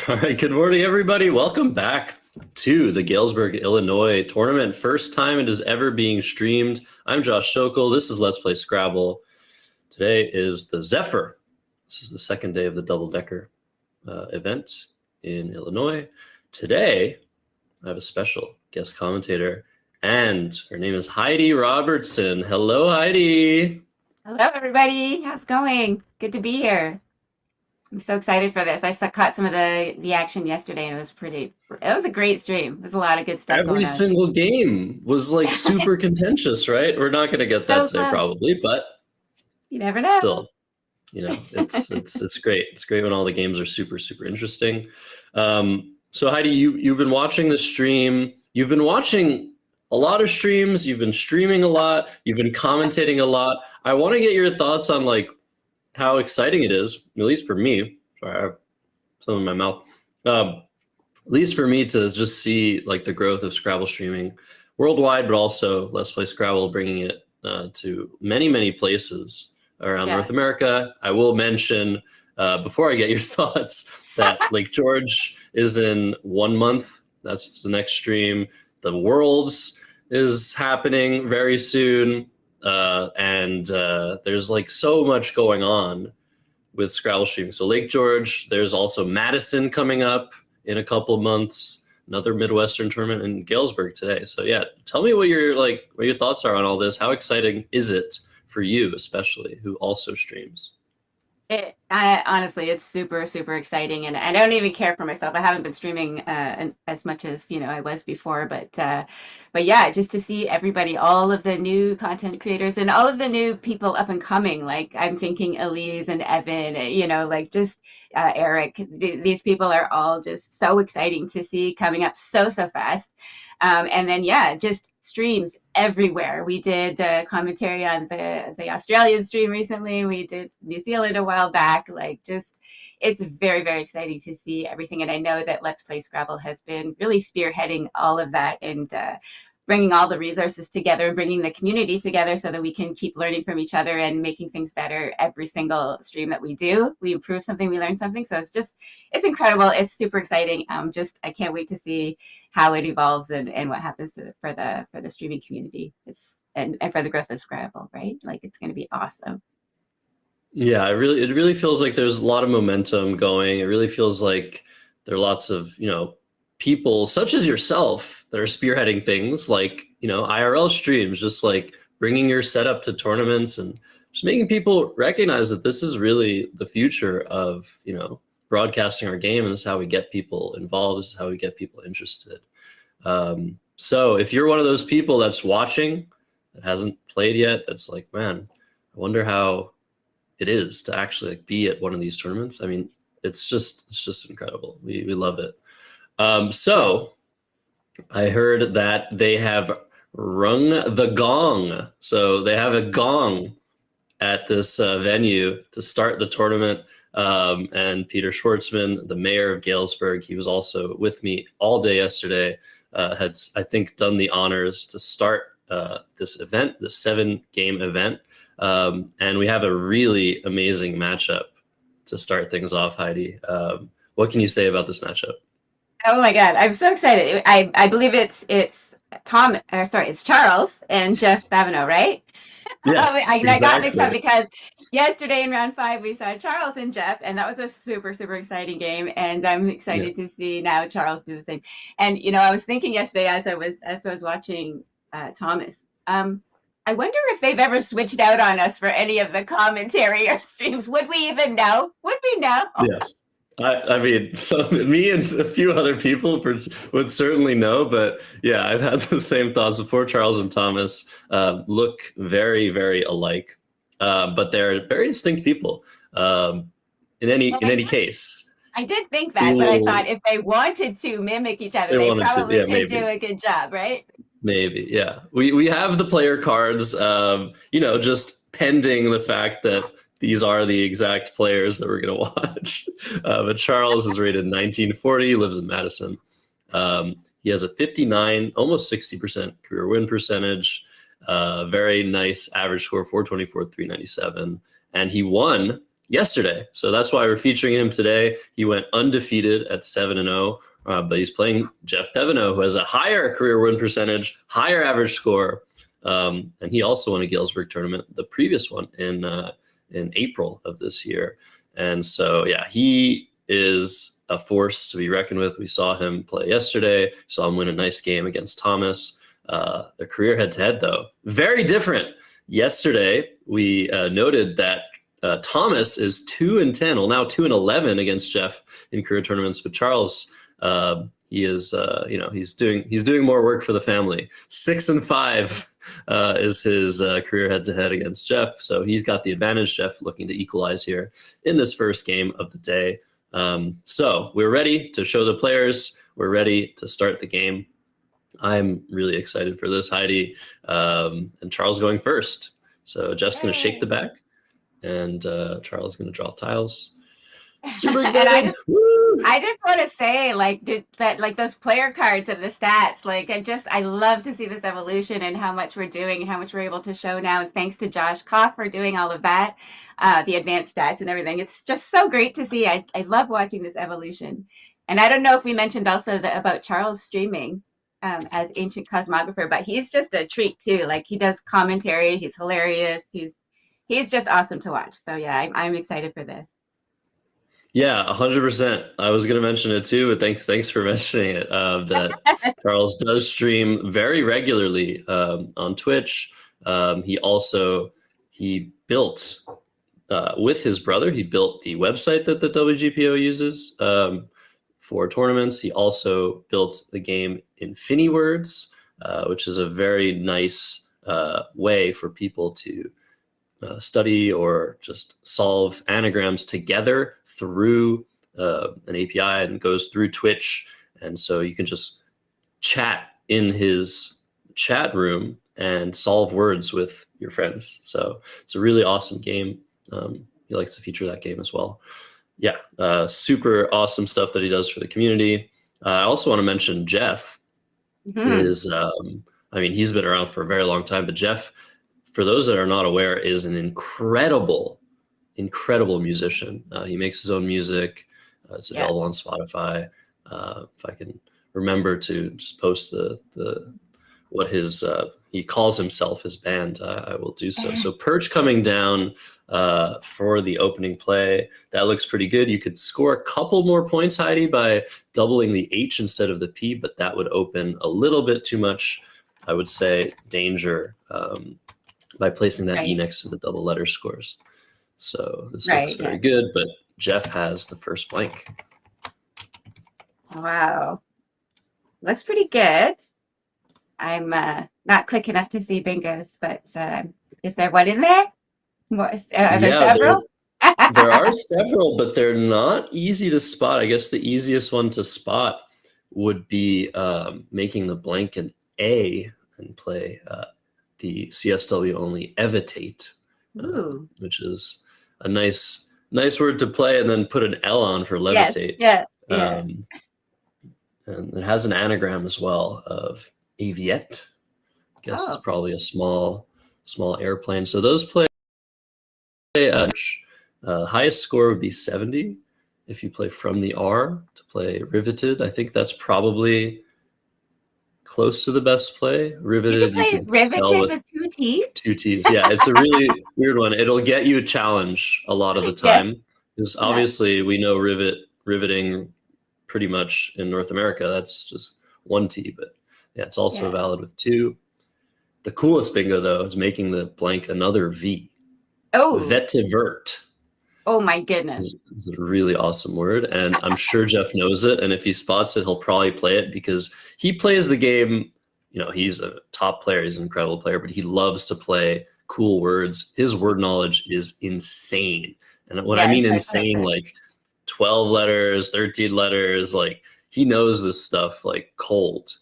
All right, good morning, everybody. Welcome back to the Galesburg, Illinois tournament. First time it is ever being streamed. I'm Josh Sokol. This is Let's Play Scrabble. Today is the Zephyr. This is the second day of the double-decker event in Illinois. Today, I have a special guest commentator, and her name is Heidi Robertson. Hello, Heidi. Hello, everybody. How's it going? Good to be here. I'm so excited for this. I caught some of the action yesterday, and it was a great stream. There's a lot of good stuff Every going on. single game was like super contentious, right? We're not going to get that So today, fun. probably, but You never know. still, it's great. It's great when all the games are super interesting. So Heidi, you've been watching the stream. You've been watching a lot of streams. You've been streaming a lot. You've been commentating a lot. I want to get your thoughts on like how exciting it is, at least for me. Sorry, I have some in my mouth. At least for me to just see like the growth of Scrabble streaming worldwide, but also Let's Play Scrabble bringing it to many places around North America. I will mention before I get your thoughts that Lake George is in 1 month. That's the next stream. The Worlds is happening very soon. And there's like so much going on with Scrabble streaming. So Lake George, there's also Madison coming up in a couple months, another Midwestern tournament in Galesburg today. So yeah, tell me what your thoughts are on all this. How exciting is it for you, especially who also streams? Honestly, it's super exciting, and I don't even care for myself. I haven't been streaming as much as I was before, but yeah, just to see everybody, all of the new content creators and all of the new people up and coming. Like I'm thinking Elise and Evan, like just Eric. These people are all just so exciting to see coming up so fast. And then, just streams everywhere. We did commentary on the Australian stream recently. We did New Zealand a while back. It's very exciting to see everything. And I know that Let's Play Scrabble has been really spearheading all of that and bringing all the resources together, bringing the community together so that we can keep learning from each other and making things better every single stream that we do. We improve something, we learn something. So it's incredible. It's super exciting. I can't wait to see how it evolves and what happens for the streaming community. And for the growth of Scrabble, right? Like it's going to be awesome. Yeah, it really feels like there's a lot of momentum going. It really feels like there are lots of, people such as yourself that are spearheading things like, IRL streams, just like bringing your setup to tournaments and just making people recognize that this is really the future of, broadcasting our game. And this is how we get people involved. This is how we get people interested. So if you're one of those people that's watching, that hasn't played yet, that's like, man, I wonder how it is to actually be at one of these tournaments. I mean, it's just incredible. We love it. So I heard that they have rung the gong. So they have a gong at this venue to start the tournament. And Peter Schwartzman, the mayor of Galesburg, he was also with me all day yesterday, had, I think, done the honors to start this event, the 7-game event. And we have a really amazing matchup to start things off, Heidi. What can you say about this matchup? Oh my God, I'm so excited. I believe it's Charles and Jeff Babineau, right? Yes, I exactly. got mixed up because yesterday in round 5 we saw Charles and Jeff, and that was a super exciting game. And I'm excited to see now Charles do the same. And I was thinking yesterday as I was watching Thomas. I wonder if they've ever switched out on us for any of the commentary or streams. Would we even know? Would we know? Yes. I mean, so me and a few other people would certainly know, but yeah, I've had the same thoughts before. Charles and Thomas look very alike, but they're very distinct people. In any case, I did think that, but I thought if they wanted to mimic each other, they probably could do a good job, right? Maybe, yeah. We have the player cards, just pending the fact that these are the exact players that we're going to watch. But Charles is rated 1940, lives in Madison. He has a 59, almost 60% career win percentage, very nice average score, 424, 397. And he won yesterday. So that's why we're featuring him today. He went undefeated at 7-0, but he's playing Jeff Deveneaux, who has a higher career win percentage, higher average score, and he also won a Galesburg tournament, the previous one in April of this year. And so, yeah, he is a force to be reckoned with. We saw him play yesterday, saw him win a nice game against Thomas. Their career head-to-head, though, very different. Yesterday, we noted that Thomas is 2-10, well, now 2-11 against Jeff in career tournaments. But Charles, he is, he's doing more work for the family. 6-5 is his career head-to-head against Jeff, so he's got the advantage. Jeff looking to equalize here in this first game of the day. So we're ready to show the players. We're ready to start the game. I'm really excited for this, Heidi, and Charles going first. So Jeff's going to shake the back, and Charles is going to draw tiles. Super excited! I just want to say, like, those player cards and the stats, like, I love to see this evolution and how much we're doing and how much we're able to show now. And thanks to Josh Koff for doing all of that, the advanced stats and everything. It's just so great to see. I love watching this evolution. And I don't know if we mentioned also about Charles streaming as Ancient Cosmographer, but he's just a treat too. Like, he does commentary. He's hilarious. He's just awesome to watch. So yeah, I'm excited for this. Yeah, 100%. I was going to mention it too, but thanks for mentioning it. That Charles does stream very regularly on Twitch. He built with his brother. He built the website that the WGPO uses for tournaments. He also built the game InfiniWords, which is a very nice way for people to study or just solve anagrams together through an API, and goes through Twitch. And so you can just chat in his chat room and solve words with your friends. So it's a really awesome game. He likes to feature that game as well. Yeah, super awesome stuff that he does for the community. I also want to mention Jeff is, he's been around for a very long time, but Jeff, for those that are not aware, is an incredible musician. He makes his own music. It's available on Spotify. If I can remember to just post what his he calls himself, his band, I will do so. So Perch coming down for the opening play. That looks pretty good. You could score a couple more points, Heidi, by doubling the H instead of the P, but that would open a little bit too much, I would say, danger by placing that E next to the double letter scores. So this looks very good, but Jeff has the first blank. Wow. Looks pretty good. I'm not quick enough to see bingos, but is there one in there? Are there several? There are several, but they're not easy to spot. I guess the easiest one to spot would be making the blank an A and play the CSW only evitate, which is a nice word to play, and then put an L on for levitate. Yes, and it has an anagram as well of aviette. I guess it's probably a small airplane. So those play highest score would be 70 if you play from the R to play riveted. I think that's probably close to the best play. Riveted, you can riveted with 2 T's? 2 T's, yeah. It's a really weird one. It'll get you a challenge a lot of the time. Because obviously we know riveting pretty much in North America. That's just 1 T, but yeah, it's also valid with 2. The coolest bingo, though, is making the blank another V. Oh. Vetivert. Oh my goodness. It's a really awesome word, and I'm sure Jeff knows it, and if he spots it, he'll probably play it because he plays the game. You know, he's a top player, he's an incredible player, but he loves to play cool words. His word knowledge is insane. And when I mean insane, like 12 letters, 13 letters, like he knows this stuff like cold.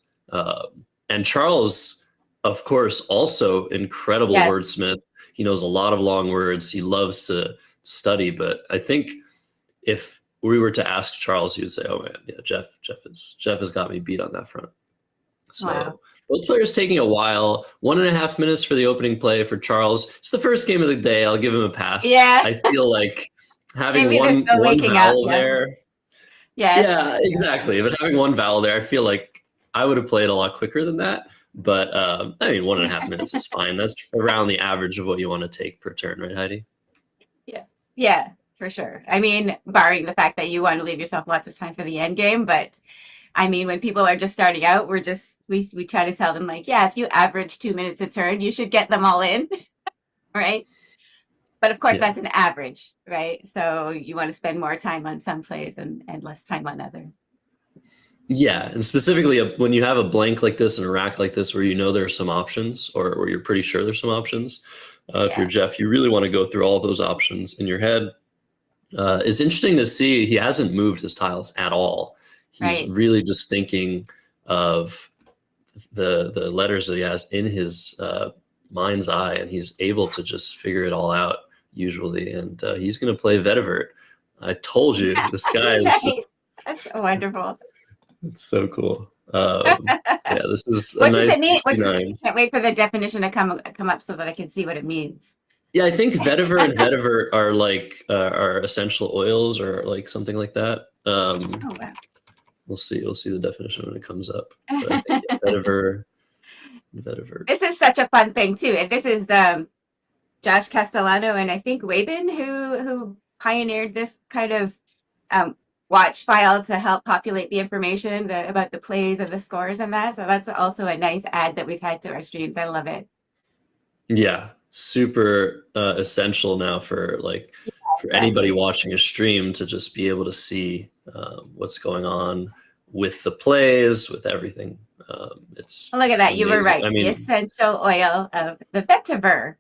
And Charles, of course, also incredible wordsmith. He knows a lot of long words. He loves to study, but I think if we were to ask Charles, he would say, "Oh man, yeah, Jeff has got me beat on that front." So both players taking a while. 1.5 minutes for the opening play for Charles. It's the first game of the day. I'll give him a pass. Yeah. I feel like having Maybe they're still one waking up. vowel Yeah. there. Yes. Yeah, exactly. But having one vowel there, I feel like I would have played a lot quicker than that. But I mean, 1.5 minutes is fine. That's around the average of what you want to take per turn, right, Heidi? Yeah. Yeah, for sure. I mean, barring the fact that you want to leave yourself lots of time for the end game, but I mean, when people are just starting out, we try to tell them like, yeah, if you average 2 minutes a turn, you should get them all in, right? But of course, Yeah. that's an average, right? So you want to spend more time on some plays and less time on others. Yeah, and specifically when you have a blank like this and a rack like this where you know there are some options or you're pretty sure there's some options, if you're Yeah. Jeff, you really want to go through all those options in your head. It's interesting to see he hasn't moved his tiles at all. He's Right. really just thinking of the letters that he has in his mind's eye, and he's able to just figure it all out usually. And he's going to play Vedivert. I told you, this guy is Nice. That's so wonderful. it's so cool. Yeah, this is a What does nice it mean? I 69. can't wait for the definition to come up so that I can see what it means. Yeah, I think vetiver and vetiver are like are essential oils or like something like that. Oh wow. We'll see. We'll see the definition when it comes up. But I think vetiver, vetiver. This is such a fun thing too. And this is Josh Castellano and I think Wabin who pioneered this kind of watch file to help populate the information about the plays and the scores and that. So that's also a nice add that we've had to our streams. I love it. Yeah, super essential now for for anybody watching a stream to just be able to see what's going on with the plays, with everything. It's Look at that. You were amazing. right. I The mean, essential oil of the vetiver.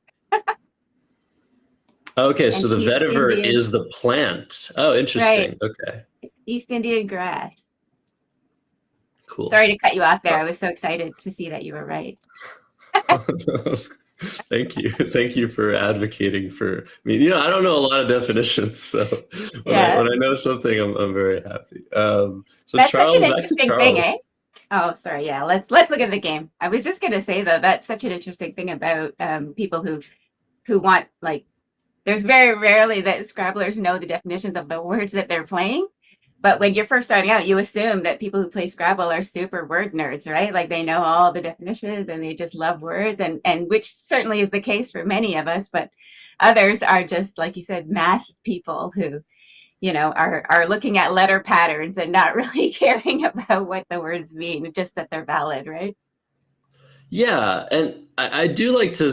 okay, so And the East vetiver Indian, is the plant. Oh, interesting. Okay, East Indian grass. cool. Sorry to cut you off there. I was so excited to see that you were right. Thank you. Thank you for advocating for me. I don't know a lot of definitions, so Yeah. when I know something, I'm very happy. So That's such an Charles, back to interesting thing, eh? Charles. Oh, sorry. Yeah, let's look at the game. I was just gonna say though, that's such an interesting thing about people who want like. There's very rarely that Scrabblers know the definitions of the words that they're playing. But when you're first starting out, you assume that people who play Scrabble are super word nerds, right? Like they know all the definitions and they just love words, and which certainly is the case for many of us. But others are just like you said, math people who are looking at letter patterns and not really caring about what the words mean, just that they're valid, right? Yeah, and I do like to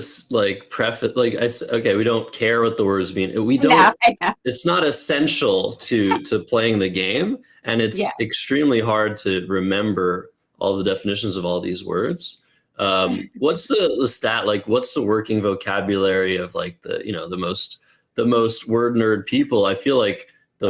preface okay, we don't care what the words mean. We No, don't. I know. It's not essential to playing the game, and Yeah. it's extremely hard to remember all the definitions of all these words. What's the stat like? What's the working vocabulary of like the most word nerd people? I feel like the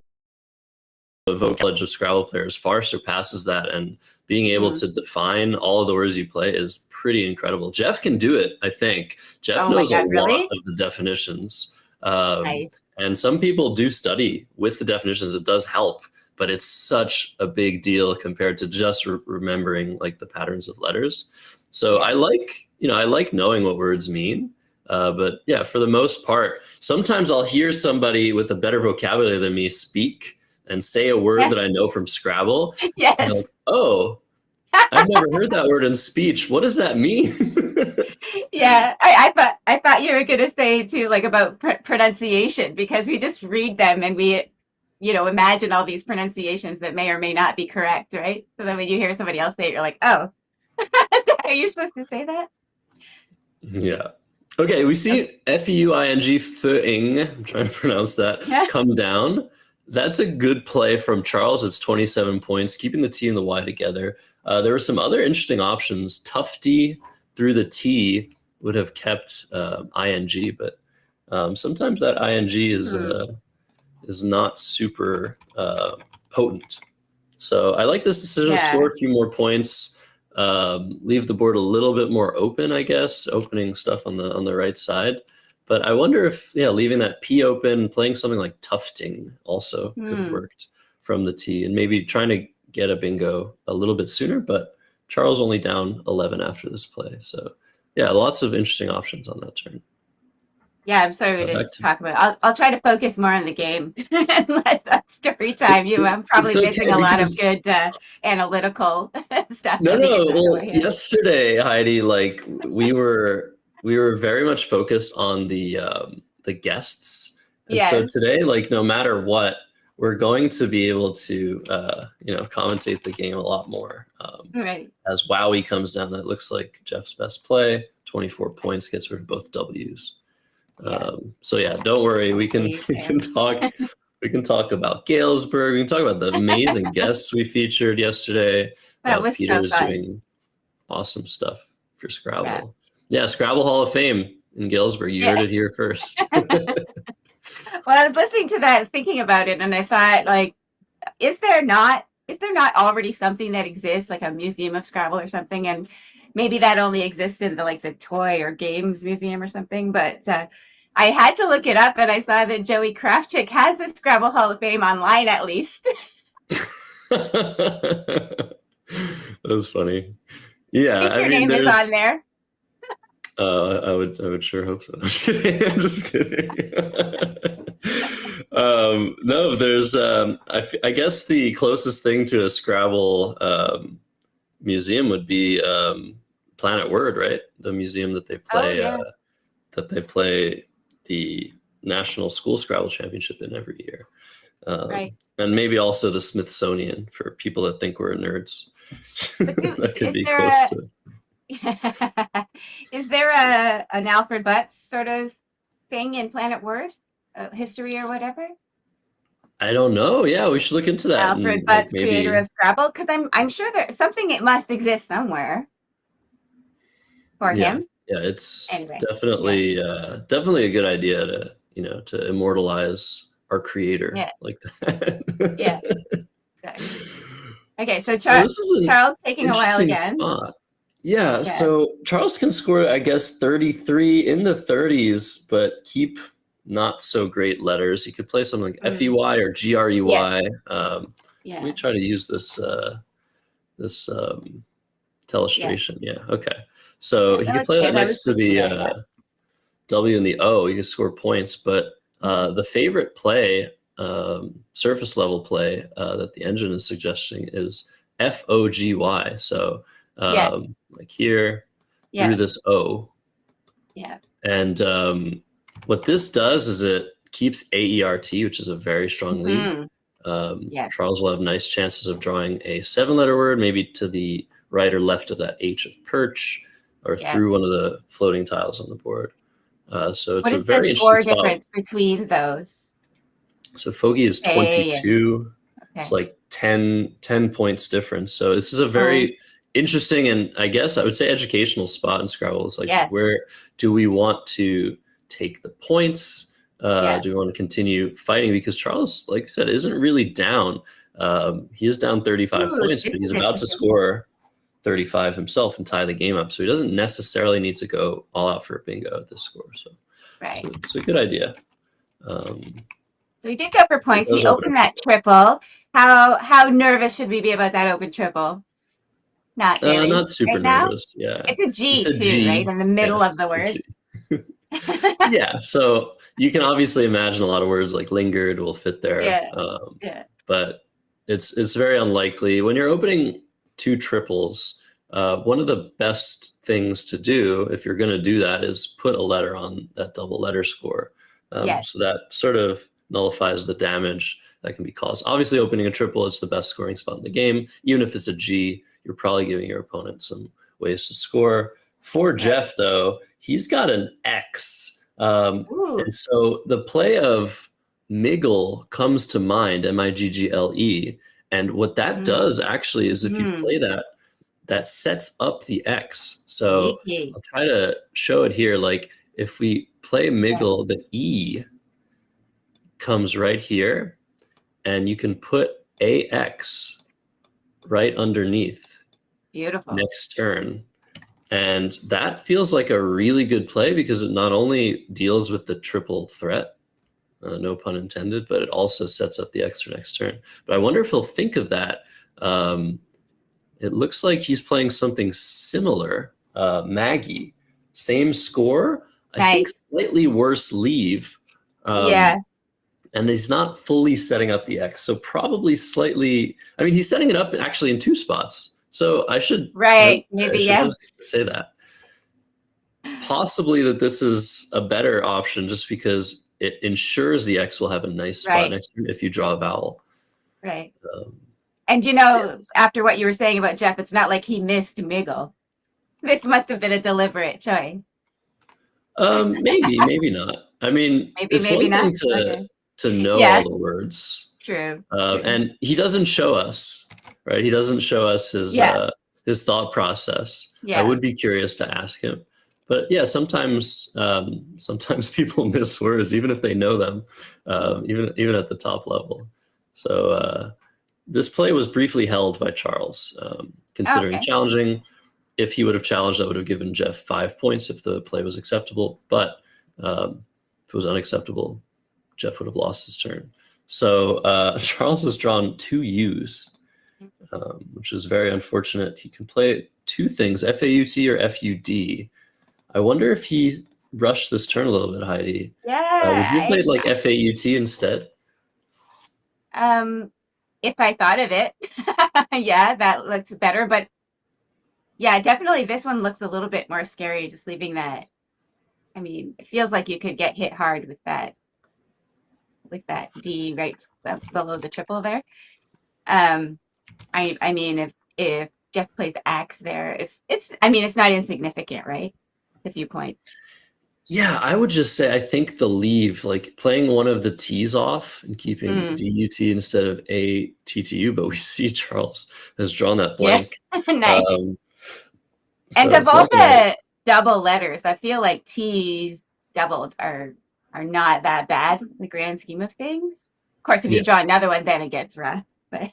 vocabulary of Scrabble players far surpasses that, and being able Mm. to define all of the words you play is pretty incredible. Jeff can do it, I think. Jeff Oh my knows a God, lot really? of the definitions. Nice. And some people do study with the definitions. It does help, but it's such a big deal compared to just remembering like the patterns of letters. So Yeah. I like knowing what words mean. But yeah, for the most part, sometimes I'll hear somebody with a better vocabulary than me speak and say a word Yeah. that I know from Scrabble. And Yes. I'm like, oh, I've never heard that word in speech. What does that mean? Yeah, I thought you were gonna say too, like about pronunciation, because we just read them and we, imagine all these pronunciations that may or may not be correct, right? So then when you hear somebody else say it, you're like, oh, are you supposed to say that? Yeah. Okay, we see F-E-U-I-N-G, Feing, I'm trying to pronounce that, Yeah. come down. That's a good play from Charles. It's 27 points, keeping the T and the Y together. There were some other interesting options. Tufty through the T would have kept ing, but sometimes that ing is not super potent. So I like this decision. Yeah. Score a few more points. Leave the board a little bit more open, I guess, opening stuff on the right side. But I wonder if leaving that P open, playing something like tufting also could have worked from the T, and maybe trying to get a bingo a little bit sooner. But Charles only down 11 after this play, so yeah, lots of interesting options on that turn. Yeah, I'm sorry we Back didn't to talk about it. I'll try to focus more on the game and let that story time. I'm it's probably missing okay a lot of because good analytical stuff no, coming no. in right Well, away here. yesterday, Heidi, like we were very much focused on the guests, and so Yes, today, like no matter what, we're going to be able to commentate the game a lot more. right. As Wowie comes down, that looks like Jeff's best play. 24 points gets rid of both W's. Yes, So yeah, don't worry. We can please we do. can talk. We can talk about Galesburg. We can talk about the amazing guests we featured yesterday. That was so Peter's fun. doing awesome stuff for Yeah. Scrabble. Yeah, Scrabble Hall of Fame in Galesburg. You heard Yeah. it here first. Well, I was listening to that, thinking about it, and I thought, like, is there not already something that exists, like a museum of Scrabble or something? And maybe that only exists in the toy or games museum or something. But I had to look it up, and I saw that Joey Kravchuk has a Scrabble Hall of Fame online, at least. That was funny. I Yeah, think I your mean, name is on there's. there. I would sure hope so. I'm just kidding. I'm just kidding. No, there's. I guess the closest thing to a Scrabble museum would be Planet Word, right? The museum that they Oh play yeah, the National School Scrabble Championship in every year, right. and maybe also the Smithsonian for people that think we're nerds. But That could is be there close to. is there a an Alfred Butts sort of thing in Planet Word, history or whatever? I don't know. Yeah, we should look into that Alfred and like Butts, creator maybe. of Scrabble, because I'm sure there's something, it must exist somewhere for Yeah, him. yeah, it's Anyway, yeah, definitely a good idea to to immortalize our creator yeah, like that. yeah, exactly. Okay, so So this is an Charles taking a while interesting again. spot. Yeah, Yeah. so Charles can score, I guess, 33 in the 30s, but keep not so great letters. He could play something like Mm, FEY or yes. GREY. Let me Yeah. try to use this Yeah. telestration. Yeah, okay. Yeah. So he That could looks play that good. I was next to thinking the that. Yeah. W and the O. He could score points, but the favorite play, surface level play that the engine is suggesting is FOGY. So Yes. like here through Yeah. this O. Yeah. And what this does is it keeps AERT, which is a very strong lead. Hmm. Yes. Charles will have nice chances of drawing a 7-letter word, maybe to the right or left of that H of perch, or Yes. through one of the floating tiles on the board. So it's What a is the very interesting score spot. difference between those? So Fogey is A and 22. It's okay. like 10 points difference. So this is a Oh, very interesting and I guess I would say educational spot in Scrabble. It's like, yes. where do we want to take the points? Yeah. Do we want to continue fighting? Because Charles, like I said, isn't really down. He is down 35 Ooh, points, this but he's is about to interesting. score 35 himself and tie the game up. So he doesn't necessarily need to go all out for a bingo at this score. So Right. it's a good idea. Um, So he did go for it points. does He open a opened that triple. triple. How nervous should we be about that open triple? Not very Not super right now. nervous. Yeah, It's a it's G a too, right? G. In the Yeah, middle of the it's a word. G. Yeah, so you can obviously imagine a lot of words like lingered will fit there, Yeah. Yeah. but it's very unlikely when you're opening two triples. One of the best things to do if you're going to do that is put a letter on that double letter score, Yes. so that sort of nullifies the damage that can be caused. Obviously, opening a triple is the best scoring spot in the game. Even if it's a G, you're probably giving your opponent some ways to score. For Right. Jeff, though, he's got an X. Ooh. And so the play of Miggle comes to mind, Miggle. And what that Mm. does actually is if you Mm. play that, that sets up the X. So Sneaky. I'll try to show it here. Like if we play Yeah. Miggle, the E comes right here, and you can put AX right underneath Beautiful. next turn. And that feels like a really good play because it not only deals with the triple threat, no pun intended, but it also sets up the X for next turn. But I wonder if he'll think of that. It looks like he's playing something similar. Maggie, same score. I think, Nice. slightly worse leave. Yeah. And he's not fully setting up the X. So probably slightly, I mean, he's setting it up actually in 2 spots. So I should Right. I Maybe, should yeah. hesitate to say that. Possibly that this is a better option just because it ensures the X will have a nice spot Right. next to it if you draw a vowel. Right. Um, And after what you were saying about Jeff, it's not like he missed Miggle. This must have been a deliberate choice. maybe not. I mean, it's Maybe one not. thing Okay. to know Yeah. all the words, True. and he doesn't show us, right? He doesn't show us his thought process. I Yeah. would be curious to ask him, but yeah, sometimes people miss words even if they know them, even at the top level. So this play was briefly held by Charles, considering Okay. challenging. If he would have challenged, I would have given Jeff 5 points if the play was acceptable. But if it was unacceptable, Jeff would have lost his turn. So Charles has drawn 2 U's, which is very unfortunate. He can play 2 things, FAUT or FUD. I wonder if he rushed this turn a little bit, Heidi. Would you have played like FAUT instead? If I thought of it, yeah, that looks better. But yeah, definitely this one looks a little bit more scary, just leaving that. I mean, it feels like you could get hit hard with that D right below the triple there. I mean, if Jeff plays axe there, it's not insignificant, right? It's a few points. Yeah, I would just say I think the leave, like playing one of the T's off and keeping DUT instead of ATTU, but we see Charles has drawn that blank. Yeah. Nice. And So of all the double letters, I feel like T's doubled are not that bad in the grand scheme of things. Of course, if you draw another one, then it gets rough. But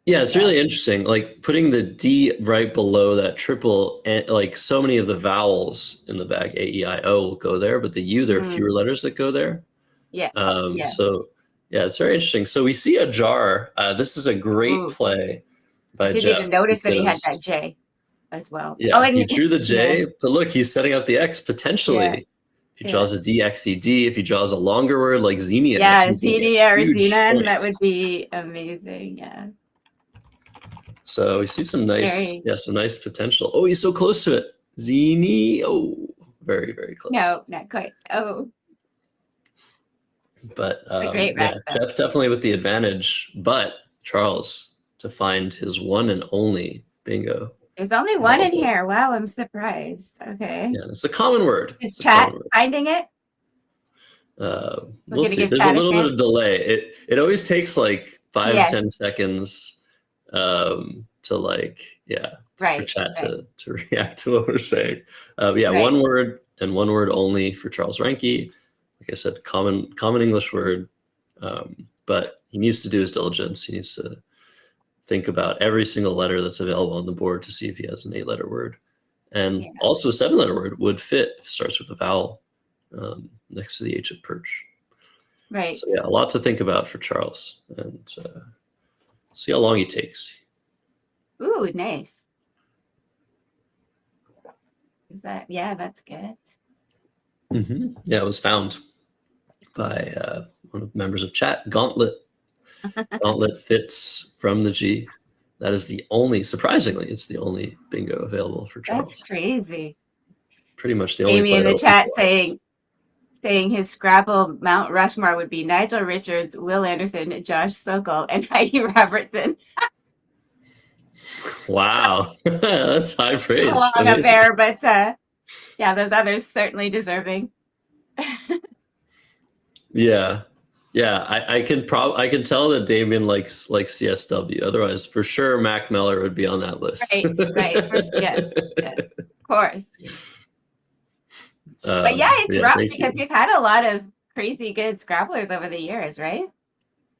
yeah, it's really interesting. Like putting the D right below that triple, and like so many of the vowels in the bag, A, E, I, O will go there, but the U, there are fewer letters that go there. Yeah. So yeah, it's very interesting. So we see a jar. This is a great play by Jeff. Didn't even notice that he had that J as well. Yeah, he drew the J, but look, he's setting up the X potentially. Yeah. If he draws a D, X, E, D, if he draws a longer word like Xenia. Yeah, Xenia or Xenon, that would be amazing. Yeah. So we see some nice potential. Oh, he's so close to it. Zini. Oh, very, very close. No, not quite. Oh. But Jeff definitely with the advantage, but Charles to find his one and only bingo. There's only one in here. Wow, I'm surprised. Okay. Yeah, it's a common word. Is chat finding it? We'll see. There's a little bit of delay. It always takes like 5 to 10 seconds to like for chat to react to what we're saying. One word and one word only for Charles Ranke. Like I said, common English word, but he needs to do his diligence. He needs to think about every single letter that's available on the board to see if he has an 8-letter word, and also a 7-letter word would fit if it starts with a vowel next to the H of perch. Right. So a lot to think about for Charles, and see how long he takes. Ooh, nice. Is that? Yeah, that's good. Yeah, it was found by one of the members of chat. Gauntlet. Gauntlet fits from the G. That is surprisingly, it's the only bingo available for Charles. That's crazy. Pretty much the only. Amy in the chat saying his Scrabble Mount Rushmore would be Nigel Richards, Will Anderson, Josh Sokol, and Heidi Robertson. Wow, that's high praise. Long up there, but those others certainly deserving. I can tell that Damien likes CSW. Otherwise, for sure, Mac Meller would be on that list. Right. Yes, of course. But it's rough because we've had a lot of crazy good Scrabblers over the years, right?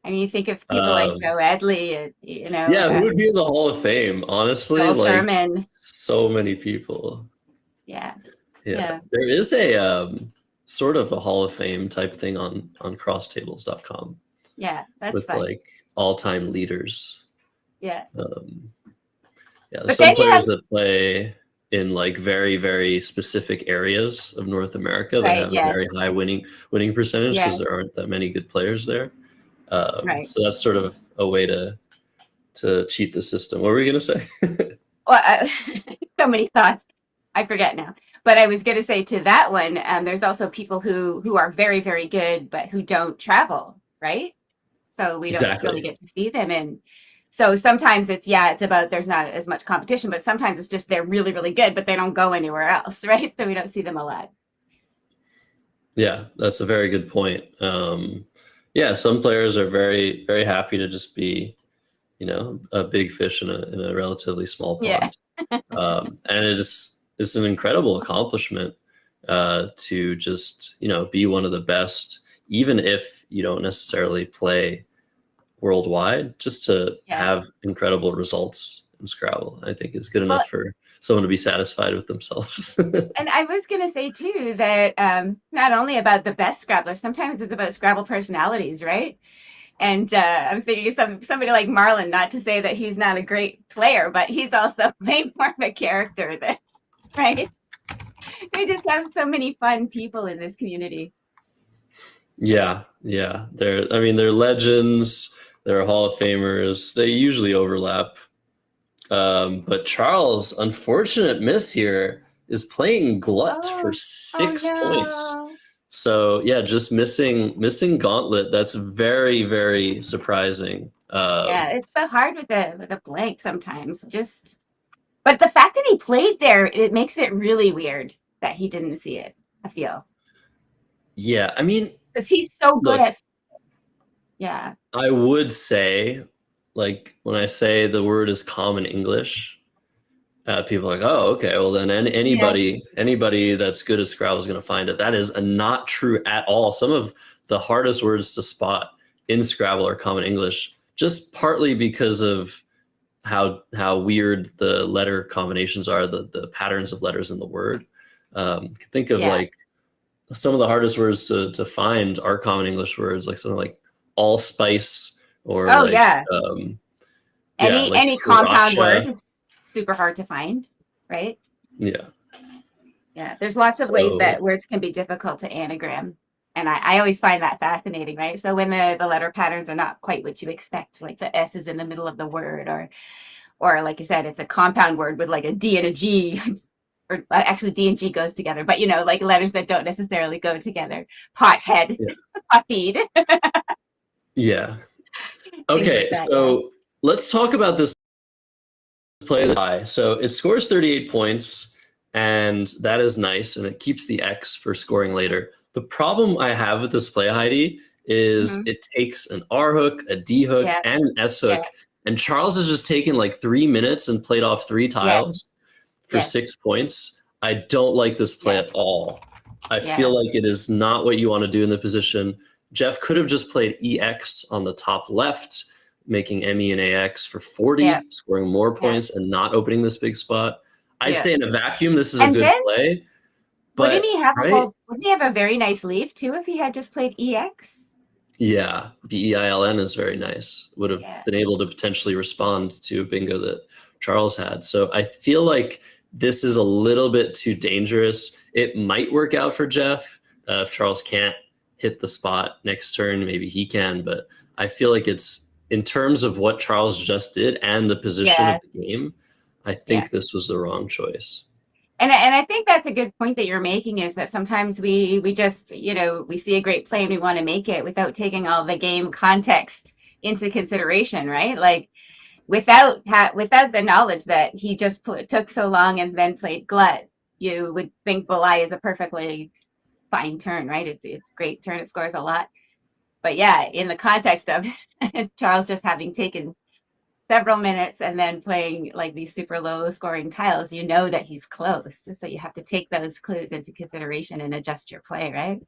I mean, you think of people like Joe Edley, who would be in the Hall of Fame, honestly? Joel Sherman. So many people. Yeah. There is a sort of a Hall of Fame type thing on crosstables.com. Yeah, that's with fun. Like all-time leaders. Yeah. There's some players that play in like very, very specific areas of North America that Right. have a Yes. very high winning percentage because Yes. there aren't that many good players there. Right. So that's sort of a way to cheat the system. What were we going to say? Well, so many thoughts. I forget now. But I was going to say to that one, there's also people who are very, very good, but who don't travel, right? So we don't necessarily Exactly. get to see them. And so sometimes it's about there's not as much competition, but sometimes it's just they're really, really good, but they don't go anywhere else, right? So we don't see them a lot. Yeah, that's a very good point. Yeah, some players are very, very happy to just be, a big fish in a relatively small Yeah. pond. And it's an incredible accomplishment to just, be one of the best, even if you don't necessarily play worldwide, just to Yeah. have incredible results in Scrabble, I think is good Well, enough for someone to be satisfied with themselves. and I was going to say too that not only about the best Scrabblers, sometimes it's about Scrabble personalities, right? And I'm thinking of somebody like Marlon, not to say that he's not a great player, but he's also way more of a character than, right? We just have so many fun people in this community. Yeah, yeah. They're legends, they're Hall of Famers. They usually overlap. But Charles, unfortunate miss here, is playing Glut for Oh, oh 6 points. no. So yeah, just missing Gauntlet. That's very, very surprising. Yeah, it's so hard with a blank sometimes. Just, but the fact that he played there, it makes it really weird that he didn't see it, I feel. Yeah, I mean, Because he's so good look, at, yeah. I would say, like when I say the word is common English, people are like, oh, okay, well then Yeah. anybody that's good at Scrabble is going to find it. That is not true at all. Some of the hardest words to spot in Scrabble are common English, just partly because of how weird the letter combinations are, the patterns of letters in the word. Think of Yeah. like some of the hardest words to find are common English words, like something like allspice or Oh, like yeah. yeah, like Any compound word sriracha. is super hard to find, right? Yeah. Yeah, there's lots of ways So that words can be difficult to anagram. And I always find that fascinating, right? So when the letter patterns are not quite what you expect, like the S is in the middle of the word, or like you said, it's a compound word with like a D and a G, or actually D and G goes together, but like letters that don't necessarily go together. Pothead, yeah. potfeed, Yeah. things like Okay, that. Yeah. so let's talk about this play that high. So it scores 38 points, and that is nice, and it keeps the X for scoring later. The problem I have with this play, Heidi, is Hmm. it takes an R hook, a D hook, Yeah. and an S Yeah. hook, and Charles has just taken like 3 minutes and played off three Yes. tiles for Yes. 6 points. I don't like this play Yes. at all. I Yeah. feel like it is not what you want to do in the position. Jeff could have just played EX on the top left, making ME and AX for 40, Yeah. scoring more Yeah. points and not opening this big spot. I'd Yeah. say in a vacuum, this is a And good then play, wouldn't but he have right? wouldn't he have a very nice leave too if he had just played EX? Yeah, BEILN is very nice. Would have Yeah. been able to potentially respond to a bingo that Charles had. So I feel like this is a little bit too dangerous. It might work out for Jeff if Charles can't hit the spot next turn. Maybe he can, but I feel like it's in terms of what Charles just did and the position Yeah. of the game. I Yeah. think this was the wrong choice. And I think that's a good point that you're making is that sometimes we just, we see a great play and we want to make it without taking all the game context into consideration, right? Like without the knowledge that he just took so long and then played Glut, you would think Belai is a perfectly fine turn, right? It's a great turn. It scores a lot. But yeah, in the context of Charles just having taken several minutes and then playing like these super low scoring tiles, that he's close. So you have to take those clues into consideration and adjust your play, right?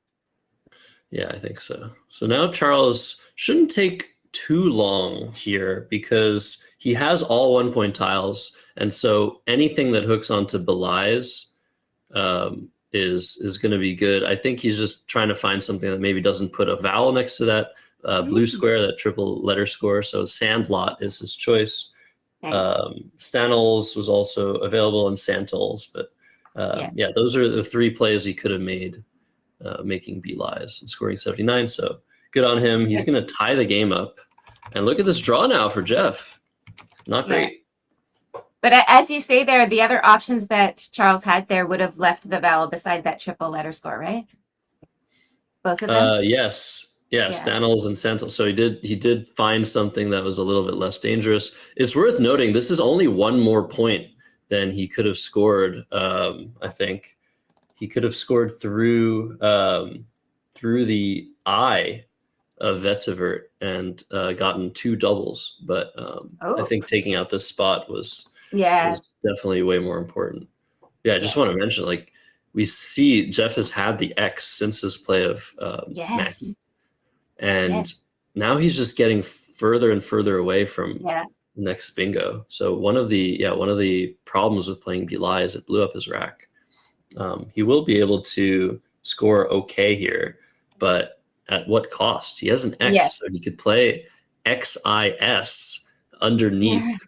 Yeah, I think so. So now Charles shouldn't take too long here because he has all 1 point tiles, and so anything that hooks onto belies is going to be good. I think he's just trying to find something that maybe doesn't put a vowel next to that blue Mm. square, that triple letter score. So Sandlot is his choice. Nice. Stanels was also available, and Santals, but yeah, those are the 3 plays he could have made, making B lies and scoring 79. So good on him. He's going to tie the game up. And look at this draw now for Jeff. Not great. But as you say there, the other options that Charles had there would have left the vowel beside that triple letter score, right? Both of them? Yes. Yeah, Stanels and Santals. So he did find something that was a little bit less dangerous. It's worth noting this is only 1 more point than he could have scored. I think he could have scored through the I of Vetivert and gotten 2 doubles. But I think taking out this spot was definitely way more important. Yeah, I just want to mention, like, we see Jeff has had the X since his play of Mackie. And now he's just getting further and further away from the next bingo. So one of the problems with playing Beli is it blew up his rack. He will be able to score okay here, but at what cost? He has an X, so he could play XIS underneath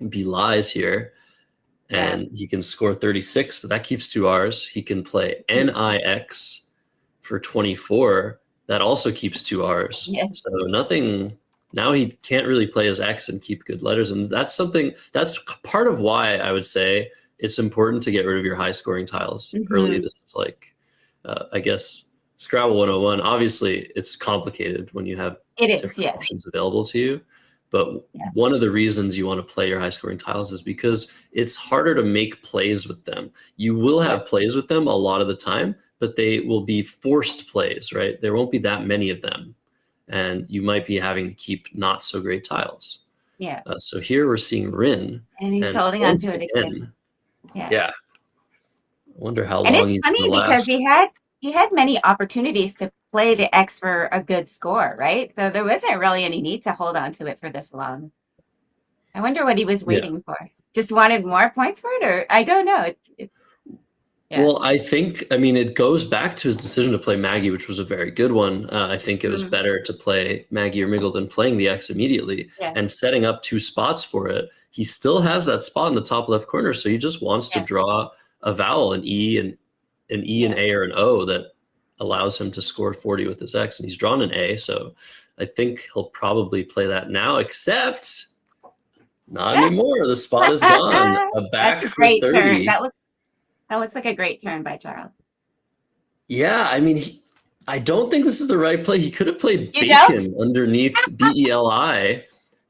Beli's here, and he can score 36, but that keeps 2 R's. He can play NIX for 24. That also keeps 2 R's. So nothing. Now he can't really play his X and keep good letters, and that's part of why I would say it's important to get rid of your high scoring tiles early. This is like, I guess, Scrabble 101. Obviously, it's complicated when you have different options available to you. But one of the reasons you want to play your high scoring tiles is because it's harder to make plays with them. You will have plays with them a lot of the time, but they will be forced plays, right? There won't be that many of them. And you might be having to keep not so great tiles. Yeah. So here we're seeing Rin. And he's holding on to it again. Yeah. I wonder how and long it's he's funny because he had many opportunities to play the X for a good score, right? So there wasn't really any need to hold on to it for this long. I wonder what he was waiting for. Just wanted more points for it, or I don't know. Well, I think, it goes back to his decision to play Maggie, which was a very good one. I think it was better to play Maggie or Miggle than playing the X immediately and setting up 2 spots for it. He still has that spot in the top left corner, so he just wants to draw a vowel, an E, an A, or an O that allows him to score 40 with his X, and he's drawn an A, so I think he'll probably play that now, except not anymore. The spot is gone. A back for 30. Turn. That looks like a great turn by Charles. Yeah, I don't think this is the right play. He could have played Bacon underneath BELI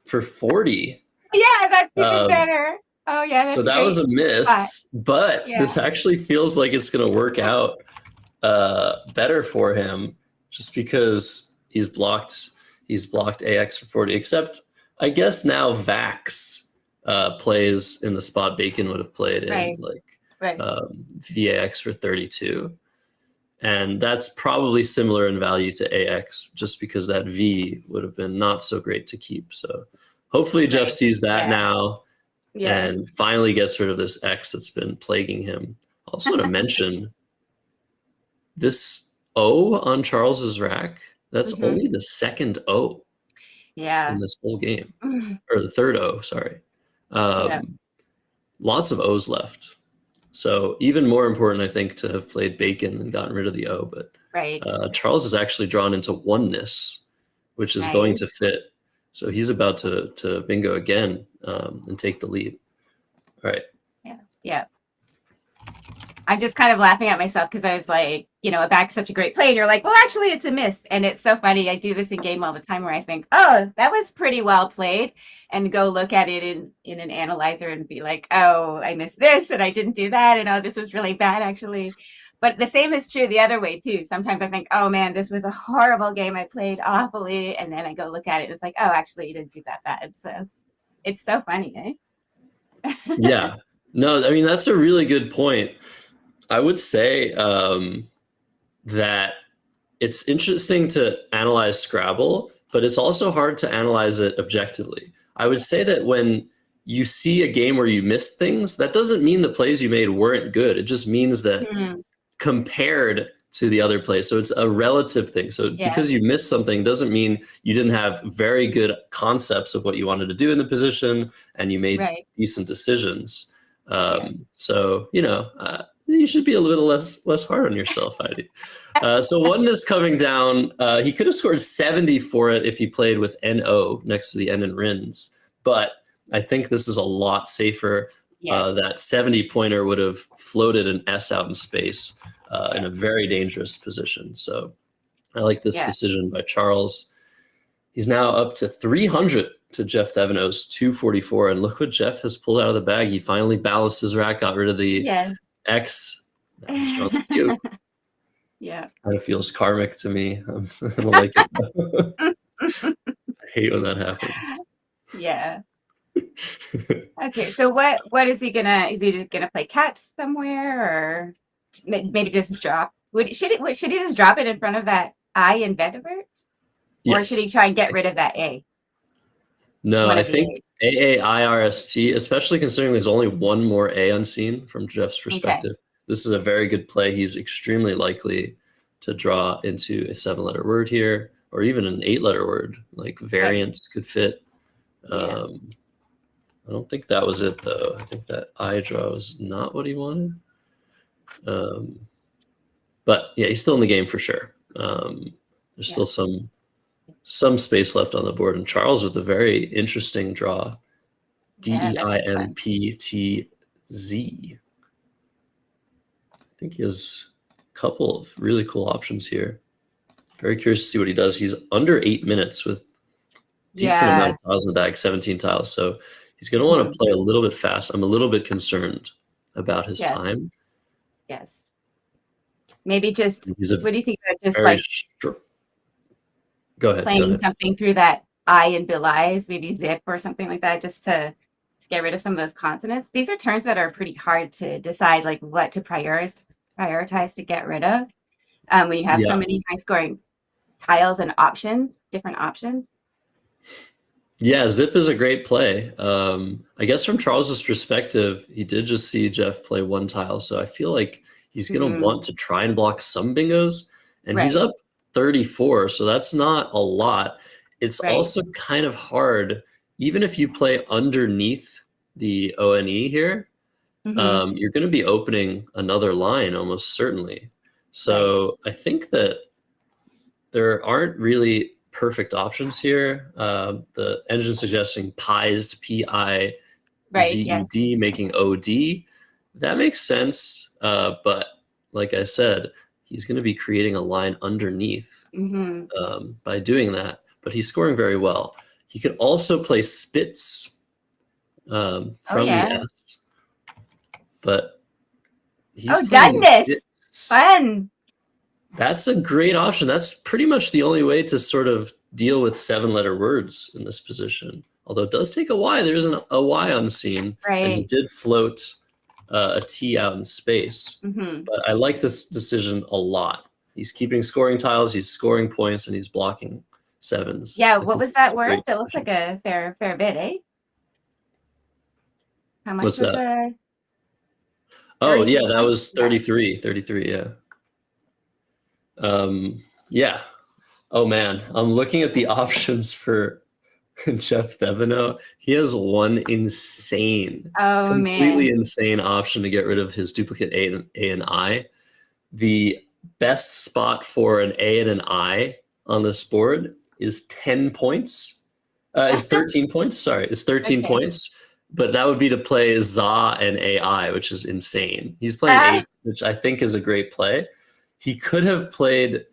for 40. Yeah, that's even better. Oh, yeah. So that was a miss, but this actually feels like it's going to work out better for him, just because he's blocked AX for 40. Except, I guess now Vax plays in the spot Bacon would have played in, VAX for 32. And that's probably similar in value to AX, just because that V would have been not so great to keep. So hopefully Jeff sees that now and finally gets rid of this X that's been plaguing him. I also want to mention this O on Charles's rack. That's only the second O in this whole game. Or the third O, sorry. Lots of O's left. So even more important, I think, to have played Bacon and gotten rid of the O. But Charles is actually drawn into oneness, which is going to fit. So he's about to bingo again and take the lead. All right. Yeah. I'm just kind of laughing at myself because I was like, a back's such a great play. And you're like, well, actually, it's a miss. And it's so funny. I do this in game all the time where I think, oh, that was pretty well played. And go look at it in an analyzer and be like, oh, I missed this and I didn't do that. And oh, this was really bad, actually. But the same is true the other way, too. Sometimes I think, oh, man, this was a horrible game. I played awfully. And then I go look at it. And it's like, oh, actually, you didn't do that bad. So it's so funny, eh? Yeah. No, that's a really good point. I would say that it's interesting to analyze Scrabble, but it's also hard to analyze it objectively. I would say that when you see a game where you missed things, that doesn't mean the plays you made weren't good. It just means that compared to the other play. So it's a relative thing. So because you missed something doesn't mean you didn't have very good concepts of what you wanted to do in the position and you made decent decisions. So, you should be a little less hard on yourself, Heidi. So one is coming down. He could have scored 70 for it if he played with NO next to the N in Rins. But I think this is a lot safer. That 70 pointer would have floated an S out in space in a very dangerous position. So I like this decision by Charles. He's now up to 300 to Jeff Theveno's 244. And look what Jeff has pulled out of the bag. He finally balanced his rack, got rid of the X. That was strong cute. Kind of feels karmic to me. I don't like it. I hate when that happens. Okay, so what is he just gonna play cats somewhere, or maybe just drop? Should he just drop it in front of that I in Vedivert? Or should he try and get rid of that A? No, I think AAIRST, especially considering there's only one more A unseen from Jeff's perspective. This is a very good play. He's extremely likely to draw into a 7-letter word here, or even an 8-letter word. Like variants could fit. I don't think that was it, though. I think that I draw was not what he wanted. But yeah, he's still in the game for sure. There's still some space left on the board. And Charles with a very interesting draw. DEIMPTZ. I think he has a couple of really cool options here. Very curious to see what he does. He's under 8 minutes with decent amount of tiles in the bag, 17 tiles. So he's going to want to play a little bit fast. I'm a little bit concerned about his time. Maybe just, what do you think about just go ahead. Playing something through that I in Belize, maybe zip or something like that, just to get rid of some of those consonants. These are turns that are pretty hard to decide, like what to prioritize to get rid of when you have so many high scoring tiles and different options. Yeah, zip is a great play. I guess from Charles's perspective, he did just see Jeff play one tile, so I feel like he's going to want to try and block some bingos, and he's up 34, so that's not a lot. It's also kind of hard, even if you play underneath the ONE here, you're going to be opening another line almost certainly. So I think that there aren't really perfect options here. The engine suggesting pized, P-I-Z-E-D, making O-D. That makes sense, but like I said, he's going to be creating a line underneath by doing that, but he's scoring very well. He could also play Spitz from the S, but he's Douglas, fun. That's a great option. That's pretty much the only way to sort of deal with 7-letter words in this position. Although it does take a Y. There's a Y unseen, and he did float a T out in space. But I like this decision a lot. He's keeping scoring tiles, he's scoring points, and he's blocking sevens. Yeah, what was that worth? It looks like a fair bit, eh? How much was that? Oh, yeah, that was 33, yeah. Yeah. Oh, man. I'm looking at the options for Jeff Theveno. He has one completely insane option to get rid of his duplicate A and I. The best spot for an A and an I on this board is 10 points. Is 13 points. Sorry, it's 13 points. But that would be to play ZA and AI, which is insane. He's playing 8, which I think is a great play. He could have played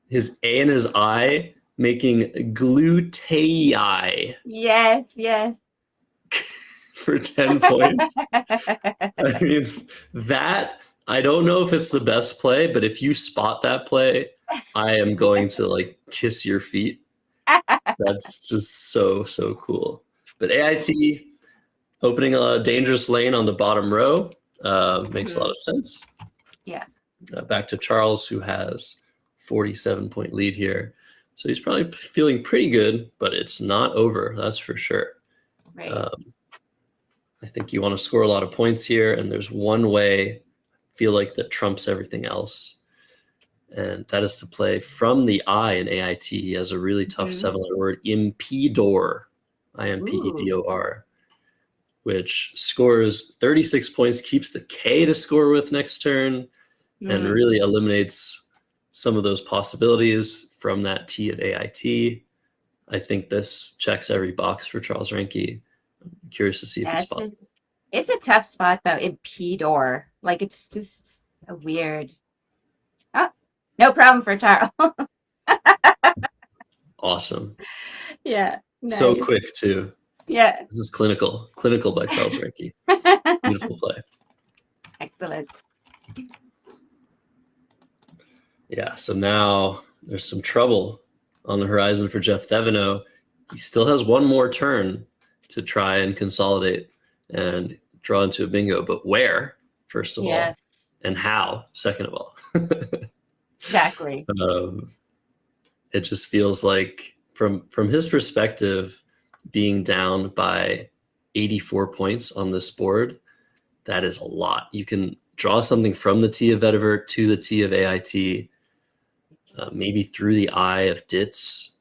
his A and his I, making glutei. Yes. For 10 points. I mean, that, I don't know if it's the best play, but if you spot that play, I am going to like kiss your feet. That's just so cool. But AIT opening a dangerous lane on the bottom row makes a lot of sense. Yeah. Back to Charles, who has 47-point lead here. So he's probably feeling pretty good, but it's not over, that's for sure. Right. I think you want to score a lot of points here, and there's one way I feel like that trumps everything else. and that is to play from the I in AIT. He has a really tough 7-letter word, impedor, Impedor, which scores 36 points, keeps the K to score with next turn, and really eliminates some of those possibilities from that T of AIT. I think this checks every box for Charles Ranke. I'm curious to see if he spots it. It's a tough spot though, impedor. Like it's just a weird. Oh, no problem for Charles. Awesome. Yeah. Nice. So quick too. Yeah. This is clinical by Charles Ranke. Beautiful play. Excellent. Yeah, so now there's some trouble on the horizon for Jeff Thevenot. He still has one more turn to try and consolidate and draw into a bingo, but where, first of all, and how, second of all. Exactly. It just feels like, from his perspective, being down by 84 points on this board, that is a lot. You can draw something from the T of Vetiver to the T of AIT, maybe through the I of Ditz,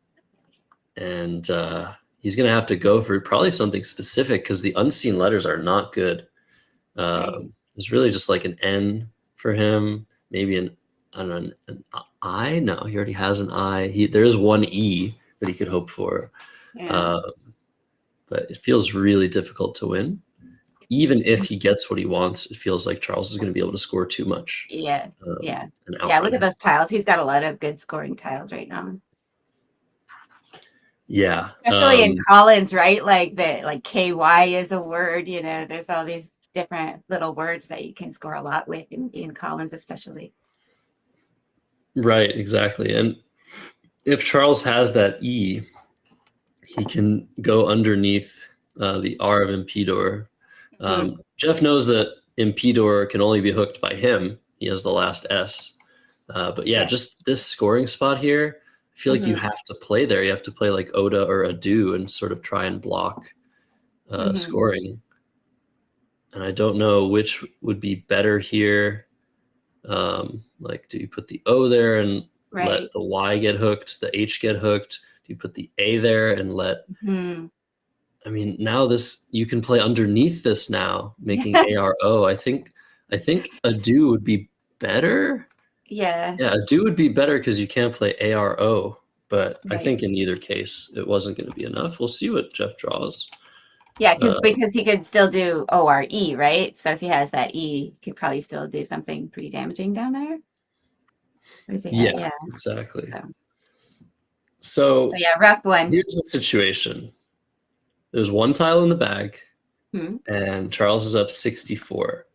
and he's going to have to go for probably something specific because the unseen letters are not good. There's really just like an N for him, maybe an I. No, he already has an I. There is one E that he could hope for, but it feels really difficult to win. Even if he gets what he wants, it feels like Charles is going to be able to score too much. Yeah. Look at those tiles. He's got a lot of good scoring tiles right now. Yeah, especially in Collins, right? Like KY is a word. You know, there's all these different little words that you can score a lot with in Collins, especially. Right, exactly. And if Charles has that E, he can go underneath the R of impedor. Jeff knows that impedor can only be hooked by him. He has the last S. But just this scoring spot here, I feel like you have to play there. You have to play like Oda or Adu and sort of try and block scoring. And I don't know which would be better here. Like, do you put the O there and let the Y get hooked, the H get hooked? Do you put the A there and let... I mean, now you can play underneath this now, making ARO. I think Adu would be better. Yeah, Adu would be better because you can't play ARO. But I think in either case, it wasn't going to be enough. We'll see what Jeff draws. Yeah, because he could still do ORE, right? So if he has that E, he could probably still do something pretty damaging down there. Yeah, exactly. So rough one. Here's the situation. There's one tile in the bag, and Charles is up 64.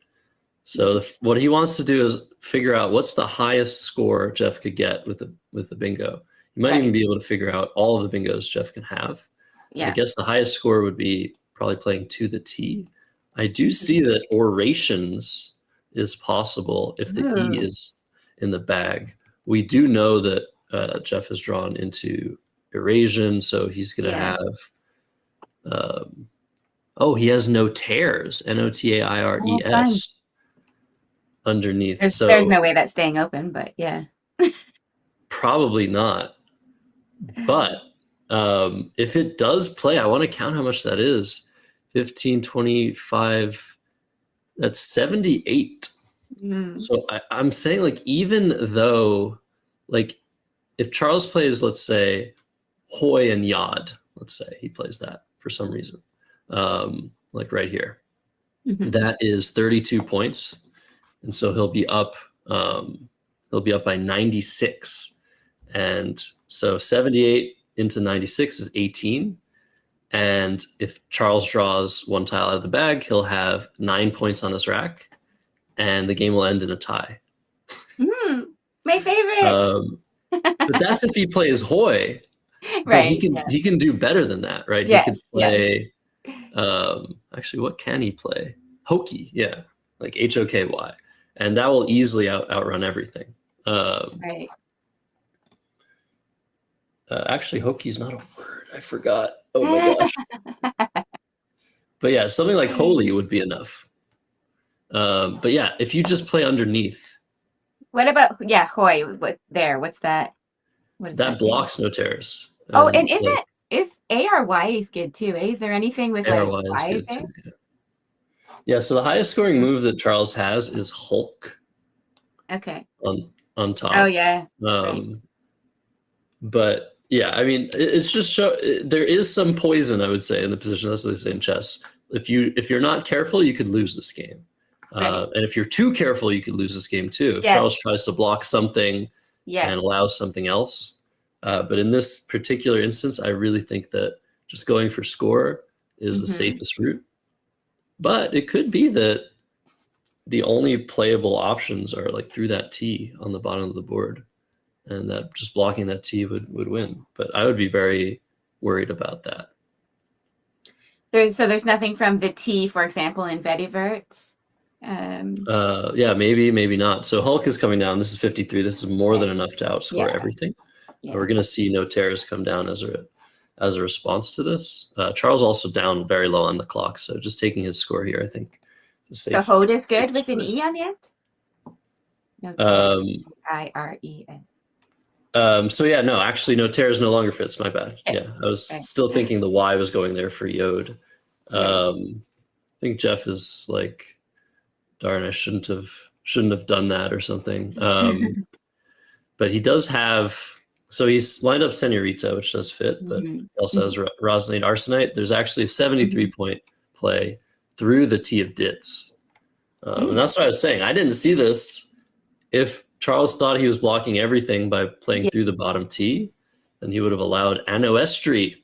So what he wants to do is figure out what's the highest score Jeff could get with the bingo. You might even be able to figure out all of the bingos Jeff can have. I guess the highest score would be probably playing to the T. I do see that orations is possible if the E is in the bag. We do know that Jeff is drawn into Eurasian, so he's going to have... he has notaires, Notaires, underneath. There's no way that's staying open, but yeah. Probably not. But if it does play, I want to count how much that is. 15, 25, that's 78. So I'm saying, like, even though, like, if Charles plays, let's say, Hoy and Yod, let's say he plays that for some reason, like right here, that is 32 points. And so he'll be up by 96. And so 78 into 96 is 18. And if Charles draws one tile out of the bag, he'll have 9 points on his rack, and the game will end in a tie. My favorite. But that's if he plays Hoy. But he can do better than that, right? He could play. Actually, what can he play? Hoky, like HOKY, and that will easily outrun everything. Actually, Hoky's not a word. I forgot. Oh my gosh. But yeah, something like holy would be enough. But yeah, if you just play underneath, What about Hoy? What's that? What does That that do? blocks no tears. Oh, And and is ARY is good too, eh? Is there anything with like ARY is Y good there? too. Yeah. Yeah, so the highest scoring move that Charles has is Hulk Okay. on Oh top. yeah. Right. But yeah, I mean, it's just there is some poison, I would say, in the position. That's what they say in chess. If you're not careful, you could lose this game. Right. And if you're too careful, you could lose this game too. If Yes. Charles tries to block something Yes. and allows something else. But in this particular instance, I really think that just going for score is the safest route. But it could be that the only playable options are like through that T on the bottom of the board, and that just blocking that T would win. But I would be very worried about that. There's nothing from the T, for example, in Vedivert. Yeah, maybe not. So Hulk is coming down. This is 53. This is more than enough to outscore everything. Yeah. We're going to see no tears come down as a response to this. Charles also down very low on the clock, so just taking his score here, I think. So Hode is good with an E on the end? No tears. IRES. So yeah, no, actually no tears no longer fits. My bad. Okay. Yeah, I was still thinking the Y was going there for Yod. I think Jeff is like, darn, I shouldn't have done that or something. But he does have, so he's lined up Senorita, which does fit, but he also has Rosinate Arsenite. There's actually a 73-point play through the T of Dits. And that's what I was saying. I didn't see this. If Charles thought he was blocking everything by playing through the bottom T, then he would have allowed Anoestri.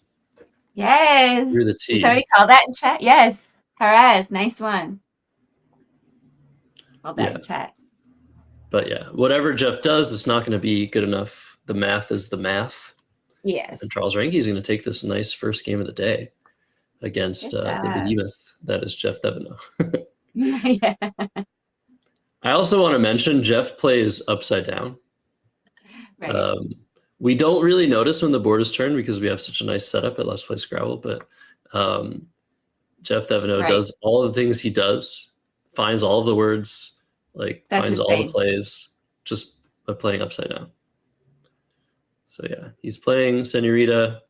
Yes. Through the T. Somebody call that in chat. Yes. Haraz, nice one. Call that in chat. But yeah, whatever Jeff does, it's not going to be good enough. The math is the math. Yes. And Charles Ranke is going to take this nice first game of the day against the behemoth that is Jeff Deveneaux. Yeah. I also want to mention Jeff plays upside down. Right. We don't really notice when the board is turned because we have such a nice setup at Let's Play Scrabble, but Jeff Deveneaux does all of the things he does, finds all of the words, finds all the plays, just by playing upside down. So yeah, he's playing Senorita,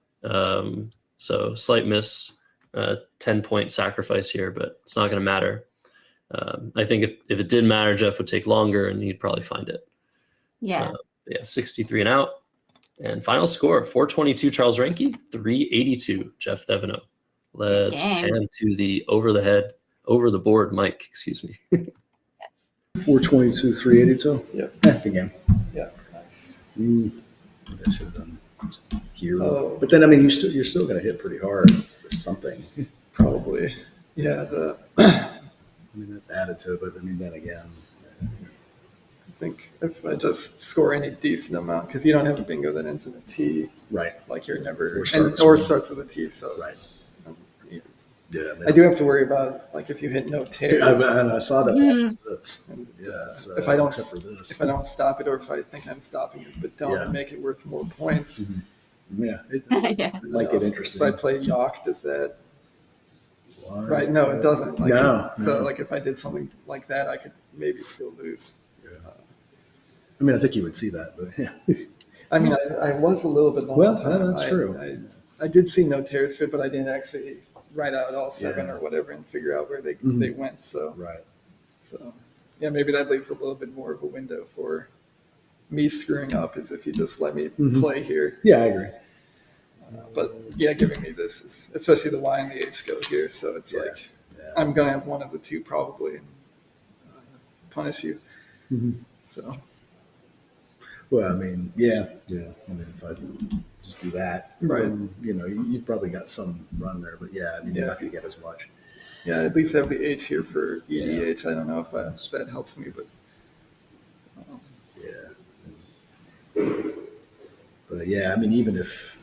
so slight miss, 10-point sacrifice here, but it's not going to matter. I think if it did matter, Jeff would take longer and he'd probably find it. Yeah. 63 and out. And final score, 422 Charles Ranke, 382 Jeff Deveneaux. Let's pan to the over the board Mike, excuse me. 422, 382? Yeah. Good game. Yeah, nice. I should have done here. But then, I mean, you're still going to hit pretty hard with something. Probably. Yeah, I mean, that added to it, but I mean, then again. I think if I just score any decent amount, because you don't have a bingo that ends in a T. Right. Like you're never, or starts with a T, so. Right. Yeah, I do have to worry about like if you hit no tears. And I saw that. If I don't stop it, or if I think I'm stopping it, but don't make it worth more points. Yeah, it might get interesting. If I play Yawk, does that? Right? No, it doesn't. Like, So like if I did something like that, I could maybe still lose. Yeah. I mean, I think you would see that, but yeah. I mean, I was a little bit long. Well, that's true. I did see no tears fit, but I didn't actually write out all seven or whatever and figure out where they went. So So yeah, maybe that leaves a little bit more of a window for me screwing up, is if you just let me play here. Yeah, I agree. But yeah, giving me this is, especially the Y and the H go here, so it's I'm gonna have one of the two probably and punish you. So. Well, I mean, yeah. I mean, if I just do that, right? You've probably got some run there, but I mean, you're not gonna get as much. Yeah, at least have the H here for EDH. I don't know if that helps me, but But I mean, even if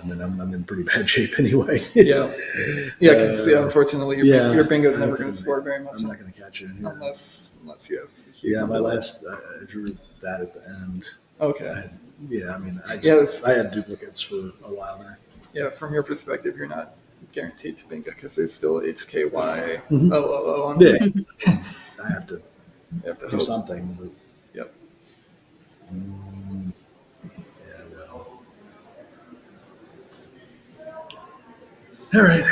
I mean, I'm in pretty bad shape anyway. Because unfortunately, your bingo's never going to score very much. I'm not going to catch it unless you have. My last I drew that at the end. Okay. I mean, I had duplicates for a while there. Yeah, from your perspective, you're not guaranteed to bingo because there's still HKY OOO on there. I have to do hope. something. But. Yep. Yeah, well. All right.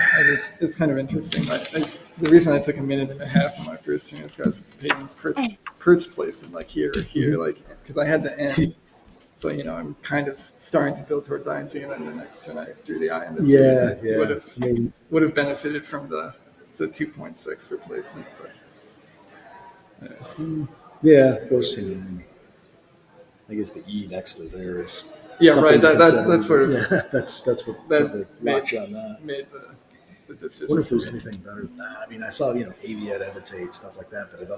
It's kind of interesting. The reason I took a minute and a half on my first turn is because I was paying perch placement like here or here, like because I had the N. So, I'm kind of starting to build towards ING, and then the next turn I drew the I and the T. Yeah. Would have benefited from the 2.6 replacement. But yeah, of course. I guess the E next to there is. Yeah, right. That's sort of. Yeah, that's what that locked you on that. Made the decision. I wonder if there's anything better than that. I mean, I saw Aviat, Evitate, stuff like that, but it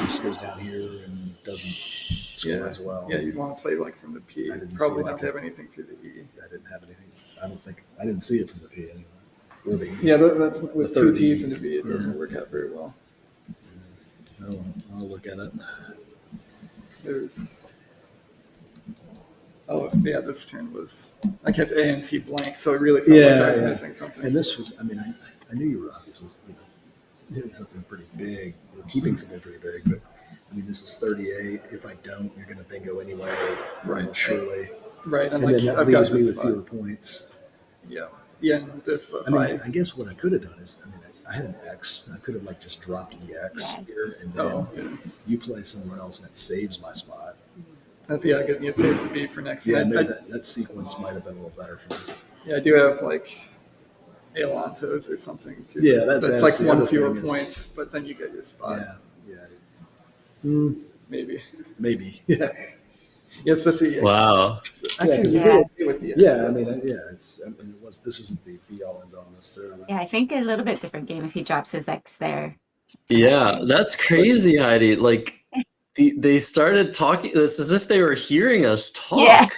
just goes down here and doesn't score as well. Yeah, you'd want to play like from the P. Probably not have anything through the E. I didn't have anything. I didn't see it from the P anyway. Or the E. Yeah, that's with two T's and a V. It doesn't work out very well. No, I'll look at it. This turn was. I kept A and T blank, so it really felt like I was missing something. And this was, I knew you were obviously, hitting something pretty big, or keeping something pretty big, but this is 38. If I don't, you're going to bingo anyway. Right. Surely. Right. And then that leaves me with fewer points. Yeah. Yeah. I guess what I could have done is, I had an X. I could have just dropped EX here, and then you play somewhere else, and it saves my spot. It saves the B for next. Yeah, maybe that sequence might have been a little better for me. Yeah, I do have Aelantos or something too. Yeah, that's like one fewer point, but then you get your spot. Yeah. Maybe. Yeah. Yeah, especially. Wow. Actually, with the this isn't the be all end all necessarily. Yeah, I think a little bit different game if he drops his X there. Yeah, that's crazy, Heidi. They started talking this as if they were hearing us talk. Yeah.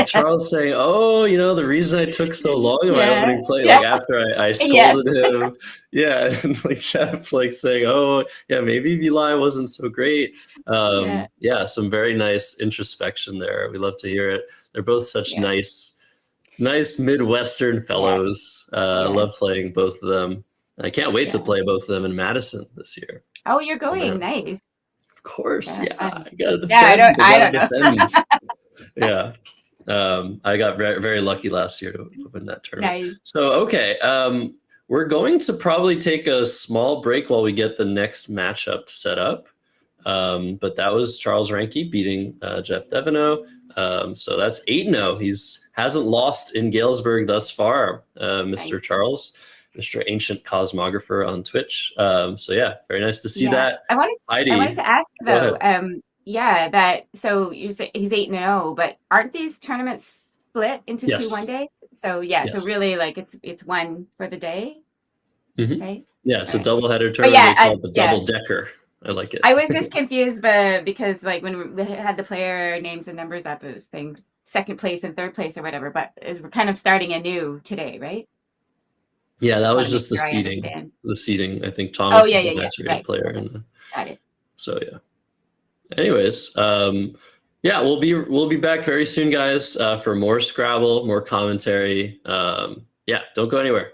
Charles saying, "Oh, the reason I took so long in my opening play, after I scolded him." Yeah, and Jeff saying, "Oh, yeah, maybe VLI wasn't so great." Some very nice introspection there. We love to hear it. They're both such nice Midwestern fellows. I love playing both of them. I can't wait to play both of them in Madison this year. Oh, you're going. Nice. Of course, I gotta defend. Yeah, I don't know. Yeah. I got very, very lucky last year to win that tournament. Nice. So, okay. We're going to probably take a small break while we get the next matchup set up. But that was Charles Ranke beating Jeff Deveneaux. So that's 8-0. Hasn't lost in Galesburg thus far, Mr. Charles, Mr. Ancient Cosmographer on Twitch. Very nice to see that. I wanted to ask though, so you say he's 8-0, but aren't these tournaments split into 2 1-days? So so really it's one for the day, right? Yeah, it's a doubleheader tournament. They call it the double decker. I like it. I was just confused, because when we had the player names and numbers up, it was saying second place and third place or whatever. But we're kind of starting anew today, right? Yeah, that was just the seeding. The seeding. I think Thomas is the match player. Got it. So yeah. Anyways, we'll be back very soon, guys, for more Scrabble, more commentary. Don't go anywhere.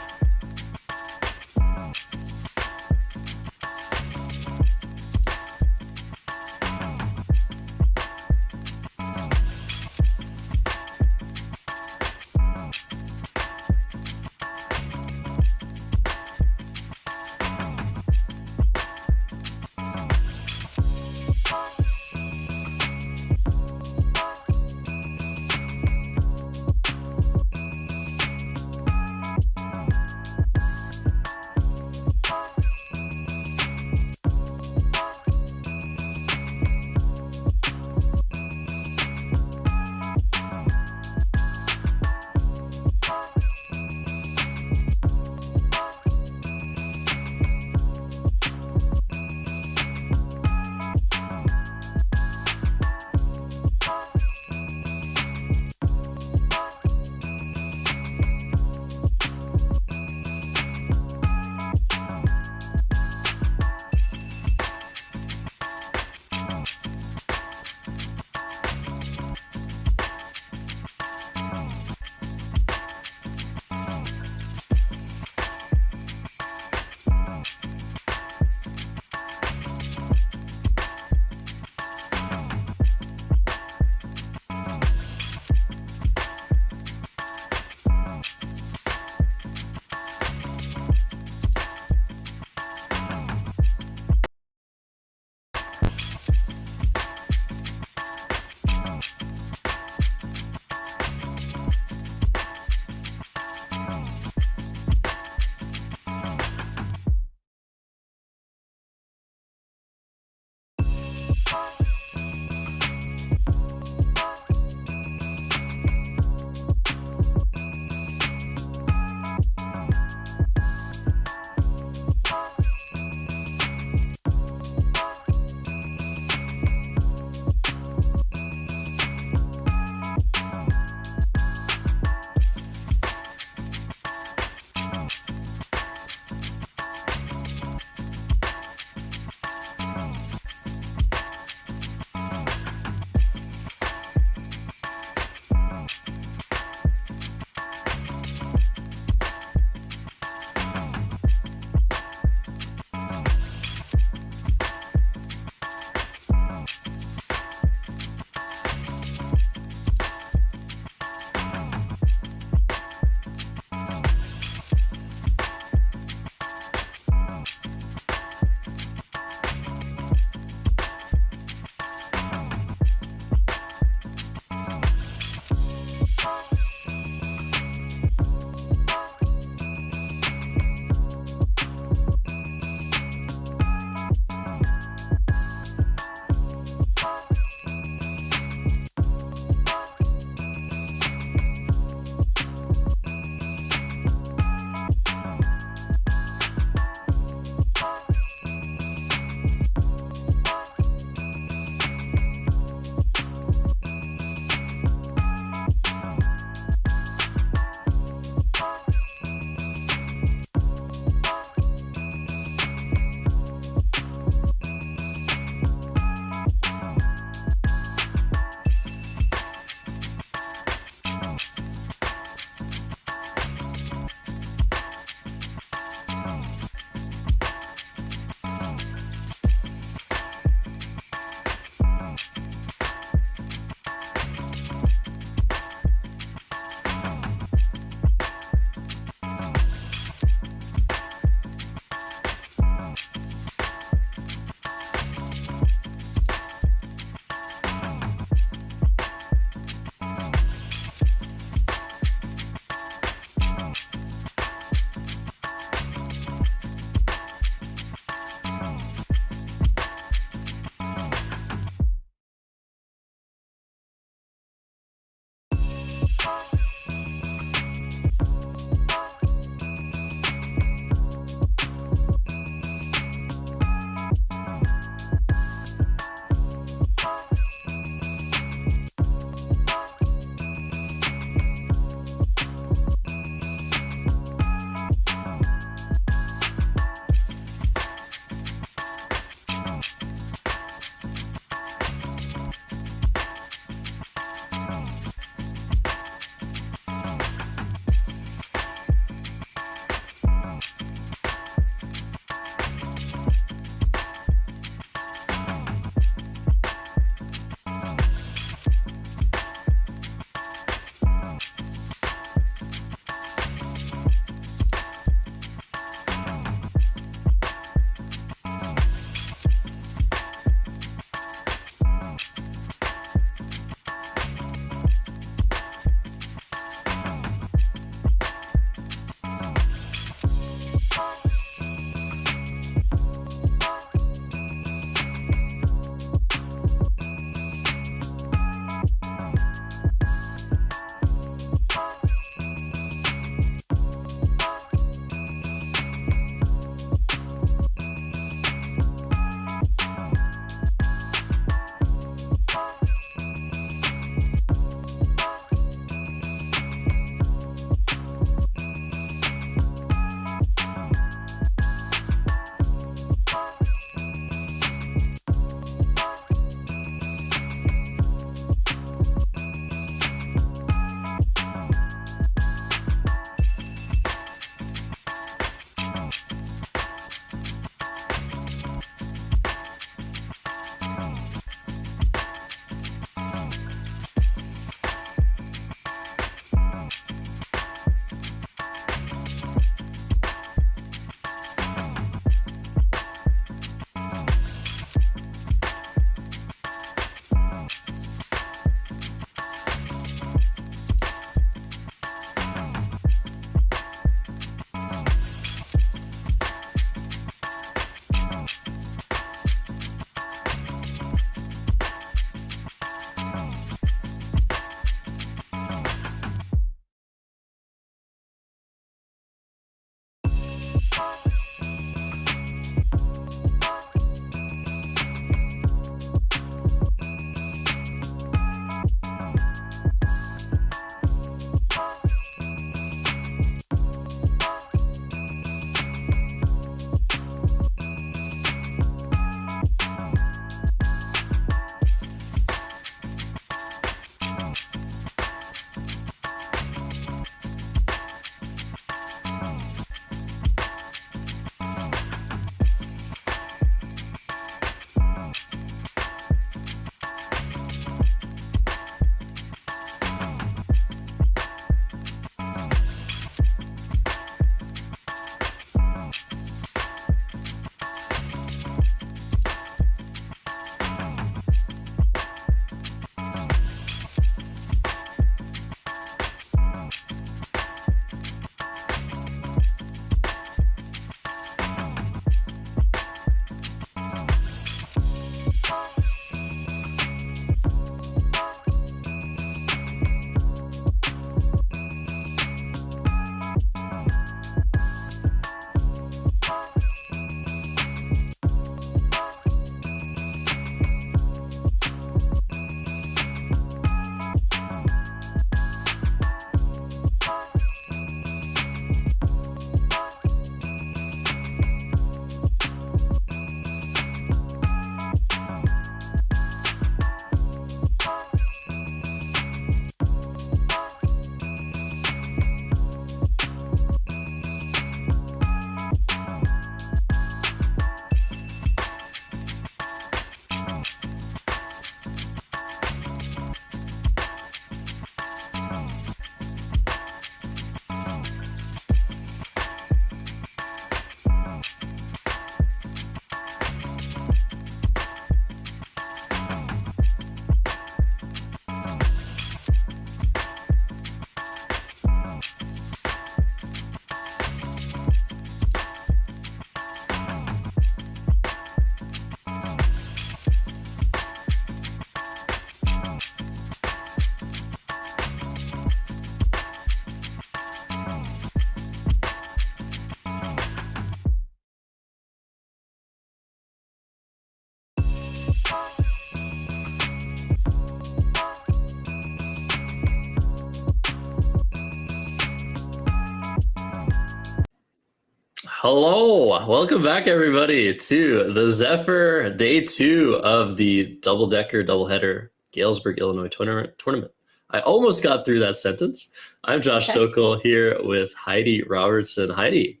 Hello, welcome back everybody to the Zephyr Day 2 of the double-decker, doubleheader Galesburg, Illinois tournament. I almost got through that sentence. I'm Josh Sokol here with Heidi Robertson. Heidi,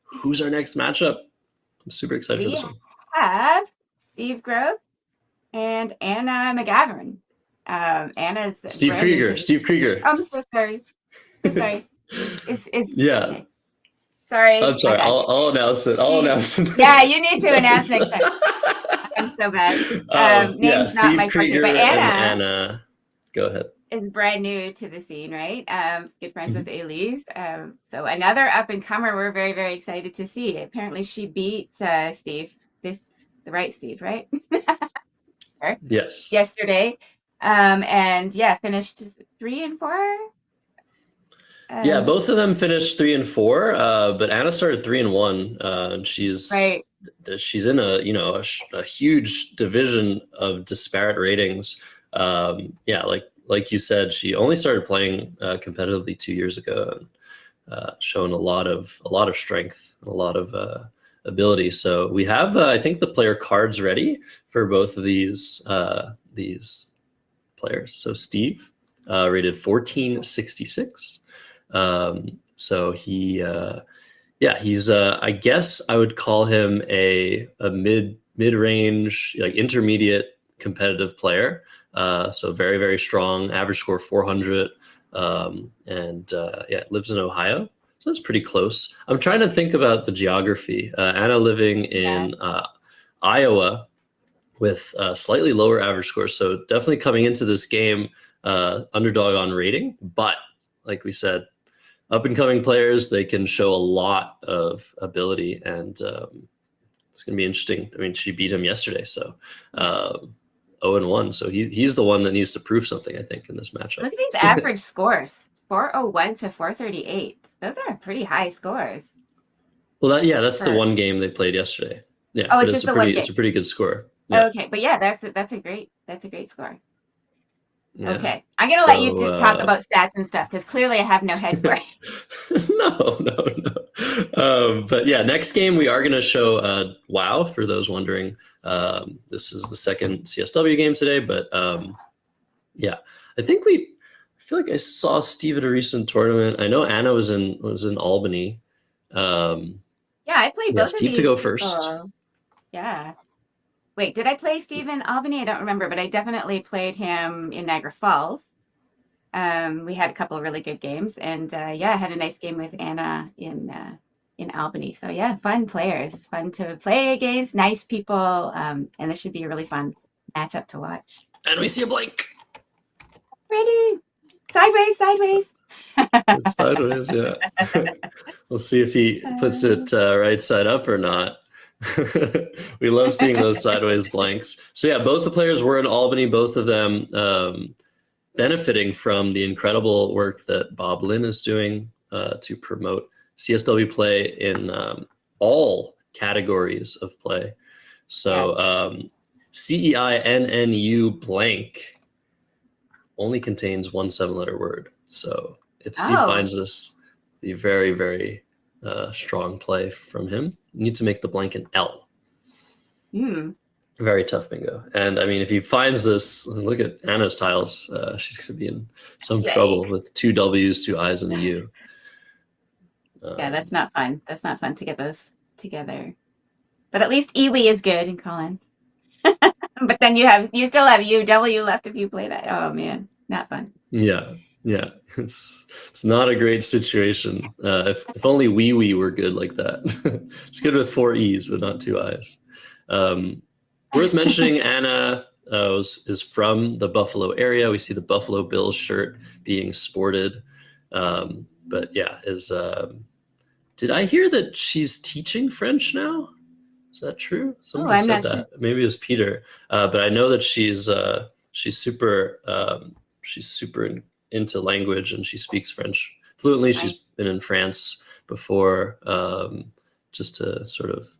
who's our next matchup? I'm super excited for this one. We have Steve Grove and Anna McGavern. Anna's Steve Krieger. I'm so sorry. Yeah. Okay. Sorry. I'm sorry. I'll announce it. Yeah, you need to announce next time. I'm so bad. Name's not my Krieger forte, but Anna, go ahead. Is brand new to the scene, right? Good friends with Elise. So another up and comer we're very, very excited to see. Apparently she beat Steve, the right Steve, right? Yes. Yesterday. And yeah, finished 3 and 4. Yeah, both of them finished 3 and 4, but Anna started 3 and 1. And she's in a huge division of disparate ratings. Like you said, she only started playing competitively 2 years ago, and shown a lot of strength and a lot of ability. So we have, I think, the player cards ready for both of these players. So Steve, rated 1466. So he's I guess I would call him a mid-range, like intermediate competitive player. So very, very strong, average score 400, lives in Ohio. So that's pretty close. I'm trying to think about the geography. Anna living in Iowa with slightly lower average score. So definitely coming into this game, underdog on rating, but like we said, up and coming players, they can show a lot of ability, and it's going to be interesting. I mean, she beat him yesterday, so 0-1. So he's the one that needs to prove something, I think, in this matchup. Look at these average scores: 401 to 438. Those are pretty high scores. Well, that's the one game they played yesterday. Yeah, it's just it's a pretty good score. Yeah. Okay, but yeah, that's a great score. Yeah. Okay, I'm gonna let you talk about stats and stuff because clearly I have no head for it. No. But yeah, next game we are gonna show WoW for those wondering. This is the second CSW game today, but I feel like I saw Steve at a recent tournament. I know Anna was in Albany. Yeah, I played both of these. Steve to go first. Yeah. Wait, did I play Steve in Albany? I don't remember, but I definitely played him in Niagara Falls. We had a couple of really good games, and I had a nice game with Anna in Albany. So yeah, fun players, fun to play against, nice people, and this should be a really fun matchup to watch. And we see a blank. Ready? Sideways. Sideways, yeah. We'll see if he puts it right side up or not. We love seeing those sideways blanks. So yeah, both the players were in Albany, both of them benefiting from the incredible work that Bob Lynn is doing to promote CSW play in all categories of play. So CEINNU blank only contains one 7-letter word. So if Steve finds this, be very, very strong play from him. You need to make the blank an L. Very tough bingo. And I mean, if he finds this, look at Anna's tiles. She's going to be in some trouble with 2 W's, 2 I's, and a U. That's not fun. That's not fun to get those together. But at least Iwi is good in Colin. But then you still have UW left if you play that. Oh man, not fun. Yeah. It's not a great situation. If only wee were good like that. It's good with 4 E's, but not 2 I's. Worth mentioning, Anna is from the Buffalo area. We see the Buffalo Bills shirt being sported. But yeah, did I hear that she's teaching French now? Is that true? Somebody said that. Sure. Maybe it was Peter. But I know that she's super into language, and she speaks French fluently. Nice. She's been in France before, just to sort of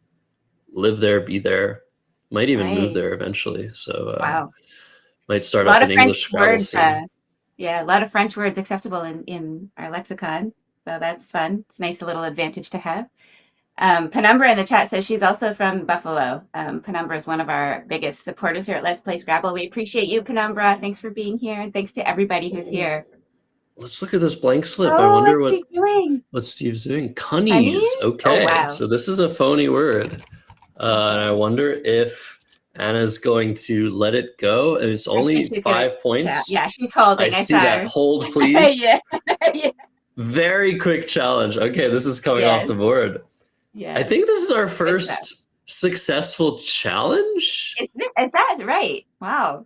live there, be there. Might even move there eventually. So might start up an English Scrabble scene. A lot of French words acceptable in our lexicon. So that's fun. It's a nice little advantage to have. Penumbra in the chat says she's also from Buffalo. Penumbra is one of our biggest supporters here at Let's Play Scrabble. We appreciate you, Penumbra. Thanks for being here, and thanks to everybody who's here. Let's look at this blank slip. I Oh, wonder what's he doing? what Steve's doing. Cunnies? Cunnies. Oh, Okay, wow. so this is a phony word. And I wonder if Anna's going to let it go. And it's only she's 5 points. Yeah, she's holding. I see that. Her. Hold, please. Yeah. Yeah. Very quick challenge. Okay, this is coming off the board. Yeah. I think this is our first successful challenge. Is that right? Wow.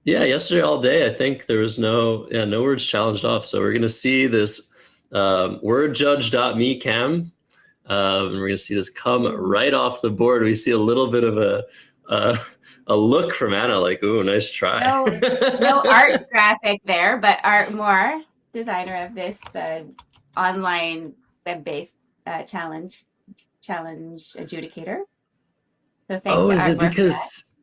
Yeah, yesterday all day, I think there was no words challenged off. So we're going to see this wordjudge.me cam. And we're going to see this come right off the board. We see a little bit of a look from Anna, like, ooh, nice try. No art graphic there, but Art Moore, designer of this online web-based challenge adjudicator. So thanks to is Art it Moore because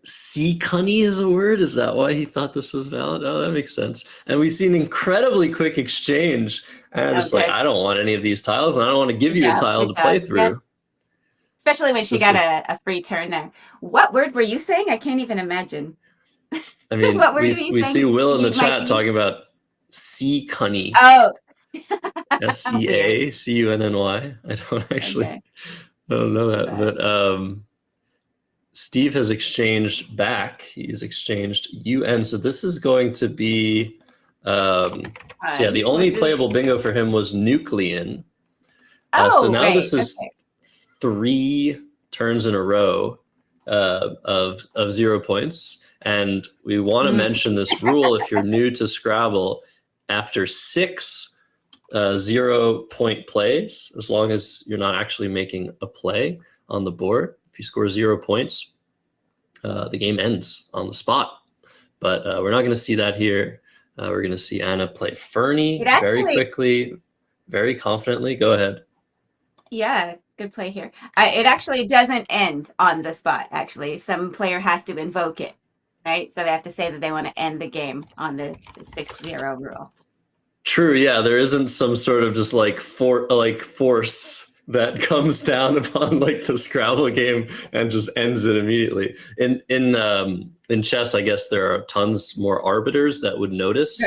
sea cunny is a word? Is that why he thought this was valid? Oh, that makes sense. And we see an incredibly quick exchange. And I'm just like, I don't want any of these tiles, and I don't want to give you a tile to play through. Yeah. Especially when she got a free turn there. What word were you saying? I can't even imagine. I mean, we see Will in the chat talking about sea cunny. Oh. SEACUNNY. I don't actually, I don't know that, but Steve has exchanged back. He's exchanged UN. So this is going to be, so yeah, the only playable bingo for him was Nuclean. So now this is 3 turns in a row of 0 points. And we want to mention this rule if you're new to Scrabble. After 6 0-point plays, as long as you're not actually making a play on the board, if you score 0 points, the game ends on the spot. But we're not going to see that here. We're going to see Anna play Fernie very quickly, very confidently. Go ahead. Yeah, good play here. It actually doesn't end on the spot, actually. Some player has to invoke it, right? So they have to say that they want to end the game on the 6-0 rule. True, yeah. There isn't some sort of just like force that comes down upon like the Scrabble game and just ends it immediately. In chess, I guess there are tons more arbiters that would notice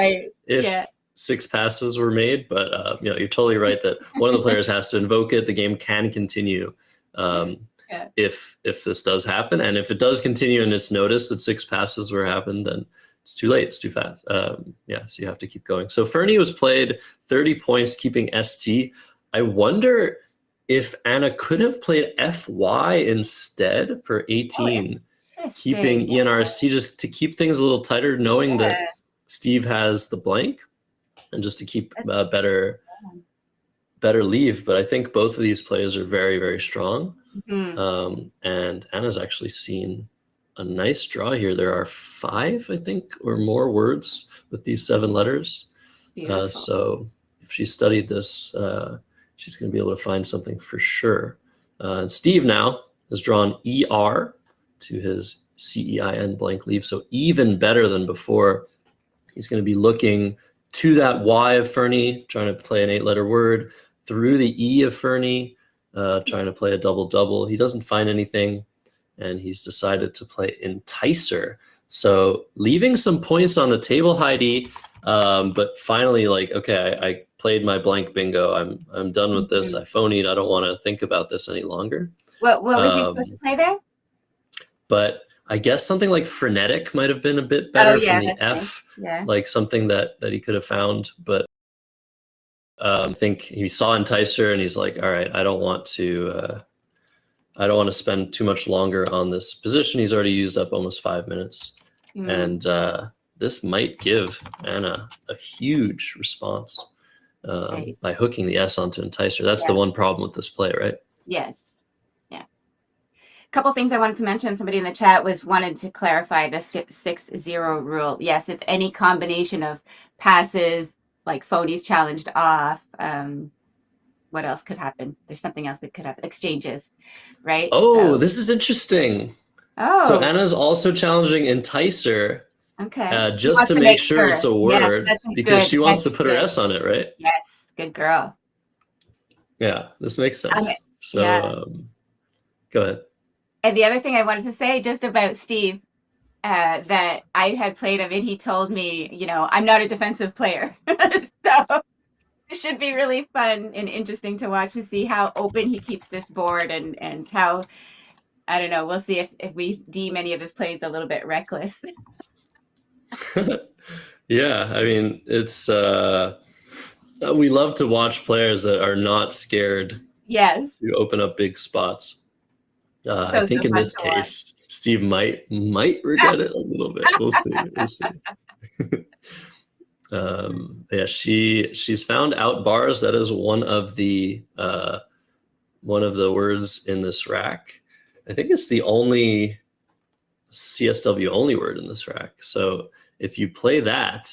if 6 passes were made. But you're totally right that one of the players has to invoke it. The game can continue if this does happen, and if it does continue and it's noticed that 6 passes were happened, then it's too late. It's too fast. So you have to keep going. So Fernie was played 30 points, keeping ST. I wonder if Anna could have played FY instead for 18, keeping ENRC just to keep things a little tighter, knowing that Steve has the blank, and just to keep better leave. But I think both of these plays are very, very strong. And Anna's actually seen a nice draw here. There are 5, I think, or more words with these 7 letters. So if she studied this, she's going to be able to find something for sure. And Steve now has drawn ER to his CEIN blank leave. So even better than before. He's going to be looking to that Y of Fernie, trying to play an 8-letter word, through the E of Fernie, trying to play a double-double. He doesn't find anything, and he's decided to play Enticer. So leaving some points on the table, Heidi, but finally, like, okay, I played my blank bingo. I'm done with this. I phonied. I don't want to think about this any longer. What was he supposed to play there? But I guess something like frenetic might have been a bit better from the F, like something that he could have found. But I think he saw Enticer and he's like, all right, I don't want to spend too much longer on this position. He's already used up almost 5 minutes. And this might give Anna a huge response by hooking the S onto Enticer. That's the one problem with this play, right? Yes. Couple things I wanted to mention. Somebody in the chat wanted to clarify the 6-0 rule. Yes, it's any combination of passes, like phonies challenged off. What else could happen? There's something else that could happen. Exchanges, right? Oh, this is interesting. Oh. So Anna's also challenging Enticer. Okay. Just to make sure it's a word, because she wants to put her S on it, right? Yes, good girl. Yeah, this makes sense. So Yeah. Go ahead. And the other thing I wanted to say just about Steve, that I had played him and he told me, I'm not a defensive player. So it should be really fun and interesting to watch to see how open he keeps this board and how, I don't know, we'll see if we deem any of his plays a little bit reckless. Yeah, I mean, it's we love to watch players that are not scared Yes. to open up big spots. I So think in fun this to watch. case, Steve might regret it a little bit. We'll see. We'll see. Yeah, she's found out bars. That is one of the words in this rack. I think it's the only CSW only word in this rack. So if you play that,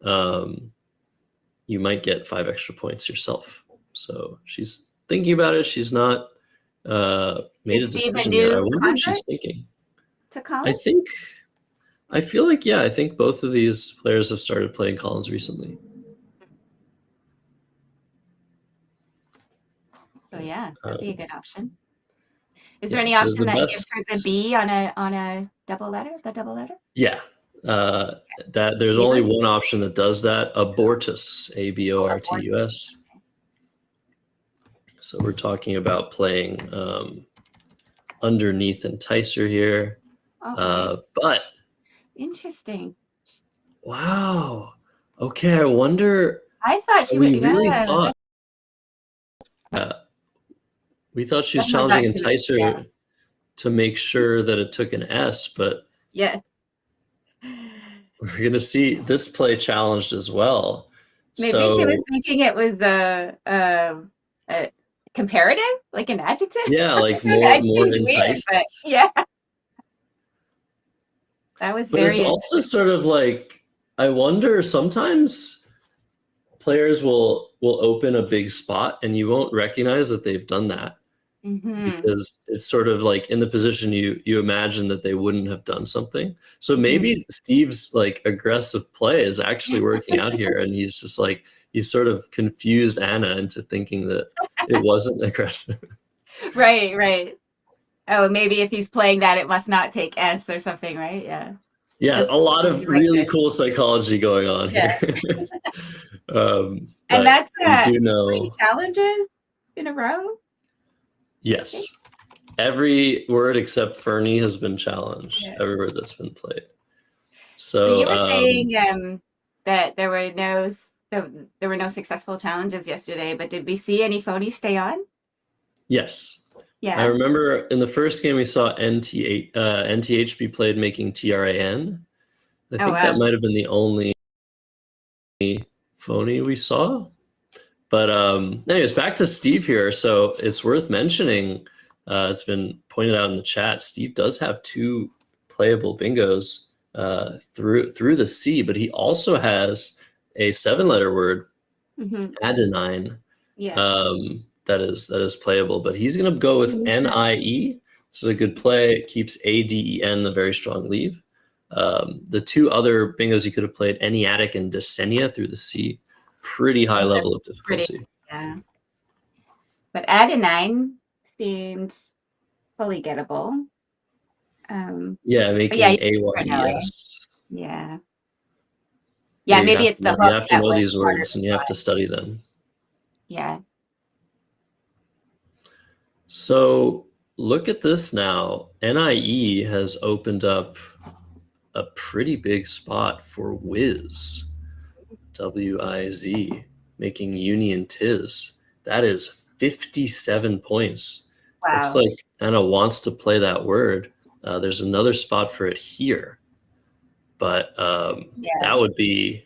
you might get 5 extra points yourself. So she's thinking about it. She's not made a decision yet. I wonder what she's thinking. To Collins? I feel like, yeah, I think both of these players have started playing Collins recently. So yeah, that'd be a good option. Is there Yeah, any option that gives her the B on a double letter? The double letter? Yeah. That there's only one option that does that. Abortus, ABORTUS. So we're talking about playing underneath Enticer here. But interesting. Wow. Okay, I wonder. I thought she we would. really thought. We thought she was challenging Enticer to make sure that it took an S, but yeah, we're gonna see this play challenged as well. Maybe she was thinking it was a comparative, like an adjective. Yeah, like more enticed. Weird, yeah. That was but it's also sort of like, I wonder, sometimes players will open a big spot and you won't recognize that they've done that. Because it's sort of like in the position you imagine that they wouldn't have done something. So maybe Steve's like aggressive play is actually working out here, and he's just like, he's sort of confused Anna into thinking that it wasn't aggressive. Right. Oh, maybe if he's playing that, it must not take S or something, right? Yeah. Yeah, a lot of really cool psychology going on here. And that's we do know 3 challenges in a row. Yes. Every word except Fernie has been challenged. Yeah. Every word that's been played. So you were saying that there were no successful challenges yesterday, but did we see any phonies stay on? Yes. Yeah. I remember in the first game we saw NTH be played making TRAN. I think that might have been the only phony we saw. But anyways, back to Steve here. So it's worth mentioning, it's been pointed out in the chat, Steve does have 2 playable bingos through the C, but he also has a 7-letter word, adenine, that is playable. But he's going to go with NIE. This is a good play. It keeps ADEN, a very strong leave. The 2 other bingos you could have played, Eniatic and Desenia through the C. Pretty high level of difficulty. Yeah. But adenine seemed fully gettable. Making AYES. Yeah. Yeah, maybe it's the hook. You have to know these words and you have to study them. Yeah. So look at this now. NIE has opened up a pretty big spot for Wiz. WIZ, making Union Tiz. That is 57 points. Wow. Looks like Anna wants to play that word. There's another spot for it here, but that would be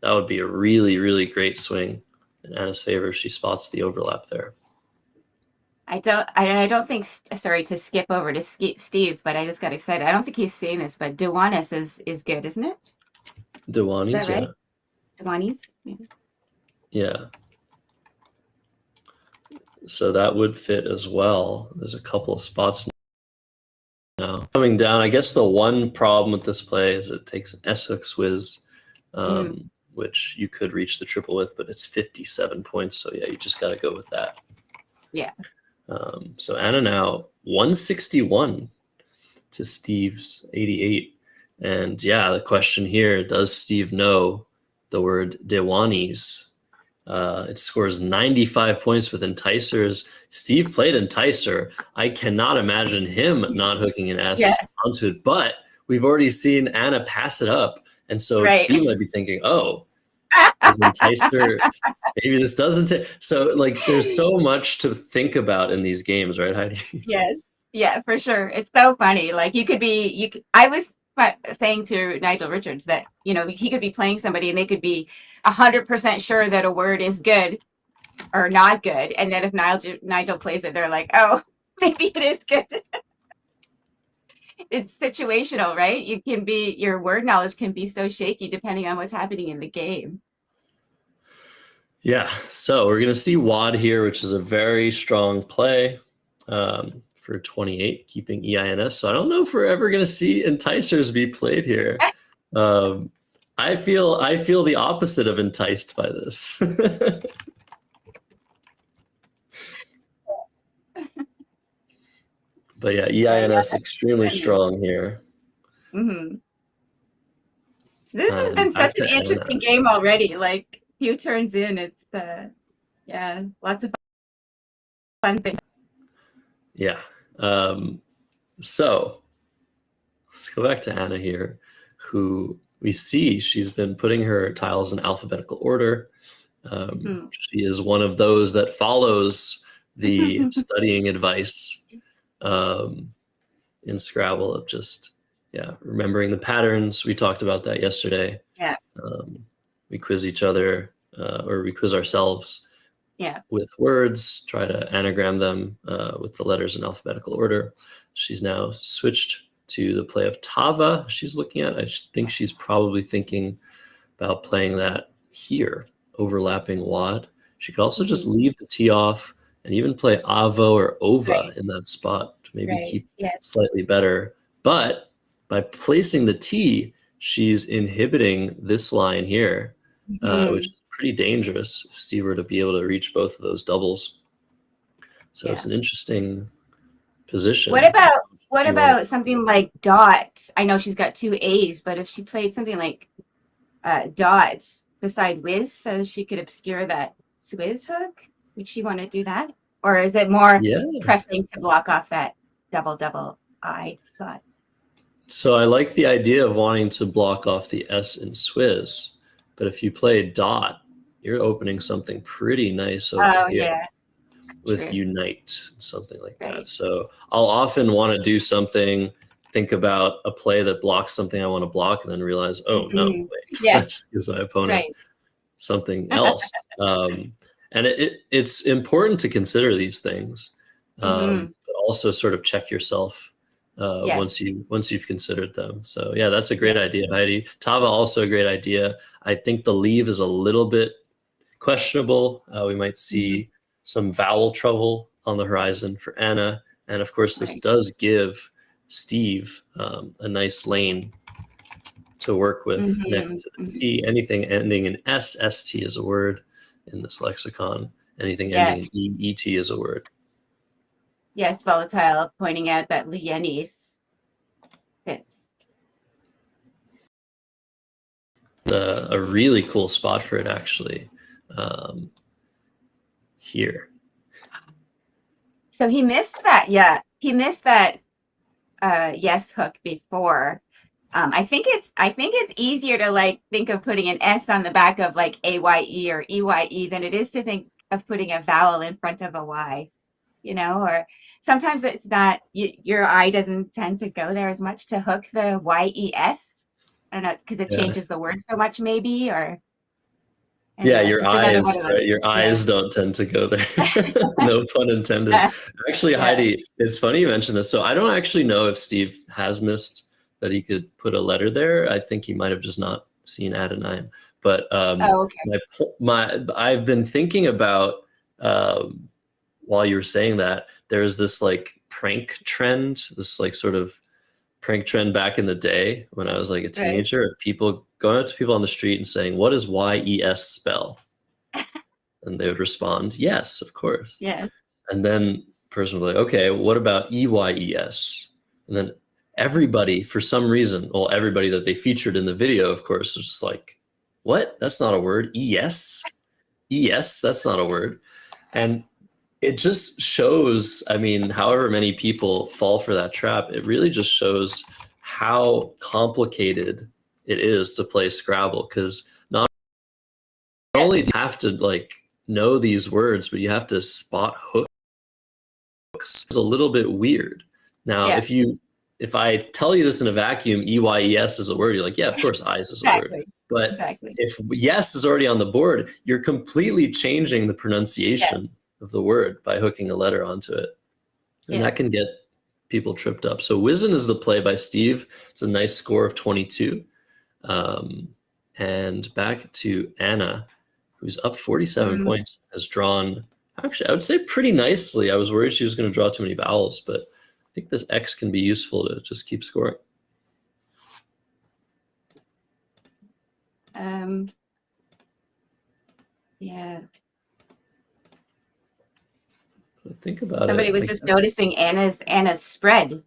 a really, really great swing in Anna's favor if she spots the overlap there. I don't think, sorry to skip over to Steve, but I just got excited. I don't think he's seen this, but Dewanis is good, isn't it? Dewanis, right? Dewanis? Yeah. So that would fit as well. There's a couple of spots now. Coming down, I guess the one problem with this play is it takes an S-hook whiz, which you could reach the triple with, but it's 57 points. So yeah, you just got to go with that. Yeah. So Anna now 161 to Steve's 88. And yeah, the question here, does Steve know the word Dewanis? It scores 95 points with enticers. Steve played enticer. I cannot imagine him not hooking an S onto it, but we've already seen Anna pass it up. And so Steve might be thinking, oh, is enticer, maybe this doesn't. So like, there's so much to think about in these games, right, Heidi? Yes. Yeah, for sure. It's so funny. Like I was saying to Nigel Richards that, he could be playing somebody and they could be 100% sure that a word is good or not good. And then if Nigel plays it, they're like, oh, maybe it is good. It's situational, right? Your word knowledge can be so shaky depending on what's happening in the game. Yeah, so we're going to see Wad here, which is a very strong play for 28, keeping EINS. So I don't know if we're ever going to see enticers be played here. I feel the opposite of enticed by this. But yeah, EINS extremely strong here. Mm-hmm. This has been such an interesting game already. Like, few turns in, it's lots of fun things. Yeah. So let's go back to Anna here, who we see she's been putting her tiles in alphabetical order. She is one of those that follows the studying advice in Scrabble of just remembering the patterns. We talked about that yesterday. Yeah. We quiz each other or we quiz ourselves with words, try to anagram them with the letters in alphabetical order. She's now switched to the play of Tava she's looking at. I think she's probably thinking about playing that here, overlapping Wad. She could also just leave the T off and even play Avo or Ova in that spot to maybe keep slightly better. But by placing the T, she's inhibiting this line here, which is pretty dangerous if Steve were to be able to reach both of those doubles. So it's an interesting position. What about something like Dot? I know she's got two A's, but if she played something like Dot beside Wiz so she could obscure that Swizz hook, would she want to do that? Or is it more pressing to block off that double I spot? So I like the idea of wanting to block off the S in Swizz, but if you play Dot, you're opening something pretty nice over here with Unite, something like that. So I'll often want to do something, think about a play that blocks something I want to block, and then realize, oh, no, wait, that just gives my opponent something else. And it's important to consider these things, but also sort of check yourself once you've considered them. So yeah, that's a great idea, Heidi. Tava, also a great idea. I think the leave is a little bit questionable. We might see some vowel trouble on the horizon for Anna. And of course, this does give Steve a nice lane to work with next to the T. Anything ending in S, ST is a word in this lexicon. Anything ending in E, ET is a word. Yes, volatile, pointing out that Lienis fits. A really cool spot for it, actually, here. So he missed that. Yeah, he missed that yes hook before. I think it's easier to like think of putting an S on the back of like AYE or EYE than it is to think of putting a vowel in front of a Y, or sometimes it's not, your eye doesn't tend to go there as much to hook the YES. I don't know, because it changes the word so much maybe, or. Yeah, your eyes, right? Your eyes don't tend to go there. No pun intended. Actually, Heidi, it's funny you mentioned this. So I don't actually know if Steve has missed that he could put a letter there. I think he might have just not seen Adenine. But I've been thinking about, while you were saying that, there's this like prank trend, this like sort of prank trend back in the day when I was like a teenager, people going up to people on the street and saying, "What does YES spell?" And they would respond, "Yes, of course." Yeah. And then person would be like, okay, what about EYES? And then everybody, for some reason, well, everybody that they featured in the video, of course, was just like, what? That's not a word. ES? ES? That's not a word. And it just shows, I mean, however many people fall for that trap, it really just shows how complicated it is to play Scrabble, because not only do you have to like know these words, but you have to spot hooks. It's a little bit weird. Now, if I tell you this in a vacuum, EYES is a word, you're like, yeah, of course, eyes is a word. But if yes is already on the board, you're completely changing the pronunciation of the word by hooking a letter onto it. And that can get people tripped up. So Wizen is the play by Steve. It's a nice score of 22. And back to Anna, who's up 47 points, has drawn, actually, I would say pretty nicely. I was worried she was going to draw too many vowels, but I think this X can be useful to just keep scoring. Yeah. Think about Somebody was just noticing Anna's spread,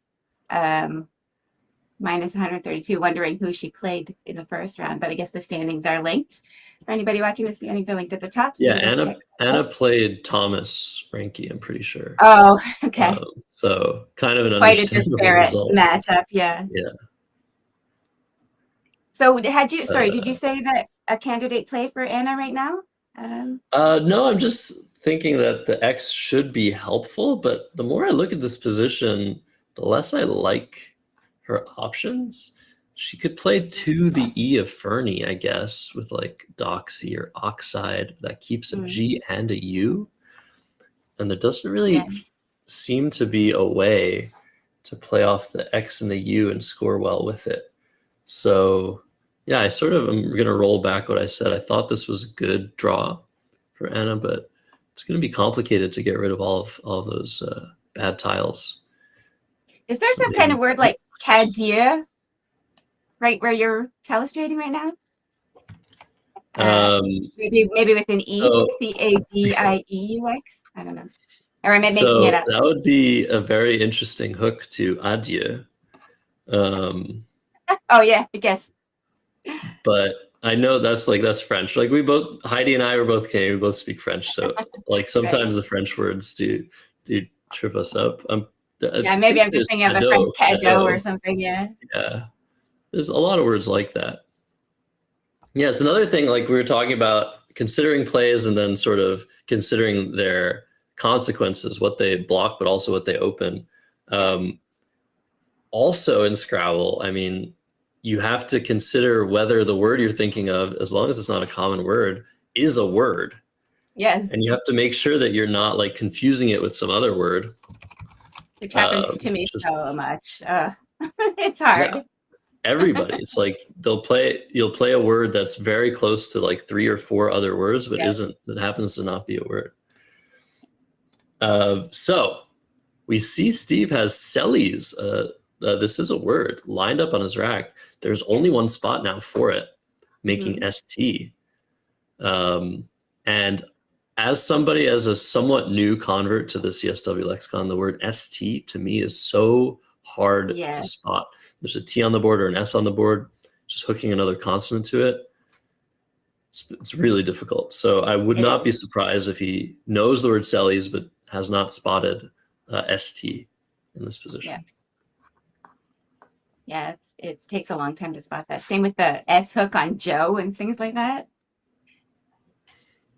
minus 132, wondering who she played in the first round. But I guess the standings are linked. For anybody watching, the standings are linked at the top. So yeah, Anna played Thomas Ranke, I'm pretty sure. Oh, okay. So kind of an quite a understandable disparate result. matchup, yeah. Yeah. So did you say that a candidate play for Anna right now? No, I'm just thinking that the X should be helpful, but the more I look at this position, the less I like her options. She could play to the E of Fernie, I guess, with like doxy or oxide. That keeps a G and a U. And there doesn't really seem to be a way to play off the X and the U and score well with it. So yeah, I sort of am going to roll back what I said. I thought this was a good draw for Anna, but it's going to be complicated to get rid of all of those bad tiles. Is there some kind of word like Cadieux, right where you're telestrating right now? Maybe with an E, Cadieux. I don't know. Or am I making it up? That would be a very interesting hook to adieu. Oh yeah, I guess. But I know that's French. Like Heidi and I were both Canadian. We both speak French, so like sometimes the French words do trip us up. Yeah, maybe I'm just thinking of the French cadeau or something. Yeah. Yeah, there's a lot of words like that. Yeah, it's another thing. Like we were talking about considering plays and then sort of considering their consequences, what they block, but also what they open. Also in Scrabble, I mean, you have to consider whether the word you're thinking of, as long as it's not a common word, is a word. Yes. And you have to make sure that you're not like confusing it with some other word. Which happens to me so much. It's hard. Yeah, everybody. It's like you'll play a word that's very close to like 3 or 4 other words, but that happens to not be a word. So we see Steve has Sellies. This is a word lined up on his rack. There's only one spot now for it, making ST. And as a somewhat new convert to the CSW lexicon, the word ST to me is so hard to spot. There's a T on the board or an S on the board, just hooking another consonant to it. It's really difficult. So I would not be surprised if he knows the word Sellies, but has not spotted ST in this position. Yeah. Yeah, it takes a long time to spot that. Same with the S hook on Joe and things like that.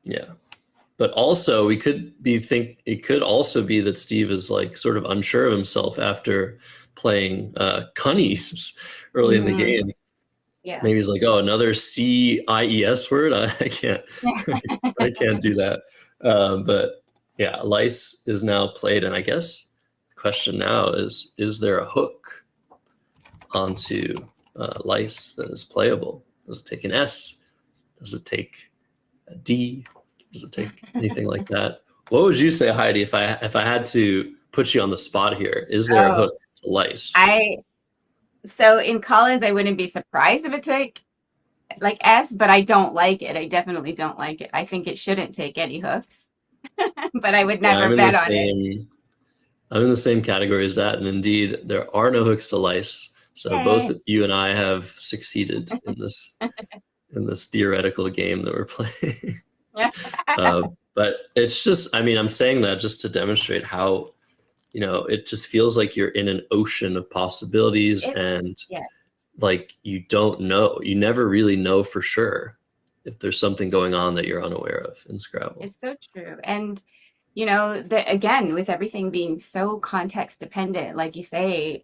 Yeah. But also it could also be that Steve is like sort of unsure of himself after playing Cunnies early in the game. Yeah. Maybe he's like, oh, another CIES word. I can't I can't do that. But yeah, Lice is now played, and I guess the question now is there a hook onto Lice that is playable? Does it take an S? Does it take a D? Does it take anything like that? What would you say, Heidi, if I had to put you on the spot here? Is there a hook to Lice? So in Collins, I wouldn't be surprised if it took like S, but I don't like it. I definitely don't like it. I think it shouldn't take any hooks, but I would never bet on it. I'm in the same category as that, and indeed, there are no hooks to lice. So both Yay. you and I have succeeded in this theoretical game that we're playing. But it's just, I mean, I'm saying that just to demonstrate how, it just feels like you're in an ocean of possibilities, and Yeah. like you don't know, you never really know for sure if there's something going on that you're unaware of in Scrabble. It's so true. And again, with everything being so context dependent, like you say,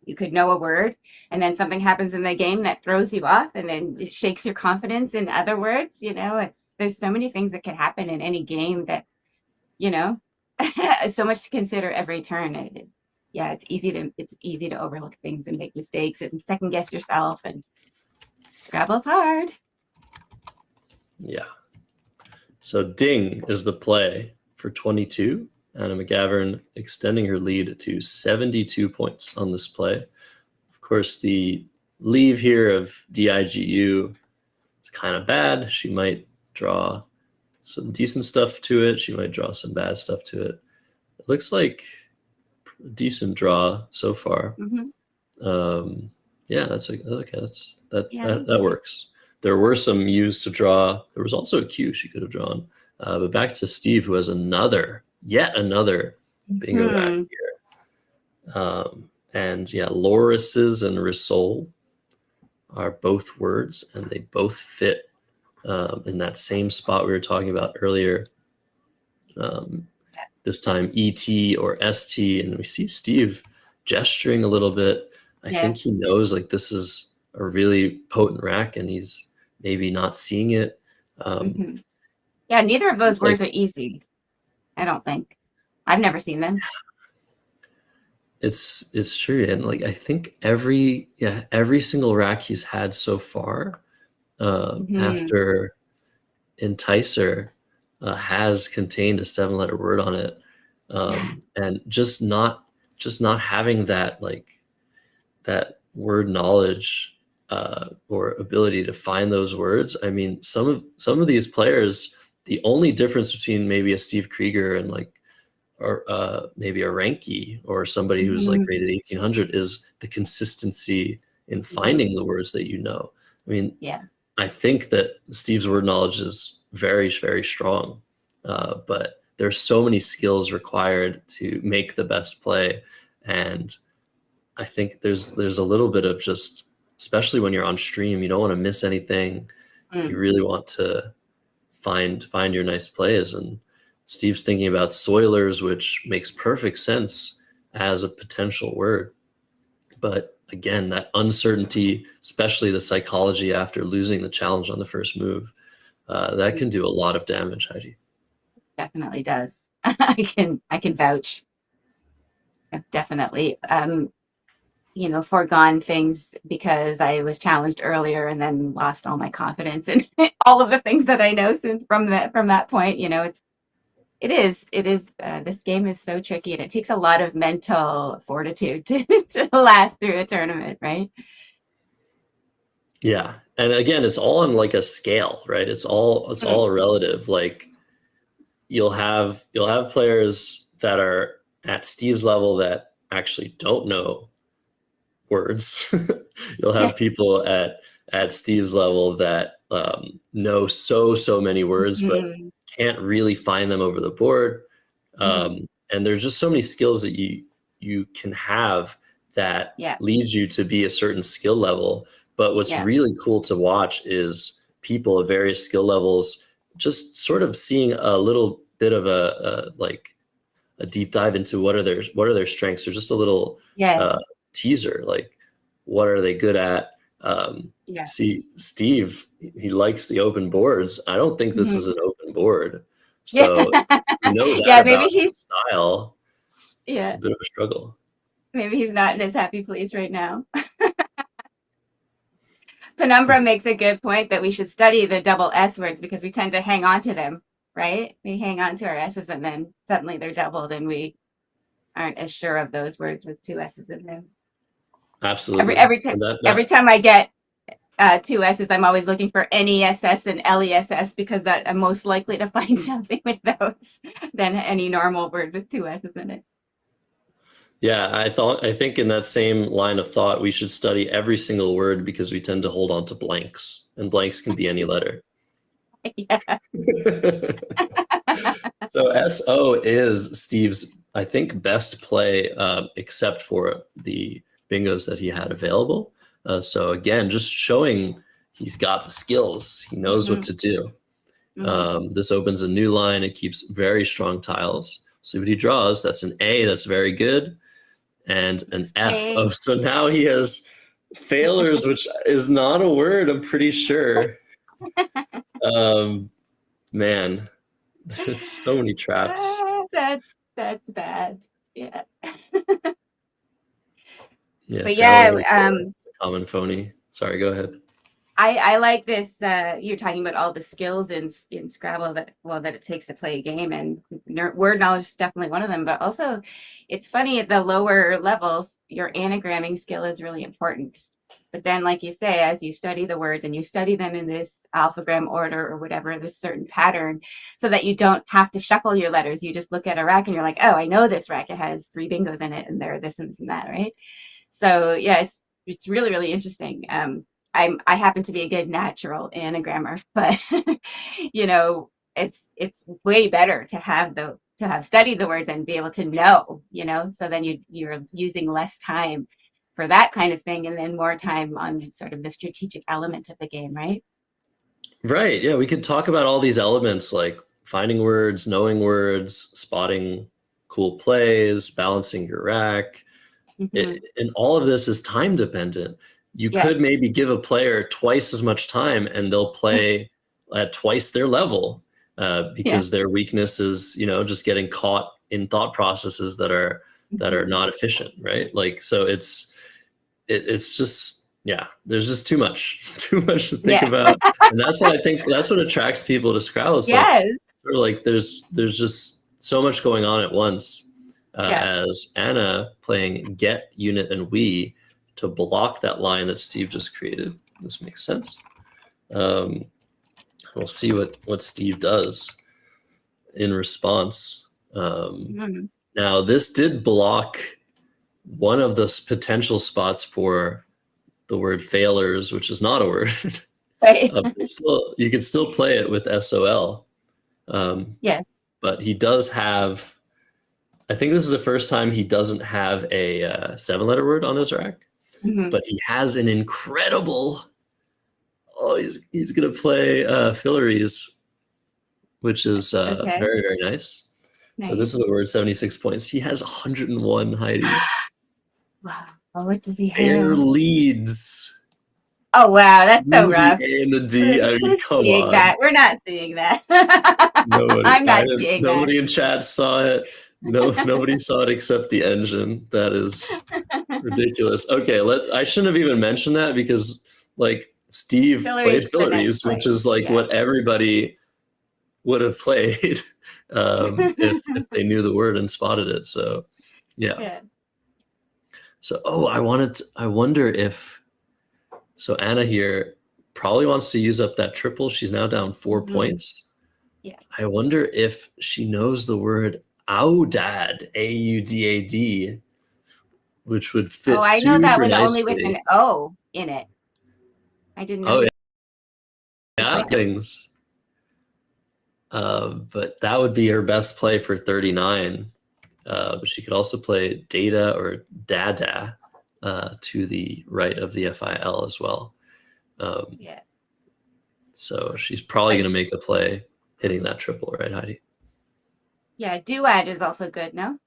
you could know a word and then something happens in the game that throws you off and then it shakes your confidence in other words. There's so many things that can happen in any game that, so much to consider every turn. It's easy to overlook things and make mistakes and second guess yourself, and Scrabble's hard. Yeah. So ding is the play for 22. Anna McGavern extending her lead to 72 points on this play. Of course, the leave here of DIGU is kind of bad. She might draw some decent stuff to it. She might draw some bad stuff to it. It looks like a decent draw so far. Yeah, that's okay. That works. There were some U's to draw. There was also a Q she could have drawn. But back to Steve, who has yet another bingo rack here. And yeah, lorises and risol are both words, and they both fit in that same spot we were talking about earlier. This time ET or ST, and we see Steve gesturing a little bit. I think he knows like this is a really potent rack, and he's maybe not seeing it. Yeah, neither of those words are easy, I don't think. I've never seen them. It's true, and like I think every single rack he's had so far after Enticer has contained a 7-letter word on it, and just not having that that word knowledge or ability to find those words. I mean, some of these players, the only difference between maybe a Steve Krieger and or maybe a Ranky or somebody who's like rated 1800 is the consistency in finding the words that I mean, I think that Steve's word knowledge is very, very strong, but there's so many skills required to make the best play, and I think there's a little bit of just, especially when you're on stream, you don't want to miss anything. You really want to find your nice plays, and Steve's thinking about Soilers, which makes perfect sense as a potential word. But again, that uncertainty, especially the psychology after losing the challenge on the first move, that can do a lot of damage, Heidi. Definitely does. I can vouch. I've definitely foregone things because I was challenged earlier and then lost all my confidence in all of the things that I know since from that point. It is this game is so tricky, and it takes a lot of mental fortitude to last through a tournament, right? Yeah. And again, it's all on like a scale, right? It's all relative. Like you'll have players that are at Steve's level that actually don't know words. You'll have people at Steve's level that know so many words, but can't really find them over the board. And there's just so many skills that you can have that leads you to be a certain skill level. But what's really cool to watch is people of various skill levels just sort of seeing a little bit of a deep dive into what are their strengths, or just a little teaser, like what are they good at. See, Steve, he likes the open boards. I don't think this is an open board, so that maybe he's style. It's a bit of a struggle. Maybe he's not in his happy place right now. Penumbra makes a good point that we should study the double S words because we tend to hang on to them, right? We hang on to our S's and then suddenly they're doubled and we aren't as sure of those words with 2 S's in them. Absolutely. Every time I get 2 S's, I'm always looking for NESS and LESS because that I'm most likely to find something with those than any normal word with 2 S's in it. Yeah, I think in that same line of thought, we should study every single word because we tend to hold on to blanks, and blanks can be any letter. Yeah. So SO is Steve's, I think, best play, except for the bingos that he had available. So again, just showing he's got the skills. He knows what to do. This opens a new line. It keeps very strong tiles. See what he draws. That's an A. That's very good. And an F. A. Oh, so now he has failures, which is not a word, I'm pretty sure. Man, there's so many traps. That's bad. Yeah. Yeah, But yeah, it's a common phony. Sorry, go ahead. I like this. You're talking about all the skills in Scrabble that it takes to play a game, and word knowledge is definitely one of them. But also, it's funny at the lower levels, your anagramming skill is really important. But then, like you say, as you study the words and you study them in this alphagram order or whatever, this certain pattern, so that you don't have to shuffle your letters. You just look at a rack and you're like, oh, I know this rack. It has 3 bingos in it, and there are this and this and that, right? So yeah, it's really, really interesting. I happen to be a good natural anagrammer, but you know, it's way better to have studied the words and be able to know, you know, so then you're using less time for that kind of thing and then more time on sort of the strategic element of the game, right? Right. Yeah, we could talk about all these elements like finding words, knowing words, spotting cool plays, balancing your rack. And all of this is time dependent. You could maybe give a player twice as much time and they'll play at twice their level because their weakness is, you know, just getting caught in thought processes that are not efficient, right? Like, so it's just, yeah, there's just too much to think about. And that's why I think that's what attracts people to Scrabble. It's like, sort of like there's just so much going on at once. As Anna playing get, unit, and we to block that line that Steve just created. This makes sense. We'll see what Steve does in response. Now, this did block one of the potential spots for the word failures, which is not a word. Right. You can still play it with SOL. But he does have, I think this is the first time he doesn't have a 7-letter word on his rack, but he has an incredible, he's going to play Fillaries, which is very, very nice. So this is a word, 76 points. He has 101, Heidi. Wow. Oh, what does he have? Air leads. Oh, wow. That's so rough. The A and the D. I mean, come on. That. We're not seeing that. Nobody in chat saw it. No, nobody saw it except the engine. That is ridiculous. Okay, I shouldn't have even mentioned that because, like, Steve played Fillaries, which is like what everybody would have played if they knew the word and spotted it. So, yeah. So, I wonder if. So Anna here probably wants to use up that triple. She's now down 4 points. Yeah. I wonder if she knows the word Audad, AUDAD, which would fit. Oh, I know that one nicely. only with an O in it. I didn't know. Oh, yeah. Things. But that would be her best play for 39. But she could also play Data or Dada to the right of the FIL as well. So she's probably going to make a play hitting that triple, right, Heidi? Yeah, Duad is also good, no?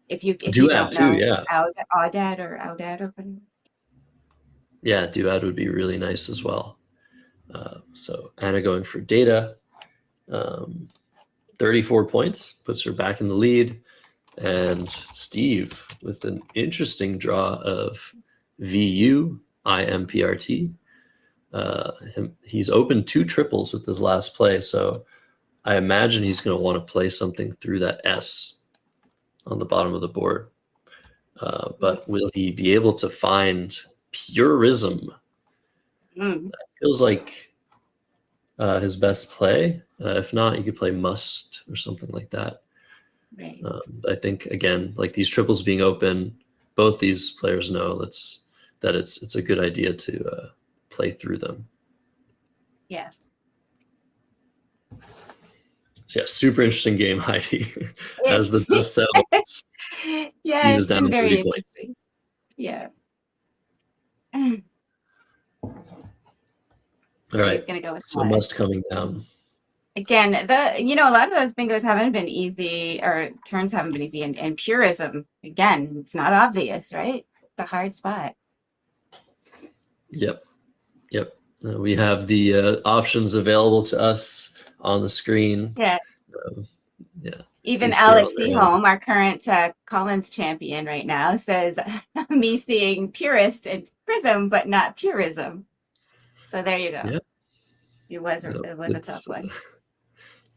If you Duad you don't too, know, yeah. Audad or whatever. Yeah, Duad would be really nice as well. So Anna going for Data. 34 points, puts her back in the lead. And Steve with an interesting draw of VU, IMPRT. He's opened 2 triples with his last play, so I imagine he's going to want to play something through that S on the bottom of the board. But will he be able to find Purism? That feels like his best play. If not, you could play Must or something like that. Right. I think, again, like these triples being open, both these players know that it's a good idea to play through them. Yeah. So yeah, super interesting game, Heidi. As the dust settles, Yeah, Steve is it's down been to very 30 points. interesting. Yeah. All right, He's gonna go with so five. must coming down. Again, a lot of those bingos haven't been easy, or turns haven't been easy, and purism, again, it's not obvious, right? It's a hard spot. Yep. We have the options available to us on the screen. Yeah. Yeah. Even These two are Alex on their own. Seaholm, our current Collins champion right now, says, me seeing purist and prism, but not purism. So there you go. Yep. It was a tough It's one.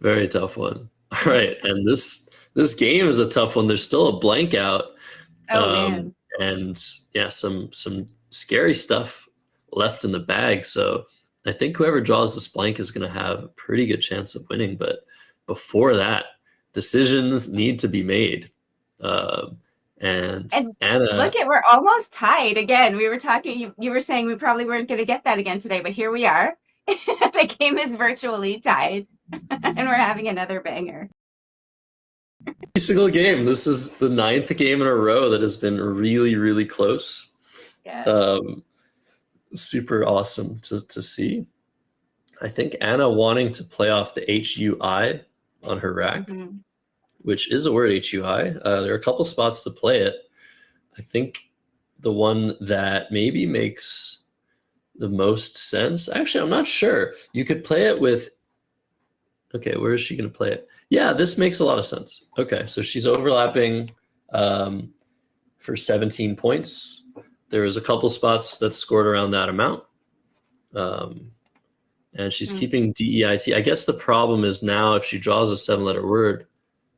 very tough one. All right, and this game is a tough one. There's still a blank out. Oh man. And yeah, some scary stuff left in the bag. So I think whoever draws this blank is going to have a pretty good chance of winning. But before that, decisions need to be made. And Anna, look we're almost tied again. We were talking, you were saying we probably weren't going to get that again today, but here we are. The game is virtually tied, and we're having another banger. every single game. This is the 9th game in a row that has been really, really close. Yeah. Super awesome to see. I think Anna wanting to play off the HUI on her rack, which is a word, HUI. There are a couple spots to play it. I think the one that maybe makes the most sense, actually, I'm not sure. You could play it with, okay, where is she going to play it? Yeah, this makes a lot of sense. Okay, so she's overlapping for 17 points. There was a couple spots that scored around that amount. And she's keeping DEIT. I guess the problem is now if she draws a 7-letter word,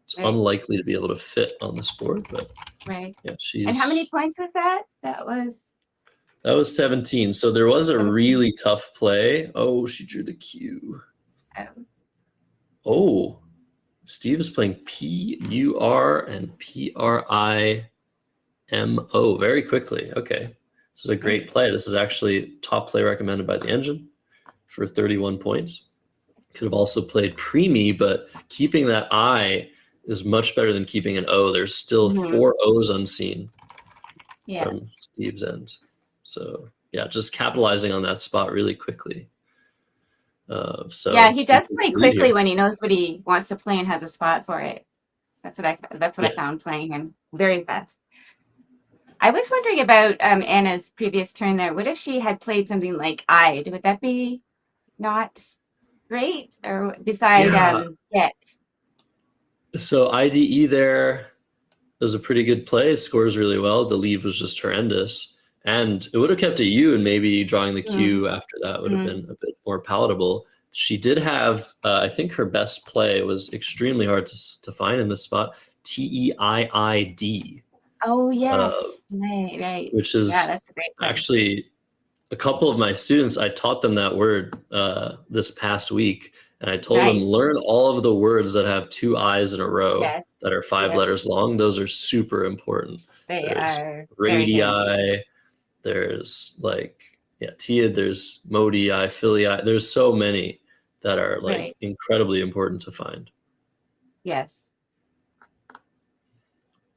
it's unlikely to be able to fit on this board. But yeah, she's. And how many points was that? That was 17. So there was a really tough play. Oh, she drew the Q. Oh, Steve is playing PUR and PRIMO very quickly. Okay, this is a great play. This is actually top play recommended by the engine for 31 points. Could have also played preemie, but keeping that I is much better than keeping an O. There's still 4 O's unseen from Steve's end. So yeah, just capitalizing on that spot really quickly. So yeah, he does play quickly when he knows what he wants to play and has a spot for it. That's what I found playing him very fast. I was wondering about Anna's previous turn there. What if she had played something like I'd? Would that be not great? Or beside get? So IDE there was a pretty good play. It scores really well. The leave was just horrendous. And it would have kept a U, and maybe drawing the Q after that would have been a bit more palatable. She did have, I think her best play was extremely hard to find in this spot, TEIID. Oh, yes. Right. Which is that's a great play. Actually a couple of my students, I taught them that word this past week. And I told them, learn all of the words that have 2 I's in a row that are 5 letters long. Those are super important. There's radii, there's Tia, there's modi, filii. There's so many that are incredibly important to find. Yes.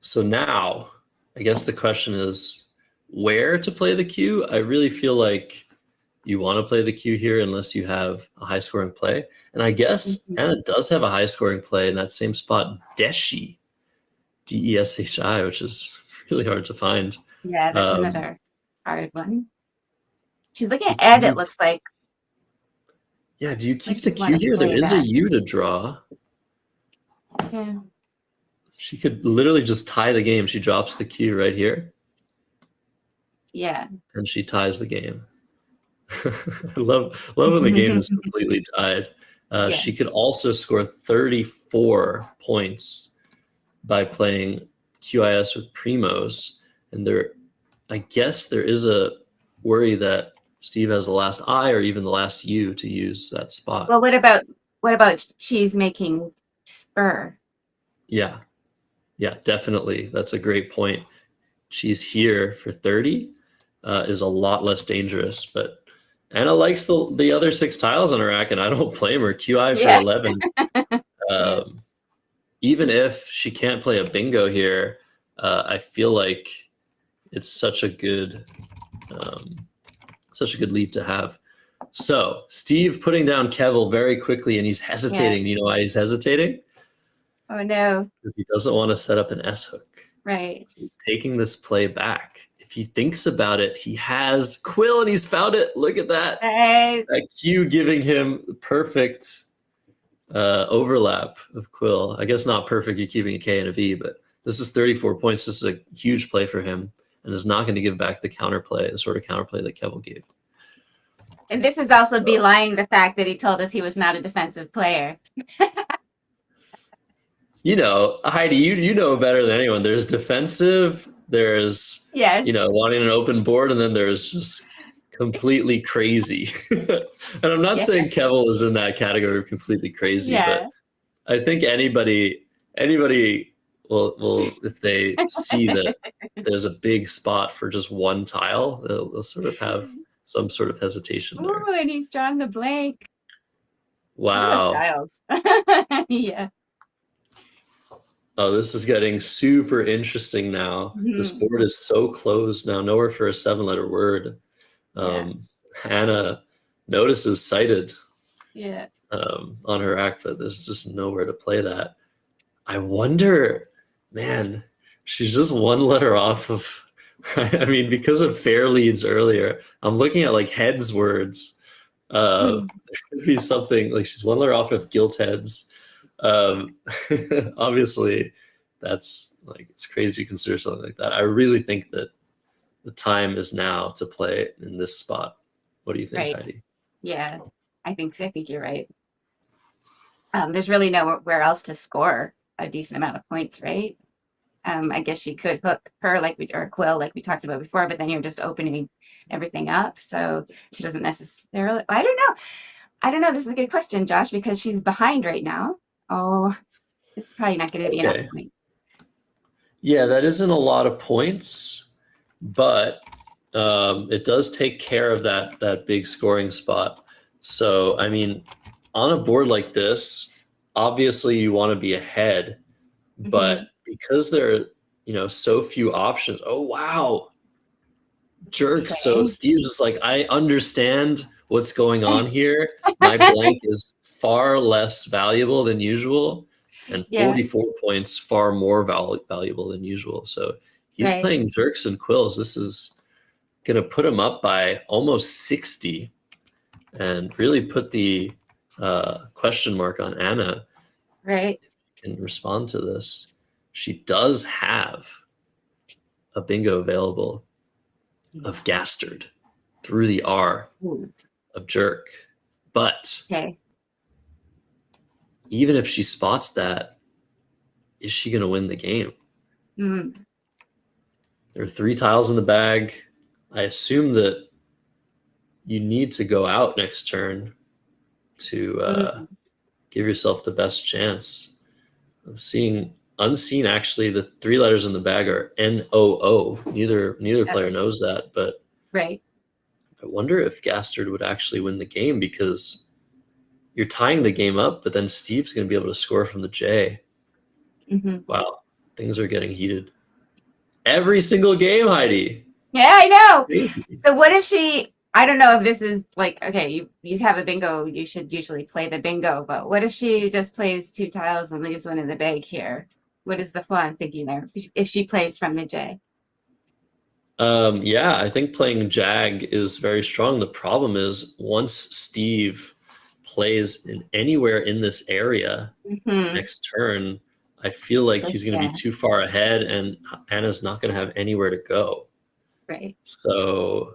So now, I guess the question is where to play the Q. I really feel like you want to play the Q here unless you have a high-scoring play. And I guess Anna does have a high-scoring play in that same spot, Deshi, DESHI, which is really hard to find. Yeah, that's another hard one. She's looking at Ed, it looks like. Yeah, do you keep the Q here? There is a U to draw. Yeah. She could literally just tie the game. She drops the Q right here. Yeah. And she ties the game. I love when the game is completely tied. She could also score 34 points by playing QIS with primos. And I guess there is a worry that Steve has the last I or even the last U to use that spot. Well, what about she's making spur? Yeah, definitely. That's a great point. she's here for 30 is a lot less dangerous. But Anna likes the other 6 tiles on her rack, and I don't blame her. QI for 11. Even if she can't play a bingo here, I feel like it's such a good lead to have. So Steve putting down Kevel very quickly, and he's hesitating. You know why he's hesitating? Oh no. Because he doesn't want to set up an S hook. Right. He's taking this play back. If he thinks about it, he has Quill, and he's found it. Look at that. That Q giving him perfect overlap of Quill. I guess not perfect. You're keeping a K and a V, but this is 34 points. This is a huge play for him, and is not going to give back the counterplay, the sort of counterplay that Kevel gave. And this is also belying the fact that he told us he was not a defensive player. You know, Heidi, you know better than anyone. There's defensive, there's wanting an open board, and then there's just completely crazy. And I'm not saying Kevel is in that category of completely crazy, but I think anybody will if they see that there's a big spot for just one tile, they'll sort of have some sort of hesitation there. Oh, and he's drawn the blank. Wow. Yeah. Oh, this is getting super interesting now. This board is so closed now, nowhere for a 7-letter word. Hannah notices cited on her rack, but there's just nowhere to play that. I wonder, man, she's just 1 letter off of, I mean, because of fair leads earlier, I'm looking at like heads words. There could be something like she's 1 letter off of gilt heads. Obviously, that's like, it's crazy to consider something like that. I really think that the time is now to play in this spot. What do you think, Heidi? Yeah, I think you're right. There's really nowhere else to score a decent amount of points, right? I guess she could hook her or Quill like we talked about before, but then you're just opening everything up. So she doesn't necessarily. I don't know. This is a good question, Josh, because she's behind right now. Oh, it's probably not going to be enough points. Yeah, that isn't a lot of points, but it does take care of that big scoring spot. So, I mean, on a board like this, obviously you want to be ahead, but because there are, so few options. Oh, wow. Jerks. So Steve's just like, I understand what's going on here. My blank is far less valuable than usual, and 44 points far more valuable than usual. So he's playing jerks and quills. This is going to put him up by almost 60 and really put the question mark on Anna. Right. Can respond to this. She does have a bingo available of Gastard through the R of jerk. But even if she spots that, is she going to win the game? There are 3 tiles in the bag. I assume that you need to go out next turn to give yourself the best chance. I'm seeing unseen, actually, the 3 letters in the bag are NOO. Neither player knows that, but I wonder if Gastard would actually win the game, because you're tying the game up, but then Steve's going to be able to score from the J. Wow, things are getting heated. Every single game, Heidi. Yeah, I know. Crazy. So what if she, I don't know if this is like, okay, you have a bingo, you should usually play the bingo, but what if she just plays 2 tiles and leaves one in the bag here? What is the flaw in thinking there if she plays from the J? Yeah, I think playing Jag is very strong. The problem is once Steve plays anywhere in this area next turn, I feel like he's going to be too far ahead, and Anna's not going to have anywhere to go. Right. So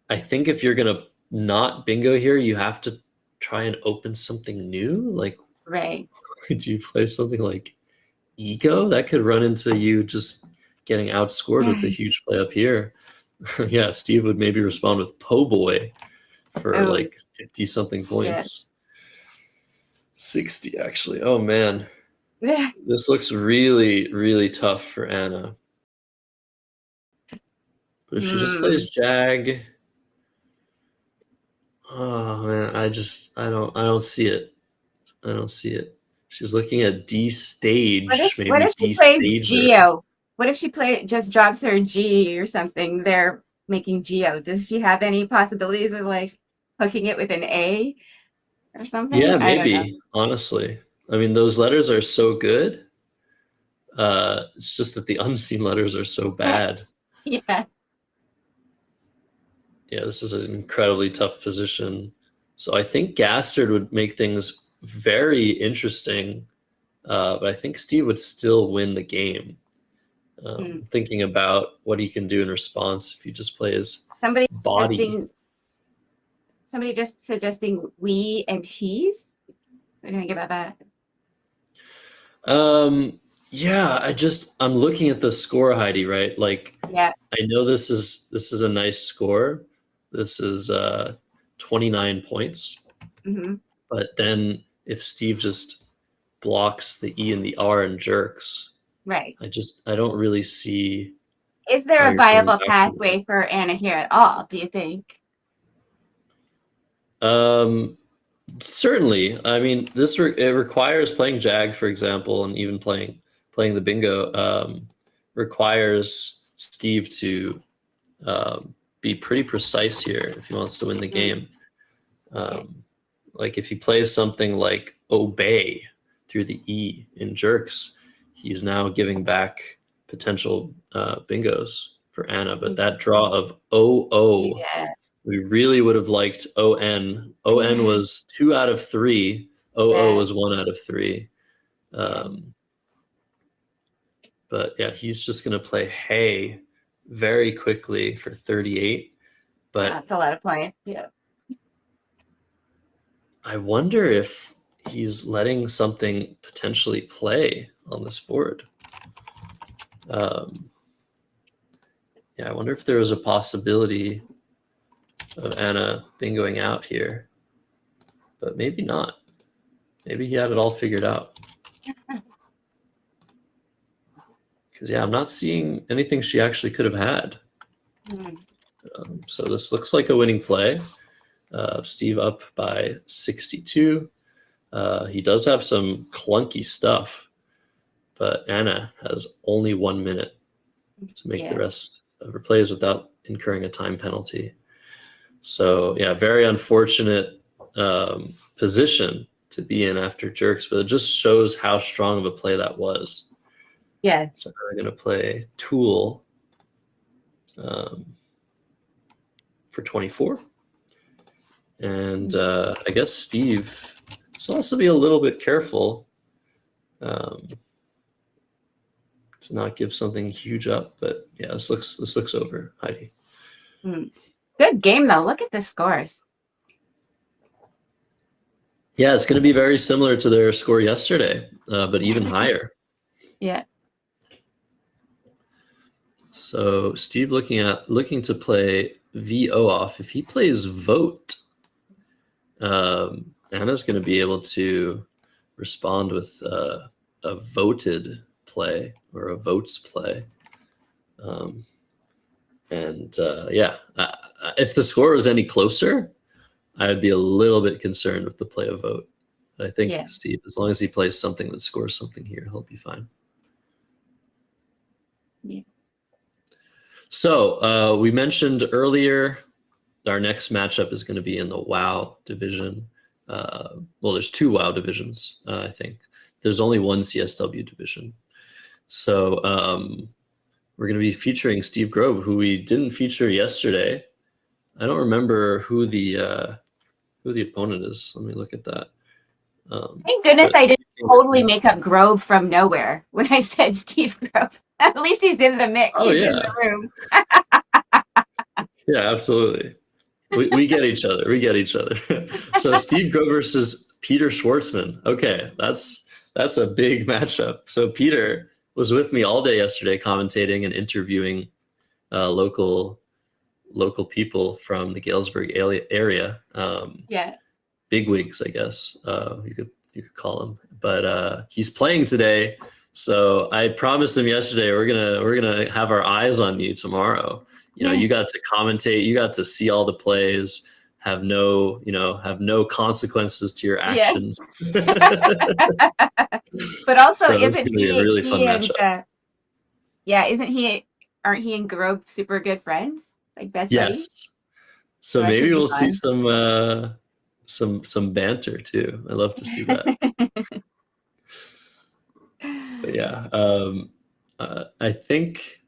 I think if you're going to not bingo here, you have to try and open something new. Like, do you play something like Ego? That could run into you just getting outscored with the huge play up here. Yeah, Steve would maybe respond with Po' Boy for like 50 something points. 60 actually. Oh man. This looks really, really tough for Anna. But if she just plays Jag, oh man, I don't see it. I don't see it. She's looking at D stage, What maybe if she D plays stager. Geo? What if she just drops her G or something? They're making Geo. Does she have any possibilities with like hooking it with an A or something? Yeah, I don't know. maybe, honestly. I mean, those letters are so good. It's just that the unseen letters are so bad. Yeah. Yeah, this is an incredibly tough position. So I think Gastard would make things very interesting, but I think Steve would still win the game. Thinking about what he can do in response if he just plays Somebody body. just suggesting we and he's. What do you think about that? Yeah, I'm looking at the score, Heidi, right? Like, Yeah. I know this is a nice score. This is 29 points. Mm-hmm. But then if Steve just blocks the E and the R and jerks, Right. I don't really see. Is there how a you're coming viable back from pathway for Anna here at all, do you think? that. Certainly. I mean, it requires playing Jag, for example, and even playing the bingo requires Steve to be pretty precise here if he wants to win the game. Like if he plays something like obey through the E in jerks, he's now giving back potential bingos for Anna. But that draw of OO, we really would have liked ON. ON was 2 out of 3. OO was 1 out of 3. But yeah, he's just going to play hey very quickly for 38. But that's a lot of points. Yeah. I wonder if he's letting something potentially play on this board. Yeah, I wonder if there was a possibility of Anna bingoing out here, but maybe not. Maybe he had it all figured out. Because yeah, I'm not seeing anything she actually could have had. So this looks like a winning play. Steve up by 62. He does have some clunky stuff, but Anna has only 1 minute to make the rest of her plays without incurring a time penalty. So yeah, very unfortunate position to be in after jerks, but it just shows how strong of a play that was. Yeah. So we're going to play Tool for 24. And I guess Steve should also be a little bit careful to not give something huge up. But yeah, this looks over, Heidi. Good game though. Look at the scores. Yeah, it's going to be very similar to their score yesterday, but even higher. Yeah. So Steve looking to play VO off. If he plays vote, Anna's going to be able to respond with a voted play or a votes play. If the score was any closer, I'd be a little bit concerned with the play of vote. But I think Steve, as long as he plays something that scores something here, he'll be fine. Yeah. So we mentioned earlier our next matchup is going to be in the WoW division. Well, there's 2 WoW divisions, I think. There's only 1 CSW division. So we're going to be featuring Steve Grove, who we didn't feature yesterday. I don't remember who the opponent is. Let me look at that. Thank goodness I didn't totally make up Grove from nowhere when I said Steve Grove. At least he's in the mix. Oh, he's yeah. in the room. Yeah, absolutely. We get each other. We get each other. So Steve Grove versus Peter Schwartzman. Okay, that's a big matchup. So Peter was with me all day yesterday commentating and interviewing local people from the Galesburg area. Bigwigs, I guess you could call them. But he's playing today, so I promised him yesterday we're gonna have our eyes on you tomorrow. you know, you got to commentate, you got to see all the plays, have no consequences to your actions. But also, So it's isn't gonna be a really fun matchup. aren't he and Grove super good friends? Like best Yes. buddies? So That maybe should be we'll see fun. some banter too. I love to see that. But yeah, I think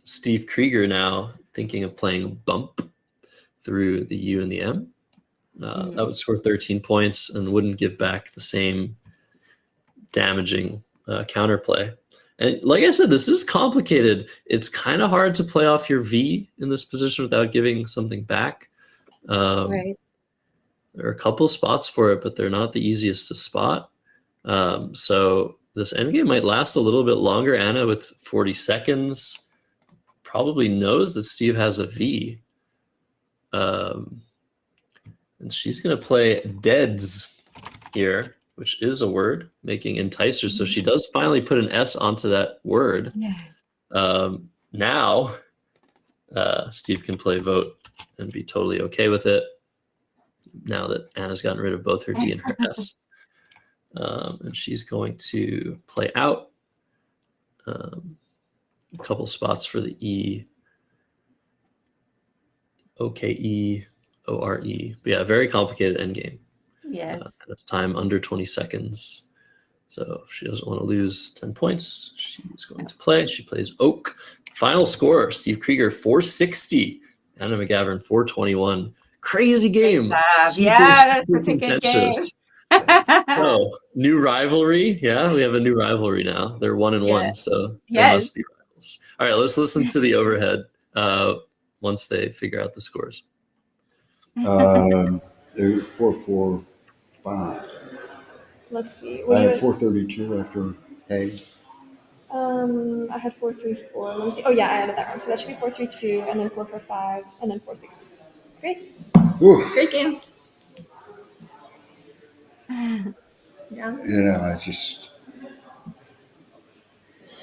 Steve Krieger now thinking of playing bump through the U and the M. That would score 13 points and wouldn't give back the same damaging counterplay. And like I said, this is complicated. It's kind of hard to play off your V in this position without giving something back. Right. There are a couple spots for it, but they're not the easiest to spot. So this endgame might last a little bit longer. Anna with 40 seconds probably knows that Steve has a V. And she's going to play deads here, which is a word, making enticers. So she does finally put an S onto that word. Now, Steve can play vote and be totally okay with it now that Anna's gotten rid of both her D and her S. And she's going to play out a couple spots for the E, OKE, ORE. But yeah, very complicated endgame. Yes. And it's time under 20 seconds. So if she doesn't want to lose 10 points, she's going to play. She plays Oak. Final score, Steve Krieger, 460. Anna McGavern, 421. Crazy game. Super, that's such a good game. So, new rivalry. Yeah, we have a new rivalry now. They're 1-1, so they must be rivals. All right, let's listen to the overhead once they figure out the scores. 4-4-5. Let's see. I had 432 after hay. I had 434. Let me see. Oh yeah, I added that wrong. So that should be 432, and then 445, and then 460. Great. Ooh. Great game. Yeah.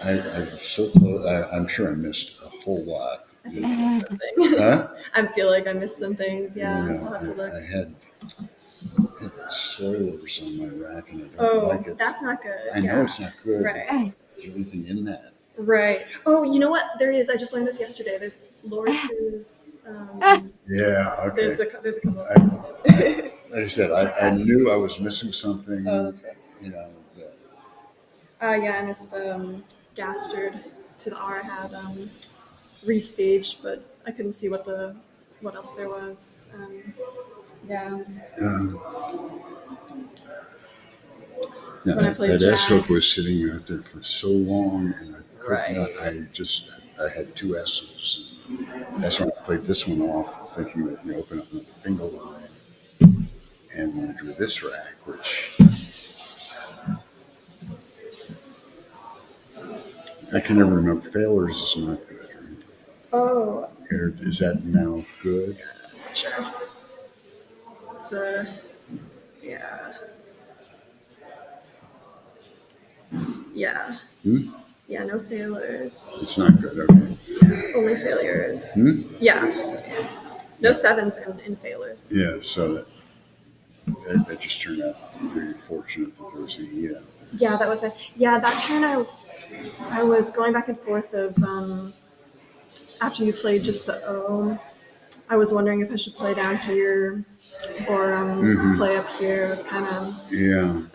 I'm so close. I'm sure I missed a whole lot. I think I missed something. Huh? I feel like I missed some things. Yeah, You I'll have to look. I had soilers on my rack, and I don't like it. That's not good. I know it's not good. Right. Is there anything in that? Right. Oh, you know what? There is. I just learned this yesterday. There's Loris's. Yeah. Okay. There's a couple. Like I said, I knew I was missing something. Oh, that's it. You know. Yeah, I missed Gastard to the R. I had restaged, but I couldn't see what else there was. Yeah. No, that S-hook was sitting out there for so long, and I had two S's. That's when I played this one off, thinking that you open up another bingo line, and when I drew this rack, which I can never remember. Failures is not good. Right? Oh. Is that now good? Sure. It's yeah. Yeah. Yeah, no failures. It's not good, okay. Only failures. Yeah. No sevens and failures. Yeah, so that just turned out very fortunate that there was an E out there. Yeah, that was nice. Yeah, that turn I was going back and forth of after you played just the O, I was wondering if I should play down here or play up here. It was kind of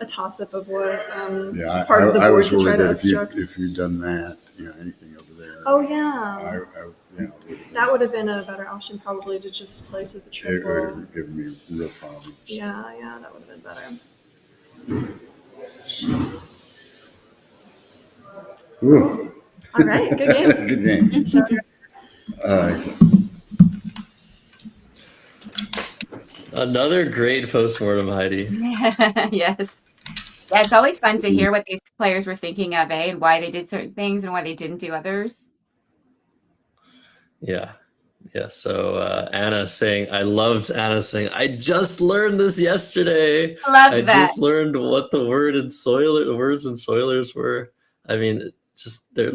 a toss-up of what part of the board to try to obstruct. If you'd done that, anything over there. Oh yeah. That would have been a better option probably to just play to the triple. It would have given me real problems. Yeah, that would have been better. Ooh. All right, good game. Good game. Sure. Another great postmortem, Heidi. Yes. Yeah, it's always fun to hear what these players were thinking of, and why they did certain things and why they didn't do others. Yeah. So I loved Anna saying, I just learned this yesterday. I just learned what the words and soilers were. I mean, just they're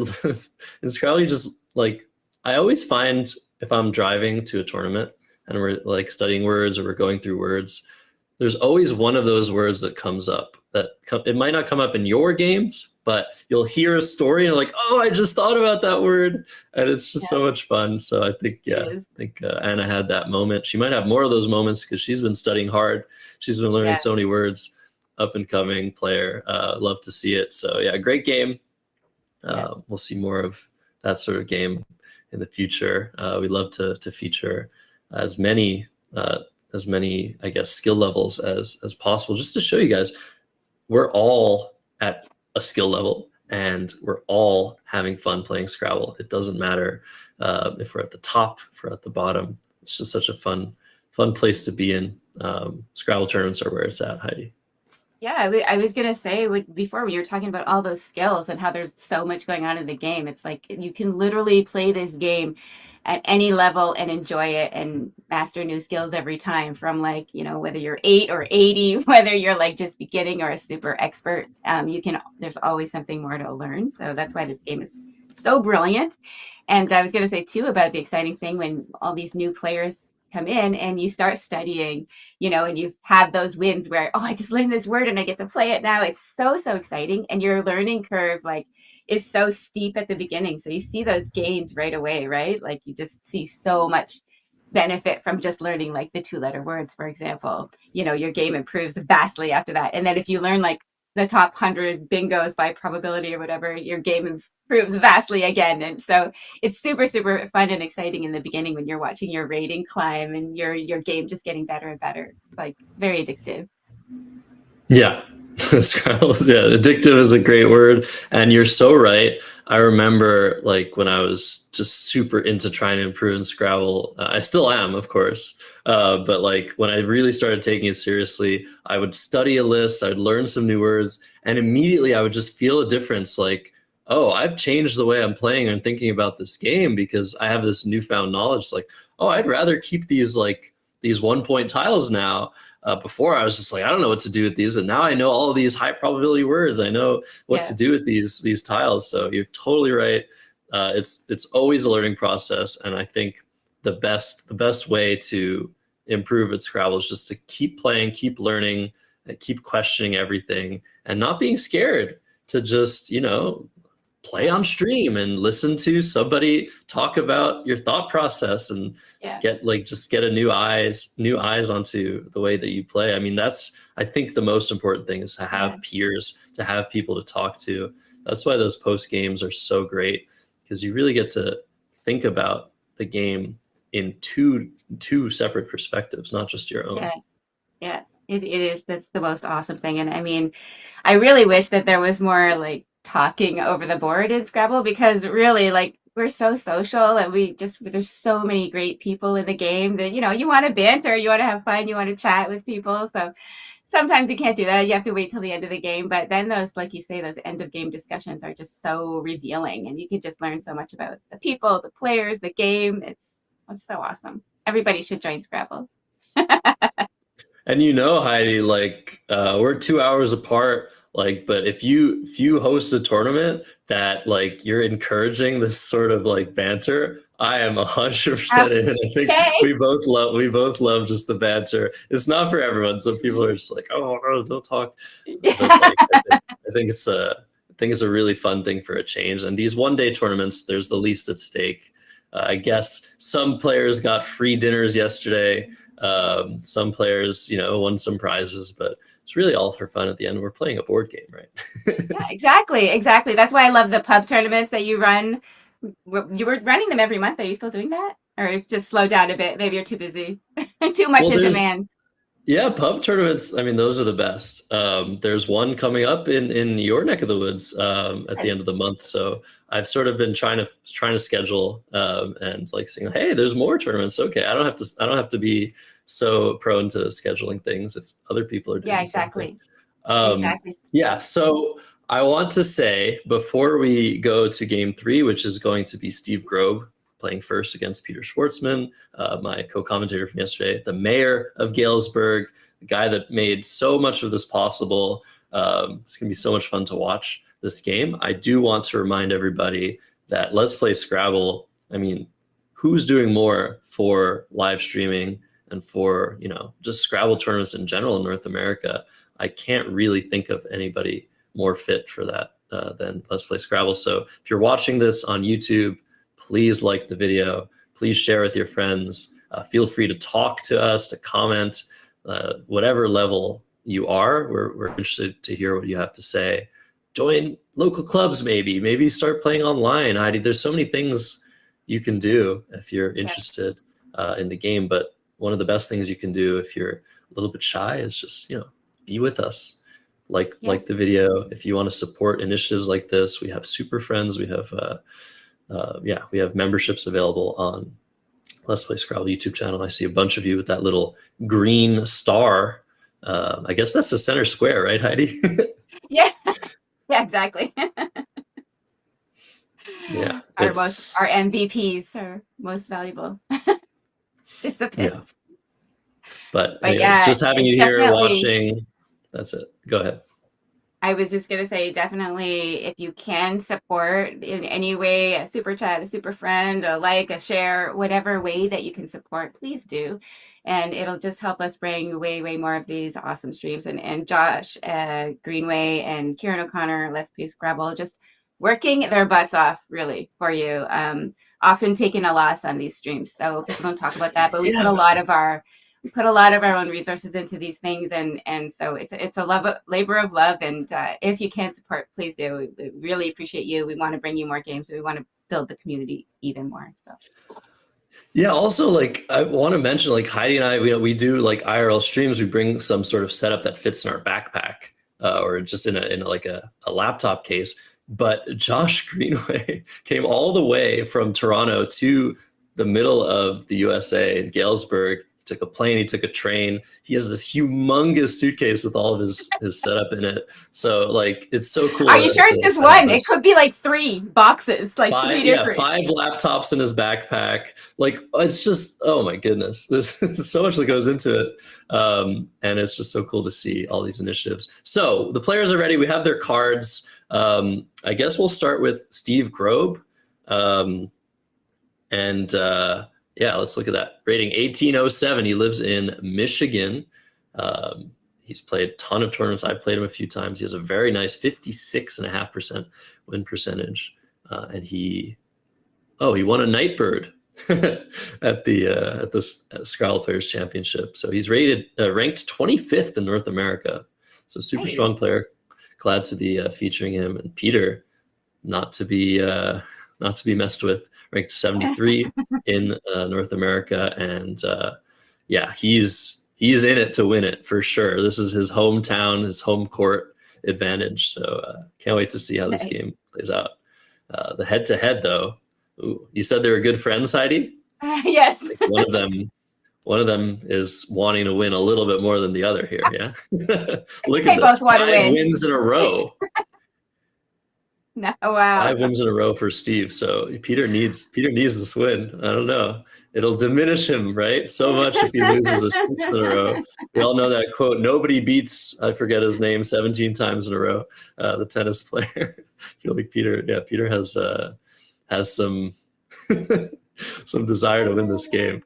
in Scrabble, just like I always find if I'm driving to a tournament and we're like studying words or we're going through words, there's always one of those words that comes up it might not come up in your games, but you'll hear a story and you're like, oh, I just thought about that word. And it's just so much fun. So I think, Anna had that moment. She might have more of those moments because she's been studying hard. She's been learning so many words. Up and coming player. Love to see it. So yeah, great game. We'll see more of that sort of game in the future. We'd love to feature as many, I guess, skill levels as possible, just to show you guys we're all at a skill level and we're all having fun playing Scrabble. It doesn't matter if we're at the top, if we're at the bottom. It's just such a fun place to be in. Scrabble tournaments are where it's at, Heidi. Yeah, I was going to say, before we were talking about all those skills and how there's so much going on in the game, it's like you can literally play this game at any level and enjoy it and master new skills every time, from like, whether you're 8 or 80, whether you're like just beginning or a super expert, there's always something more to learn. So that's why this game is so brilliant. And I was going to say too about the exciting thing when all these new players come in and you start studying, and you have those wins where, oh, I just learned this word and I get to play it now. It's so exciting. And your learning curve is so steep at the beginning. So you see those gains right away, right? Like you just see so much benefit from just learning like the 2-letter words, for example. Your game improves vastly after that. And then if you learn like the top 100 bingos by probability or whatever, your game improves vastly again. And so it's super fun and exciting in the beginning when you're watching your rating climb and your game just getting better and better. Like very addictive. Yeah. Addictive is a great word. And you're so right. I remember like when I was just super into trying to improve in Scrabble, I still am, of course. But like when I really started taking it seriously, I would study a list, I'd learn some new words, and immediately I would just feel a difference. Like, oh, I've changed the way I'm playing and thinking about this game because I have this newfound knowledge. Like, oh, I'd rather keep these 1-point tiles now. Before I was just like, I don't know what to do with these, but now I know all of these high probability words. I know what to do with these tiles. So you're totally right. It's always a learning process, and I think the best way to improve at Scrabble is just to keep playing, keep learning, and keep questioning everything, and not being scared to just play on stream and listen to somebody talk about your thought process and get a new eyes onto the way that you play. I mean, I think the most important thing is to have peers, to have people to talk to. That's why those post games are so great, because you really get to think about the game in two separate perspectives, not just your own. Yeah, it is. That's the most awesome thing. And I mean, I really wish that there was more like talking over the board in Scrabble, because really, like, we're so social and there's so many great people in the game that, you want to banter, you want to have fun, you want to chat with people. So sometimes you can't do that. You have to wait till the end of the game. But then those, like you say, those end of game discussions are just so revealing, and you can just learn so much about the people, the players, the game. It's so awesome. Everybody should join Scrabble. And Heidi, like we're 2 hours apart. Like, but if you host a tournament that like you're encouraging this sort of like banter, I am 100% in. I think we both love just the banter. It's not for everyone. Some people are just like, oh, don't talk. But, like, I think it's a really fun thing for a change. And these one-day tournaments, there's the least at stake. I guess some players got free dinners yesterday. Some players, won some prizes, but it's really all for fun at the end. We're playing a board game, right? Yeah, exactly. That's why I love the pub tournaments that you run. You were running them every month. Are you still doing that? Or it's just slowed down a bit? Maybe you're too busy. Too much in demand. Yeah, pub tournaments, I mean, those are the best. There's one coming up in your neck of the woods at the end of the month. So I've sort of been trying to schedule and like saying, hey, there's more tournaments. Okay, I don't have to be so prone to scheduling things if other people are doing exactly. Exactly. Yeah, so I want to say before we go to game 3, which is going to be Steve Grobe playing first against Peter Schwartzman, my co-commentator from yesterday, the mayor of Galesburg, the guy that made so much of this possible. It's going to be so much fun to watch this game. I do want to remind everybody that Let's Play Scrabble, I mean, who's doing more for live streaming and for, just Scrabble tournaments in general in North America. I can't really think of anybody more fit for that than Let's Play Scrabble. So if you're watching this on YouTube, please like the video. Please share with your friends. Feel free to talk to us, to comment, whatever level you are. We're interested to hear what you have to say. Join local clubs, maybe start playing online. Heidi, there's so many things you can do if you're interested in the game. But one of the best things you can do if you're a little bit shy is just, be with us. Like the video. If you want to support initiatives like this, we have Super Friends. We have, we have memberships available on Let's Play Scrabble YouTube channel. I see a bunch of you with that little green star. I guess that's the center square, right, Heidi? Yeah, exactly. Yeah, our MVPs are most valuable participants. Yeah. But anyways, yeah, just having you here watching, that's it. Go ahead. I was just going to say, definitely, if you can support in any way, a super chat, a super friend, a like, a share, whatever way that you can support, please do. And it'll just help us bring way, way more of these awesome streams. And Josh Greenway and Kieran O'Connor, Let's Play Scrabble, just working their butts off, really, for you. Often taking a loss on these streams. So people don't talk about that, but we put a lot of our own resources into these things, and so it's a labor of love. And if you can support, please do. We really appreciate you. We want to bring you more games. We want to build the community even more. So yeah, also I want to mention, Heidi and I, we do IRL streams. We bring some sort of setup that fits in our backpack or just in a laptop case. But Josh Greenway came all the way from Toronto to the middle of the USA in Galesburg. He took a plane, he took a train. He has this humongous suitcase with all of his setup in it. So it's so cool. Are you sure it's just one? It could be 3 boxes, three different. 5 laptops in his backpack. It's just, oh my goodness, there's so much that goes into it. And it's just so cool to see all these initiatives. So the players are ready. We have their cards. I guess we'll start with Steve Grobe. Let's look at that. Rating 1807. He lives in Michigan. He's played a ton of tournaments. I've played him a few times. He has a very nice 56.5% win percentage. And he won a Nightbird at the Scrabble Players Championship. So he's ranked 25th in North America. So super strong player. Glad to be featuring him. And Peter, not to be messed with, ranked 73 in North America. And he's in it to win it for sure. This is his hometown, his home court advantage. So can't wait to see how this game plays out. The head-to-head, though. Ooh, you said they were good friends, Heidi? Yes. One of them is wanting to win a little bit more than the other here. Yeah. Look They at this. both want to 5 win. wins in a row. No, wow. 5 wins in a row for Steve. So Peter needs this win. I don't know. It'll diminish him, right? So much if he loses a 6 in a row. We all know that quote, nobody beats, I forget his name, 17 times in a row, the tennis player. I feel like Peter has some some desire to win this game.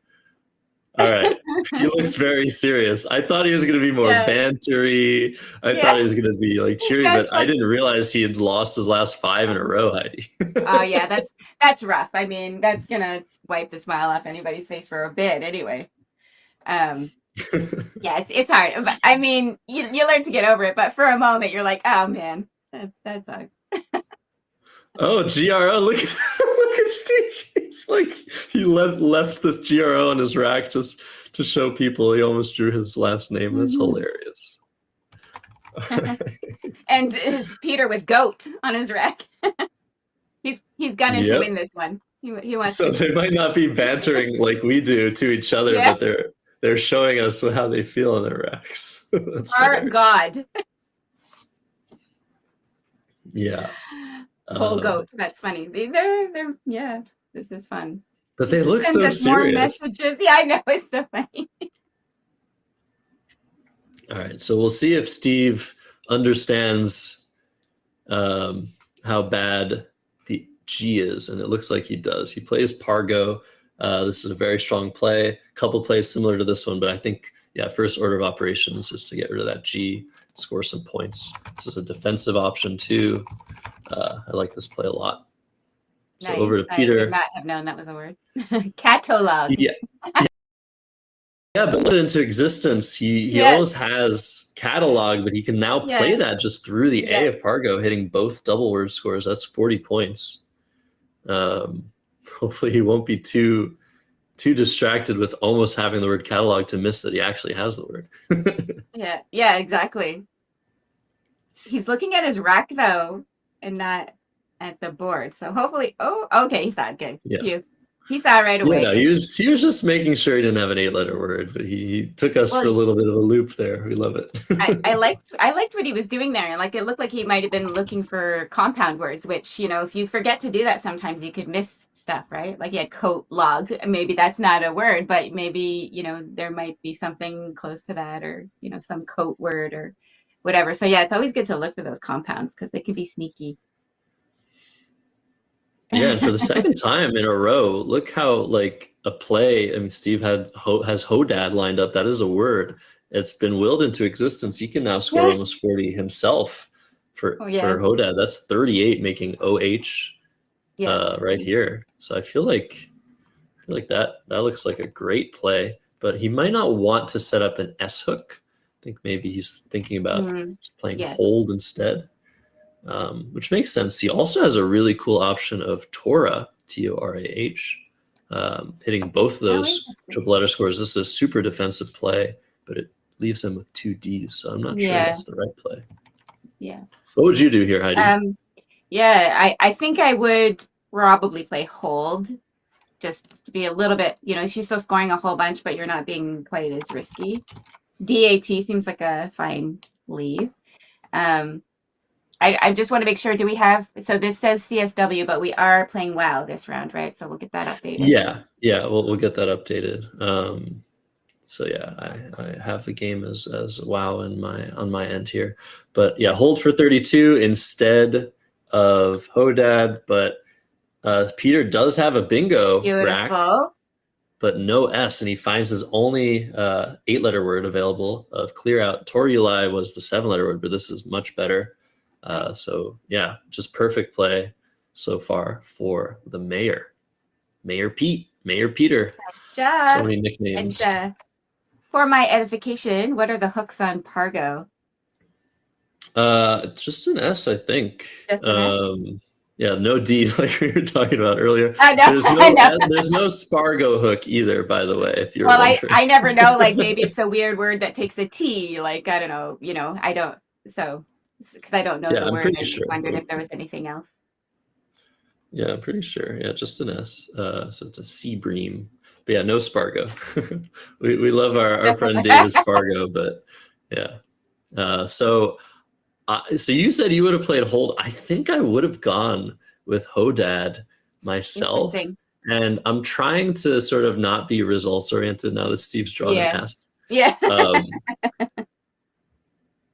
All right. He looks very serious. I thought he was going to be more bantery. I thought he was going to be cheery, but I didn't realize he had lost his last 5 in a row, Heidi. Oh yeah, that's rough. I mean, that's going to wipe the smile off anybody's face for a bit anyway. It's hard. But, I mean, you learn to get over it, but for a moment you're like, oh man, that sucks. Oh, GRO, look at Steve. He's he left this GRO on his rack just to show people he almost drew his last name. That's hilarious. And is Peter with GOAT on his rack. he's gunning to win this one. He wants so they might not be bantering like we do to each other, but they're showing us how they feel on their racks. That's our God. Yeah. Full GOAT. That's funny. They're this is fun. But they look so serious. More messages. Yeah, I know, it's so funny. All right, so we'll see if Steve understands how bad the G is, and it looks like he does. He plays Pargo. This is a very strong play. Couple plays similar to this one, but I think, yeah, first order of operations is to get rid of that G, score some points. This is a defensive option too. I like this play a lot. So Nice. over to I Peter. would not have known that was a word. Catalog. Yeah. Yeah, but put it into existence. He Yes. almost has catalog, but he can now play that just through the A of Pargo, hitting both double word scores. That's 40 points. Hopefully he won't be too distracted with almost having the word catalog to miss that he actually has the word. Yeah, exactly. He's looking at his rack though, and not at the board. So hopefully, okay, he saw it. Good. Yeah. He saw it right away. Yeah, he was just making sure he didn't have an 8-letter word, but he took us for a little bit of a loop there. We love it. I liked what he was doing there. Like, it looked like he might have been looking for compound words, which, if you forget to do that, sometimes you could miss stuff, right? Like, he had coat log. Maybe that's not a word, but maybe, there might be something close to that, or, some coat word or whatever. So yeah, it's always good to look for those compounds because they can be sneaky. Yeah, and for the second time in a row, look how a play. I mean, Steve has Hodad lined up. That is a word. It's been willed into existence. He can now score almost 40 himself for Hodad. That's 38, making OH right here. So I feel like that looks like a great play, but he might not want to set up an S hook. I think maybe he's thinking about just playing hold instead. Which makes sense. He also has a really cool option of Torah, Torah, hitting both of those triple letter scores. This is a super defensive play, but it leaves him with 2 Ds, so I'm not sure that's the right play. Yeah. What would you do here, Heidi? I think I would probably play hold, just to be a little bit, she's still scoring a whole bunch, but you're not being quite as risky. DAT seems like a fine leave. I just want to make sure, do we have, so this says CSW, but we are playing WoW this round, right? So we'll get that updated. Yeah, we'll get that updated. So yeah, I have the game as WoW on my end here. But yeah, hold for 32 instead of Hodad, but Peter does have a bingo rack, but no S, and he finds his only 8-letter word available of clear out. Toruli was the 7-letter word, but this is much better. So yeah, just perfect play so far for the mayor. Mayor Peter. Good job. So many nicknames. And for my edification, what are the hooks on Pargo? Just an S, I think. Just an S? Yeah, no D like we were talking about earlier. I know. There's no Spargo hook either, by the way, if you're wondering. I never know, maybe it's a weird word that takes a T, I don't know, I don't, so because I don't know the word. I just wondered if there was anything else. Yeah, I'm pretty sure. Yeah, just an S. So it's a C bream. But yeah, no Spargo. we love our friend David Spargo, but yeah. So you said you would have played hold. I think I would have gone with Hodad myself. And I'm trying to sort of not be results oriented now that Steve's drawn an S. Yeah.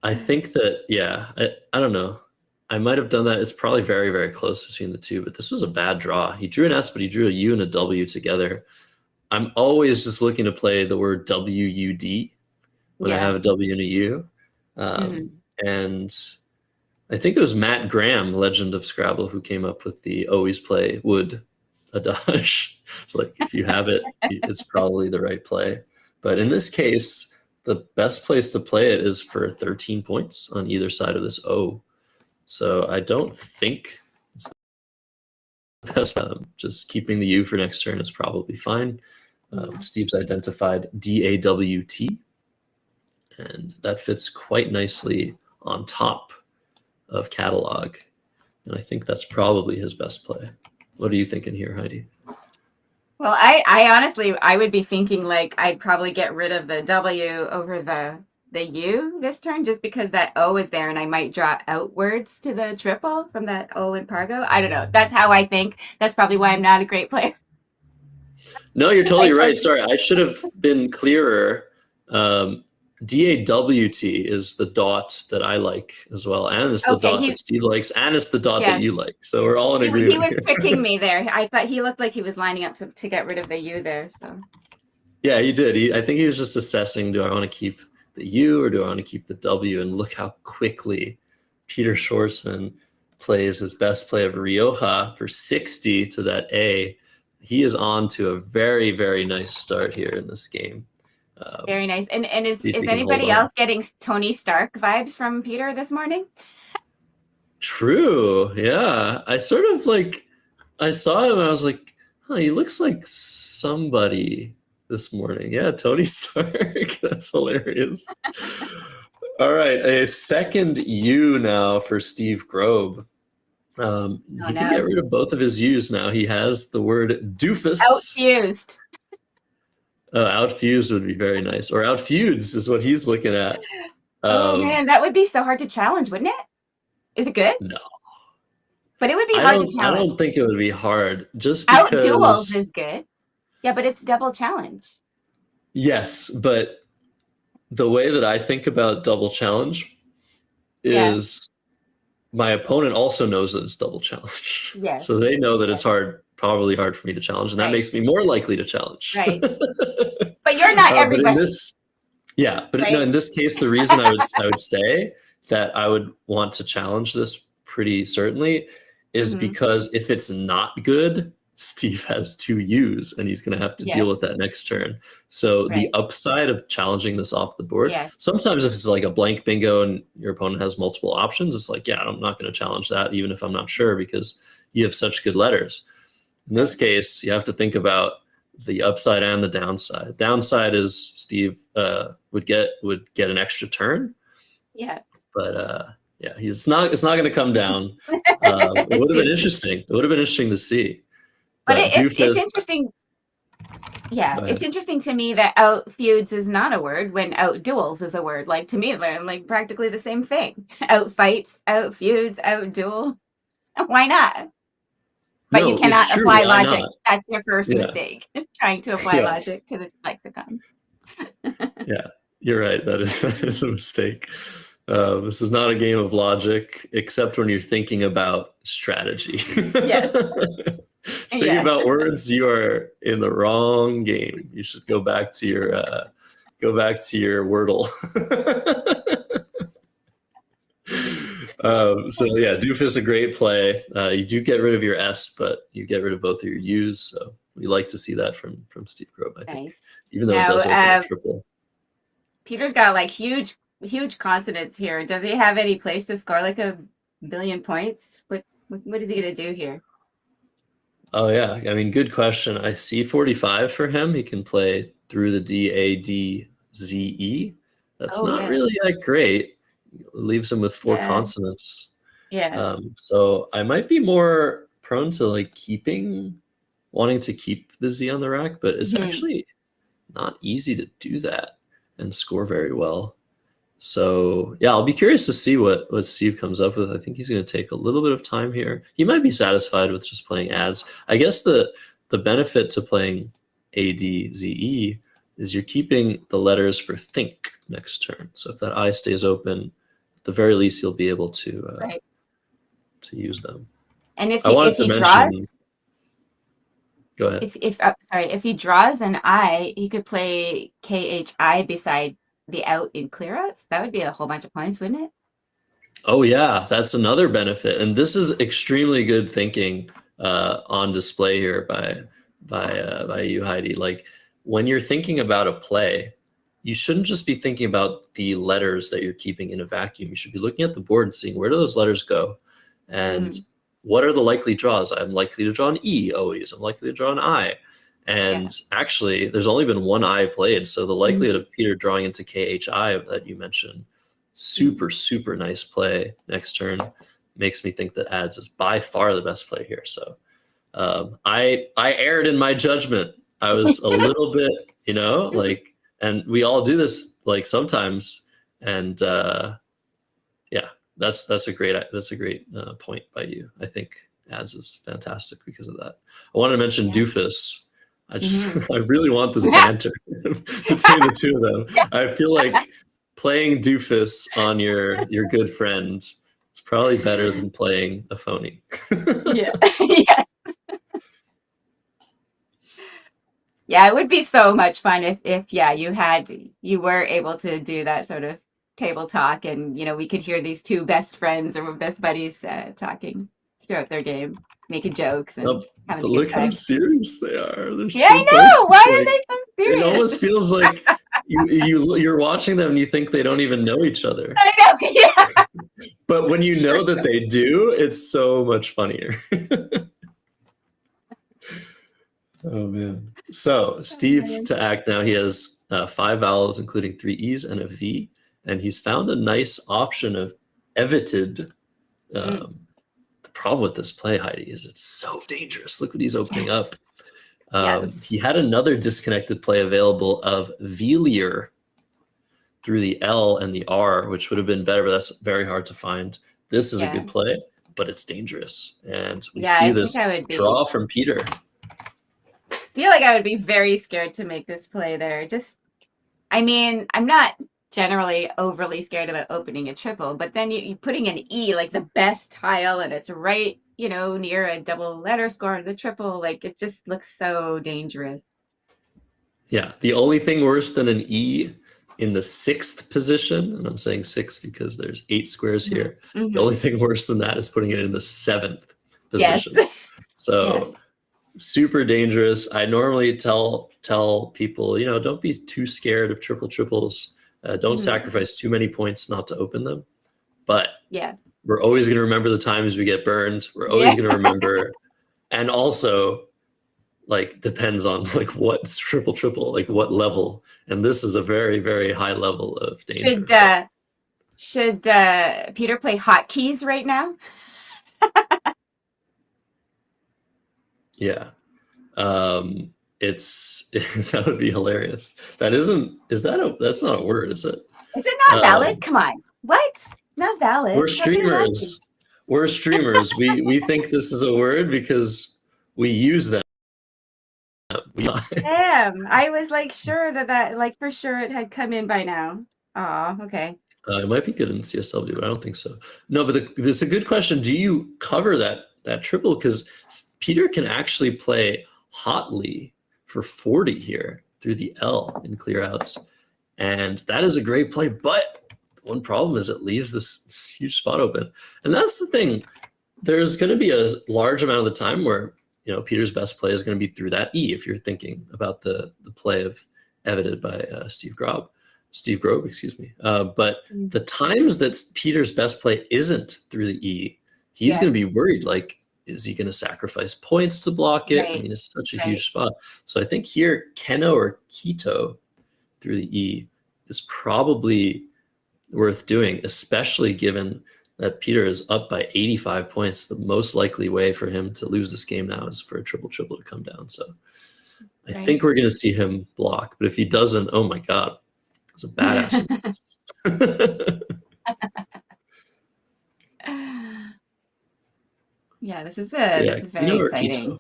I think that, I don't know. I might have done that. It's probably very, very close between the two, but this was a bad draw. He drew an S, but he drew a U and a W together. I'm always just looking to play the word WUD when I have a W and a U. And I think it was Matt Graham, legend of Scrabble, who came up with the always play would adage. So if you have it, it's probably the right play. But in this case, the best place to play it is for 13 points on either side of this O. So I don't think it's the best. Just keeping the U for next turn is probably fine. Steve's identified DAWT, and that fits quite nicely on top of catalog. And I think that's probably his best play. What are you thinking here, Heidi? Well, I honestly, I would be thinking I'd probably get rid of the W over the U this turn, just because that O is there, and I might draw outwards to the triple from that O in Pargo. I don't know. That's how I think. That's probably why I'm not a great player. No, you're totally right. Sorry, I should have been clearer. DAWT is the dot that I like as well, and it's the dot that Steve likes, and it's the dot that you like. So we're all in agreement. He was tricking me there. I thought he looked like he was lining up to get rid of the U there. So yeah, he did. I think he was just assessing: do I want to keep the U or do I want to keep the W? And look how quickly Peter Schwartzman plays his best play of Rioja for 60 to that A. He is on to a very, very nice start here in this game. Very nice. And is anybody else getting Tony Stark vibes from Peter this morning? True. Yeah. I sort of I saw him and I was like, huh, he looks like somebody this morning. Yeah, Tony Stark. That's hilarious. All right. A second U now for Steve Grobe. He can get rid of both of his U's now. He has the word doofus. Outfused. Outfused would be very nice. Or outfeuds is what he's looking at. Oh man, that would be so hard to challenge, wouldn't it? Is it good? No. But it would be hard to challenge. I don't think it would be hard. Just because Outduels is good. Yeah, but it's double challenge. Yes, but the way that I think about double challenge is my opponent also knows that it's double challenge. Yes. So they know that it's probably hard for me to challenge, and that makes me more likely to challenge. Right. But you're not everybody. In this case, the reason I would say that I would want to challenge this pretty certainly is because if it's not good, Steve has 2 U's and he's going to have to deal with that next turn. So the upside of challenging this off the board, sometimes if it's like a blank bingo and your opponent has multiple options, it's like, I'm not going to challenge that even if I'm not sure because you have such good letters. In this case, you have to think about the upside and the downside. Downside is Steve would get an extra turn. Yeah. But it's not going to come down. It would have been interesting. It would have been interesting to see. But it's interesting. Yeah, it's interesting to me that outfeuds is not a word when outduels is a word. Like to me, they're like practically the same thing. Outfights, outfeuds, outduel. Why not? But you cannot apply logic. That's your first mistake. Trying to apply logic to the lexicon. Yeah, you're right. That is a mistake. This is not a game of logic, except when you're thinking about strategy. Yes. Thinking about words, you are in the wrong game. You should go back to your Wordle. Doof is a great play. You do get rid of your S, but you get rid of both of your U's. So we like to see that from Steve Grobe, I think. Nice. Even though it does open a triple. Peter's got like huge consonants here. Does he have any place to score like 1 billion points? What is he gonna do here? Oh yeah, I mean, good question. I see 45 for him. He can play through the D-A-D-Z-E. That's not really that great. It leaves him with 4 consonants. Yeah. So I might be more prone to wanting to keep the Z on the rack, but it's actually not easy to do that and score very well. So I'll be curious to see what Steve comes up with. I think he's going to take a little bit of time here. He might be satisfied with just playing ads. I guess the benefit to playing A-D-Z-E is you're keeping the letters for think next turn. So if that I stays open, at the very least you'll be able to use them. And if he draws, go ahead. If he draws an I, he could play KHI beside the out in clear outs. That would be a whole bunch of points, wouldn't it? Oh yeah, that's another benefit. And this is extremely good thinking on display here by you, Heidi. Like when you're thinking about a play, you shouldn't just be thinking about the letters that you're keeping in a vacuum. You should be looking at the board and seeing where do those letters go and what are the likely draws. I'm likely to draw an E always. I'm likely to draw an I. And actually, there's only been 1 I played. So the likelihood of Peter drawing into KHI that you mentioned, super, super nice play next turn, makes me think that ads is by far the best play here. So I erred in my judgment. I was a little bit, and we all do this sometimes. And that's a great point by you. I think ads is fantastic because of that. I want to mention doofus. I really want this banter between the two of them. I feel like playing doofus on your good friend is probably better than playing a phony. Yeah. Yeah. Yeah, it would be so much fun if you were able to do that sort of table talk, and we could hear these two best friends or best buddies talking throughout their game, making jokes and Nope. having But a good look how time. serious they are. They're Yeah, I still playing. know. Why are Like, they so it serious? almost feels like you're watching them and you think they don't even know each other. I know. Yeah. But when you know that they do, it's so much funnier. Oh man. So Steve to act now. He has 5 vowels, including 3 E's and a V, and he's found a nice option of evited. The problem with this play, Heidi, is it's so dangerous. Look what he's opening up. Yes. He had another disconnected play available of Velier through the L and the R, which would have been better, but that's very hard to find. This is a good play, but it's dangerous. And we see this draw from Peter. I feel like I would be very scared to make this play there. I'm not generally overly scared about opening a triple, but then you putting an E, like the best tile, and it's right, near a double letter score of the triple, like it just looks so dangerous. Yeah, the only thing worse than an E in the 6th position, and I'm saying 6 because there's 8 squares here. Mm-hmm. The only thing worse than that is putting it in the 7th position. Yes. So super dangerous. I normally tell people, don't be too scared of triples. Don't sacrifice too many points not to open them. But we're always going to remember the times we get burned. We're always going to remember. And also, depends on what's triple, like what level. And this is a very, very high level of danger. Should Peter play hotkeys right now? Yeah. That would be hilarious. That's not a word, is it? Is it not valid? Come on. What? Not valid. We're streamers. We think this is a word because we use them. Damn. I was sure that for sure it had come in by now. Oh, okay. It might be good in CSW, but I don't think so. No, but it's a good question. Do you cover that triple? Because Peter can actually play hotly for 40 here through the L in clear outs. And that is a great play. But one problem is it leaves this huge spot open. And that's the thing. There's going to be a large amount of the time where, Peter's best play is going to be through that E, if you're thinking about the play of Evited by Steve Grobe, excuse me. But the times that Peter's best play isn't through the E, he's going to be worried, is he going to sacrifice points to block it? Right. I mean, it's such a huge spot. So I think here, Keno or Keto through the E is probably worth doing, especially given that Peter is up by 85 points. The most likely way for him to lose this game now is for a triple to come down. So I think we're going to see him block. But if he doesn't, oh my God, it's a badass. Yeah, this is very exciting. Keto.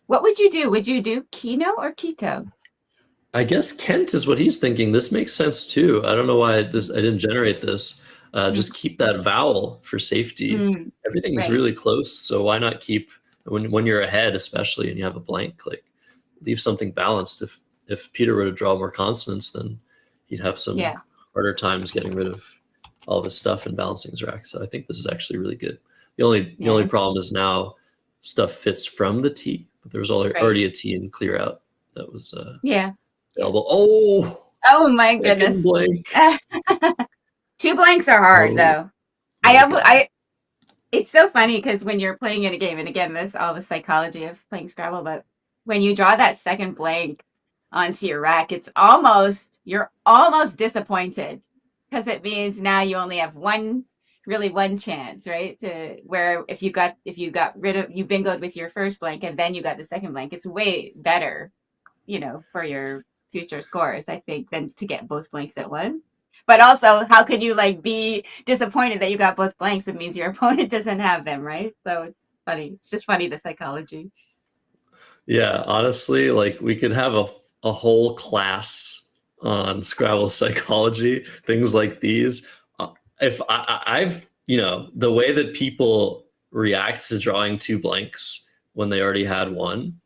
What would you do? Would you do Keno or Keto? I guess Kent is what he's thinking. This makes sense too. I don't know why I didn't generate this. Just keep that vowel for safety. Everything's really close, so why not keep when you're ahead, especially, and you have a blank click, leave something balanced. If Peter were to draw more consonants, then he'd have some harder times getting rid of all of his stuff and balancing his rack. So I think this is actually really good. The only problem is now stuff fits from the T, but there was already a T in clear out that was available. Oh my goodness! Blank. 2 blanks are hard though. It's so funny because when you're playing in a game, and again, this all the psychology of playing Scrabble, but when you draw that second blank onto your rack, you're almost disappointed because it means now you only have one chance, right? Where if you bingoed with your first blank and then you got the second blank, it's way better, for your future scores, I think, than to get both blanks at once. But also, how could you be disappointed that you got both blanks? It means your opponent doesn't have them, right? So it's funny. It's just funny, the psychology. Yeah, honestly, we could have a whole class on Scrabble psychology, things like these. If I've, the way that people react to drawing two blanks when they already had one,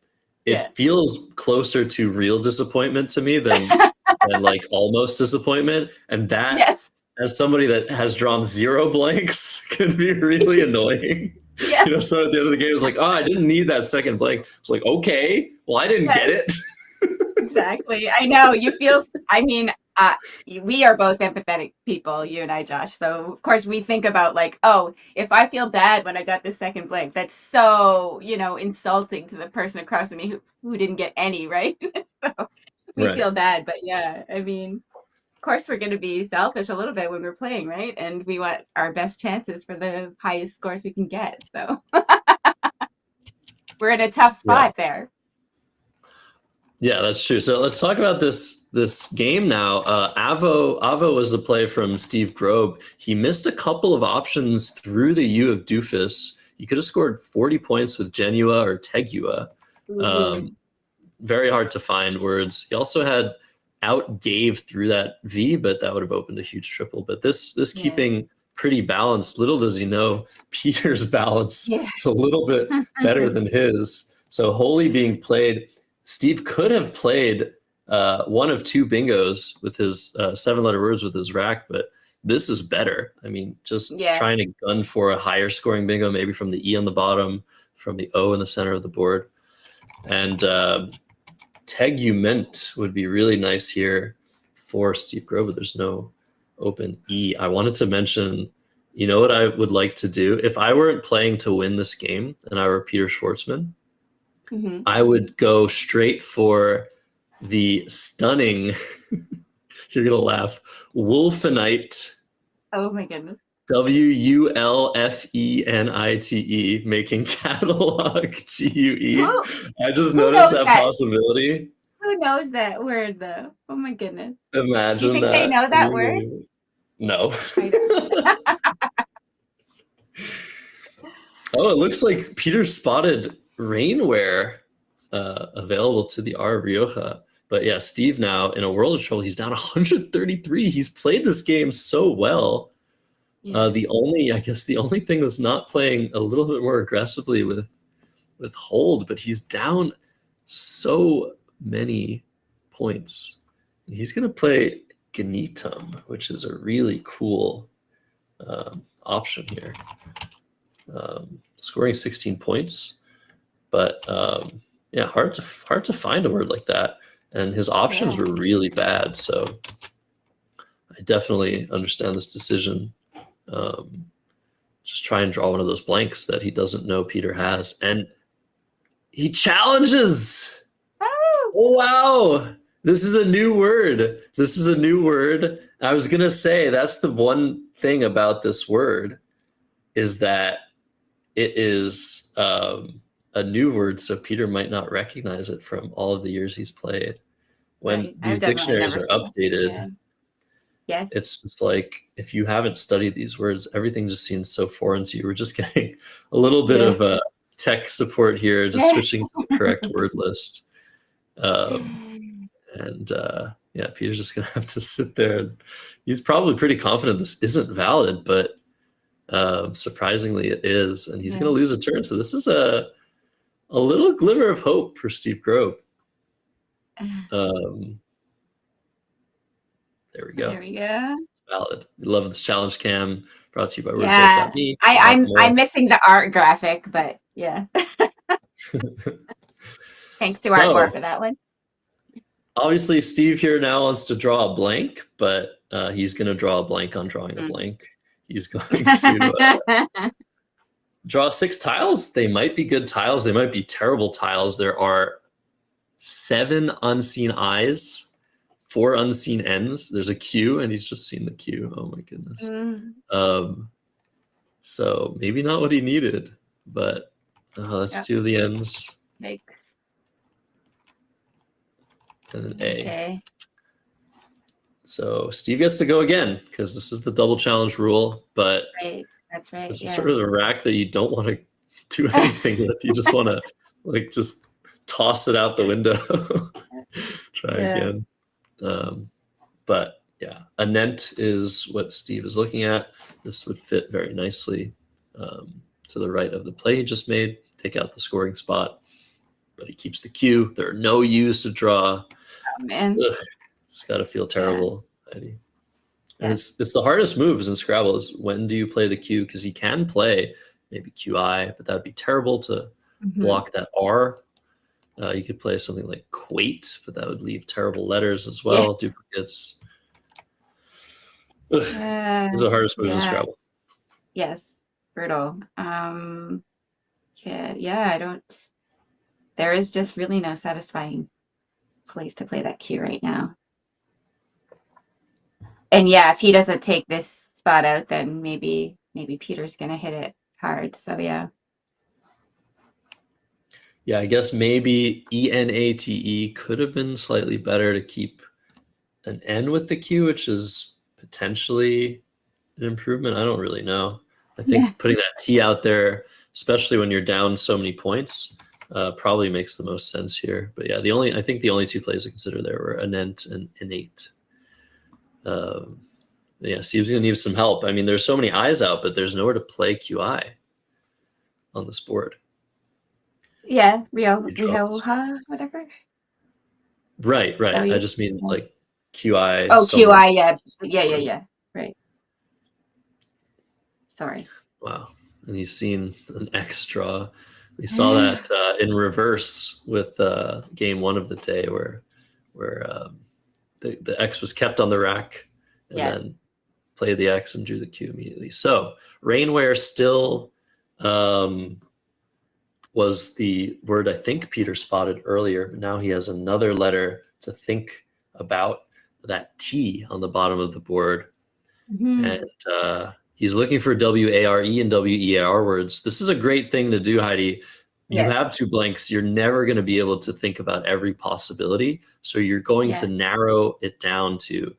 it feels closer to real disappointment to me than like almost disappointment. And that, as somebody that has drawn 0 blanks, can be really annoying. So at the end of the game, it's like, oh, I didn't need that second blank. It's like, okay, well, I didn't get it. Exactly. I know you feel, we are both empathetic people, you and I, Josh. So of course we think about like, oh, if I feel bad when I got the second blank, that's so, insulting to the person across from me who didn't get any, right? So we feel bad, but of course we're going to be selfish a little bit when we're playing, right? And we want our best chances for the highest scores we can get. So we're in a tough spot there. Yeah, that's true. So let's talk about this game now. Avo was the play from Steve Grobe. He missed a couple of options through the U of doofus. He could have scored 40 points with genua or tegua. Very hard to find words. He also had outgave through that V, but that would have opened a huge triple. But this keeping pretty balanced. Little does he know, Peter's balance is a little bit better than his. So Holy being played. Steve could have played one of 2 bingos with his 7-letter words with his rack, but this is better. I mean, just trying to gun for a higher scoring bingo, maybe from the E on the bottom, from the O in the center of the board. And tegument would be really nice here for Steve Grobe. There's no open E. I wanted to mention, what I would like to do? If I weren't playing to win this game and I were Peter Schwartzman, I would go straight for the stunning, you're going to laugh, Wolfenite. Oh my goodness. Wulfenite, making catalog GUE. I just noticed that possibility. Who knows that word though? Oh my goodness. Imagine you think that. They know that word? No. Oh, it looks like Peter spotted rainwear available to the R Rioja. But yeah, Steve now in a world of trouble. He's down 133. He's played this game so well. The only thing was not playing a little bit more aggressively with hold, but he's down so many points. And he's going to play Genitum, which is a really cool option here. Scoring 16 points, but hard to find a word like that. And his options were really bad, so I definitely understand this decision. Just try and draw one of those blanks that he doesn't know Peter has, and he challenges. Oh wow, this is a new word. I was gonna say that's the one thing about this word is that it is a new word, so Peter might not recognize it from all of the years he's played. When these dictionaries are updated, it's just like, if you haven't studied these words, everything just seems so foreign to you. We're just getting a little bit of tech support here, just switching to the correct word list. Peter's just gonna have to sit there. And he's probably pretty confident this isn't valid, but surprisingly it is, and he's gonna lose a turn. So this is a little glimmer of hope for Steve Grobe. There we go. It's valid. We love this challenge cam. Brought to you by wordplay.me. I'm missing the art graphic, but thanks to Artmore for that one. Obviously, Steve here now wants to draw a blank, but he's going to draw a blank on drawing a blank. He's going to draw 6 tiles. They might be good tiles. They might be terrible tiles. There are 7 unseen eyes, 4 unseen ends. There's a Q, and he's just seen the Q. Oh my goodness. So maybe not what he needed, but let's do the ends. Thanks. And an A. Okay. So Steve gets to go again because this is the double challenge rule. But that's right. This is sort of the rack that you don't want to do anything with. You just want to just toss it out the window. Try again. But yeah, anent is what Steve is looking at. This would fit very nicely to the right of the play he just made. Take out the scoring spot, but he keeps the Q. There are no U's to draw. Oh, man. Ugh, it's got to feel terrible, Heidi. And it's the hardest moves in Scrabble is when do you play the Q? Because he can play maybe QI, but that would be terrible to block that R. You could play something like Quate, but that would leave terrible letters as well, duplicates. Ugh, these are the hardest moves in Scrabble. Yes, brutal. I don't. There is just really no satisfying place to play that Q right now. And yeah, if he doesn't take this spot out, then maybe Peter's gonna hit it hard. So yeah. Yeah, I guess maybe ENATE could have been slightly better to keep an N with the Q, which is potentially an improvement. I don't really know. I think putting that T out there, especially when you're down so many points, probably makes the most sense here. But yeah, I think the only two plays to consider there were anent and innate. Yeah, Steve's gonna need some help. I mean, there's so many eyes out, but there's nowhere to play QI on this board. Yeah, Rioja, whatever. Right. I just mean like QI. Oh, QI, yeah. Right. Sorry. Wow. And he's seen an X draw. We saw that in reverse with game one of the day where the X was kept on the rack and then played the X and drew the Q immediately. So rainwear still was the word I think Peter spotted earlier, but now he has another letter to think about, that T on the bottom of the board. And he's looking for WARE and WEAR words. This is a great thing to do, Heidi. You have two blanks. You're never going to be able to think about every possibility. So you're going to narrow it down to,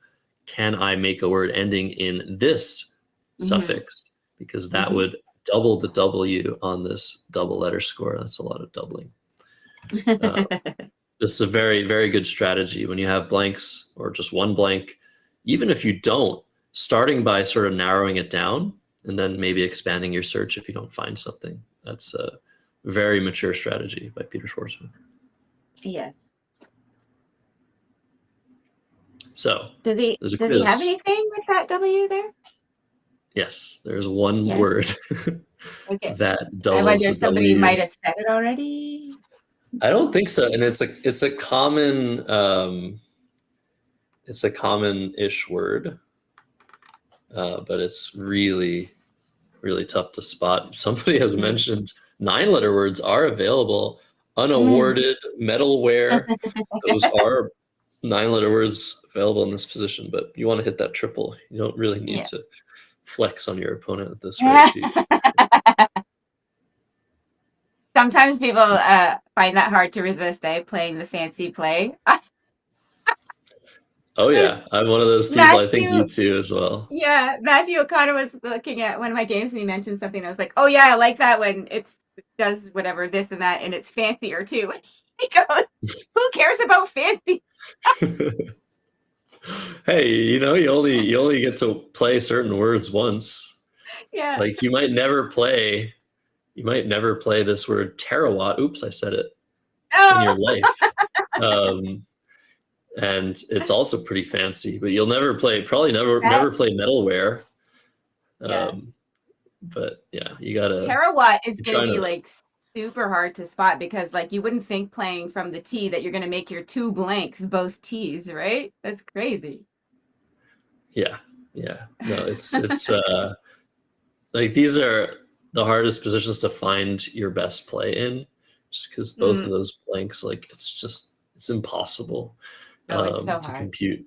can I make a word ending in this suffix? Because that would double the W on this double letter score. That's a lot of doubling. This is a very, very good strategy when you have blanks or just one blank. Even if you don't, starting by sort of narrowing it down and then maybe expanding your search if you don't find something. That's a very mature strategy by Peter Schwartzman. Yes. So does he have anything with that W there? Yes, there's one word that doubles. I wonder if somebody W. might have said it already. I don't think so, and it's a common-ish word, but it's really, really tough to spot. Somebody has mentioned 9-letter words are available, unawarded, metalware. Those are 9-letter words available in this position, but you want to hit that triple. You don't really need to flex on your opponent at this rate. Sometimes people find that hard to resist, playing the fancy play. Oh yeah, I'm one of those people. I think you too as well. Yeah, Matthew O'Connor was looking at one of my games and he mentioned something. I was like, oh yeah, I like that when it does whatever, this and that, and it's fancier too. He goes, who cares about fancy? Hey, you only get to play certain words once. Yeah. Like you might never play this word terawatt. Oops, I said it. In your life. And it's also pretty fancy, but you'll never play metalware. But yeah, you gotta. Terawatt is gonna be like super hard to spot because like you wouldn't think playing from the T that you're gonna make your two blanks both T's, right? That's crazy. Yeah. No, it's like these are the hardest positions to find your best play in, just because both of those blanks, like it's impossible to compute.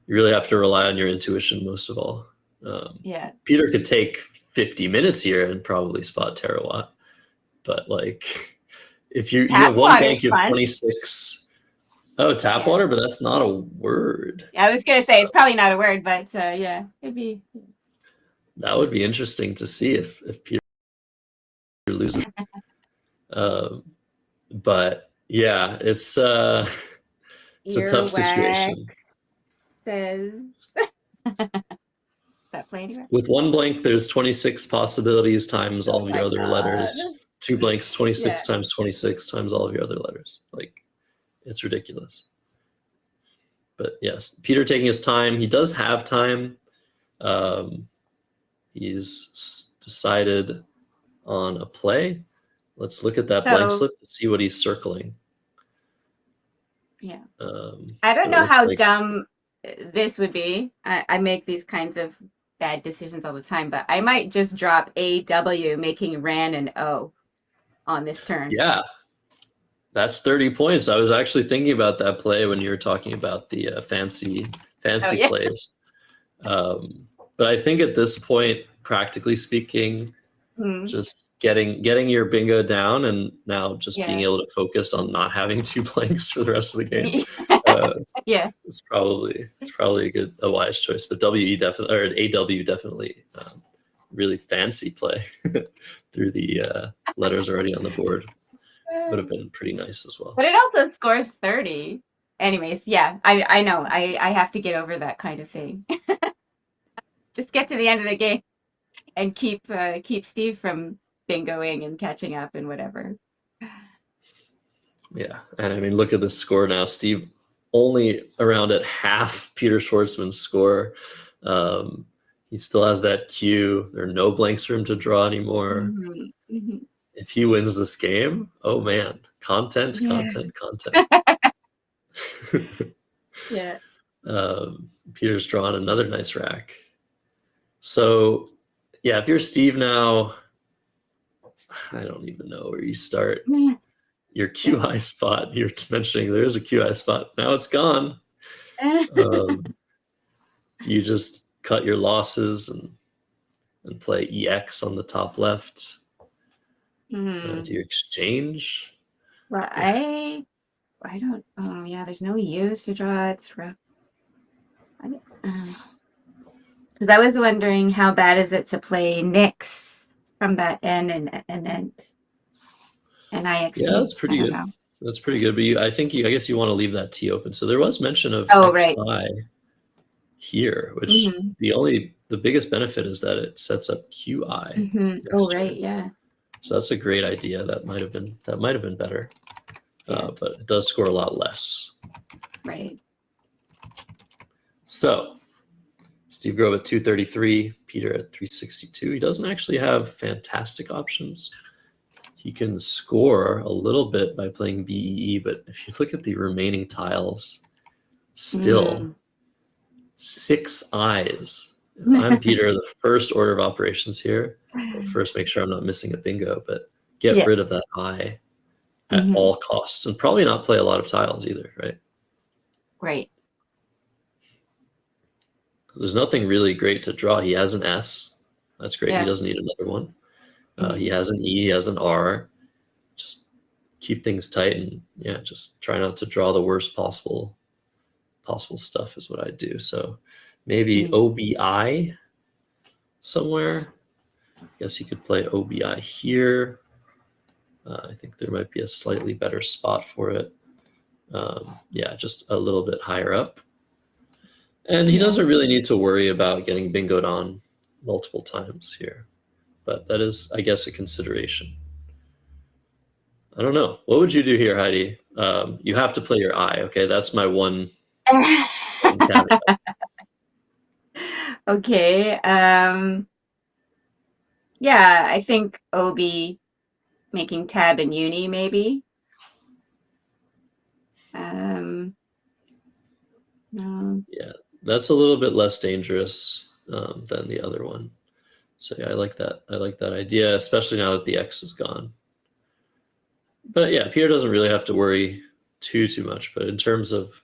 You really have to rely on your intuition most of all. Peter could take 50 minutes here and probably spot terawatt, but like if you have one blank, you have 26. Oh, tap water, but that's not a word. I was gonna say it's probably not a word, but it'd be. That would be interesting to see if Peter loses. But yeah, it's a tough situation. says. That play anywhere? With one blank, there's 26 possibilities times all of your my other God. letters. Two blanks, 26 Yeah. times 26 times all of your other letters. Like, it's ridiculous. But yes, Peter taking his time. He does have time. He's decided on a play. Let's look at that blank So- slip to see what he's circling. Yeah. Um, I don't it know looks how like- dumb this would be. I make these kinds of bad decisions all the time, but I might just drop AW, making Ran an O on this turn. Yeah, that's 30 points. I was actually thinking about that play when you were talking about the fancy yeah. plays. But I think at this point, practically speaking, just getting your bingo down and now just being able to focus on not having two blanks for the rest of the game. Yeah. It's probably a wise choice. But WE definitely, or AW definitely, really fancy play through the letters already on the board. Would have been pretty nice as well. But it also scores 30. Anyways, yeah, I know. I have to get over that kind of thing. Just get to the end of the game and keep Steve from bingoing and catching up and whatever. Yeah, and I mean, look at the score now. Steve only around at half Peter Schwartzman's score. He still has that cue. There are no blanks for him to draw anymore. If he wins this game, oh man, content. Yeah. Peter's drawn another nice rack. So, yeah, if you're Steve now, I don't even know where you start. Your QI spot, you're mentioning there is a QI spot. Now it's gone. Do you just cut your losses and play EX on the top left? Do you exchange? Well, I don't. Oh, yeah. There's no U's to draw. It's rough. Because I was wondering how bad is it to play Nix from that N and Ent. And IX. Yeah, that's pretty good. That's pretty good. But I guess you want to leave that T open. So there was mention of XI here, which the biggest benefit is that it sets up QI. Oh, right, yeah. So that's a great idea. That might have been better, but it does score a lot less. Right. So Steve Grove at 233, Peter at 362. He doesn't actually have fantastic options. He can score a little bit by playing BEE, but if you look at the remaining tiles, still 6 eyes. If I'm Peter, the first order of operations here, well, first make sure I'm not missing a bingo, but get rid of that eye at all costs, and probably not play a lot of tiles either, right? Right. There's nothing really great to draw. He has an S. That's great. He doesn't need another one. He has an E, he has an R. Just keep things tight and just try not to draw the worst possible stuff is what I do. So maybe OBI somewhere. I guess he could play OBI here. I think there might be a slightly better spot for it. Just a little bit higher up. And he doesn't really need to worry about getting bingoed on multiple times here. But that is, I guess, a consideration. I don't know. What would you do here, Heidi? You have to play your eye, okay? That's my one caveat. Okay. I think OB making tab and uni, maybe. No. Yeah, that's a little bit less dangerous than the other one. So I like that. I like that idea, especially now that the X is gone. But Peter doesn't really have to worry too much. But in terms of,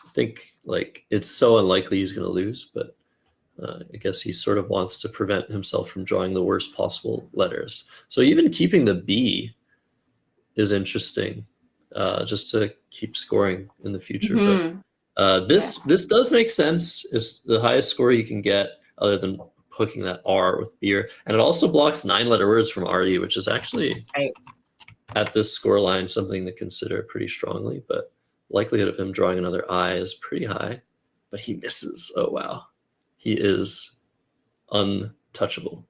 I think it's so unlikely he's going to lose. But I guess he sort of wants to prevent himself from drawing the worst possible letters. So even keeping the B is interesting, just to keep scoring in the future. But this does make sense. It's the highest score you can get, other than hooking that R with beer, and it also blocks 9-letter words from RE, which is actually at this score line something to consider pretty strongly. But likelihood of him drawing another I is pretty high. but he misses. Oh, wow. He is untouchable.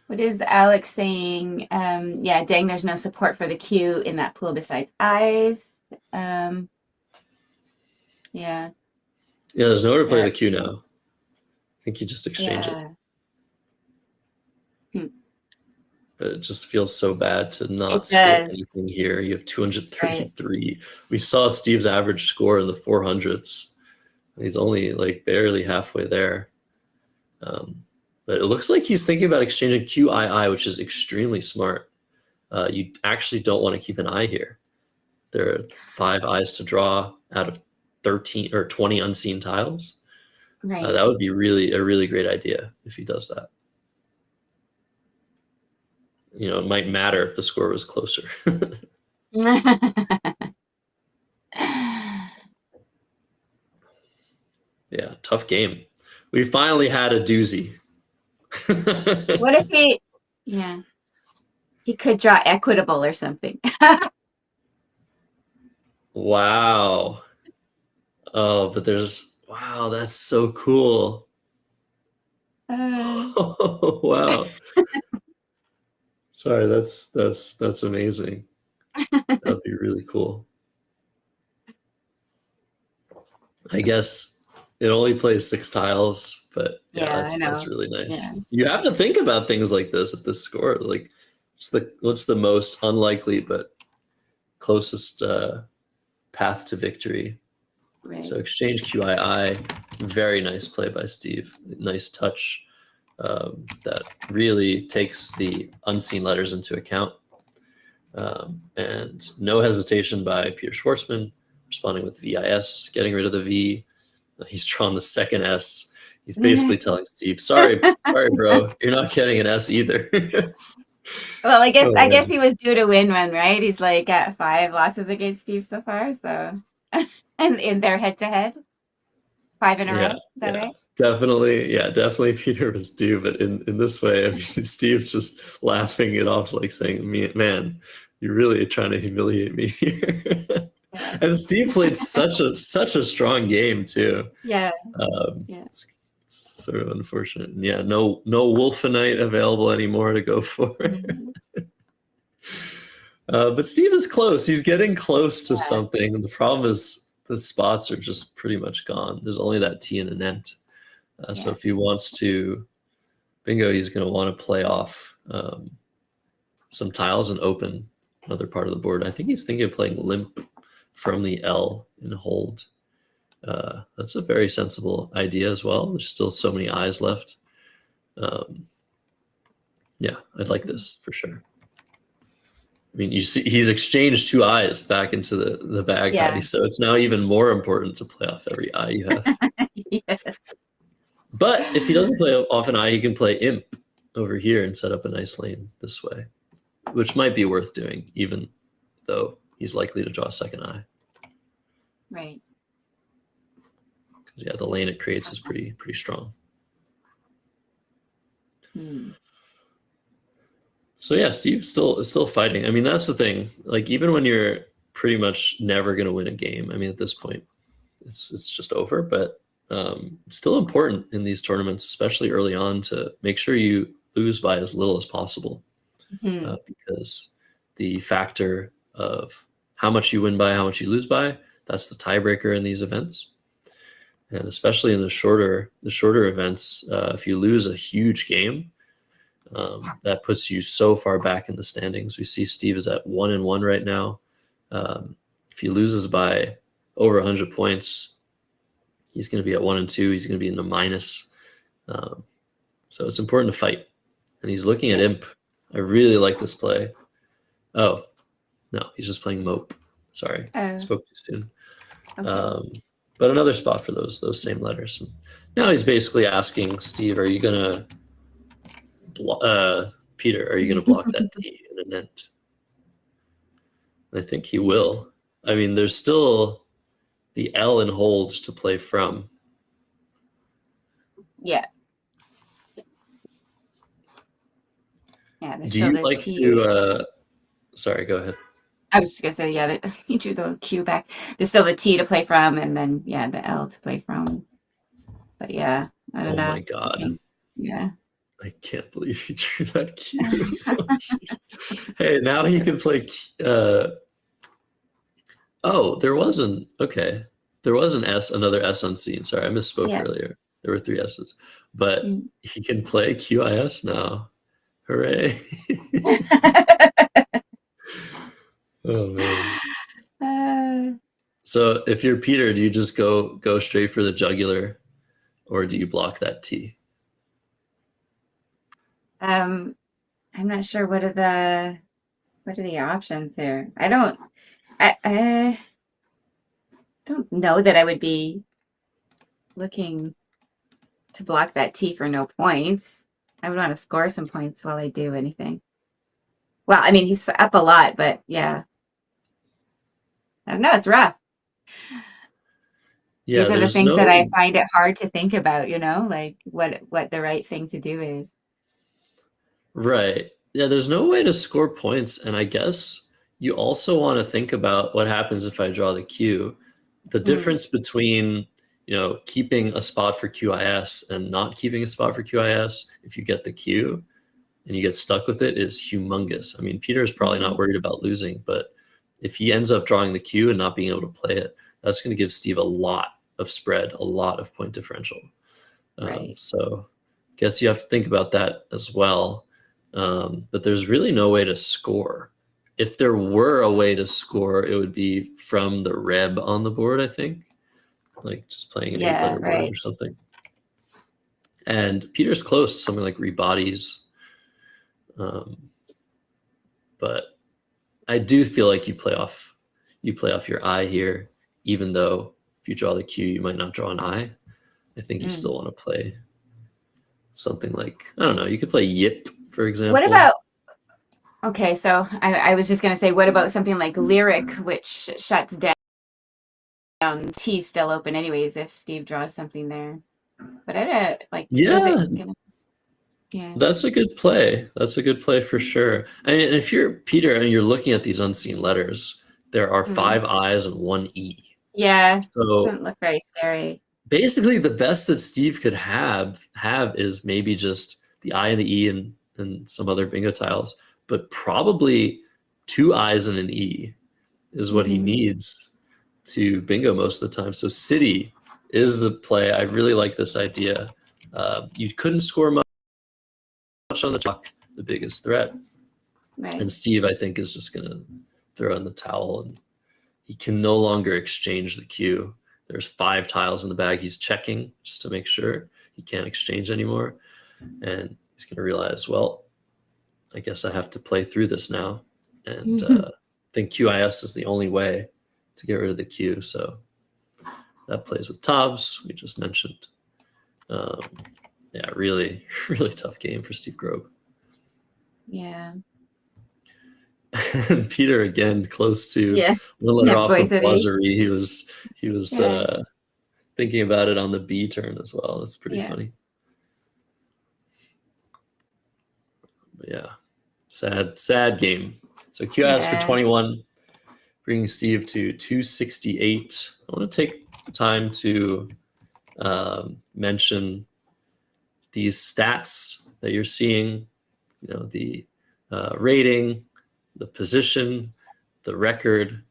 What is Alex saying? Yeah, dang, there's no support for the Q in that pool besides eyes. Yeah. Yeah, there's nowhere to play Yeah. the Q now. I think you just exchange it. But it just feels so bad to not score anything here. You have 233. Right. We saw Steve's average score in the 400s. He's only like barely halfway there. But it looks like he's thinking about exchanging QII, which is extremely smart. You actually don't want to keep an eye here. There are 5 eyes to draw out of 13 or 20 unseen tiles. Right. That would be a really great idea if he does that. You know, it might matter if the score was closer. Yeah, tough game. We finally had a doozy. What if he could draw equitable or something? Wow. Oh, but wow, that's so cool. Oh, wow. Sorry, that's amazing. That'd be really cool. I guess it only plays 6 tiles, but yeah, that's really nice. Yeah. You have to think about things like this at this score. Like, what's the most unlikely but closest path to victory? Right. So exchange QII, very nice play by Steve. Nice touch that really takes the unseen letters into account. And no hesitation by Peter Schwartzman, responding with VIS, getting rid of the V. He's drawn the second S. He's basically telling Steve, sorry, bro, you're not getting an S either. Well, I guess he was due to win one, right? He's like at 5 losses against Steve so far, so and in their head-to-head, 5 in a row. Is that right? Definitely Peter was due, but in this way, I mean, Steve just laughing it off, like saying, man, you're really trying to humiliate me here. And Steve played such a strong game too. Yeah. It's sort of unfortunate. And yeah, no Wolfenite available anymore to go for. But Steve is close. He's getting close to something. And the problem is the spots are just pretty much gone. There's only that T and an Ent. So if he wants to bingo, he's going to want to play off some tiles and open another part of the board. I think he's thinking of playing limp from the L and hold. That's a very sensible idea as well. There's still so many eyes left. Yeah, I'd like this for sure. I mean, you see, he's exchanged 2 eyes back into the bag, Heidi, so it's now even more important to play off every eye you have. Yes. But if he doesn't play off an eye, he can play imp over here and set up a nice lane this way, which might be worth doing, even though he's likely to draw a second eye. Right. Because yeah, the lane it creates is pretty strong. So yeah, Steve's still fighting. I mean, that's the thing. Like, even when you're pretty much never going to win a game, I mean, at this point, it's just over. But it's still important in these tournaments, especially early on, to make sure you lose by as little as possible, because the factor of how much you win by, how much you lose by, that's the tiebreaker in these events. And especially in the shorter events, if you lose a huge game, that puts you so far back in the standings. We see Steve is at 1-1 right now. If he loses by over 100 points, he's going to be at 1-2. He's going to be in the minus. So it's important to fight. And he's looking at imp. I really like this play. Oh, no, he's just playing mope. Sorry, I spoke too soon. Okay. But another spot for those same letters. And now he's basically asking Steve, are you going to Peter, are you going to block that T in an Ent? I think he will. I mean, there's still the L and hold to play from. Yeah. Do you like to? Sorry, go ahead. I was just gonna say, yeah, that you drew the Q back. There's still the T to play from, and then yeah, the L to play from. But yeah, I don't Oh know. my God. Yeah. I can't believe he drew that Q. Hey, now he can play. Oh, there wasn't. Okay. There was an S, another S unseen. Sorry, I misspoke Yeah. earlier. There were 3 S's. But Mm. he can play QIS now. Hooray. Oh, man. So if you're Peter, do you just go straight for the jugular, or do you block that T? I'm not sure what are the options here. I don't know that I would be looking to block that T for no points. I would want to score some points while I do anything. Well, I mean, he's up a lot, but yeah. I don't know, it's rough. Yeah, These are the there's things that I no find it hard to think about, like what the right thing to do is. right. Yeah, there's no way to score points, and I guess you also want to think about what happens if I draw the Q. The difference between, keeping a spot for QIS and not keeping a spot for QIS, if you get the Q and you get stuck with it, is humongous. I mean, Peter is probably not worried about losing, but if he ends up drawing the Q and not being able to play it, that's going to give Steve a lot of spread, a lot of point differential. Right. So I guess you have to think about that as well. But there's really no way to score. If there were a way to score, it would be from the reb on the board, I think. Like just playing an 8-letter word or something. And Peter's close to something like rebodies. But I do feel like you play off your I here, even though if you draw the Q, you might not draw an I. I think you still want to play something like, I don't know, you could play Yip, for example. What about, okay, so I was just going to say, what about something like Lyric, which shuts down T still open anyways if Steve draws something there. But I don't, like, Yeah. Yeah. That's a good play. That's a good play for sure. And if you're Peter and you're looking at these unseen letters, there are 5 I's and 1 E. Yeah. So Doesn't look very scary. Basically, the best that Steve could have is maybe just the I and the E and some other bingo tiles, but probably 2 I's and an E is what he needs to bingo most of the time. So City is the play. I really like this idea. You couldn't score much on the clock, the biggest threat. Right. And Steve, I think, is just going to throw in the towel, and he can no longer exchange the Q. There's 5 tiles in the bag. He's checking just to make sure he can't exchange anymore. And he's going to realize, well, I guess I have to play through this now. And I think QIS is the only way to get rid of the Q. So that plays with Tavs, we just mentioned. Yeah, really, really tough game for Steve Grobe. Yeah. And Peter again, close to one letter off of bluzzery. He was thinking about it on the B turn as well. It's pretty funny. But yeah, sad game. So QS for 21, bringing Steve to 268. I want to take time to mention these stats that you're seeing. The rating, the position, the record,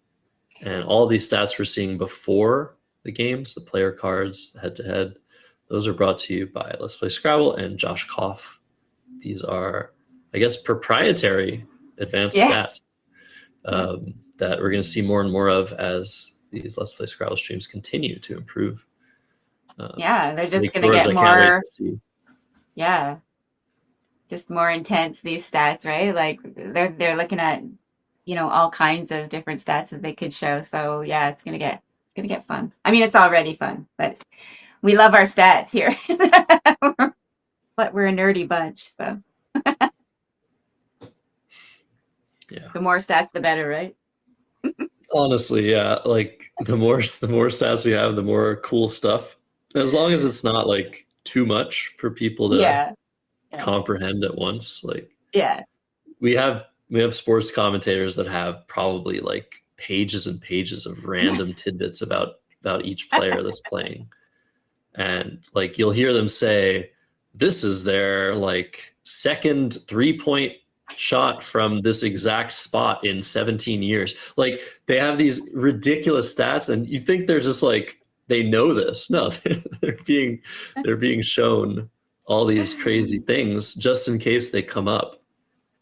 and all these stats we're seeing before the games, the player cards, head-to-head. Those are brought to you by Let's Play Scrabble and Josh Koff. These are, I guess, proprietary advanced stats that we're going to see more and more of as these Let's Play Scrabble streams continue to improve. They're just going to get more. Yeah. Just more intense, these stats, right? Like they're looking at, all kinds of different stats that they could show. So yeah, it's gonna get fun. I mean, it's already fun, but we love our stats here. But we're a nerdy bunch, so the more stats, the better, right? Honestly, yeah. Like the more stats we have, the more cool stuff. As long as it's not like too much for people to comprehend at once. Like we have sports commentators that have probably like pages and pages of random tidbits about each player that's playing. And like you'll hear them say, this is their like second 3-point shot from this exact spot in 17 years. Like they have these ridiculous stats, and you think they're just like they know this. No, they're being shown all these crazy things just in case they come up.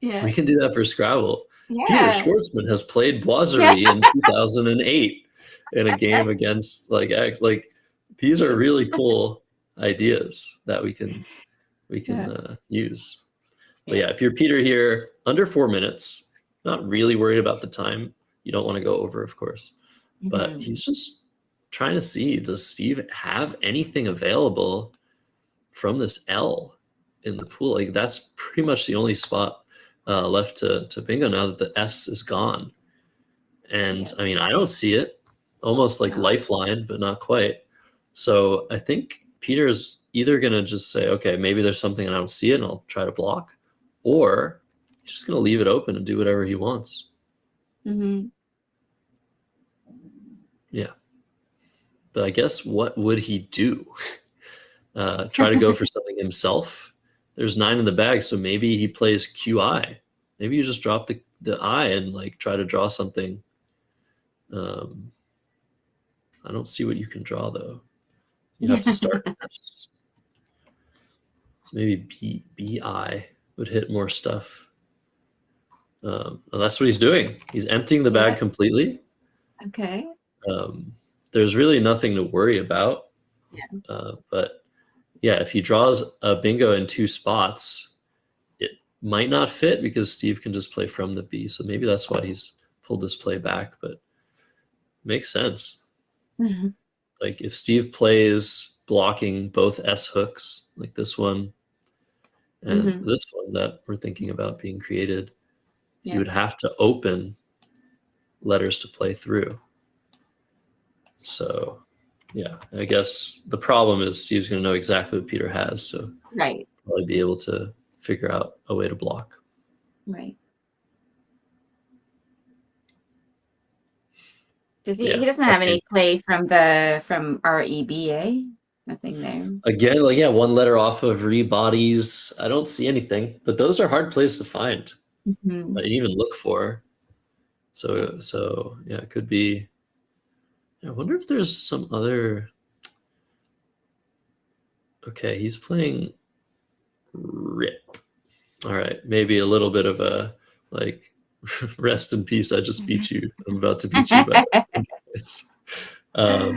Yeah. We can do that for Scrabble. Yeah. Peter Schwartzman has played Boiserie in 2008 in a game against like X. Like these are really cool ideas that we can use. But yeah, if you're Peter here, under 4 minutes, not really worried about the time. You don't want to go over, of course. But he's just trying to see, does Steve have anything available from this L in the pool? Like that's pretty much the only spot left to bingo now that the S is gone. And I mean, I don't see it. Almost like lifeline, but not quite. So I think Peter's either going to just say, okay, maybe there's something and I don't see it and I'll try to block, or he's just going to leave it open and do whatever he wants. Yeah. But I guess what would he do? Try to go for something himself? There's 9 in the bag, so maybe he plays QI. Maybe you just drop the I and like try to draw something. I don't see what you can draw though. You have to start S. So maybe BI would hit more stuff. Well, that's what he's doing. He's emptying the bag completely. Okay. There's really nothing to worry about. Yeah. But yeah, if he draws a bingo in 2 spots, it might not fit because Steve can just play from the B. So maybe that's why he's pulled this play back, but it makes sense. Like if Steve plays blocking both S hooks, like this one and this one that we're thinking about being created, he would have to open letters to play through. So yeah, I guess the problem is Steve's going to know exactly what Peter has, so probably be able to figure out a way to block. Right. Does he? He doesn't have any play from REBA. Nothing there. Again, like 1 letter off of re-bodies. I don't see anything, but those are hard plays to find. That you even look for. So yeah, it could be. I wonder if there's some other. Okay, he's playing rip. All right, maybe a little bit of a like rest in peace. I just beat you. I'm about to beat you. But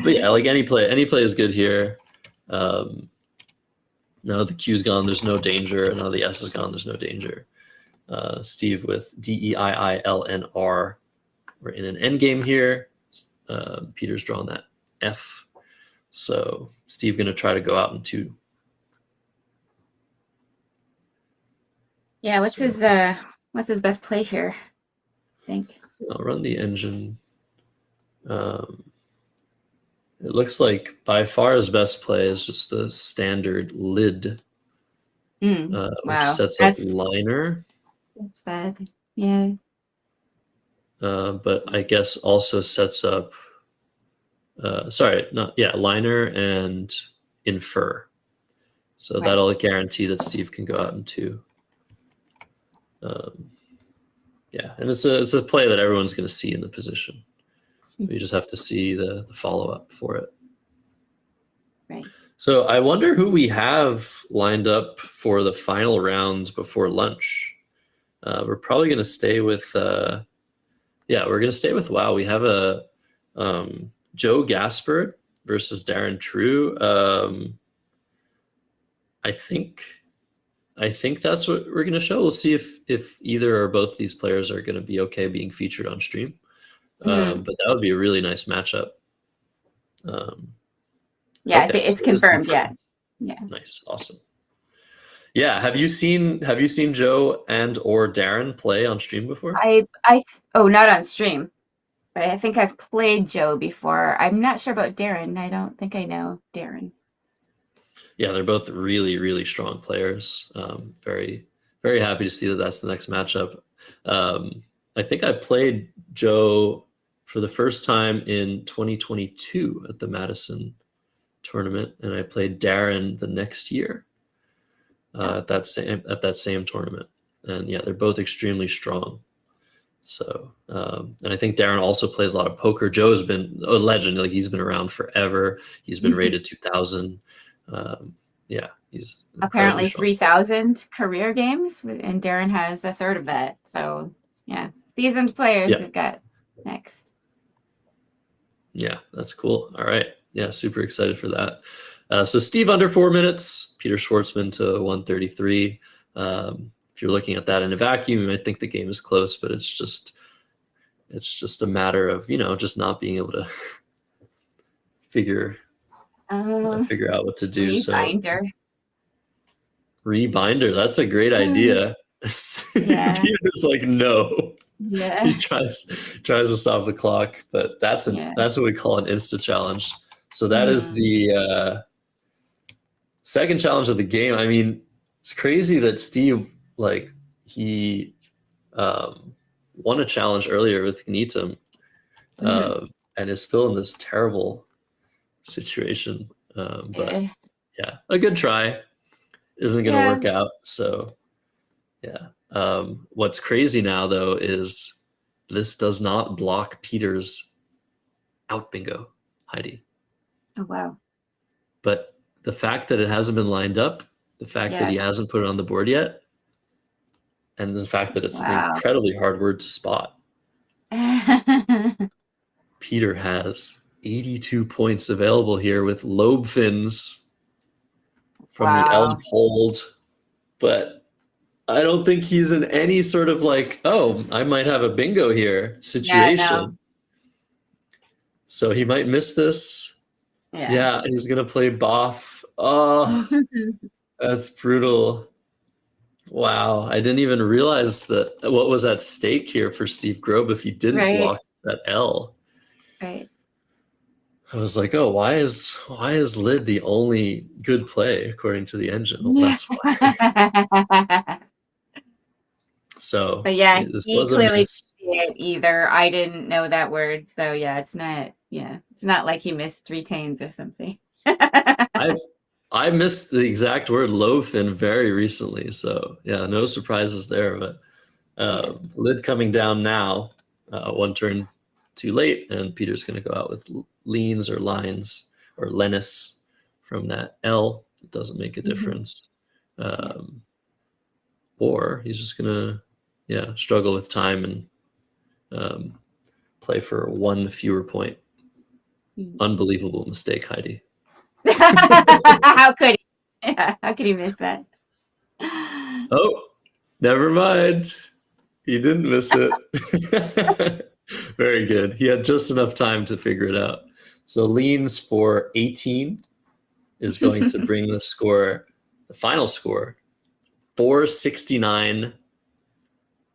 yeah, like any play is good here. Now the Q's gone. There's no danger. Now the S is gone. There's no danger. Steve with DEIILNR. We're in an end game here. Peter's drawn that F. So Steve going to try to go out in 2. Yeah, what's his best play here? I think. I'll run the engine. It looks like by far his best play is just the standard lid, which sets up liner. That's bad. Yeah. But I guess also sets up, liner and infer. So that'll guarantee that Steve can go out in 2. And it's a play that everyone's going to see in the position. You just have to see the follow-up for it. Right. So I wonder who we have lined up for the final round before lunch. We're probably going to stay with, we're going to stay with WoW. We have a Joe Gaspard versus Darren True. I think that's what we're going to show. We'll see if either or both these players are going to be okay being featured on stream. But that would be a really nice matchup. I think it's confirmed. Yeah. Nice, awesome. Yeah, have you seen Joe and or Darren play on stream before? Not on stream, but I think I've played Joe before. I'm not sure about Darren. I don't think I know Darren. Yeah, they're both really, really strong players. Very, very happy to see that that's the next matchup. I think I played Joe for the first time in 2022 at the Madison tournament, and I played Darren the next year at that same tournament. And yeah, they're both extremely strong. So, and I think Darren also plays a lot of poker. Joe's been a legend; like he's been around forever. He's been rated 2000. Yeah, he's Apparently strong. 3,000 career games, and Darren has a third of that. So yeah, seasoned players we've got next. Yeah, that's cool. All right. Yeah, super excited for that. So Steve under 4 minutes, Peter Schwartzman to 133. If you're looking at that in a vacuum, you might think the game is close, but it's just a matter of, just not being able to figure out what to do. Rebinder. So rebinder, that's a great idea. Yeah. Peter's like, no. Yeah. He tries to stop the clock, but that's what we call an Insta challenge. So that is the second challenge of the game. I mean, it's crazy that Steve, like, he won a challenge earlier with Gnitum and is still in this terrible situation. But yeah, a good try isn't going to work out. So yeah. What's crazy now, though, is this does not block Peter's out bingo, Heidi. Oh, wow. But the fact that it hasn't been lined up, the fact that he hasn't put it on the board yet, and the fact that it's an incredibly hard word to spot. Peter has 82 points available here with lobe fins from the Elm hold, but I don't think he's in any sort of like, oh, I might have a bingo here situation. Yeah, no. So he might miss this. Yeah, he's going to play Boff. Oh, that's brutal. Wow. I didn't even realize that what was at stake here for Steve Grobe if he didn't block that L. Right. I was like, oh, why is Lid the only good play according to the engine? Well, that's why. So, but yeah, he clearly didn't see it either. I didn't know that word, so yeah, it's not like he missed 3 tains or something. I missed the exact word loafin very recently, so yeah, no surprises there. But Lid coming down now, 1 turn too late, and Peter's going to go out with leans or lines or Lennis from that L. It doesn't make a difference. Or he's just going to struggle with time and play for 1 fewer point. Unbelievable mistake, Heidi. How could he? How could he miss that? Oh, never mind. He didn't miss it. Very good. He had just enough time to figure it out. So leans for 18 is going to bring the final score, 469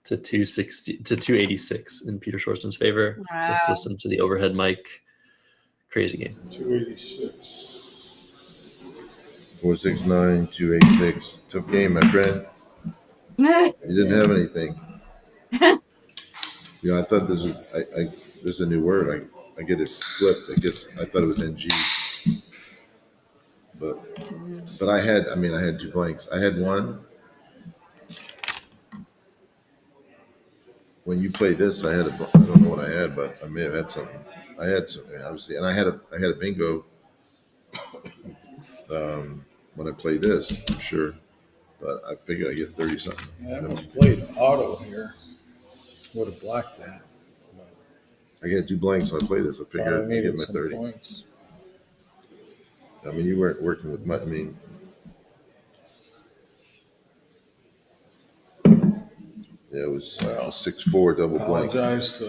to 286 in Peter Schwartzman's favor. Wow. Let's listen to the overhead mic. Crazy game. 286. 469, 286. Tough game, my friend. You didn't have anything. I thought this was this is a new word. I get it flipped. I thought it was NG. But I had 2 blanks. I had one. When you played this, I don't know what I had, but I may have had something. I had something, obviously, and I had a bingo when I played this, I'm sure. But I figured I'd get 30 something. Yeah, I almost played auto here. Would have blocked that. I got 2 blanks, so I played this. I figured I'd get my 30. Points. I mean, you weren't working with my. Yeah, it was 6-4 double blank. Apologize to.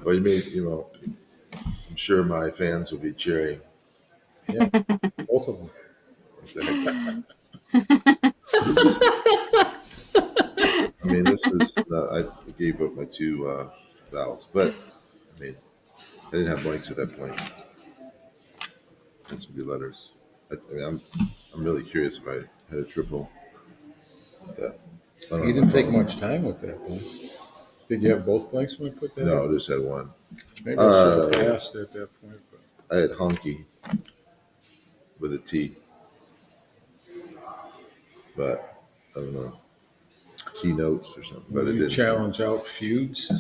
Well, I'm sure my fans will be cheering. Yeah, both of them. This is. I gave up my 2 vowels, but I didn't have blanks at that point. Had some good letters. I'm really curious if I had a triple. Yeah. I don't You know didn't my take phone. much time with that, though. Did you have both blanks when you put that No, in? I just had one. Maybe I should have passed at that point. But I had honky with a T, but I don't know, keynotes or something. But will it you didn't challenge out feuds?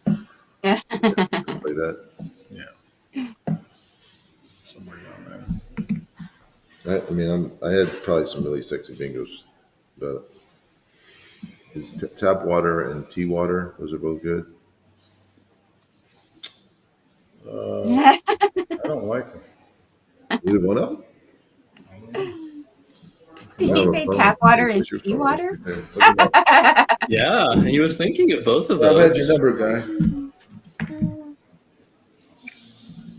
Yeah. like that. Yeah. Somewhere down there. I mean, I had probably some really sexy bingos, but is tap water and tea water? Those are both good. I don't like them. Either one of them. Did I you have a say phone. tap water and Where's your tea phone? water? Look it up. Yeah, he was thinking of both of Well, I've had your those. number, guy.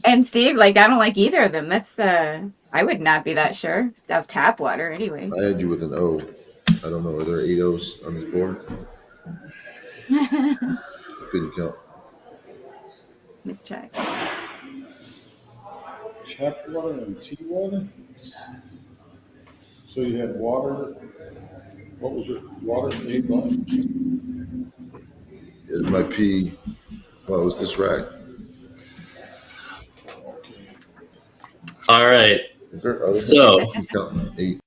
And Steve, like, I don't like either of them. That's I would not be that sure of tap water anyway. I had you with an O. I don't know. Are there 8 O's on this board? Couldn't count. Let's check. Tap water and tea water? So you had water. What was it? Water and tea water? It might be. What was this rack? All right. Is there other? So, Count 8.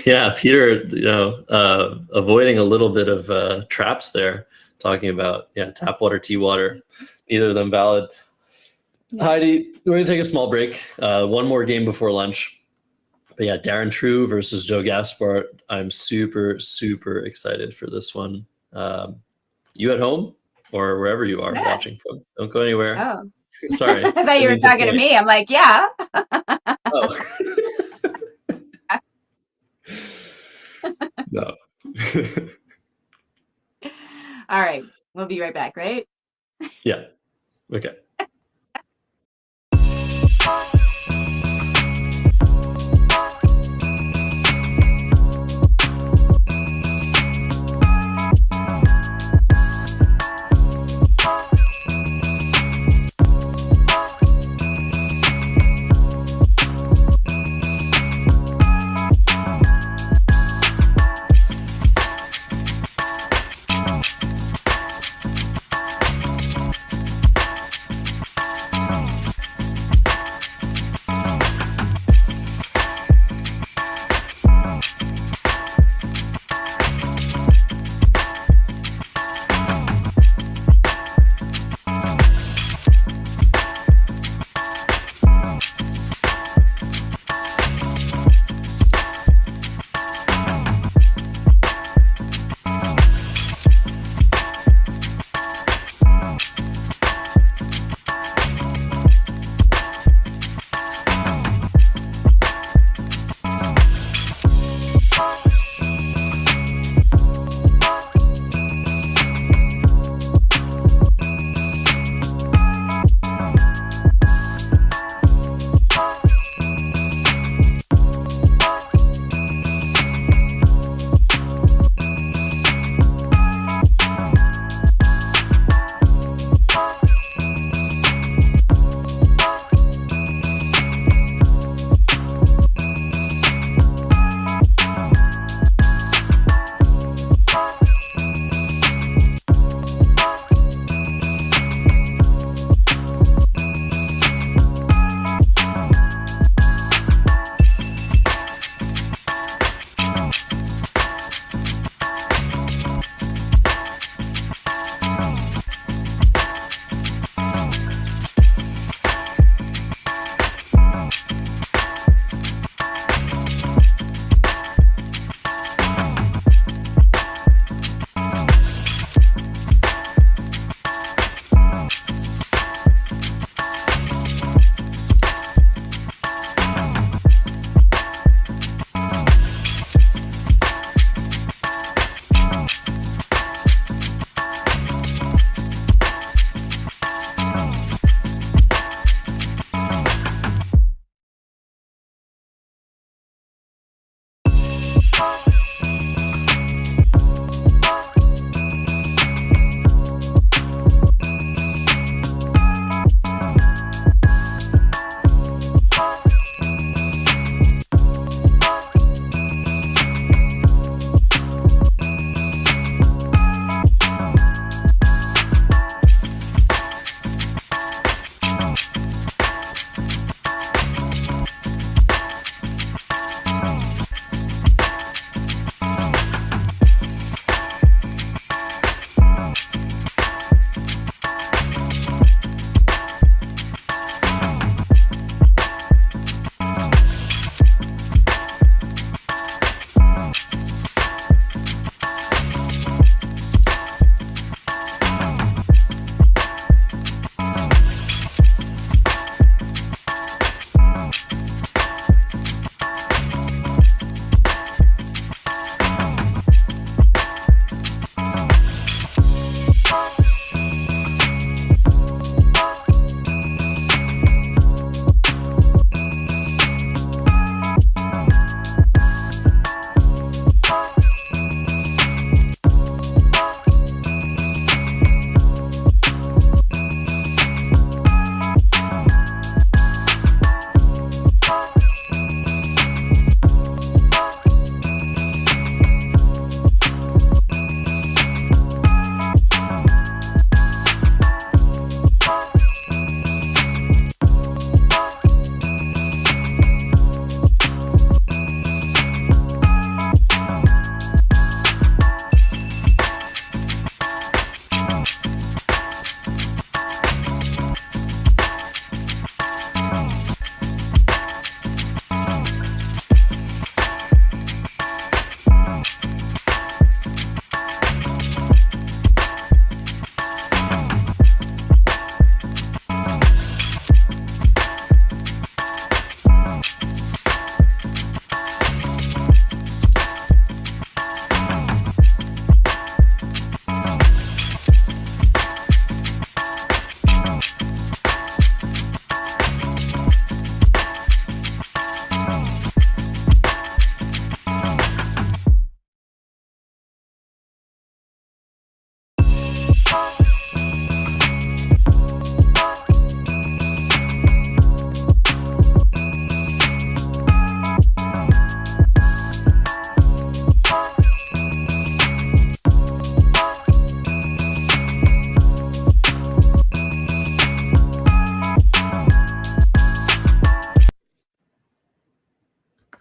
yeah, Peter, avoiding a little bit of traps there, talking about, tap water, tea water, neither of them valid. Yeah. Heidi, we're going to take a small break. One more game before lunch. But yeah, Darren True versus Joe Gaspar. I'm super, super excited for this one. You at home or wherever you are watching from, don't go anywhere. Oh, Sorry. I thought you were talking to me. I'm like, yeah. Oh. No. All right. We'll be right back, right? Yeah. Okay.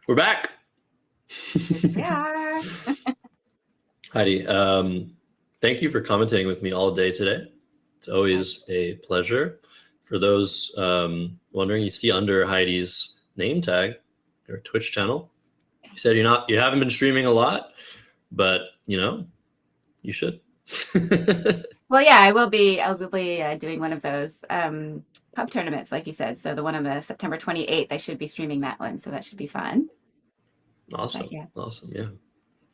We're back. Yeah. Heidi, thank you for commentating with me all day today. It's always a pleasure. For those wondering, you see under Heidi's name tag, her Twitch channel. You said you haven't been streaming a lot, but you should. Well, yeah, I'll be doing one of those pub tournaments, like you said. So the one on the September 28th, I should be streaming that one. So that should be fun. Awesome. Yeah. Awesome. Yeah.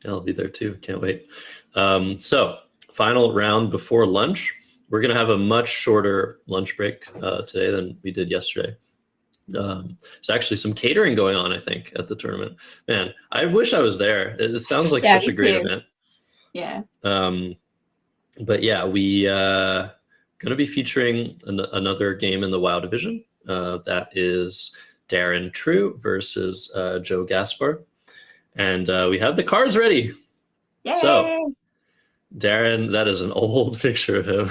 I'll be there too. Can't wait. So final round before lunch. We're going to have a much shorter lunch break today than we did yesterday. There's actually some catering going on, I think, at the tournament. Man, I wish I was there. It sounds like such a great event. Yeah. But yeah, we going to be featuring another game in the WoW division. That is Darren True versus Joe Gaspar. And we have the cards ready. Yay! So Darren, that is an old picture of him.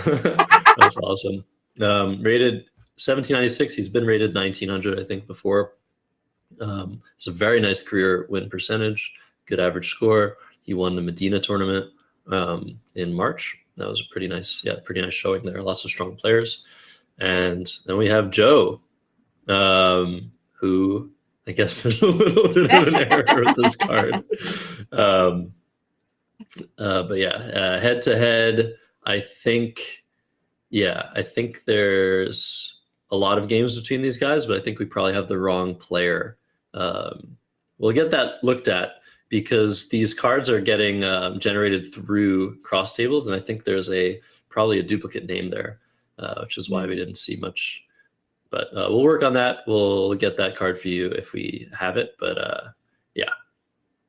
That's awesome. Rated 1796. He's been rated 1900, I think, before. It's a very nice career win percentage, good average score. He won the Medina tournament in March. That was a pretty nice showing there. Lots of strong players. And then we have Joe, who I guess there's a little bit of an error with this card. But yeah, head to head, I think there's a lot of games between these guys, but I think we probably have the wrong player. We'll get that looked at because these cards are getting generated through cross tables, and I think there's probably a duplicate name there, which is why we didn't see much. But we'll work on that. We'll get that card for you if we have it. But yeah,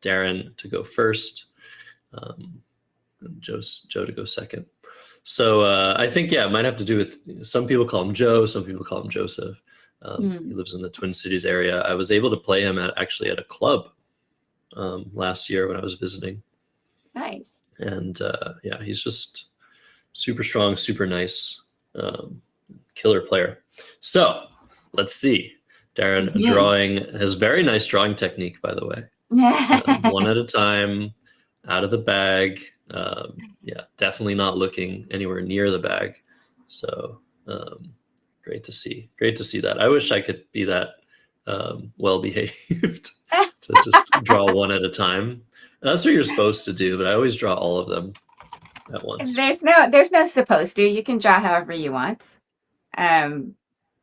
Darren to go first, and Joe to go second. So I think, it might have to do with, some people call him Joe, some people call him Joseph. He lives in the Twin Cities area. I was able to play him at a club last year when I was visiting. Nice. And yeah, he's just super strong, super nice, killer player. So let's see. Darren drawing has very nice drawing technique, by the way. One at a time, out of the bag. Yeah, definitely not looking anywhere near the bag. So great to see. Great to see that. I wish I could be that well behaved to just draw one at a time. That's what you're supposed to do, but I always draw all of them at once. There's no supposed to. You can draw however you want.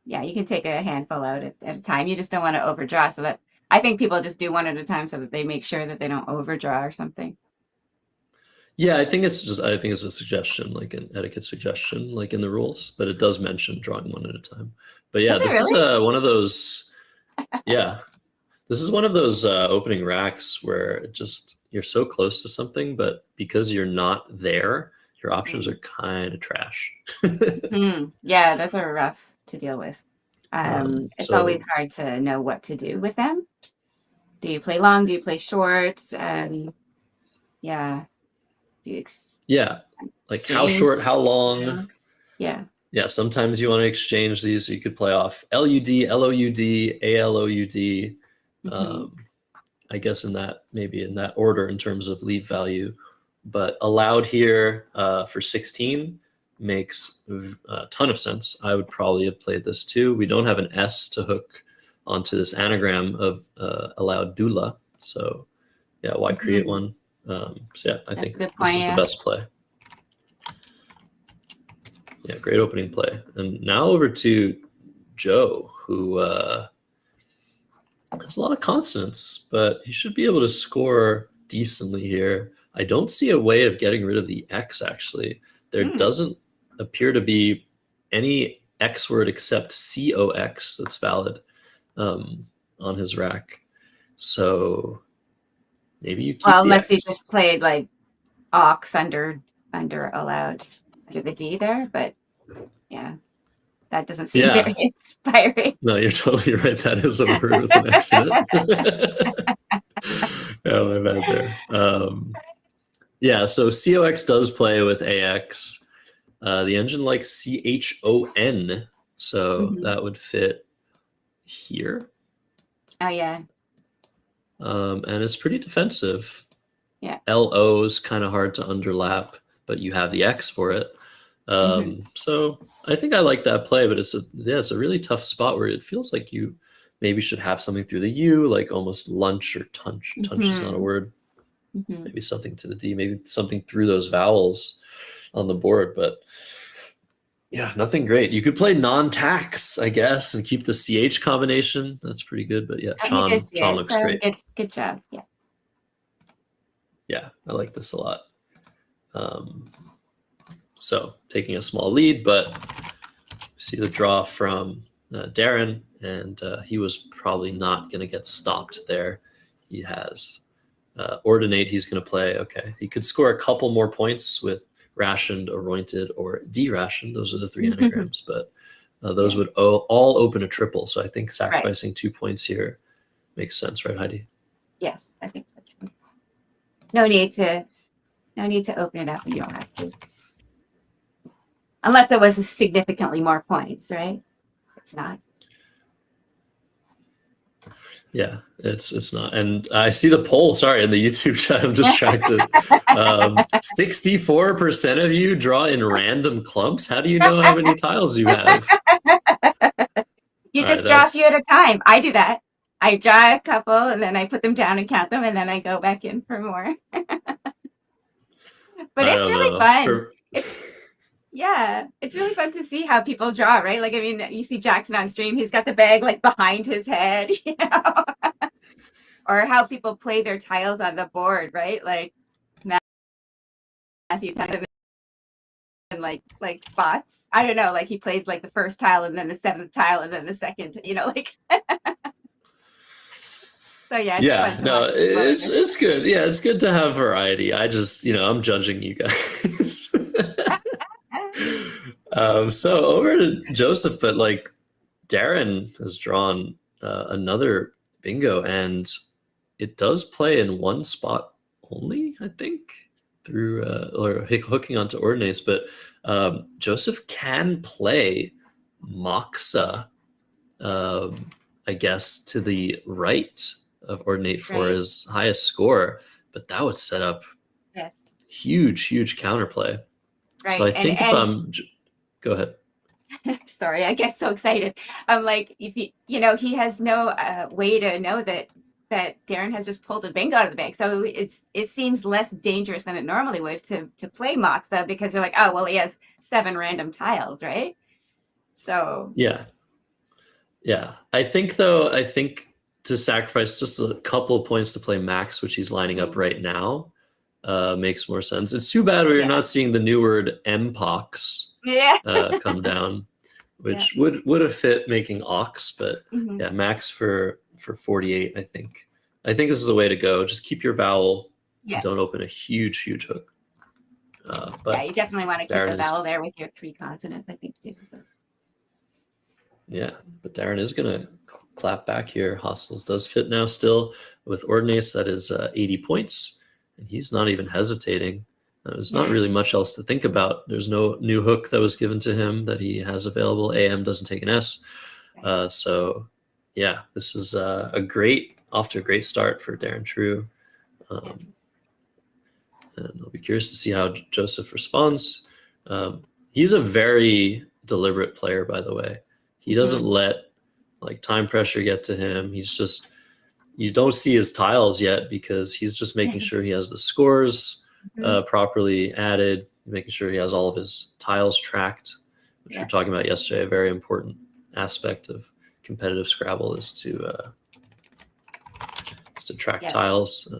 Yeah, you can take a handful out at a time. You just don't want to overdraw. So that I think people just do one at a time so that they make sure that they don't overdraw or something. Yeah, I think it's a suggestion, like an etiquette suggestion, like in the rules, but it does mention drawing one at a time. But yeah, this is one of those. Yeah, this is one of those opening racks where you're so close to something, but because you're not there, your options are kind of trash. Yeah, those are rough to deal with. It's always hard to know what to do with them. Do you play long? Do you play short? Yeah. Yeah, like how short, how long? Yeah. Yeah, sometimes you want to exchange these, so you could play off LUD, LOUD, ALOUD. I guess maybe in that order in terms of lead value, but allowed here for 16 makes a ton of sense. I would probably have played this too. We don't have an S to hook onto this anagram of allowed doula, so yeah, why create one? So yeah, I think this is the best play. Yeah, great opening play. And now over to Joe, who has a lot of consonants, but he should be able to score decently here. I don't see a way of getting rid of the X, actually. There doesn't appear to be any X word except COX that's valid on his rack. So maybe you keep unless the you X. just played like ox under allowed. after the D there, but yeah, that doesn't seem Yeah. very inspiring. No, you're totally right. That is a word with an X in it. Yeah, my bad there. Yeah, so COX does play with AX. The engine likes CHON, so Mhm. that would fit here. Oh yeah, And it's pretty defensive. Yeah. LO is kind of hard to underlap, but you have the X for it. So I think I like that play, but it's a really tough spot where it feels like you maybe should have something through the U, like almost lunch or tunch. Tunch is not a word. Maybe something to the D, maybe something through those vowels on the board, but yeah, nothing great. You could play non-tax, I guess, and keep the CH combination. That's pretty good, but yeah, he does, Chon looks so great. Good job. Yeah. Yeah, I like this a lot. So taking a small lead, but see the draw from Darren, and he was probably not going to get stopped there. He has Ordinate he's going to play. Okay, he could score a couple more points with Rationed, Anointed, or Derationed. Those are the three anagrams, but those would all open a triple. So I think sacrificing 2 points here makes sense, right, Heidi? Yes, I think so. No need to open it up. You don't have to, unless it was significantly more points, right? It's not. Yeah, it's not. And I see the poll, sorry, in the YouTube chat. I'm distracted. 64% of you draw in random clumps. How do you know how many tiles you have? You All just right, draw a few at a time. I do that. I draw a couple and then I put them down and count them and then I go back in for more. But I it's don't really know. fun. It's really fun to see how people draw, right? Like, I mean, you see Jackson on stream, he's got the bag like behind his head, you know, or how people play their tiles on the board, right? Like Matthew kind of in like spots. I don't know, like he plays like the first tile and then the seventh tile and then the second, you know, like. So yeah, it's good. Yeah, it's good to have variety. I just, I'm judging you guys. So over to Joseph, but like Darren has drawn another bingo, and it does play in one spot only, I think, through or hooking onto Ordinates. But Joseph can play Moxa, I guess, to the right of Ordinate for his highest score, but that would set up huge counterplay. Right. So I think go ahead. Sorry, I get so excited. I'm like, if he has no way to know that Darren has just pulled a bingo out of the bag, so it seems less dangerous than it normally would to play Moxa, because you're like, oh well, he has 7 random tiles, right? So yeah. I think to sacrifice just a couple of points to play Max, which he's lining up right now, makes more sense. It's too bad we're not seeing the new word Mpox come down, which would have fit making Ox, but yeah, Max for 48. I think this is the way to go. Just keep your vowel. Don't open a huge hook. But you definitely want to keep the vowel there with your 3 consonants, I think, too. So. Yeah, but Darren is going to clap back here. Hostiles does fit now still with Ordinates. That is 80 points, and he's not even hesitating. There's not really much else to think about. There's no new hook that was given to him that he has available. AM doesn't take an S. So, yeah, this is off to a great start for Darren True. And I'll be curious to see how Joseph responds. He's a very deliberate player, by the way. He doesn't let like time pressure get to him. He's just, you don't see his tiles yet because he's just making sure he has the scores properly added, making sure he has all of his tiles tracked, which we were talking about yesterday. A very important aspect of competitive Scrabble is to track tiles.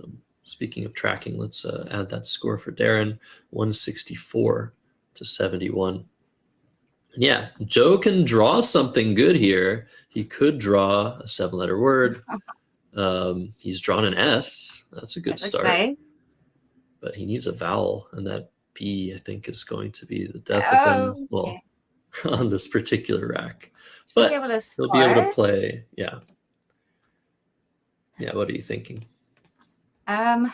Speaking of tracking, let's add that score for Darren, 164 to 71. And yeah, Joe can draw something good here. He could draw a 7-letter word. He's drawn an S. That's a good start. Nice. But he needs a vowel, and that B, I think, is going to be the death of him. Well, on this particular rack, but he'll be able to play. Yeah. Yeah. What are you thinking? Well,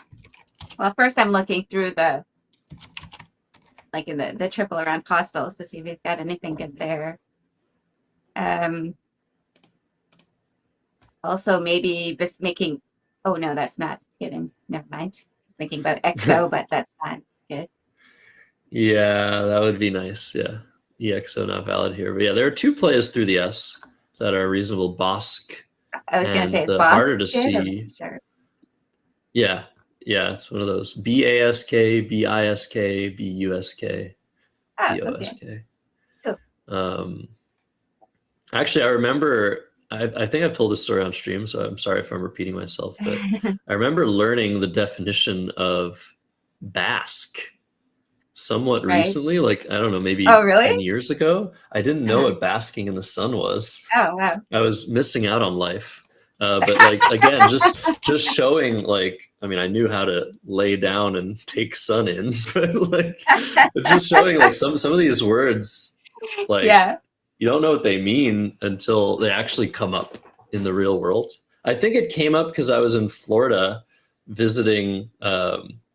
first I'm looking through the in the triple around Costals to see if they've got anything good there. Also, maybe this making. Oh no, that's not getting. Never mind. Thinking about EXO, but that's not good. Yeah, that would be nice. Yeah, EXO not valid here, but yeah, there are 2 plays through the S that are reasonable. Bosk. I was going to say it's the harder to see. Sure. Yeah, it's one of those BASK, BISK, BUSK, BOSK. Okay. Cool. Actually, I remember. I think I've told this story on stream, so I'm sorry if I'm repeating myself, but I remember learning the definition of bask somewhat recently, I don't know, maybe 10 years ago. I didn't know what basking in the sun was. Oh, wow. I was missing out on life. But again, just showing I knew how to lay down and take sun in, but just showing some of these words, you don't know what they mean until they actually come up in the real world. I think it came up because I was in Florida visiting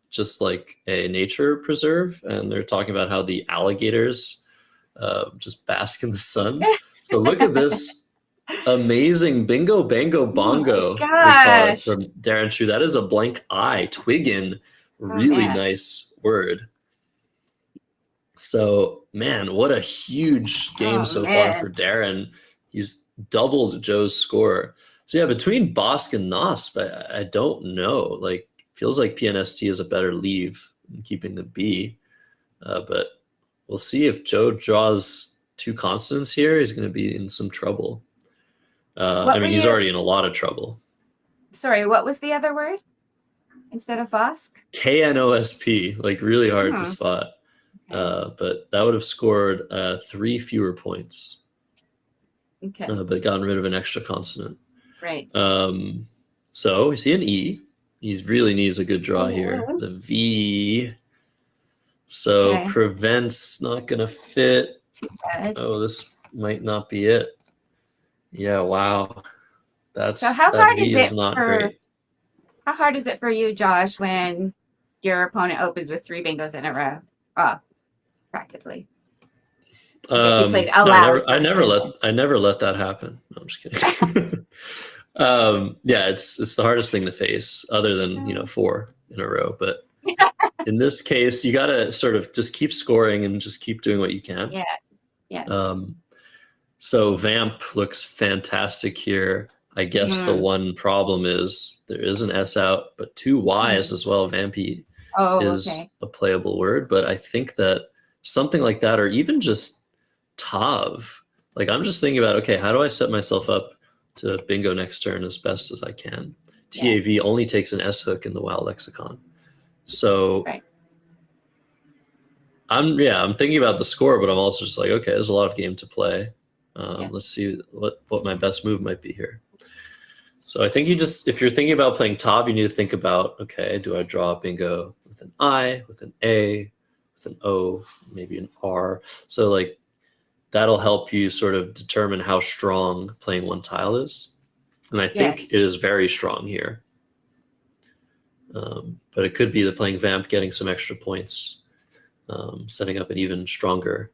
just a nature preserve, and they're talking about how the alligators just bask in the sun. So look at this amazing bingo, bango, bongo. We call it from Darren Shu. That is a blank I, twiggin. Really nice word. So, man, what a huge game so far for Darren. He's doubled Joe's score. So, yeah, between Bosk and Nosp, I don't know. Feels like PNST is a better leave in keeping the B. But we'll see if Joe draws 2 consonants here. He's going to be in some trouble. He's already in a lot of trouble. Sorry, what was the other word instead of Bosk? KNOSP, really hard to spot. But that would have scored 3 fewer points. Okay. But gotten rid of an extra consonant. Right. So we see an E. He really needs a good draw here. The V. So prevents not going to fit. Oh, this might not be it. Yeah, wow. So how hard V is it not great. How hard is it for you, Josh, when your opponent opens with 3 bingos in a row? Practically. I never let that happen. No, I'm just kidding. It's the hardest thing to face, other than 4 in a row. But in this case, you got to sort of just keep scoring and just keep doing what you can. Yeah. So Vamp looks fantastic here. I guess the one problem is there is an S out, but 2 Ys as well. Vampy is a playable word, but I think that something like that, or even just Tav. I'm just thinking about, how do I set myself up to bingo next turn as best as I can? TAV only takes an S hook in the WoW lexicon. So I'm thinking about the score, but I'm also just there's a lot of game to play. Let's see what my best move might be here. So I think if you're thinking about playing Tav, you need to think about, do I draw a bingo with an I, with an A, with an O, maybe an R? So that'll help you sort of determine how strong playing 1 tile is. And I think it is very strong here. But it could be that playing Vamp, getting some extra points, setting up an even stronger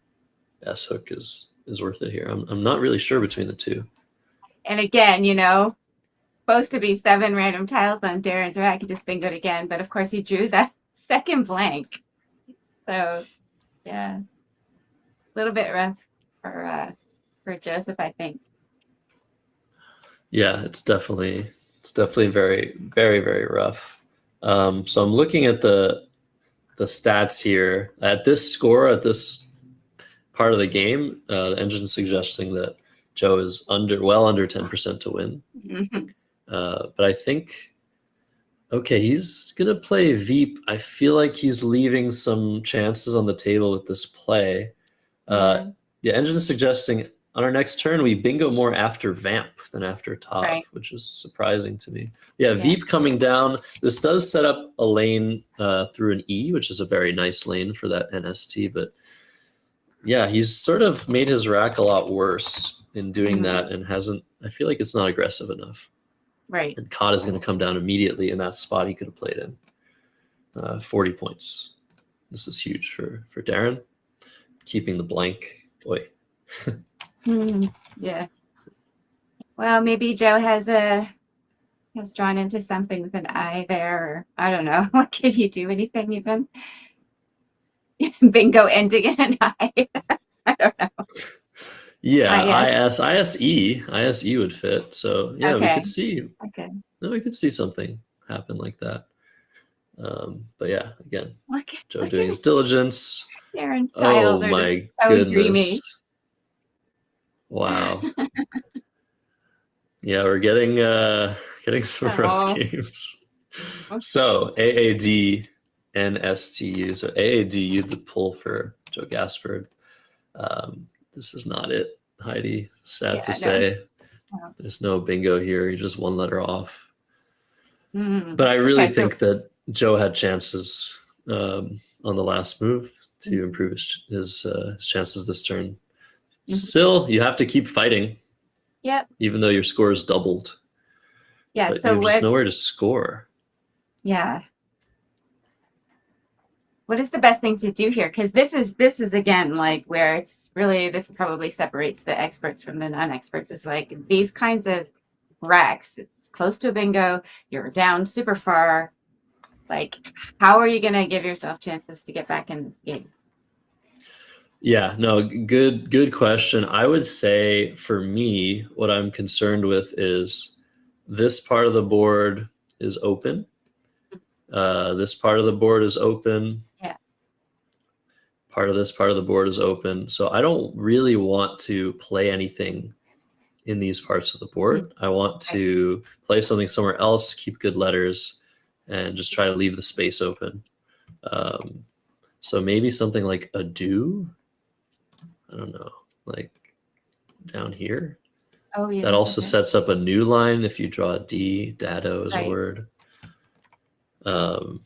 S hook is worth it here. I'm not really sure between the 2. And again, supposed to be 7 random tiles on Darren's rack. He just bingoed again, but of course he drew that second blank. So, yeah, a little bit rough for Joseph, I think. Yeah, it's definitely very, very, very rough. So I'm looking at the stats here. At this score, at this part of the game, the engine's suggesting that Joe is well under 10% to win. But I think, he's going to play Veep. I feel like he's leaving some chances on the table with this play. The engine is suggesting on our next turn, we bingo more after Vamp than after Tav, Right. which is surprising to me. Yeah, Veep coming down. This does set up a lane through an E, which is a very nice lane for that NST. But yeah, he's sort of made his rack a lot worse in doing that and hasn't. I feel like it's not aggressive enough. Right. And Cod is going to come down immediately in that spot he could have played in. 40 points. This is huge for Darren. Keeping the blank. Boy. Yeah. Well, maybe Joe has drawn into something with an I there, or I don't know. What could you do? Anything even? Bingo ending in an I. I don't know. Yeah, ISE would fit. So yeah, we could see. Okay. No, we could see something happen like that. But yeah, again, Joe doing his diligence. Darren's title. Oh my so goodness! dreamy. Wow. Yeah, we're getting some rough games. So AAD and STU. So AAD, you the pull for Joe Gasper. This is not it, Heidi. Sad to say. No. There's no bingo here. You're just one letter off. But I really think that Joe had chances on the last move to improve his chances this turn. Still, you have to keep fighting. Yep. Even though your score is doubled. Yeah. But so there's just nowhere to score. Yeah. What is the best thing to do here? Because this is again like where it's really, this probably separates the experts from the non-experts. It's like these kinds of racks. It's close to a bingo. You're down super far. Like, how are you going to give yourself chances to get back in this game? Yeah, no, good question. I would say for me, what I'm concerned with is this part of the board is open. This part of the board is open. Yeah. Part of this part of the board is open. So I don't really want to play anything in these parts of the board. I want to play something somewhere else, keep good letters, and just try to leave the space open. So maybe something like a do. I don't know, like down here. Oh yeah. That also sets up a new line if you draw a D. Dado is a word. And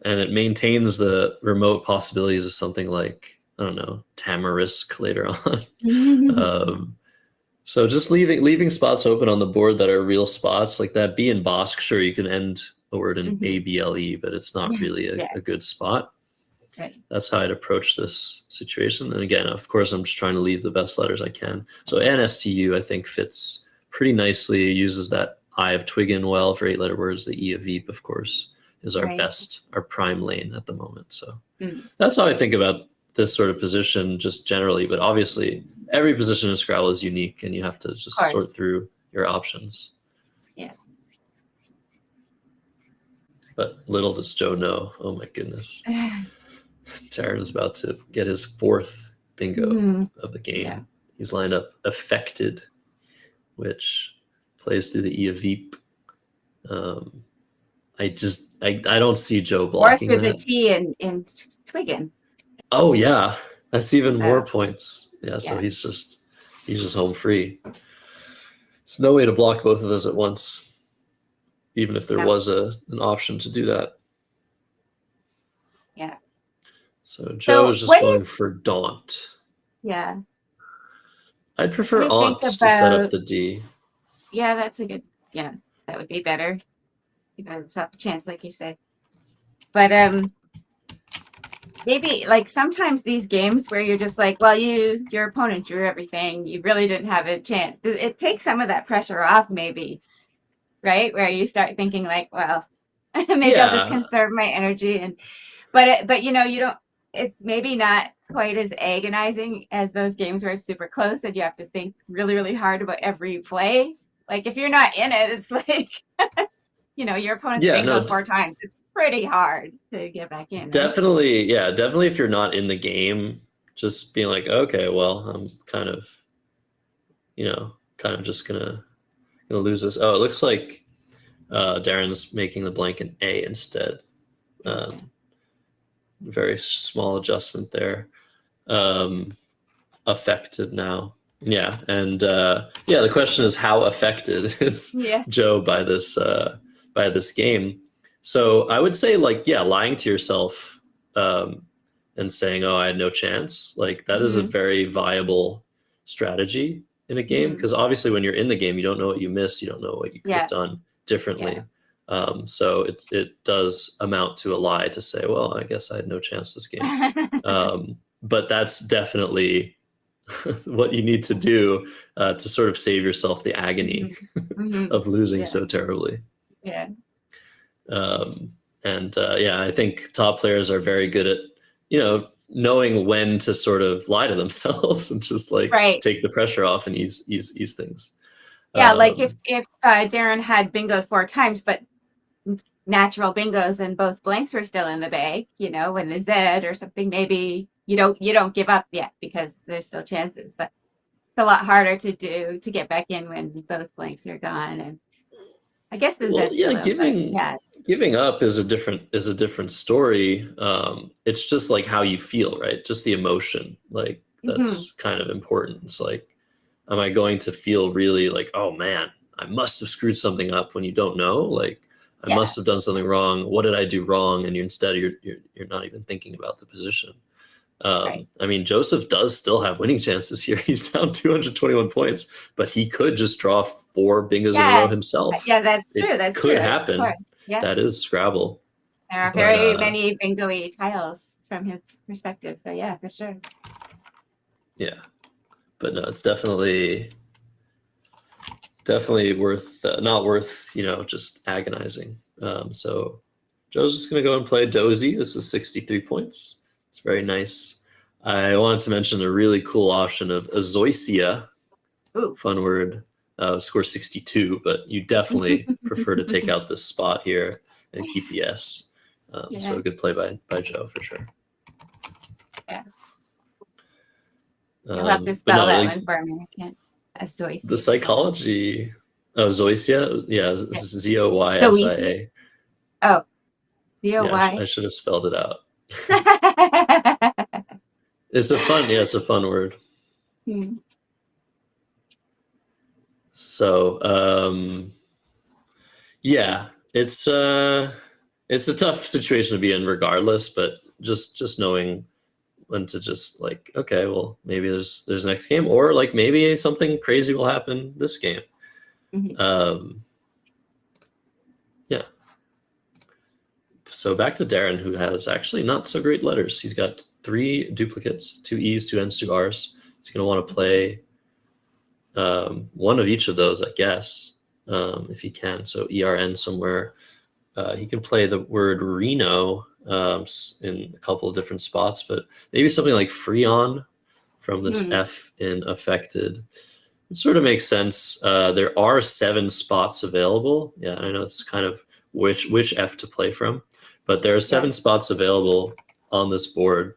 it maintains the remote possibilities of something like, I don't know, tamarisk later on. So just leaving spots open on the board that are real spots, like that B in Bosque. Sure, you can end a word in ABLE, but it's not really a good spot. Right. That's how I'd approach this situation. And again, of course, I'm just trying to leave the best letters I can. So NSTU, I think, fits pretty nicely. It uses that I of Twiggin well for 8-letter words. The E of Veep, of course, is our best, our prime lane at the moment. So that's how I think about this sort of position just generally. But obviously, every position in Scrabble is unique, and you have to just sort through your options. Yeah. But little does Joe know. Oh, my goodness. Taryn is about to get his 4th bingo of the game. Yeah. He's lined up Affected, which plays through the E of Veep. I don't see Joe blocking or through that. the T in Twiggin. Oh yeah, that's even more points. Yeah, so he's just home free. There's no way to block both of those at once, even if there was an option to do that. Yeah. So Joe is just going for Daunt. Yeah. I'd prefer Aunt to set up the D. Yeah, that's a good. Yeah, that would be better. Give yourself a chance, like you said. But maybe like sometimes these games where you're just like, well, your opponent drew everything, you really didn't have a chance. It takes some of that pressure off, maybe, right? Where you start thinking like, well, maybe I'll just conserve my energy but you know, you don't. It's maybe not quite as agonizing as those games where it's super close and you have to think really, really hard about every play. Like if you're not in it, it's like, you know, your opponent's bingo 4 times. It's pretty hard to get back in. Right? Definitely, yeah, definitely. If you're not in the game, just being like, okay, well, I'm kind of just gonna lose this. Oh, it looks like Darren's making the blank an A instead. Very small adjustment there. Affected now. Yeah, and the question is how affected is Joe by this game? So I would say lying to yourself and saying, "Oh, I had no chance." Like that is a very viable strategy in a game, because obviously when you're in the game, you don't know what you missed, you don't know what you could have done differently. So it does amount to a lie to say, "Well, I guess I had no chance this game." But that's definitely what you need to do to sort of save yourself the agony of losing so terribly. Yeah. I think top players are very good at, knowing when to sort of lie to themselves and just take the pressure off and ease things. Yeah, like if Darren had bingoed 4 times, but natural bingos and both blanks were still in the bag, when the Z or something, maybe you don't give up yet because there's still chances, but it's a lot harder to get back in when both blanks are gone. And I guess giving up is a different story. It's just like how you feel, right? Just the emotion, that's kind of important. It's like, am I going to feel really like, oh man, I must have screwed something up, when you don't know, like I must have done something wrong. What did I do wrong? And you're not even thinking about the position. I mean, Joseph does still have winning chances here. He's down 221 points, but he could just draw 4 bingos in a row himself. Yeah, that's true. That could happen. Yeah. That is Scrabble. There are very many bingo-y tiles from his perspective. So yeah, for sure. Yeah, but no, it's definitely worth not worth just agonizing. So Joe's just gonna go and play Dozy. This is 63 points. It's very nice. I wanted to mention a really cool option of Azoisia. Ooh. Fun word. Score 62, but you definitely prefer to take out this spot here and keep the S. So a good play by Joe for sure. Yeah. You'll have to spell that one for me. I can't. Azoisia. The psychology. Oh, Zoysia? Yeah, this is Z-O-Y-S-I-A. Oh, Z-O-Y. Yeah, I should have spelled it out. It's a fun word. So it's a tough situation to be in regardless, but just knowing when to just okay, well, maybe there's next game, or maybe something crazy will happen this game. So back to Darren, who has actually not so great letters. He's got 3 duplicates, 2 E's, 2 N's, 2 R's. He's going to want to play one of each of those, I guess, if he can. So ERN somewhere. He can play the word Reno in a couple of different spots, but maybe something like Freon from this F in affected. It sort of makes sense. There are 7 spots available. Yeah, I know it's kind of which F to play from, but there are 7 spots available on this board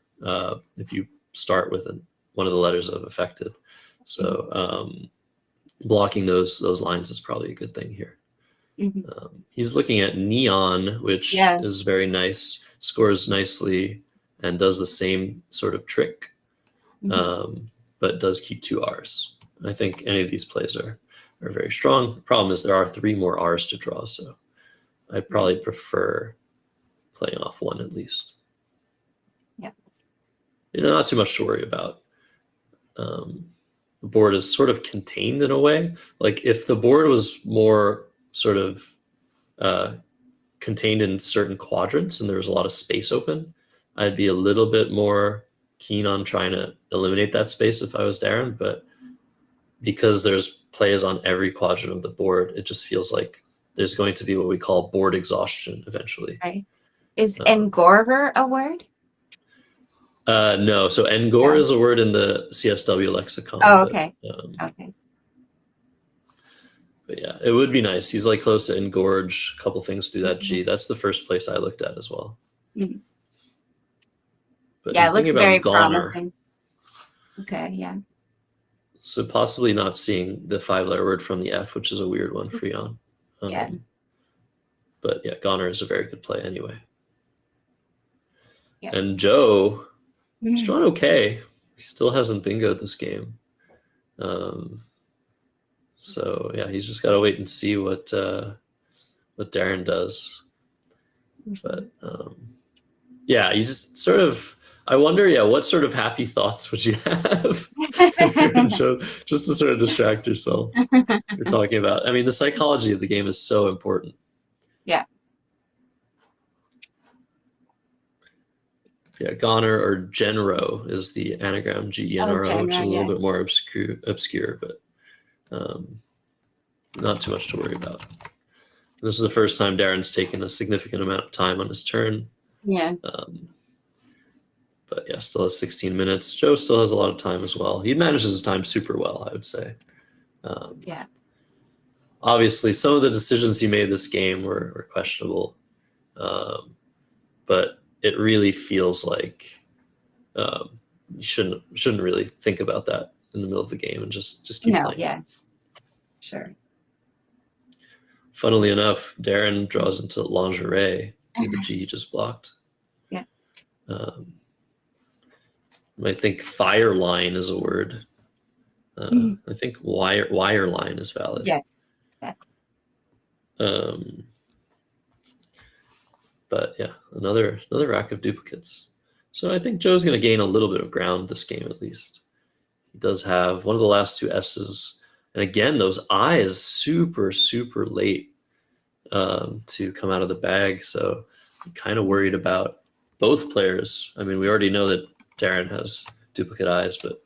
if you start with one of the letters of affected. So blocking those lines is probably a good thing here. He's looking at Neon, which is very nice, scores nicely, and does the same sort of trick, but does keep 2 R's. I think any of these plays are very strong. The problem is there are 3 more R's to draw, so I'd probably prefer playing off 1 at least. Yeah. Not too much to worry about. The board is sort of contained in a way. Like if the board was more sort of contained in certain quadrants and there was a lot of space open, I'd be a little bit more keen on trying to eliminate that space if I was Darren. But because there's plays on every quadrant of the board, it just feels like there's going to be what we call board exhaustion eventually. Right. Is engorver a word? No. So engor is a word in the CSW lexicon. Oh, okay. Okay. But yeah, it would be nice. He's close to engorge, a couple things through that G. That's the first place I looked at as well. But yeah, it looks very goner. promising. Okay, yeah. So possibly not seeing the 5-letter word from the F, which is a weird one, Freon. But yeah, goner is a very good play anyway. Yeah. And Joe, he's drawn okay. He still hasn't bingoed this game. So yeah, he's just got to wait and see what Darren does. But yeah, you just sort of, I wonder, yeah, what sort of happy thoughts would you have if you're in show, just to sort of distract yourself? You're talking about, I mean, the psychology of the game is so important. Yeah. Yeah, Goner or Genro is the anagram, Genro, which is a little bit more obscure, but not too much to worry about. This is the first time Darren's taken a significant amount of time on his turn. Yeah. But yeah, still has 16 minutes. Joe still has a lot of time as well. He manages his time super well, I would say. Yeah. Obviously, some of the decisions he made this game were questionable, but it really feels like you shouldn't really think about that in the middle of the game and just keep playing. Yeah, sure. Funnily enough, Darren draws into lingerie, the G he just blocked. Yeah. I think fire line is a word. I think wire line is valid. Yes. Yeah. But yeah, another rack of duplicates. So I think Joe's going to gain a little bit of ground this game at least. He does have one of the last two S's, and again, those I's super late to come out of the bag. So I'm kind of worried about both players. I mean, we already know that Darren has duplicate I's, but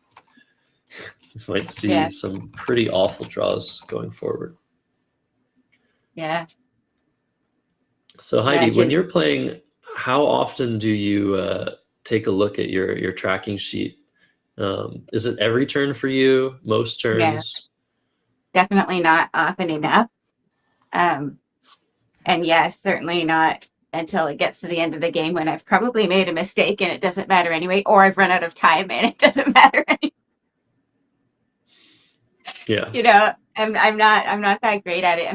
you might see some pretty awful draws going forward. Yeah. So Heidi, when you're playing, how often do you take a look at your tracking sheet? Is it every turn for you? Most turns? Yeah. Definitely not often enough. And yeah, certainly not until it gets to the end of the game when I've probably made a mistake and it doesn't matter anyway, or I've run out of time and it doesn't matter anyway. Yeah. You know, I'm not that great at it.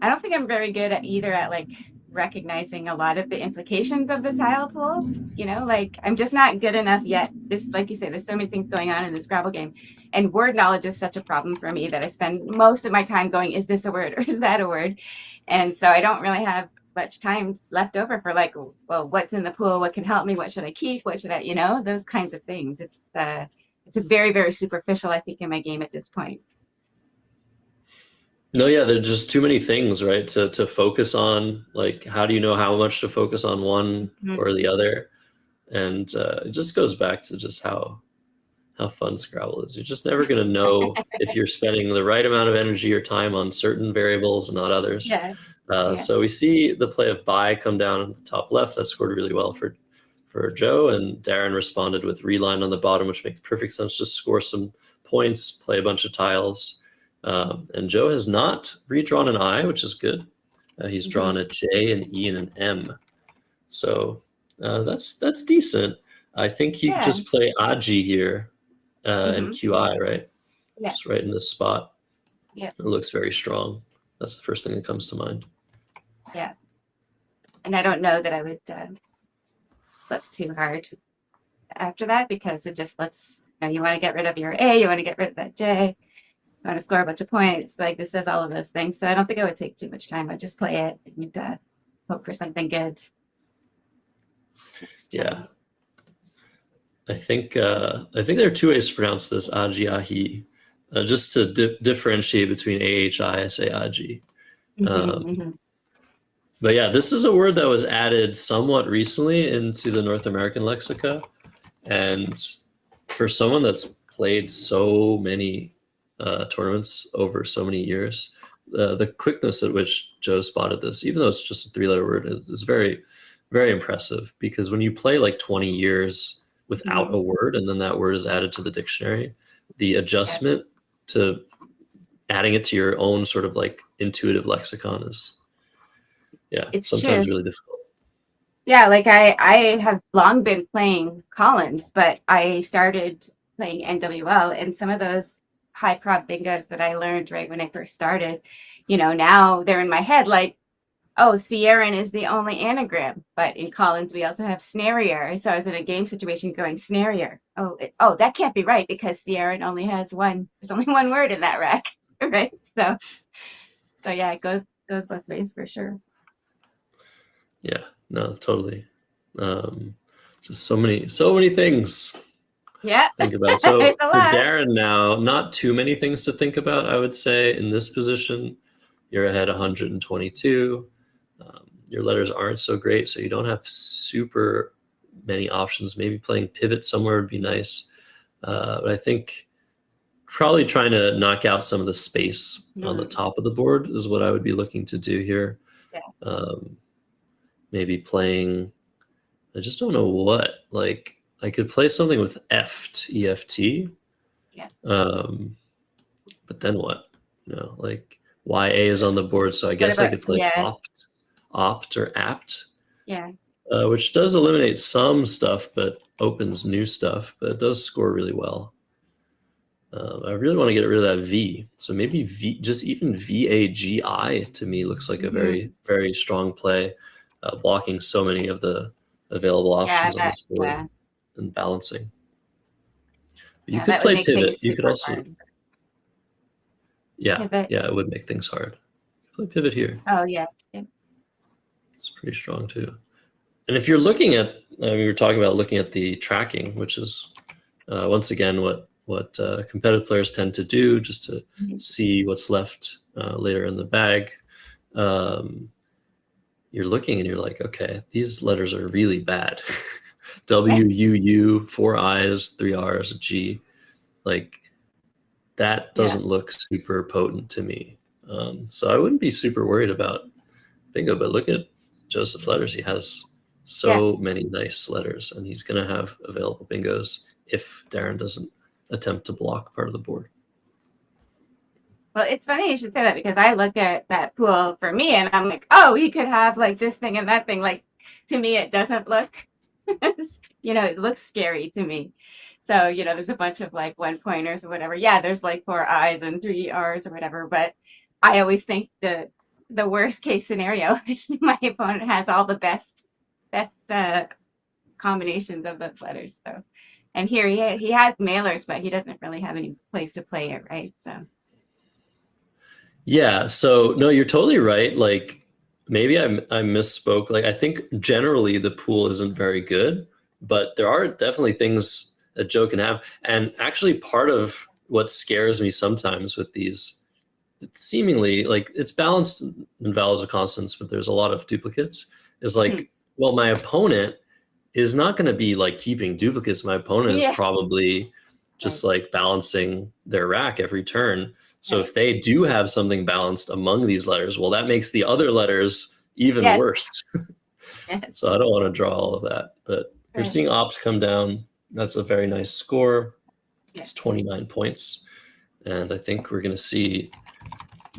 I don't think I'm very good at either at like recognizing a lot of the implications of the tile pool. You know, like I'm just not good enough yet. This, like you say, there's so many things going on in the Scrabble game, and word knowledge is such a problem for me that I spend most of my time going, is this a word or is that a word? And so I don't really have much time left over for like, well, what's in the pool? What can help me? What should I keep? What should I, those kinds of things. It's a very, very superficial, I think, in my game at this point. No, yeah, there's just too many things, right, to focus on. Like, how do you know how much to focus on one or the other? And it just goes back to just how fun Scrabble is. You're just never going to know if you're spending the right amount of energy or time on certain variables and not others. Yeah. So we see the play of buy come down in the top left. That scored really well for Joe, and Darren responded with reline on the bottom, which makes perfect sense. Just score some points, play a bunch of tiles. And Joe has not redrawn an I, which is good. He's drawn a J, an E, and an M. So that's decent. I think he could just play Aji here and QI, right? Yeah. Just right in this spot. Yeah. It looks very strong. That's the first thing that comes to mind. Yeah. And I don't know that I would flip too hard after that, because it just looks, you want to get rid of your A, you want to get rid of that J. I want to score a bunch of points. Like, this does all of those things. So I don't think I would take too much time. I'd just play it and hope for something good. Yeah. I think there are two ways to pronounce this, Aji Ahi, just to differentiate between AHI, I say Aji. But yeah, this is a word that was added somewhat recently into the North American lexica. And for someone that's played so many tournaments over so many years, the quickness at which Joe spotted this, even though it's just a three-letter word, is very, very impressive. Because when you play like 20 years without a word and then that word is added to the dictionary, the adjustment to adding it to your own sort of like intuitive lexicon is it's sometimes true. really difficult. Yeah, like I have long been playing Collins, but I started playing NWL, and some of those high prop bingos that I learned right when I first started, now they're in my head like oh, Sierran is the only anagram, but in Collins we also have snarier. So I was in a game situation going snarier. Oh, that can't be right because Sierran only has one. There's only one word in that rack, right? So yeah, it goes both ways for sure. Yeah, no, totally. Just so many things. Yeah, Think about. So it's a for lot. Darren now, not too many things to think about, I would say, in this position. You're ahead 122. Your letters aren't so great, so you don't have super many options. Maybe playing pivot somewhere would be nice. But I think probably trying to knock out some of the space on the top of the board is what I would be looking to do here. Yeah. Maybe playing, I just don't know what. Like, I could play something with EFT. Yeah. But then what? Like YA is on the board, so I guess I could play opt or apt. Yeah. Which does eliminate some stuff, but opens new stuff. But it does score really well. I really want to get rid of that V. So maybe just even VAGI to me looks like a very, very strong play, blocking so many of the available options on this board and balancing. But you could play pivot. You could also. Hard. Yeah, pivot. Yeah, it would make things hard. Play pivot here. Oh yeah. It's pretty strong too. And if you're looking at, we were talking about looking at the tracking, which is once again what competitive players tend to do, just to see what's left later in the bag. You're looking and you're like, okay, these letters are really bad. W, U, U, 4 I's, 3 R's, a G. Like, that doesn't look super potent to me. So I wouldn't be super worried about bingo, but look at Joseph's letters. He has so many nice letters, and he's going to have available bingos if Darren doesn't attempt to block part of the board. Well, it's funny you should say that because I look at that pool for me and I'm like, oh, he could have like this thing and that thing. Like, to me, it doesn't look, it looks scary to me. So, there's a bunch of like 1-pointers or whatever. Yeah, there's like 4 I's and 3 R's or whatever. But I always think the worst case scenario is my opponent has all the best combinations of those letters. So, and here he has mailers, but he doesn't really have any place to play it, right? So. Yeah. So no, you're totally right. Like, maybe I misspoke. Like, I think generally the pool isn't very good, but there are definitely things that Joe can have. And actually, part of what scares me sometimes with these, it's seemingly like it's balanced in values of constants, but there's a lot of duplicates, is like, well, my opponent is not going to be like keeping duplicates. My opponent is probably just like balancing their rack every turn. So if they do have something balanced among these letters, well, that makes the other letters even worse. So I don't want to draw all of that, but you're seeing opt come down. That's a very nice score. It's 29 points. And I think we're going to see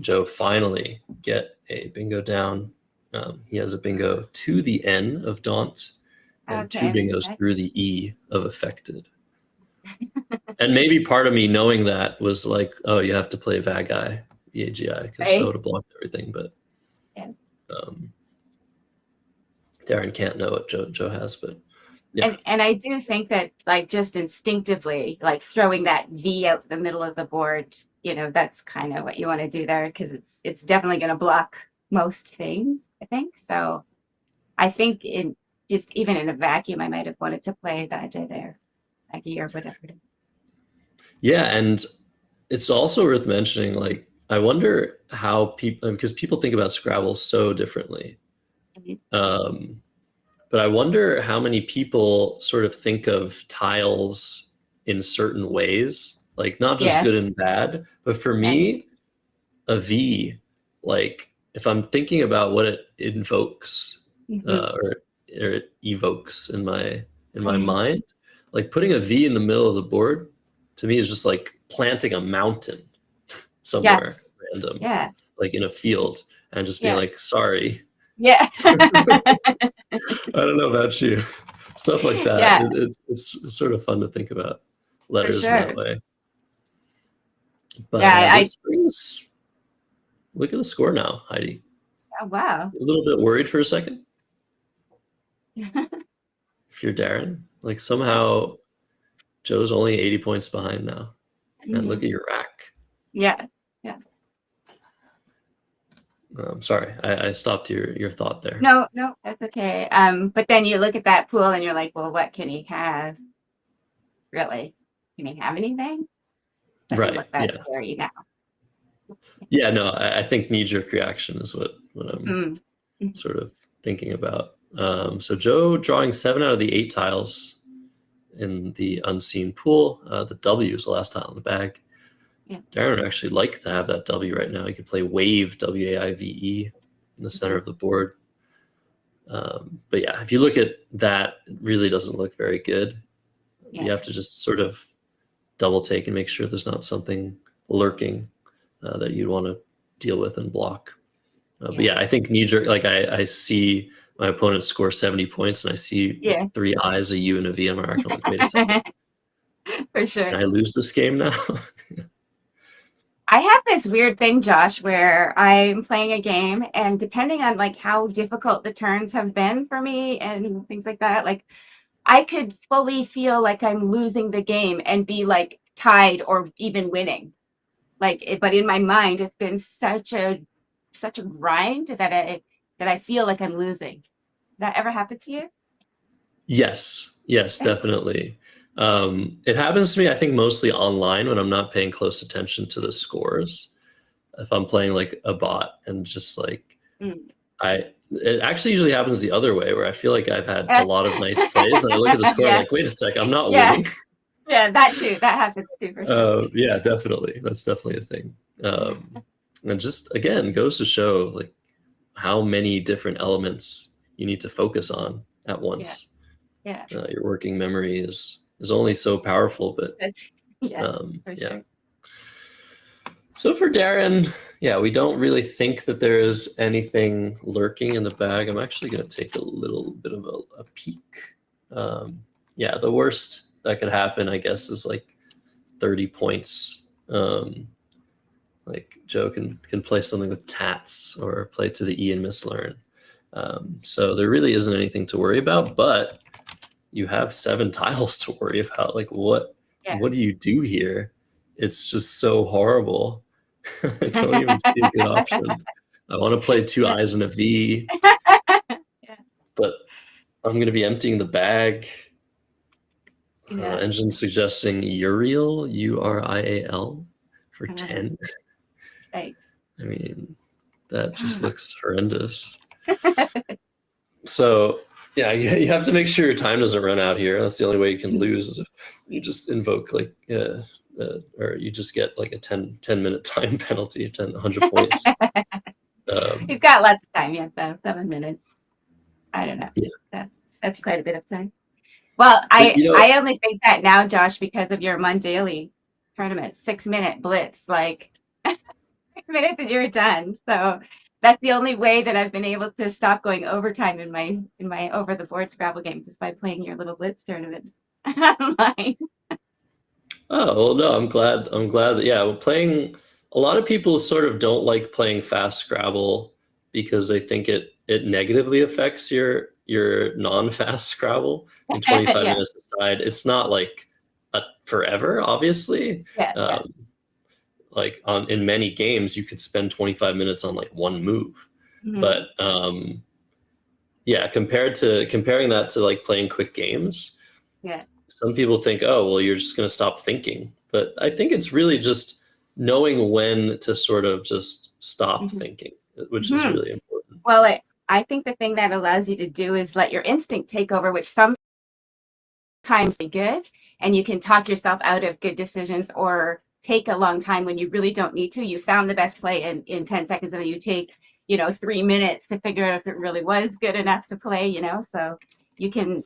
Joe finally get a bingo down. He has a bingo to the N of Daunt and 2 bingos through the E of affected. And maybe part of me knowing that was like, oh, you have to play VAGI, VAGI, because that would have blocked everything. But Darren can't know what Joe has, but And I do think that, like, just instinctively, like throwing that V out the middle of the board, that's kind of what you want to do there, because it's definitely going to block most things, I think. So I think even in a vacuum, I might have wanted to play VAGI there, VAGI or whatever it is. Yeah, and it's also worth mentioning, like, I wonder how people, because people think about Scrabble so differently. But I wonder how many people sort of think of tiles in certain ways, like not just good and bad, but for me, a V, like if I'm thinking about what it invokes or it evokes in my mind, like putting a V in the middle of the board to me is just like planting a mountain somewhere random, like in a field, and just being like, sorry. Yeah. I don't know about you. Stuff like that. It's sort of fun to think about letters in that way. But look at the score now, Heidi. Oh, wow. A little bit worried for a second. If you're Darren, like somehow Joe's only 80 points behind now. And look at your rack. Yeah. Sorry, I stopped your thought there. No, that's okay. But then you look at that pool and you're like, well, what can he have? Really? Can he have anything? Doesn't Right. look that scary now. Yeah, no, I think knee-jerk reaction is what I'm sort of thinking about. So Joe drawing 7 out of the 8 tiles in the unseen pool. The W is the last tile in the bag. Yeah. Darren would actually like to have that W right now. He could play Wave, W-A-I-V-E, in the center of the board. But yeah, if you look at that, it really doesn't look very good. Yeah. You have to just sort of double take and make sure there's not something lurking that you'd want to deal with and block. But yeah, I think knee-jerk, like I see my opponent score 70 points and I see 3 I's, a U, and a V on my rack. I'm like, wait a second. For sure. Can I lose this game now? I have this weird thing, Josh, where I'm playing a game and depending on like how difficult the turns have been for me and things like that, like I could fully feel like I'm losing the game and be like tied or even winning. But in my mind, it's been such a grind that I feel like I'm losing. That ever happened to you? Yes, definitely. It happens to me, I think, mostly online when I'm not paying close attention to the scores. If I'm playing like a bot and just like it actually usually happens the other way where I feel like I've had a lot of nice plays and I look at the score like, wait a sec, I'm not winning. Yeah, that too. That happens too for sure. Yeah, definitely. That's definitely a thing. And just again goes to show like how many different elements you need to focus on at once. Yeah. Your working memory is only so powerful, but sure. So for Darren, we don't really think that there is anything lurking in the bag. I'm actually going to take a little bit of a peek. The worst that could happen, I guess, is like 30 points. Like Joe can play something with tats or play to the E and mislearn. So there really isn't anything to worry about, but you have 7 tiles to worry about. Like what do you do here? It's just so horrible. I don't even see a good option. I want to play 2 I's and a V, but I'm going to be emptying the bag. Engine suggesting Uriel, Urial, for 10. Thanks. I mean, that just looks horrendous. So, you have to make sure your time doesn't run out here. That's the only way you can lose is if you just invoke like, or you just get like a 10-minute time penalty, 100 points. He's got lots of time. Yeah, so 7 minutes. I don't know. Yeah. That's quite a bit of time. Well, I only think that now, Josh, because of your Mondaily tournament, 6-minute blitz, like 6 minutes and you're done. So that's the only way that I've been able to stop going overtime in my over the board Scrabble games is by playing your little blitz tournament online. Oh well, no, I'm glad that playing. A lot of people sort of don't like playing fast Scrabble because they think it negatively affects your non-fast Scrabble in 25 minutes aside. It's not like forever, obviously. Like in many games, you could spend 25 minutes on like one move. But comparing that to like playing quick games, some people think, oh, well, you're just going to stop thinking. But I think it's really just knowing when to sort of just stop thinking, which is really important. Well, I think the thing that allows you to do is let your instinct take over, which sometimes is good, and you can talk yourself out of good decisions or take a long time when you really don't need to. You found the best play in 10 seconds, and then you take 3 minutes to figure out if it really was good enough to play. So you can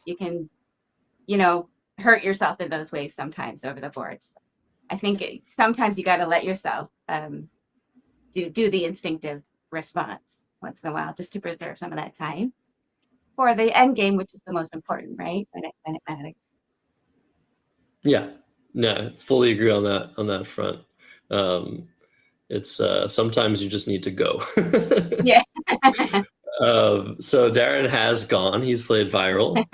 hurt yourself in those ways sometimes over the boards. I think sometimes you got to let yourself do the instinctive response once in a while, just to preserve some of that time for the end game, which is the most important, right? When it matters. Yeah, no, fully agree on that front. It's sometimes you just need to go. Yeah. So Darren has gone. He's played viral,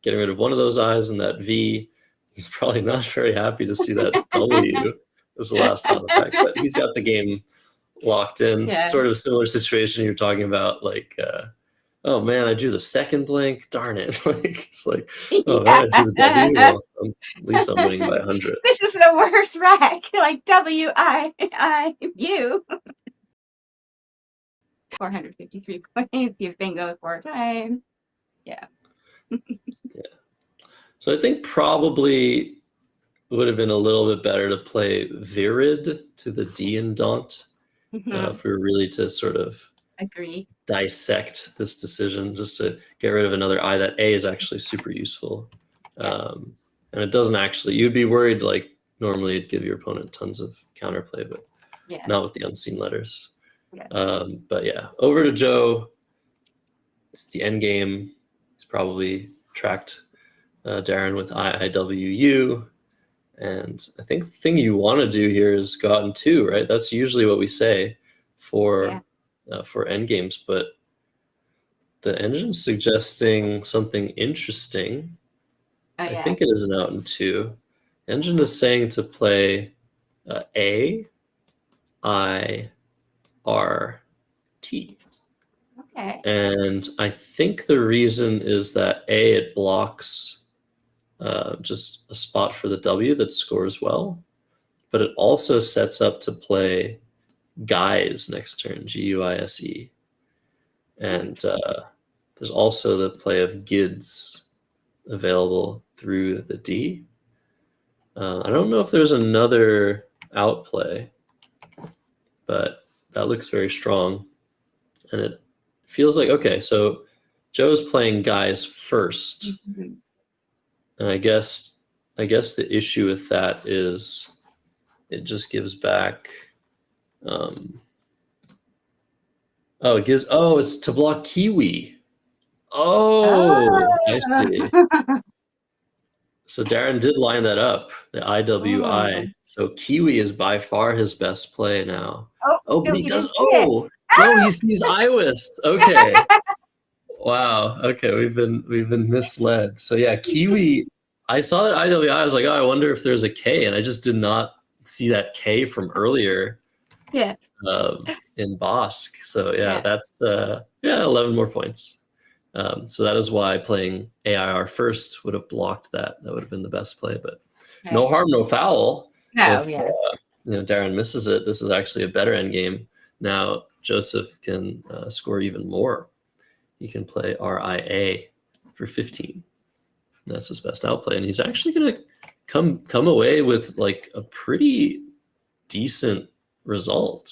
getting rid of one of those I's and that V. He's probably not very happy to see that W as the last sound effect, but he's got the game locked in. Yeah. Sort of similar situation you're talking about, like, oh man, I drew the second blank. Darn it! Like it's like, oh man, I drew the W. Well, at least I'm winning by 100. This is the worst wreck. Like WIIU. 453 points. You've bingo 4 times. Yeah. So I think probably would have been a little bit better to play Virid to the D in Daunt if we were really to sort of Agree. dissect this decision, just to get rid of another I. That A is actually super useful. And it doesn't actually, you'd be worried, like normally it'd give your opponent tons of counterplay, but not with the unseen letters. But yeah, over to Joe. It's the end game. He's probably tracked Darren with IIWU. And I think the thing you want to do here is go out in 2, right? That's usually what we say for end games, but the engine's suggesting something interesting. I think it is an out in 2. Engine is saying to play A, I, R, T. Okay. And I think the reason is that A, it blocks just a spot for the W that scores well, but it also sets up to play Guise next turn, Guise. And there's also the play of Gids available through the D. I don't know if there's another outplay, but that looks very strong. And it feels like, okay, so Joe's playing Guise first. And I guess the issue with that is it just gives back it's to block Kiwi. I see. So Darren did line that up, the IWI. So Kiwi is by far his best play now. But he does. No, he sees Iwis. Okay. Wow. Okay, we've been misled. So yeah, Kiwi. I saw that IWI. I was like, oh, I wonder if there's a K, and I just did not see that K from earlier. Yeah. In Bosque. So that's 11 more points. So that is why playing AIR first would have blocked that. That would have been the best play, but no harm, no foul. If Darren misses it, this is actually a better end game. Now Joseph can score even more. He can play RIA for 15. That's his best outplay, and he's actually going to come away with like a pretty decent result.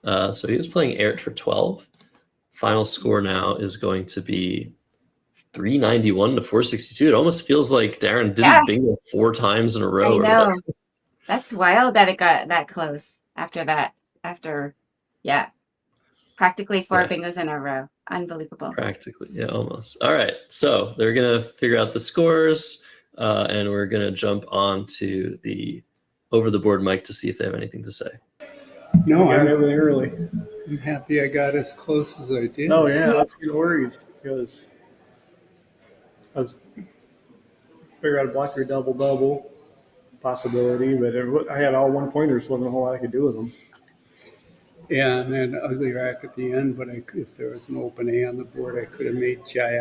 So he was playing Ert for 12. Final score now is going to be 391 to 462. It almost feels like Darren didn't bingo 4 times in a row. I know. That's wild that it got that close after that. Practically 4 bingos in a row. Unbelievable. Practically, almost. All right, so they're gonna figure out the scores, and we're gonna jump on to the over the board mic to see if they have anything to say. No, I got really early. I'm happy I got as close as I did. Oh yeah, I was getting worried because I was figuring out to block your double possibility, but I had all 1-pointers. Wasn't a whole lot I could do with them. Yeah, and then ugly rack at the end, but if there was an open A on the board, I could have made sorry,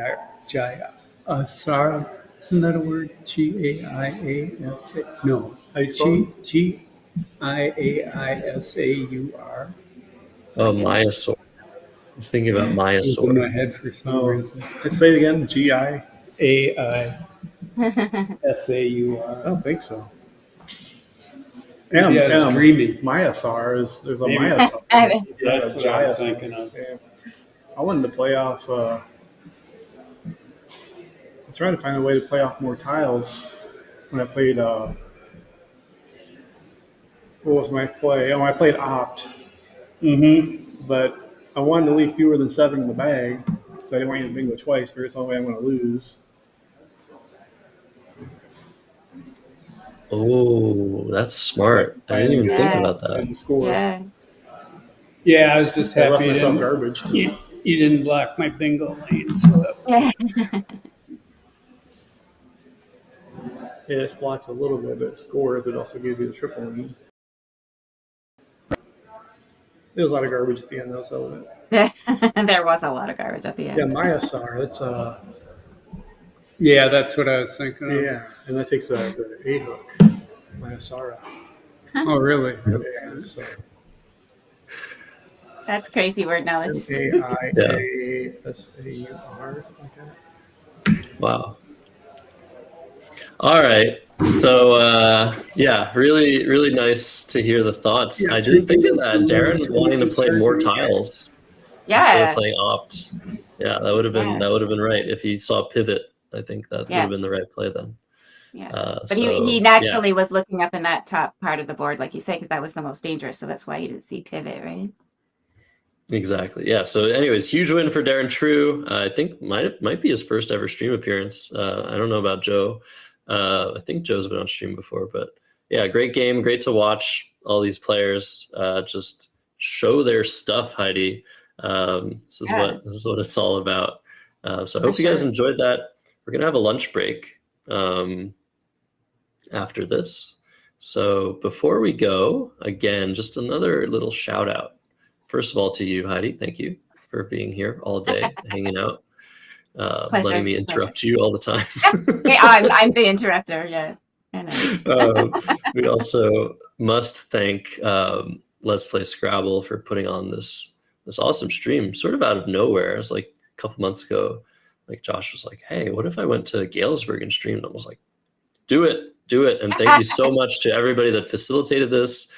isn't that a word? Giaisa? No, Giaisaur. Oh, Myasaur. I was thinking about Myasaur. It's in my head for some reason. Let's say it again. Giaisaur. I don't think so. dreaming. Myasaur there's a Myasaur. That's what I was thinking of. I wanted to play off. I was trying to find a way to play off more tiles when I played. What was my play? I played Opt. But I wanted to leave fewer than 7 in the bag, so I didn't want you to bingo twice. Figure it's the only way I'm going to lose. Oh, that's smart. I didn't even think about that. And score. Yeah. Yeah, I was just I left happy myself garbage. you didn't block my bingo lane. So that was Yeah, it blocks a little bit, but it scores, but also gives you the triple win. There was a lot of garbage at the end, though, so There was a lot of garbage at the yeah, end. Maya Sar, that's yeah, that's what I was thinking of. yeah, and that takes the A hook, Maya Sara. Oh, really? Yeah, so That's crazy word knowledge. MAIASAUR, something like that. Wow. All right. So yeah, really, really nice to hear the thoughts. Yeah, I didn't think of that, Darren, wanting to play more tiles instead Yeah. of playing opt. Yeah, that would have been right. If he saw pivot, I think that would have been the right play then. Yeah. But So, he naturally was looking up in that top part of the board, like you say, because that was the most dangerous. So that's why you didn't see pivot, right? Exactly. Yeah. So, anyways, huge win for Darren True. I think might be his first ever stream appearance. I don't know about Joe. I think Joe's been on stream before, but yeah, great game. Great to watch all these players just show their stuff, Heidi. This is what it's all about. So I hope you guys enjoyed that. We're gonna have a lunch break after this. So before we go, again, just another little shout out. First of all, to you, Heidi. Thank you for being here all day, hanging out, letting me interrupt you all the time. Yeah, I'm the interrupter. Yeah. I know. We also must thank Let's Play Scrabble for putting on this awesome stream, sort of out of nowhere. It was like a couple months ago. Like Josh was like, "Hey, what if I went to Galesburg and streamed?" I was like, "Do it." And thank you so much to everybody that facilitated this.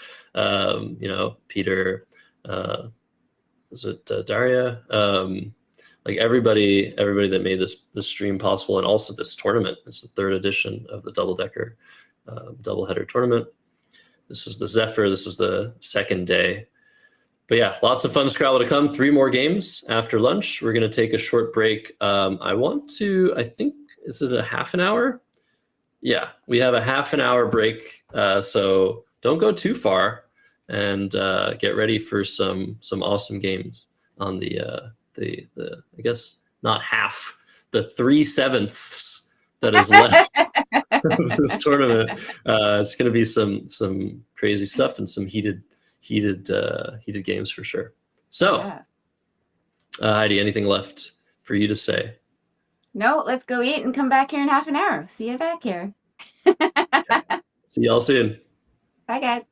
Peter, was it Daria? Like everybody that made this stream possible, and also this tournament. It's the third edition of the double-decker doubleheader tournament. This is the Zephyr. This is the second day. But yeah, lots of fun Scrabble to come. 3 more games after lunch. We're going to take a short break. I think, is it a half an hour? Yeah, we have a half an hour break. So don't go too far, and get ready for some awesome games on the I guess not half, the 3/7 that is left of this tournament. It's going to be some crazy stuff and some heated games for sure. So, Heidi, anything left for you to say? No, let's go eat and come back here in half an hour. See you back here. See y'all soon. Bye, guys.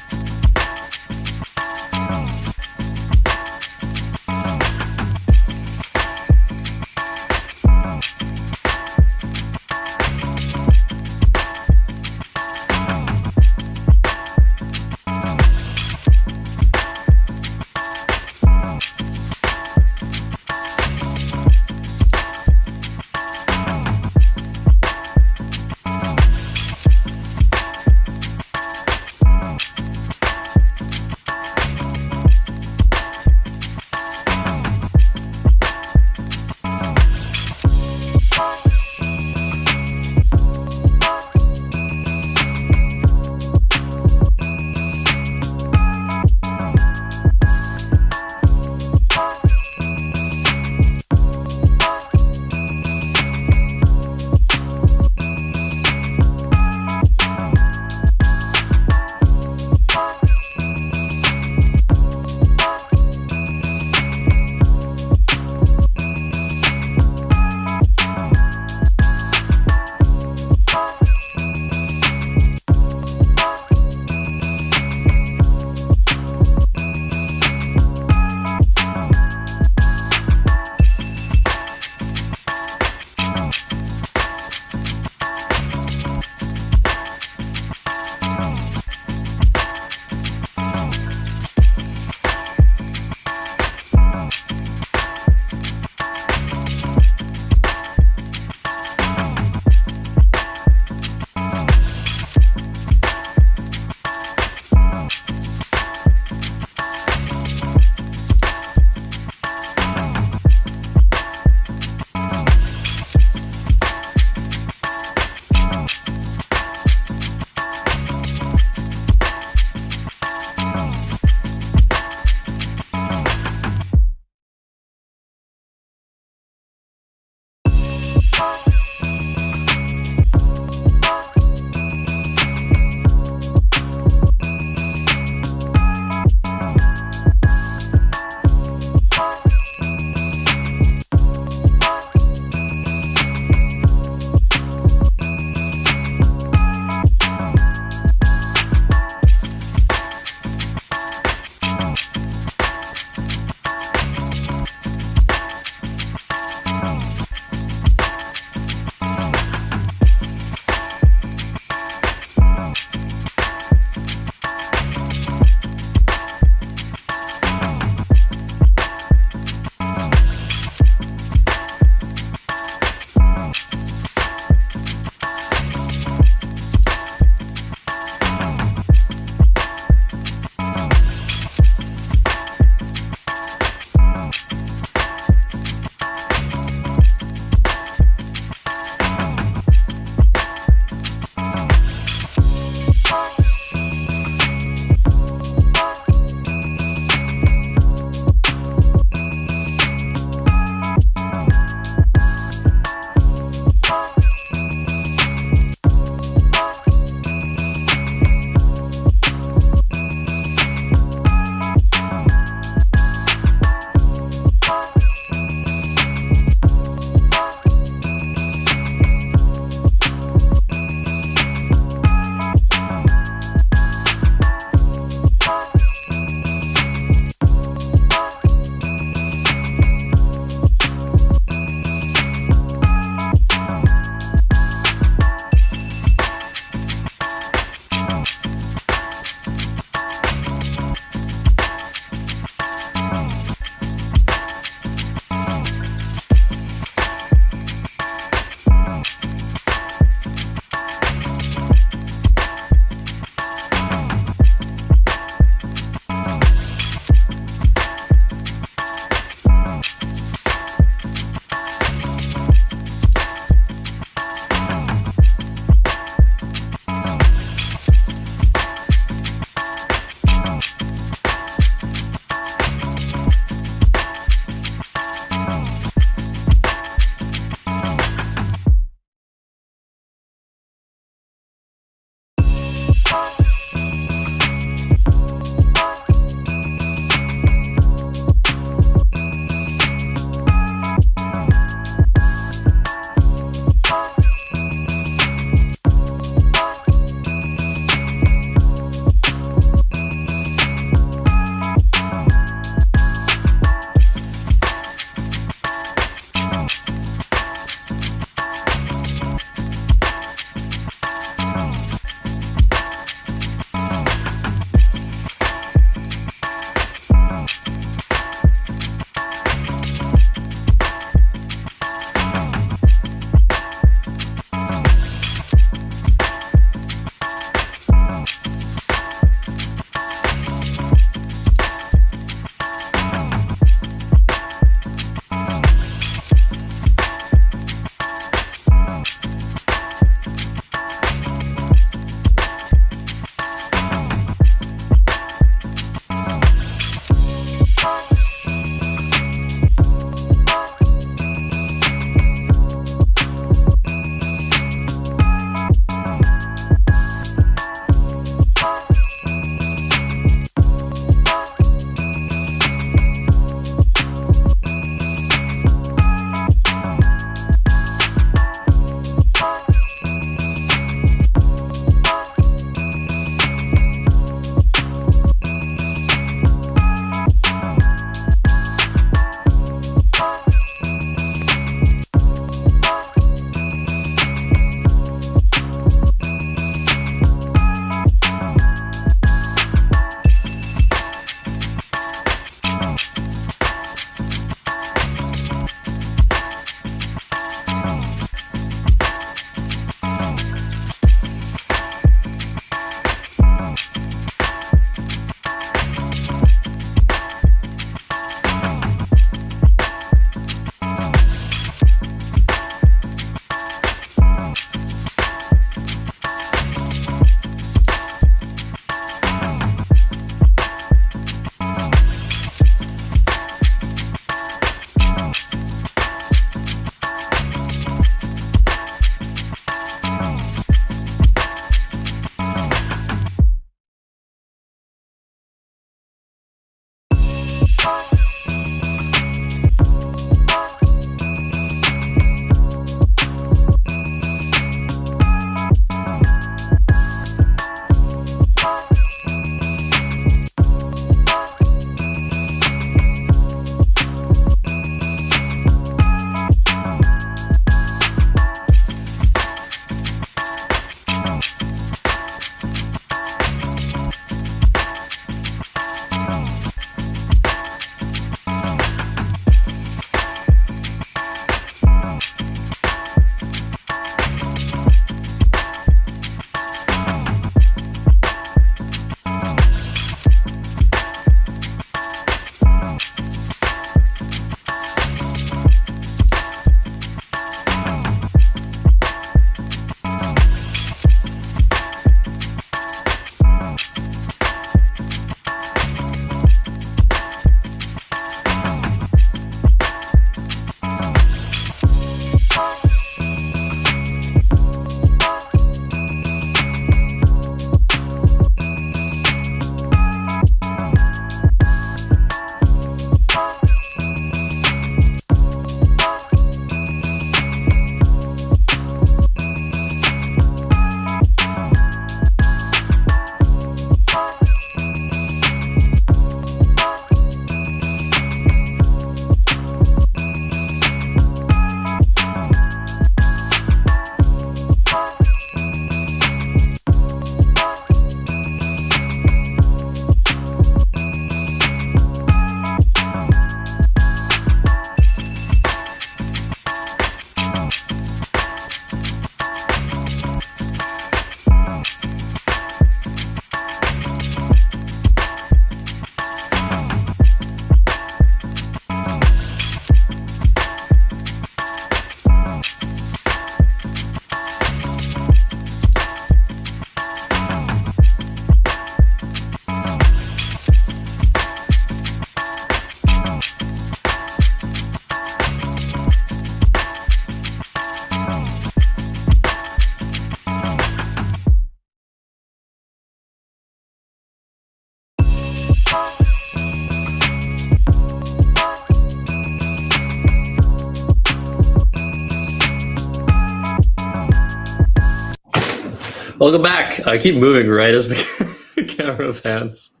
Welcome back. I keep moving right as the camera pans.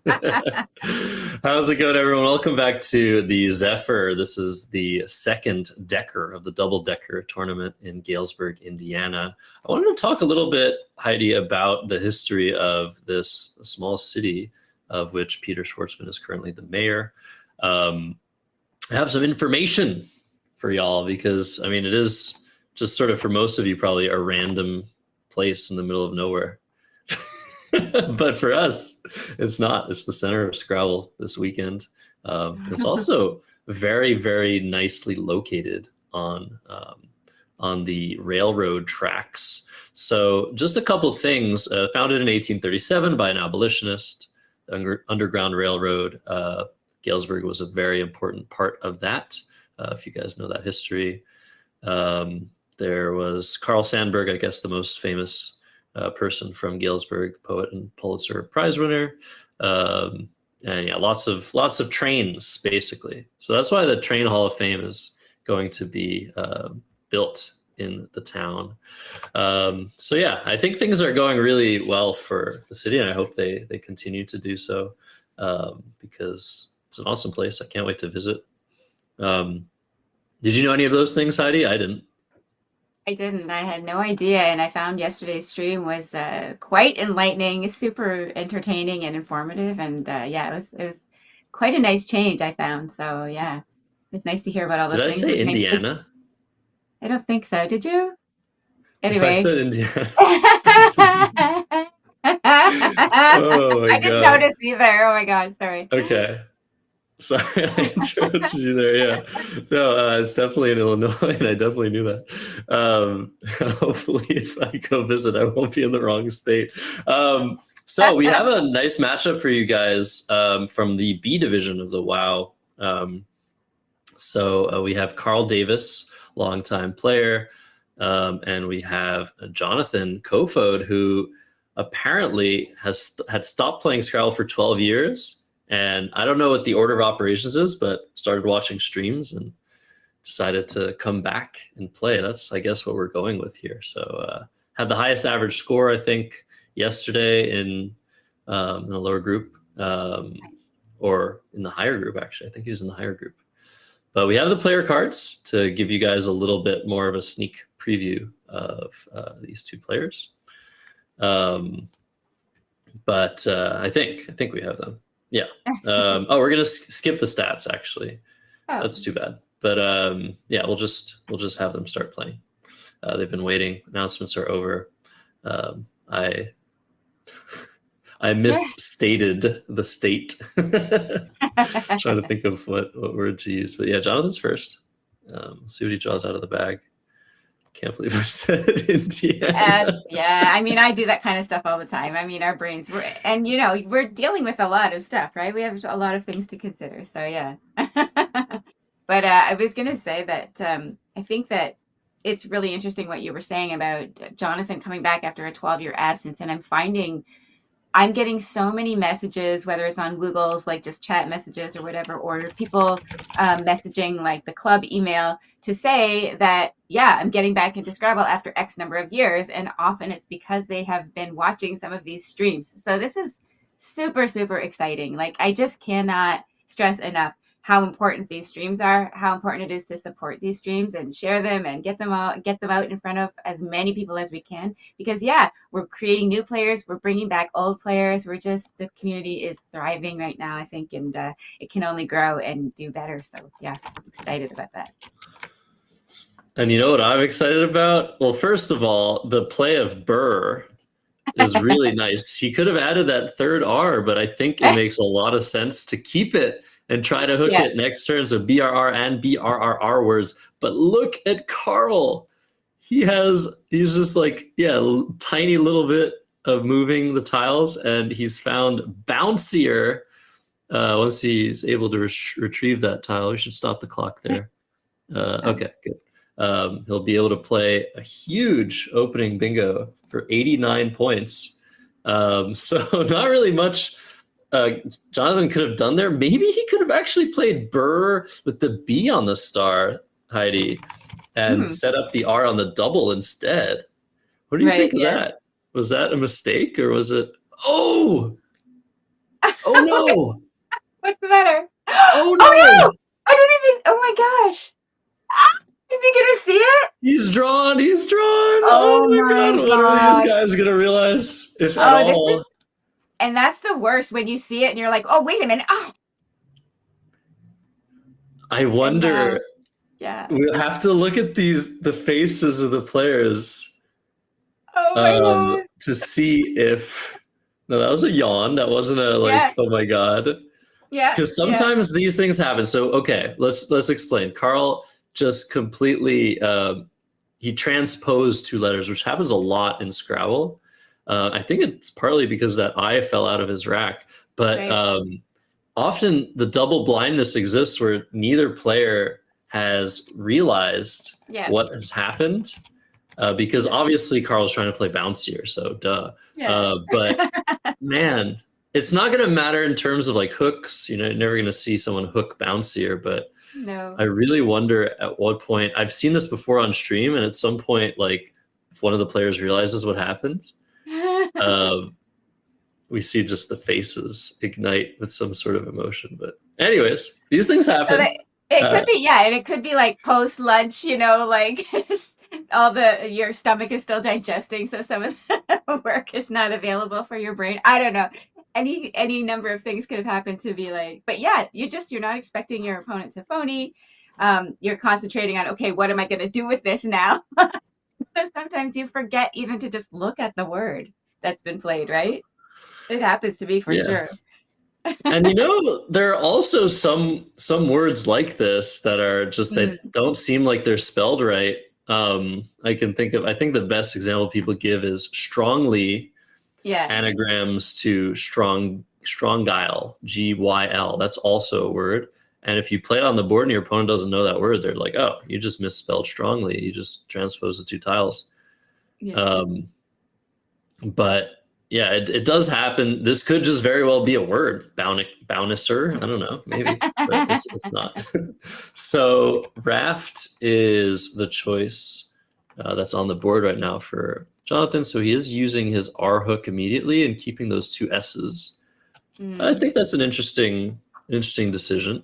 How's it going, everyone? Welcome back to the Zephyr. This is the second decker of the double-decker tournament in Galesburg, Indiana. I wanted to talk a little bit, Heidi, about the history of this small city of which Peter Schwartzman is currently the mayor. I have some information for y'all because, I mean, it is just sort of, for most of you, probably a random place in the middle of nowhere. But for us, it's not. It's the center of Scrabble this weekend. It's also very, very nicely located on the railroad tracks. So just a couple things. Founded in 1837 by an abolitionist, Underground Railroad. Galesburg was a very important part of that, if you guys know that history. There was Carl Sandburg, I guess the most famous person from Galesburg, poet and Pulitzer Prize winner. And yeah, lots of trains, basically. So that's why the Train Hall of Fame is going to be built in the town. So yeah, I think things are going really well for the city, and I hope they continue to do so, because it's an awesome place. I can't wait to visit. Did you know any of those things, Heidi? I didn't. I didn't. I had no idea, and I found yesterday's stream was quite enlightening, super entertaining, and informative. And yeah, it was quite a nice change, I found. So yeah, it's nice to hear about all those Did I things. say Indiana? I don't think so. Did you? If I Anyway. said Indiana. Oh my I didn't God. notice either. Oh my God, sorry. Okay. Sorry, I interrupted you there. Yeah, no, it's definitely in Illinois, and I definitely knew that. Hopefully, if I go visit, I won't be in the wrong state. So we have a nice matchup for you guys from the B division of the WoW. So we have Carl Davis, longtime player, and we have Jonathan Kofod, who apparently had stopped playing Scrabble for 12 years. And I don't know what the order of operations is, but started watching streams and decided to come back and play. That's, I guess, what we're going with here. So had the highest average score, I think, yesterday in a lower group, or in the higher group, actually. I think he was in the higher group. But we have the player cards to give you guys a little bit more of a sneak preview of these two players. But I think we have them. Yeah. Oh, we're gonna skip the stats, actually. Oh. That's too bad. But yeah, we'll just have them start playing. They've been waiting. Announcements are over. I misstated the state. Trying to think of what word to use. But yeah, Jonathan's first. See what he draws out of the bag. Can't believe I said Indiana. Yeah, I mean, I do that kind of stuff all the time. I mean, our brains, we're dealing with a lot of stuff, right? We have a lot of things to consider. So yeah. But I was going to say that I think that it's really interesting what you were saying about Jonathan coming back after a 12-year absence. And I'm getting so many messages, whether it's on Google's like just chat messages or whatever, or people messaging like the club email to say that, yeah, I'm getting back into Scrabble after X number of years. And often it's because they have been watching some of these streams. So this is super, super exciting. Like, I just cannot stress enough how important these streams are, how important it is to support these streams and share them and get them out in front of as many people as we can. Because yeah, we're creating new players, we're bringing back old players. The community is thriving right now, I think, and it can only grow and do better. So yeah, I'm excited about that. And you know what I'm excited about? Well, first of all, the play of Burr is really nice. He could have added that third R, but I think it makes a lot of sense to keep it and try to hook it next turn. So BRR and BRRR words. But look at Carl. He's just like, tiny little bit of moving the tiles, and he's found bouncier. Once he's able to retrieve that tile, we should stop the clock there. Okay, good. He'll be able to play a huge opening bingo for 89 points. So not really much Jonathan could have done there. Maybe he could have actually played Burr with the B on the star, Heidi, and set up the R on the double instead. What do you think of that? Was that a mistake, or was it? Oh no! What's the matter? Oh no! Oh no! I don't even. Oh my gosh! Is he gonna see it? He's drawn. Oh my God! What are these guys gonna realize, if at all? And that's the worst, when you see it and you're like, oh, wait a minute. Oh. I wonder. Yeah. We'll have to look at the faces of the players. Oh my God. To see if. No, that was a yawn. That wasn't a oh my God. Yeah. Because sometimes these things happen. So okay, let's explain. Carl just completely he transposed two letters, which happens a lot in Scrabble. I think it's partly because that I fell out of his rack, but often the double blindness exists where neither player has realized what has happened, because obviously Carl's trying to play bouncier, so duh. But man, it's not going to matter in terms of like hooks. You're never going to see someone hook bouncier, but no. I really wonder at what point. I've seen this before on stream, and at some point, like if one of the players realizes what happened, we see just the faces ignite with some sort of emotion. But anyways, these things happen. So it could be, and it could be like post lunch, like your stomach is still digesting, so some of the work is not available for your brain. I don't know. Any number of things could have happened to be like, but yeah, you're not expecting your opponent to phony. You're concentrating on, okay, what am I going to do with this now? Sometimes you forget even to just look at the word that's been played, right? It happens to me for sure. And there are also some words like this that are just that don't seem like they're spelled right. I think the best example people give is strongly, anagrams to strong guile, GYL. That's also a word. And if you play it on the board and your opponent doesn't know that word, they're like, oh, you just misspelled strongly. You just transposed the two tiles. Yeah. But Yeah, it does happen. This could just very well be a word, bounisser. I don't know, maybe, but it's not. So raft is the choice that's on the board right now for Jonathan. So he is using his R hook immediately and keeping those two S's. I think that's an interesting decision.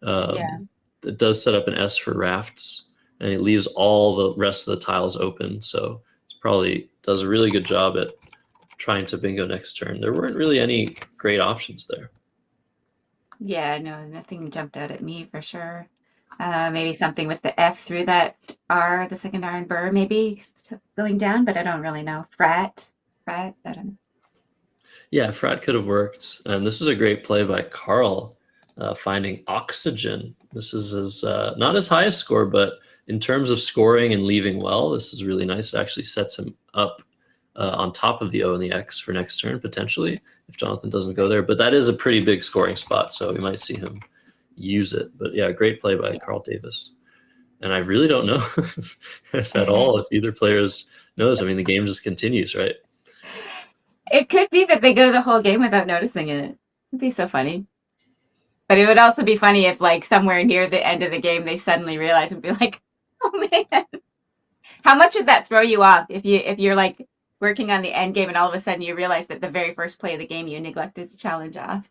Yeah. It does set up an S for rafts, and it leaves all the rest of the tiles open. So it's probably does a really good job at trying to bingo next turn. There weren't really any great options there. Yeah, no, nothing jumped out at me for sure. Maybe something with the F through that R, the second R in burr, maybe going down, but I don't really know. Frat, I don't know. Yeah, frat could have worked. And this is a great play by Carl, finding oxygen. This is his, not his highest score, but in terms of scoring and leaving well, this is really nice. It actually sets him up on top of the O and the X for next turn, potentially, if Jonathan doesn't go there. But that is a pretty big scoring spot, so we might see him use it. But yeah, great play by Carl Davis. And I really don't know if at all, if either players knows. I mean, the game just continues, right? It could be that they go the whole game without noticing it. It'd be so funny. But it would also be funny if, like, somewhere near the end of the game, they suddenly realize and be like, "Oh man!" How much would that throw you off if you're like working on the end game and all of a sudden you realize that the very first play of the game you neglected to challenge off?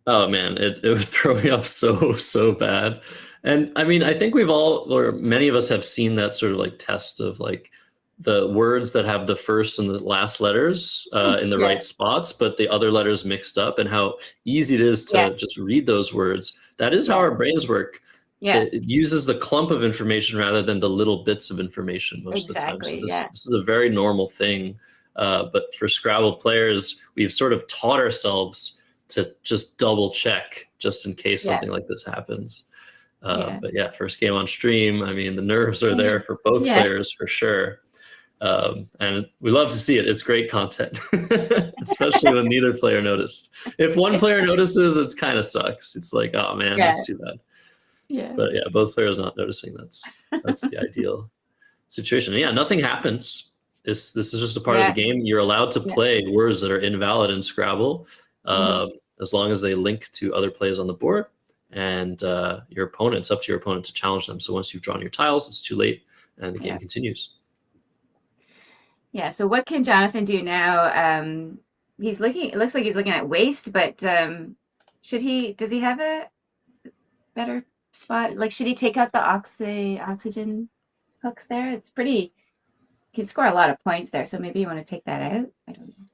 Oh man, it would throw me off so bad. And I mean, I think we've all, or many of us have seen that sort of like test of like the words that have the first and the last letters in the right spots, but the other letters mixed up, and how easy it is to just read those words. That is how our brains work. Yeah. It uses the clump of information rather than the little bits of information most of the time. So this is a very normal thing. But for Scrabble players, we've sort of taught ourselves to just double check just in case something like this happens. But yeah, first game on stream, I mean, the nerves are there for both players for sure. And we love to see it. It's great content, especially when neither player noticed. If one player notices, it kind of sucks. It's like, oh man, that's too bad. Yeah. But yeah, both players not noticing, that's the ideal situation. And yeah, nothing happens. This is just a part of the game. You're allowed to play words that are invalid in Scrabble, as long as they link to other plays on the board. And your opponent, it's up to your opponent to challenge them. So once you've drawn your tiles, it's too late, and the game continues. Yeah. So what can Jonathan do now? It looks like he's looking at waste, but does he have a better spot? Like, should he take out the oxygen hooks there? It's pretty, he can score a lot of points there. So maybe you want to take that out. I don't know.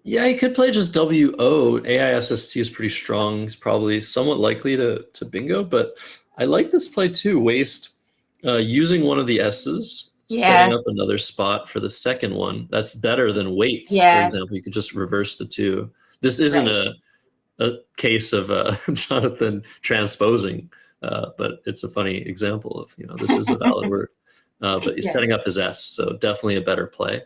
Yeah, he could play just WO. AISST is pretty strong. He's probably somewhat likely to bingo, but I like this play too. Waste, using one of the S's, setting up another spot for the second one. That's better than weights, for example. You could just reverse the two. This isn't a case of Jonathan transposing, but it's a funny example of, this is a valid word. But he's setting up his S, so definitely a better play.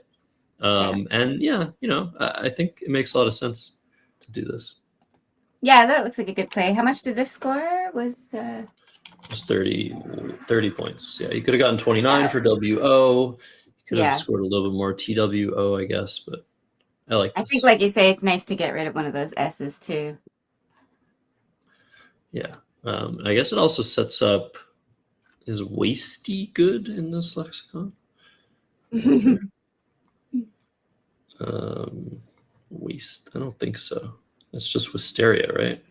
And I think it makes a lot of sense to do this. Yeah, that looks like a good play. How much did this score? Was it was 30 points. Yeah, you could have gotten 29 for WO. You could have scored a little bit more TWO, I guess, but I like this. I think, like you say, it's nice to get rid of one of those S's too. Yeah. I guess it also sets up, is wasty good in this lexicon? Waste, I don't think so. It's just wisteria, right?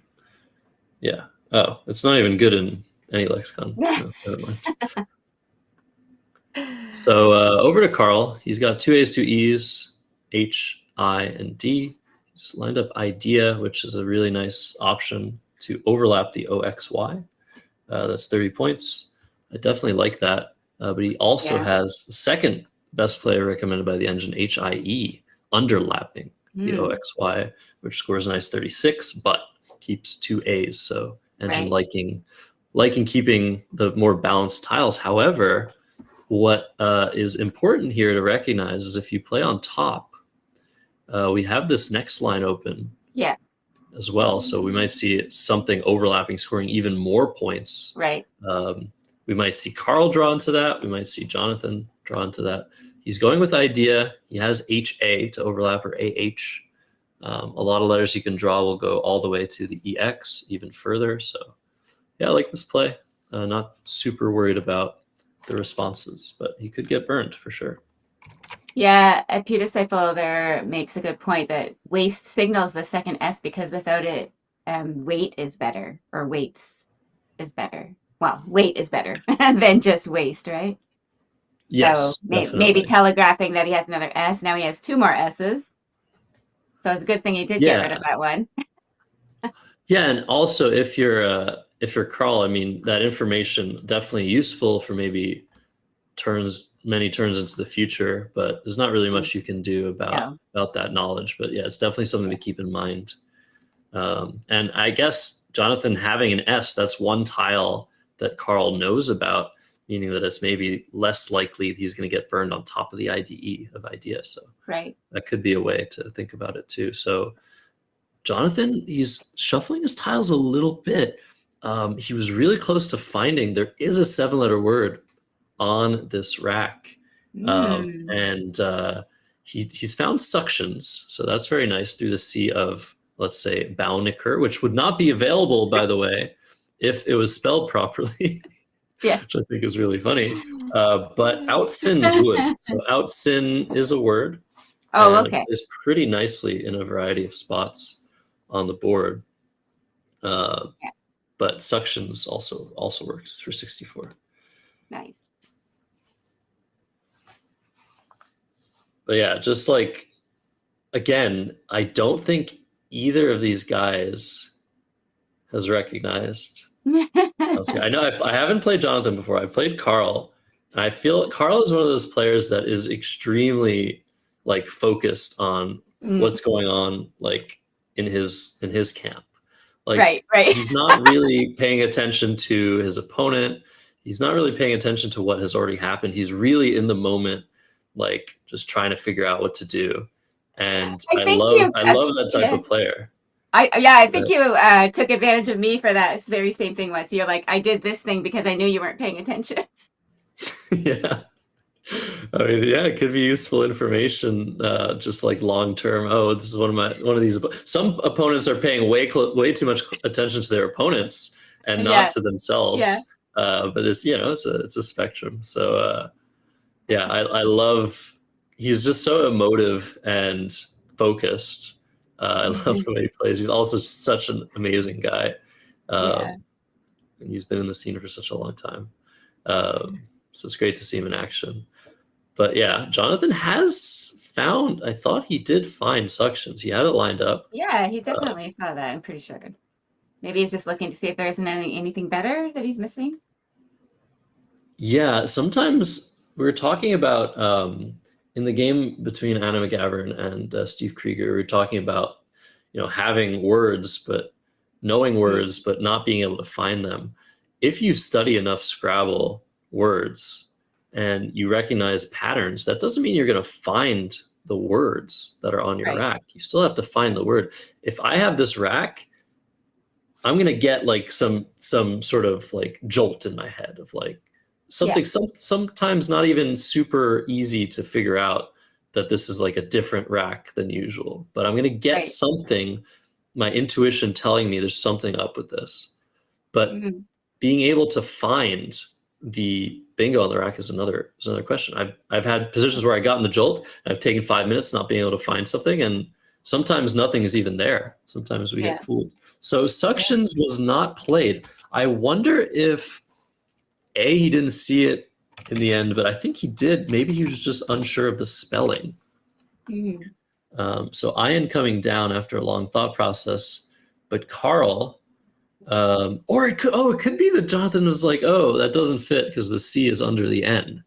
Yeah. Oh, it's not even good in any lexicon. No, never mind. So over to Carl. He's got 2 A's, 2 E's, H, I, and D. He's lined up idea, which is a really nice option to overlap the OXY. That's 30 points. I definitely like that. But he also has the second best player recommended by the engine, HIE, underlapping the OXY, which scores a nice 36, but keeps 2 A's. So engine liking keeping the more balanced tiles. However, what is important here to recognize is if you play on top, we have this next line open as well. So we might see something overlapping, scoring even more points. Right. We might see Carl draw into that. We might see Jonathan draw into that. he's going with idea. He has HA to overlap, or AH. A lot of letters you can draw will go all the way to the EX, even further. So yeah, I like this play. Not super worried about the responses, but he could get burned for sure. Yeah, Peter Schwartzman there makes a good point that waste signals the second S, because without it, weight is better, or weights is better. Well, weight is better than just waste, right? Yes, So maybe telegraphing that he has another S. Now he has 2 more S's. So it's a good thing he did get rid of that one. Yeah, and also if you're Carl, I mean, that information definitely useful for maybe many turns into the future, but there's not really much you can do about that knowledge. But yeah, it's definitely something to keep in mind. And I guess Jonathan having an S, that's one tile that Carl knows about, meaning that it's maybe less likely he's going to get burned on top of the IDE of idea. So that could be a way to think about it too. So Jonathan, he's shuffling his tiles a little bit. He was really close to finding there is a 7-letter word on this rack. And he's found suctions. So that's very nice, through the C of, let's say, Bauniker, which would not be available, by the way, if it was spelled properly. Yeah. Which I think is really funny. But outsins would. So outsin is a word. Oh, okay. It's pretty nicely in a variety of spots on the board. But suctions also works for 64. Nice. But yeah, just like, again, I don't think either of these guys has recognized. I know I haven't played Jonathan before. I played Carl, and I feel Carl is one of those players that is extremely like focused on what's going on, like in his camp. Like right. He's not really paying attention to his opponent. He's not really paying attention to what has already happened. He's really in the moment, like just trying to figure out what to do. And I love that type of player. I think you took advantage of me for that very same thing once. You're like, I did this thing because I knew you weren't paying attention. Yeah. I mean, yeah, it could be useful information, just like long term. Oh, this is one of these. Some opponents are paying way too much attention to their opponents and not to themselves. Yeah. But it's it's a spectrum. So yeah, I love. He's just so emotive and focused. I love the way he plays. He's also such an amazing guy. And he's been in the scene for such a long time. So it's great to see him in action. But yeah, Jonathan has found, I thought he did find suctions. He had it lined up. Yeah, he definitely saw that, I'm pretty sure. Maybe he's just looking to see if there isn't anything better that he's missing. Yeah, sometimes we were talking about, in the game between Anna McGavern and Steve Krieger, we were talking about, having words, but knowing words, but not being able to find them. If you study enough Scrabble words and you recognize patterns, that doesn't mean you're going to find the words that are on your rack. You still have to find the word. If I have this rack, I'm going to get like some sort of like jolt in my head of like something, sometimes not even super easy to figure out that this is like a different rack than usual, but I'm going to get something, my intuition telling me there's something up with this. But being able to find the bingo on the rack is another question. I've had positions where I got in the jolt, and I've taken 5 minutes not being able to find something, and sometimes nothing is even there. Sometimes we get fooled. So suctions was not played. I wonder if he didn't see it in the end, but I think he did. Maybe he was just unsure of the spelling. So Ian coming down after a long thought process, but Carl, or it could be that Jonathan was like, oh, that doesn't fit because the C is under the N.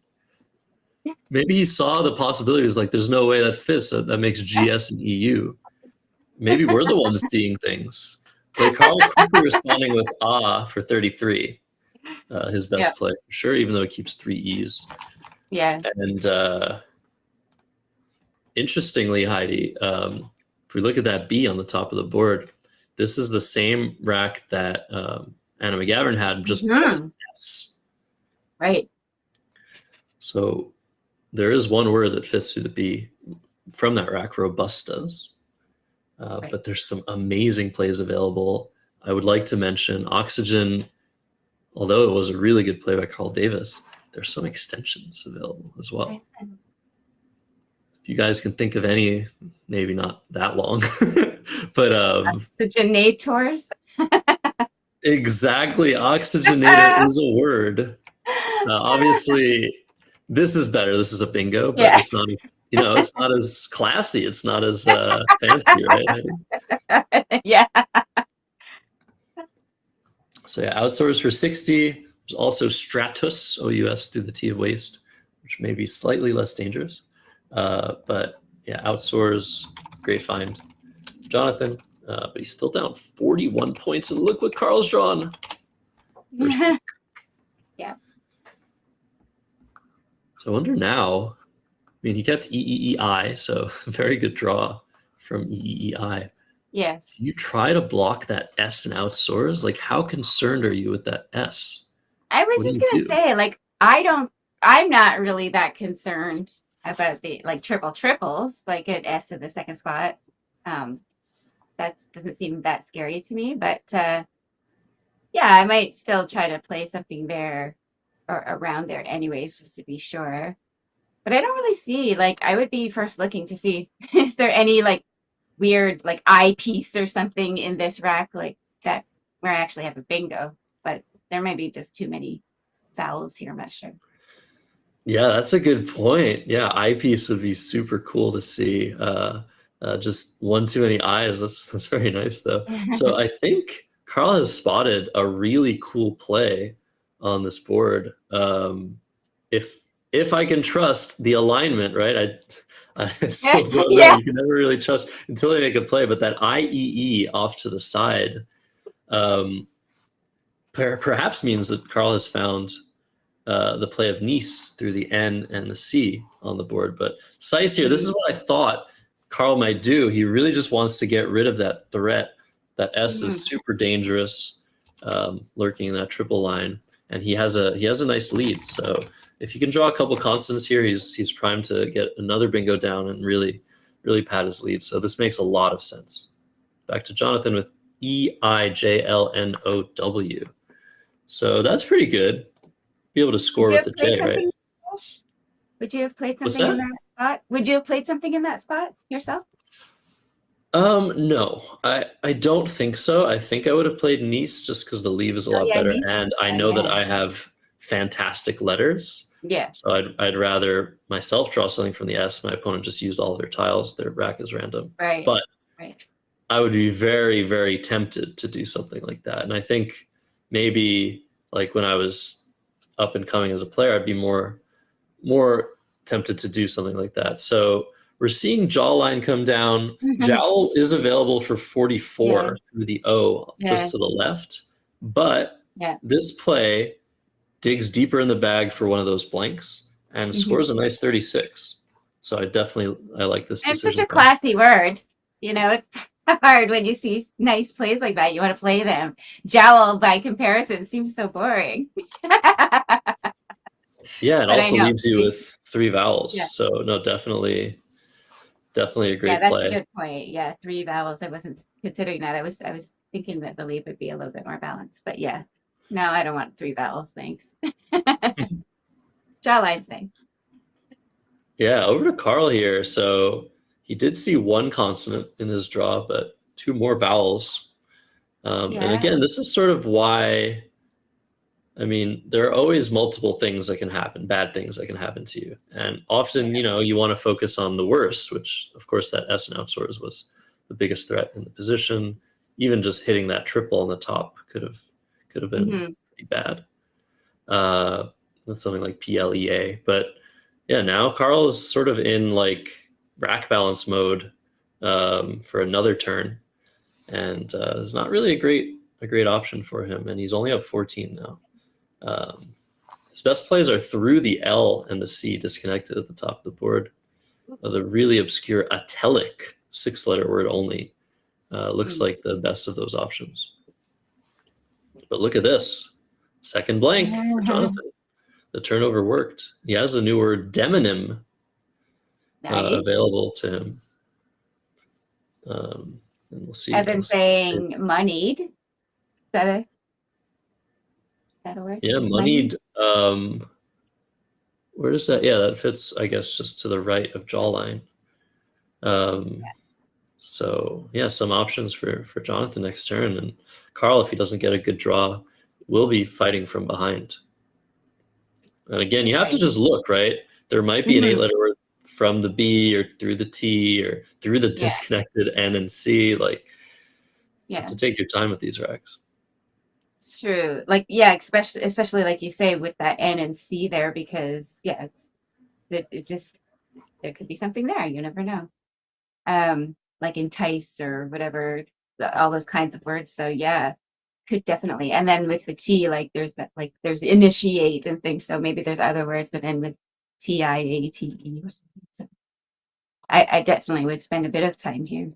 Maybe he saw the possibilities, like there's no way that fits. That makes GS and EU. Maybe we're the ones seeing things. Like Carl quickly responding with for 33. His best play for sure, even though it keeps 3 E's. Yeah. And interestingly, Heidi, if we look at that B on the top of the board, this is the same rack that Anna McGavern had, just plus S. Right. So there is one word that fits through the B from that rack, robustas. Right. But there's some amazing plays available. I would like to mention Oxygen, although it was a really good play by Carl Davis, there's some extensions available as well. If you guys can think of any, maybe not that long, but Oxygenators. exactly, oxygenator is a word. Obviously, this is better. This is a bingo, but Yeah. it's not as, it's not as classy. It's not as fancy, right? Yeah. So yeah, outsource for 60. There's also Stratus, OUS through the T of waste, which may be slightly less dangerous. But yeah, outsource, great find. Jonathan, but he's still down 41 points. And look what Carl's drawn. Yeah. So I wonder now, I mean, he kept EEEI, so very good draw from EEEI. Yes. Do you try to block that S and outsource? Like, how concerned are you with that S? I was What do just you gonna do? say, like, I'm not really that concerned about the like triples, like an S in the second spot. That doesn't seem that scary to me, but yeah, I might still try to play something there or around there anyways, just to be sure. But I don't really see, like, I would be first looking to see, is there any like weird like eyepiece or something in this rack like that where I actually have a bingo, but there might be just too many vowels here, I'm not sure. Yeah, that's a good point. Yeah, eyepiece would be super cool to see. Just one too many eyes. That's very nice though. So I think Carl has spotted a really cool play on this board. If I can trust the alignment, right? I still don't know. Yeah. You can never really trust until they make a play. But that IEE off to the side, perhaps means that Carl has found the play of Nice through the N and the C on the board. But Seiss here, this is what I thought Carl might do. He really just wants to get rid of that threat. That S is super dangerous, lurking in that triple line, and he has a nice lead. So if you can draw a couple constants here, he's primed to get another bingo down and really pad his lead. So this makes a lot of sense. Back to Jonathan with EIJLNOW. So that's pretty good. Be able to score with the J, right? Would you have played something in that spot? Would you have played something in that spot yourself? No, I don't think so. I think I would have played Nice just because the leave is a lot better, Nice. and I know that I have fantastic letters. Yeah. So I'd rather myself draw something from the S. My opponent just used all of their tiles. Their rack is random. Right. But right. I would be very, very tempted to do something like that. And I think maybe like when I was up and coming as a player, I'd be more tempted to do something like that. So we're seeing jawline come down. Jowl is available for 44 through the O just to the left. But this play digs deeper in the bag for one of those blanks and scores a nice 36. So I like this decision. It's such a classy word. It's hard when you see nice plays like that. You want to play them. Jowl, by comparison, seems so boring. Yeah, it also leaves you with 3 vowels. Yeah. So no, definitely a great play. Yeah, that's a good point. Yeah, 3 vowels. I wasn't considering that. I was thinking that the lead would be a little bit more balanced. But yeah, no, I don't want 3 vowels. Thanks. Jawline's thing. Yeah, over to Carl here. So he did see 1 consonant in his draw, but 2 more vowels. And again, this is sort of why. I mean, there are always multiple things that can happen, bad things that can happen to you. And often, you want to focus on the worst, which, of course, that S and outsource was the biggest threat in the position. Even just hitting that triple on the top could have been pretty bad. With something like PLEA. But yeah, now Carl is sort of in like rack balance mode for another turn. And it's not really a great option for him. And he's only up 14 now. His best plays are through the L and the C disconnected at the top of the board. The really obscure atelic 6-letter word only looks like the best of those options. But look at this. Second blank for Jonathan. the turnover worked. He has a new word, demonym, Nice. available to him. And we'll see. I've been saying moneyed. Is that a word? Yeah, moneyed. Where is that? Yeah, that fits, I guess, just to the right of jawline. So yeah, some options for Jonathan next turn, and Carl, if he doesn't get a good draw, will be fighting from behind. And again, you have to just look, right? There might be an 8-letter word from the B or through the T or through the disconnected N and C. Like, you have to take your time with these racks. It's true. Like, yeah, especially like you say with that N and C there, because it just, there could be something there. You never know. Like entice or whatever, all those kinds of words. So yeah, could definitely. And then with the T, like there's that, like there's initiate and things. So maybe there's other words that end with TIATE or something. So I definitely would spend a bit of time here.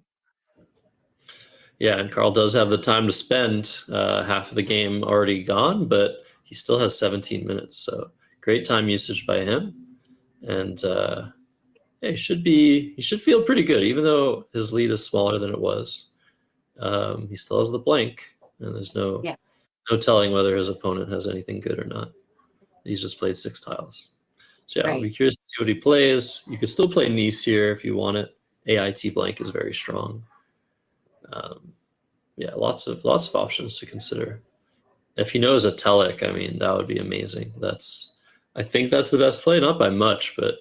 Yeah, and Carl does have the time to spend. Half of the game already gone, but he still has 17 minutes. So great time usage by him. And he should feel pretty good, even though his lead is smaller than it was. He still has the blank, and there's no telling whether his opponent has anything good or not. He's just played 6 tiles. So yeah, I'll be curious to see what he plays. You could still play Nice here if you want it. AIT blank is very strong. Yeah, lots of options to consider. If he knows a Telic, I mean, that would be amazing. I think that's the best play, not by much, but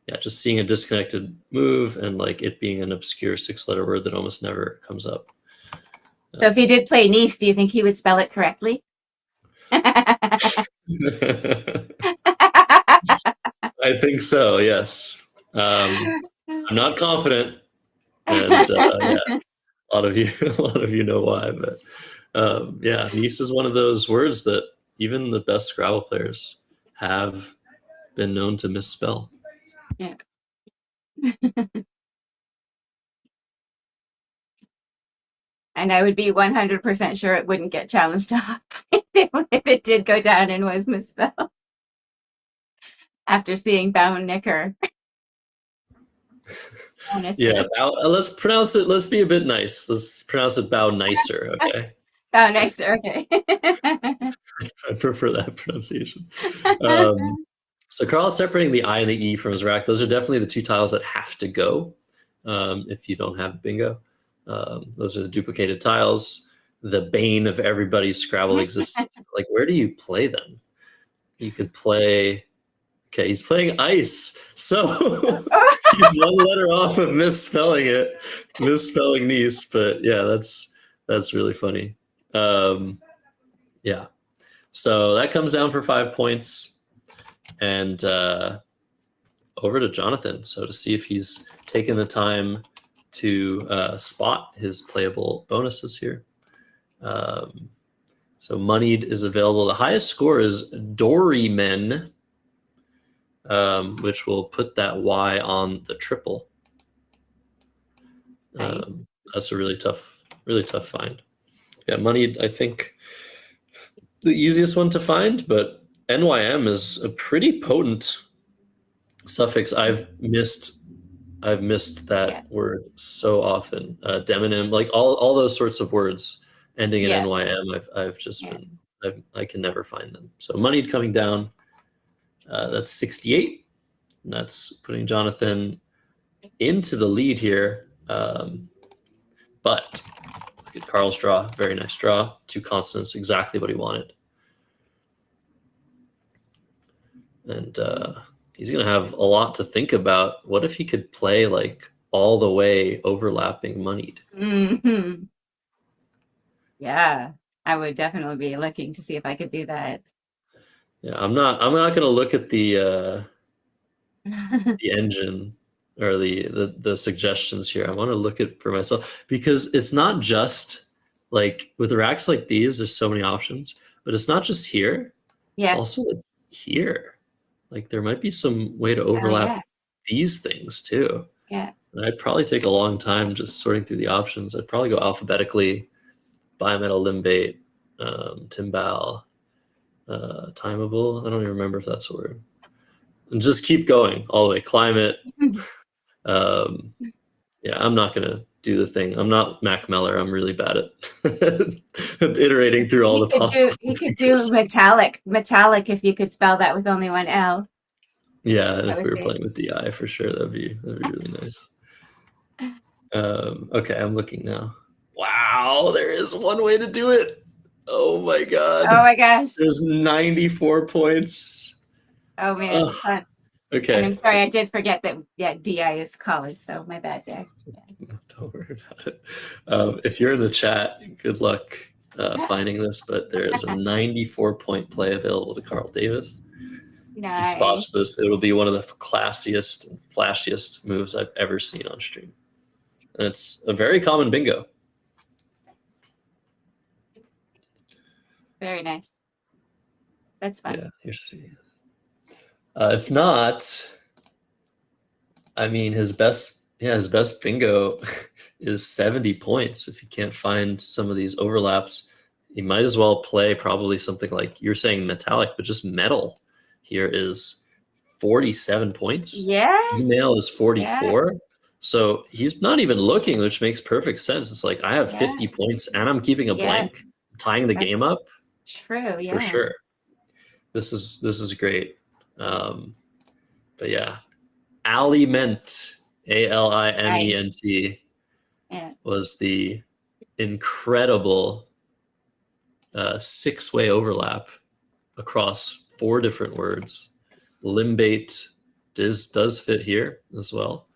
yeah, just seeing a disconnected move and like it being an obscure 6-letter word that almost never comes up. So if he did play Nice, do you think he would spell it correctly? I think so, yes. I'm not confident, and yeah, a lot of you know why, but yeah, Nice is one of those words that even the best Scrabble players have been known to misspell. Yeah. And I would be 100% sure it wouldn't get challenged off if it did go down and was misspelled. After seeing Bound Knicker. Yeah, let's pronounce it. Let's be a bit nice. Let's pronounce it Bow Nicer, okay? Bow Nicer, okay. I prefer that pronunciation. So Carl is separating the I and the E from his rack. Those are definitely the 2 tiles that have to go if you don't have bingo. Those are the duplicated tiles, the bane of everybody's Scrabble existence. Like, where do you play them? You could play... Okay, he's playing ice. So he's 1 letter off of misspelling Nice. But yeah, that's really funny. Yeah. So that comes down for 5 points. And over to Jonathan. So to see if he's taken the time to spot his playable bonuses here. So moneyed is available. The highest score is Dorymen, which will put that Y on the triple. Nice. That's a really tough find. Yeah, moneyed, I think the easiest one to find, but NYM is a pretty potent suffix. I've missed that word so often. Demonym, like all those sorts of words ending in NYM, I've just been, I can never find them. So moneyed coming down, that's 68. And that's putting Jonathan into the lead here. But look at Carl's draw, very nice draw. 2 consonants, exactly what he wanted. And he's going to have a lot to think about. What if he could play like all the way overlapping moneyed? Mm-hmm. Yeah, I would definitely be looking to see if I could do that. Yeah, I'm not going to look at the engine or the suggestions here. I want to look at for myself, because it's not just like with racks like these, there's so many options, but it's not just here. Yeah. It's also like here. Like there might be some way to overlap these things too. Yeah. And I'd probably take a long time just sorting through the options. I'd probably go alphabetically: bimetal, limbate, timbal, Timeable. I don't even remember if that's a word. And just keep going all the way. Climate. Yeah, I'm not going to do the thing. I'm not Mac Meller. I'm really bad at iterating through all the possible You could do fingers. metallic if you could spell that with only one L. Yeah, and I if would we were say. playing with DI for sure, that'd be really nice. Okay, I'm looking now. Wow, there is one way to do it. Oh my god. Oh my gosh. There's 94 points. Oh man. Ugh. Fun. Okay. And I'm sorry, I did forget that. Yeah, DI is college, so my bad there. Yeah. Don't worry about it. If you're in the chat, good luck finding this, but there is a 94-point play available to Carl Davis. If he spots this, it'll be one of the classiest and flashiest moves I've ever seen on stream. And it's a very common bingo. Very nice. That's fun. Yeah, you're seeing. If not, I mean, his best bingo is 70 points. If you can't find some of these overlaps, you might as well play probably something like you're saying metallic, but just metal. Here is 47 points. Yeah. Email is 44. Yeah. So he's not even looking, which makes perfect sense. It's like I have 50 points and I'm keeping a blank, tying the game up. True, yeah. For sure. This is great. But yeah, Aliment, ALIMENT, was the incredible 6-way overlap across 4 different words. Limbate does fit here as well.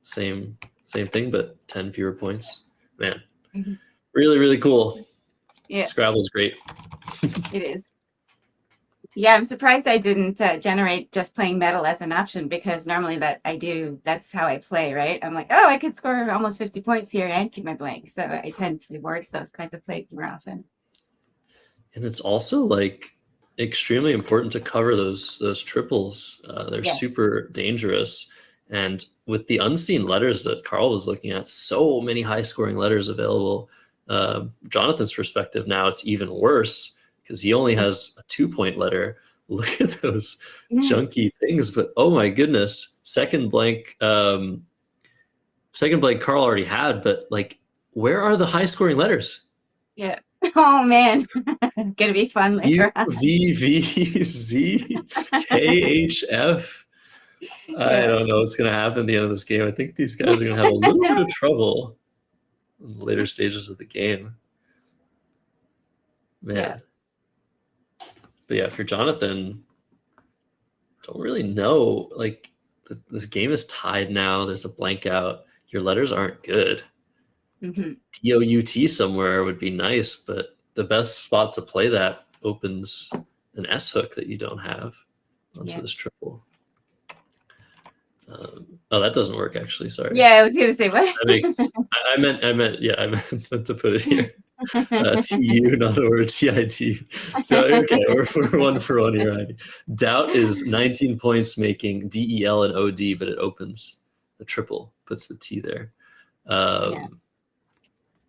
Same thing, but 10 fewer points. Man, really, really cool. Yeah, Scrabble is great. It is. Yeah, I'm surprised I didn't generate just playing metal as an option, because normally that's how I play, right? I'm like, oh, I could score almost 50 points here and keep my blank. So I tend towards those kinds of plays more often. And it's also like extremely important to cover those triples. They're super dangerous. And with the unseen letters that Carl was looking at, so many high scoring letters available. Jonathan's perspective now, it's even worse because he only has a 2-point letter. Look at those junky things. But oh my goodness, second blank Carl already had, but like, where are the high scoring letters? Yeah. Oh man, it's gonna be fun later on. VVZKHF. I don't know what's gonna happen at the end of this game. I think these guys are gonna have a little bit of trouble in the later stages of the game. Man. Yeah. But yeah, for Jonathan, don't really know. Like, this game is tied now. There's a blank out. Your letters aren't good. DOUT somewhere would be nice, but the best spot to play that opens an S hook that you don't have onto this triple. Oh, that doesn't work actually. Sorry. Yeah, I was gonna say what. I meant to put it here. TU, not over TIT. So okay, we're 1 for 1 here, Heidi. Doubt is 19 points, making DEL and OD, but it opens the triple, puts the T there. And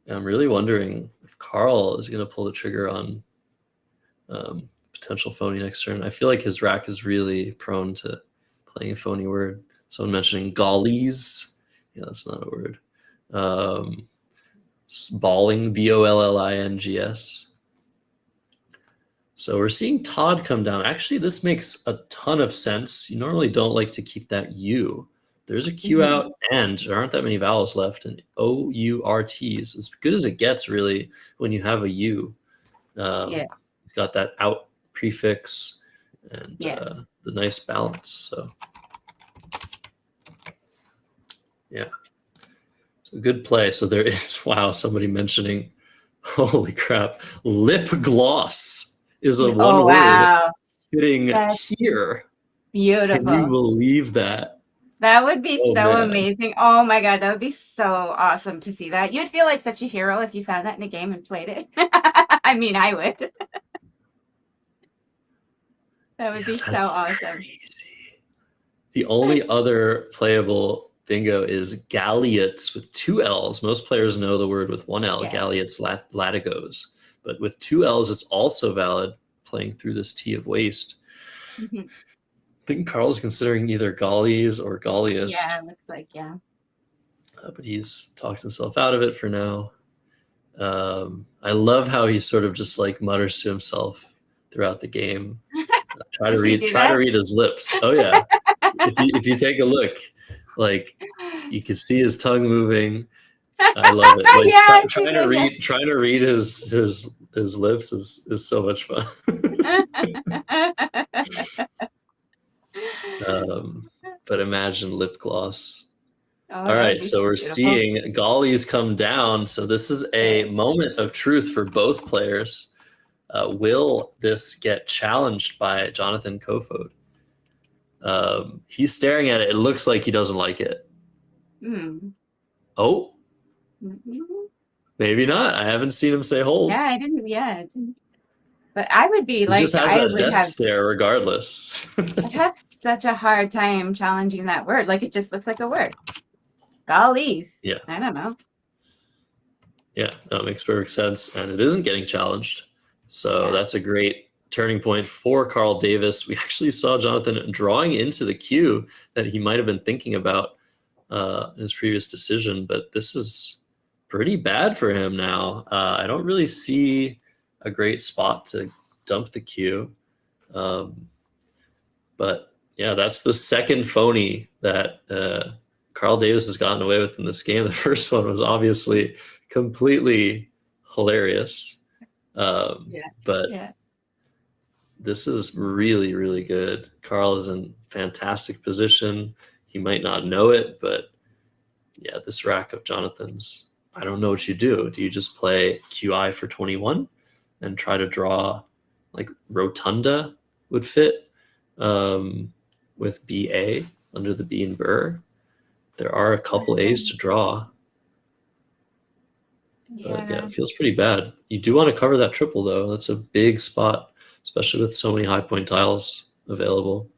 I'm really wondering if Carl is going to pull the trigger on potential phony next turn. I feel like his rack is really prone to playing a phony word. Someone mentioning Gaulies. Yeah, that's not a word. Balling, BOLLINGS. So we're seeing Todd come down. Actually, this makes a ton of sense. You normally don't like to keep that U. There's a Q out, and there aren't that many vowels left, and OURT is as good as it gets, really, when you have a U. It's got that out prefix and the nice balance. So, yeah. So good play. So there is, wow, somebody mentioning, holy crap, lip gloss is a one word hitting here. Beautiful. Can you believe that? That would be amazing. Oh my God, that would be so awesome to see that. You'd feel like such a hero if you found that in a game and played it. I mean, I would. That would be so awesome. Crazy. The only other playable bingo is Galliots with 2 L's. Most players know the word with 1 L, Galliots, Latigos. But with 2 L's, it's also valid. playing through this tea of waste. Mhm. I think Carl's considering either Gallies or Galliest. Yeah, it looks like, yeah. But he's talked himself out of it for now. I love how he sort of just like mutters to himself throughout the game. Try to read his lips. Oh yeah. if you take a look, like you can see his tongue moving. I love it. Like Yeah, trying to read his lips is so much fun. But imagine lip gloss. All right, so we're seeing Gallies come down. So this is a moment of truth for both players. Will this get challenged by Jonathan Kofod? He's staring at it. It looks like he doesn't like it. Oh, maybe not. I haven't seen him say hold. Yeah, I didn't. Yeah, I didn't. But I would be like, He just has I that would death have, stare regardless. I'd have such a hard time challenging that word. Like it just looks like a word. Gallies. Yeah. I don't know. Yeah, that makes perfect sense. And it isn't getting challenged. So that's a great turning point for Carl Davis. We actually saw Jonathan drawing into the cue that he might have been thinking about in his previous decision, but this is pretty bad for him now. I don't really see a great spot to dump the cue. But yeah, that's the second phony that Carl Davis has gotten away with in this game. The first one was obviously completely hilarious. But this is really, really good. Carl is in fantastic position. He might not know it, but yeah, this rack of Jonathan's, I don't know what you do. Do you just play QI for 21 and try to draw like Rotunda would fit with BA under the B and Burr? There are a couple A's to draw. But yeah, it feels pretty bad. You do want to cover that triple though. That's a big spot, especially with so many high point tiles available.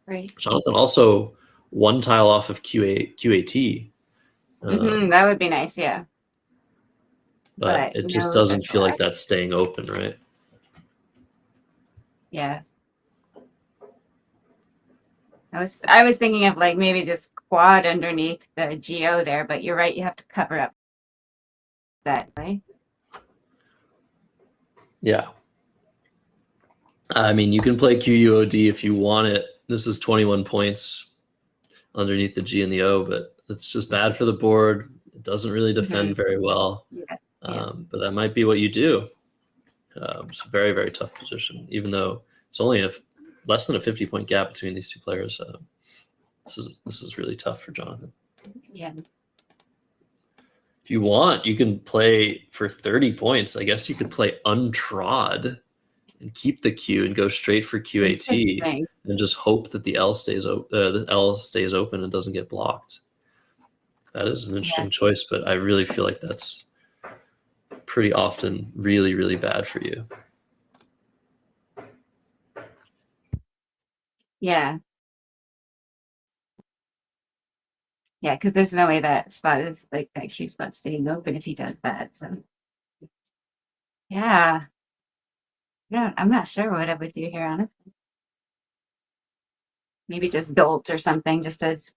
Right. Jonathan also one tile off of QAT. That would be nice, yeah. But it just doesn't feel like that's staying open, right? Yeah. I was thinking of like maybe just quad underneath the GO there, but you're right, you have to cover up that, right? Yeah. I mean, you can play QUOD if you want it. This is 21 points underneath the G and the O, but it's just bad for the board. It doesn't really defend very well. But that might be what you do. It's a very, very tough position, even though it's only less than a 50-point gap between these two players. This is really tough for Jonathan. Yeah. If you want, you can play for 30 points. I guess you could play untrod and keep the Q and go straight for QAT and just hope that the L stays open and doesn't get blocked. That is an interesting choice, but I really feel like that's pretty often really, really bad for you. Yeah. Yeah, because there's no way that spot is like that Q spot staying open if he does that. So yeah. I'm not sure what I would do here, honestly. Maybe just dolt or something, just as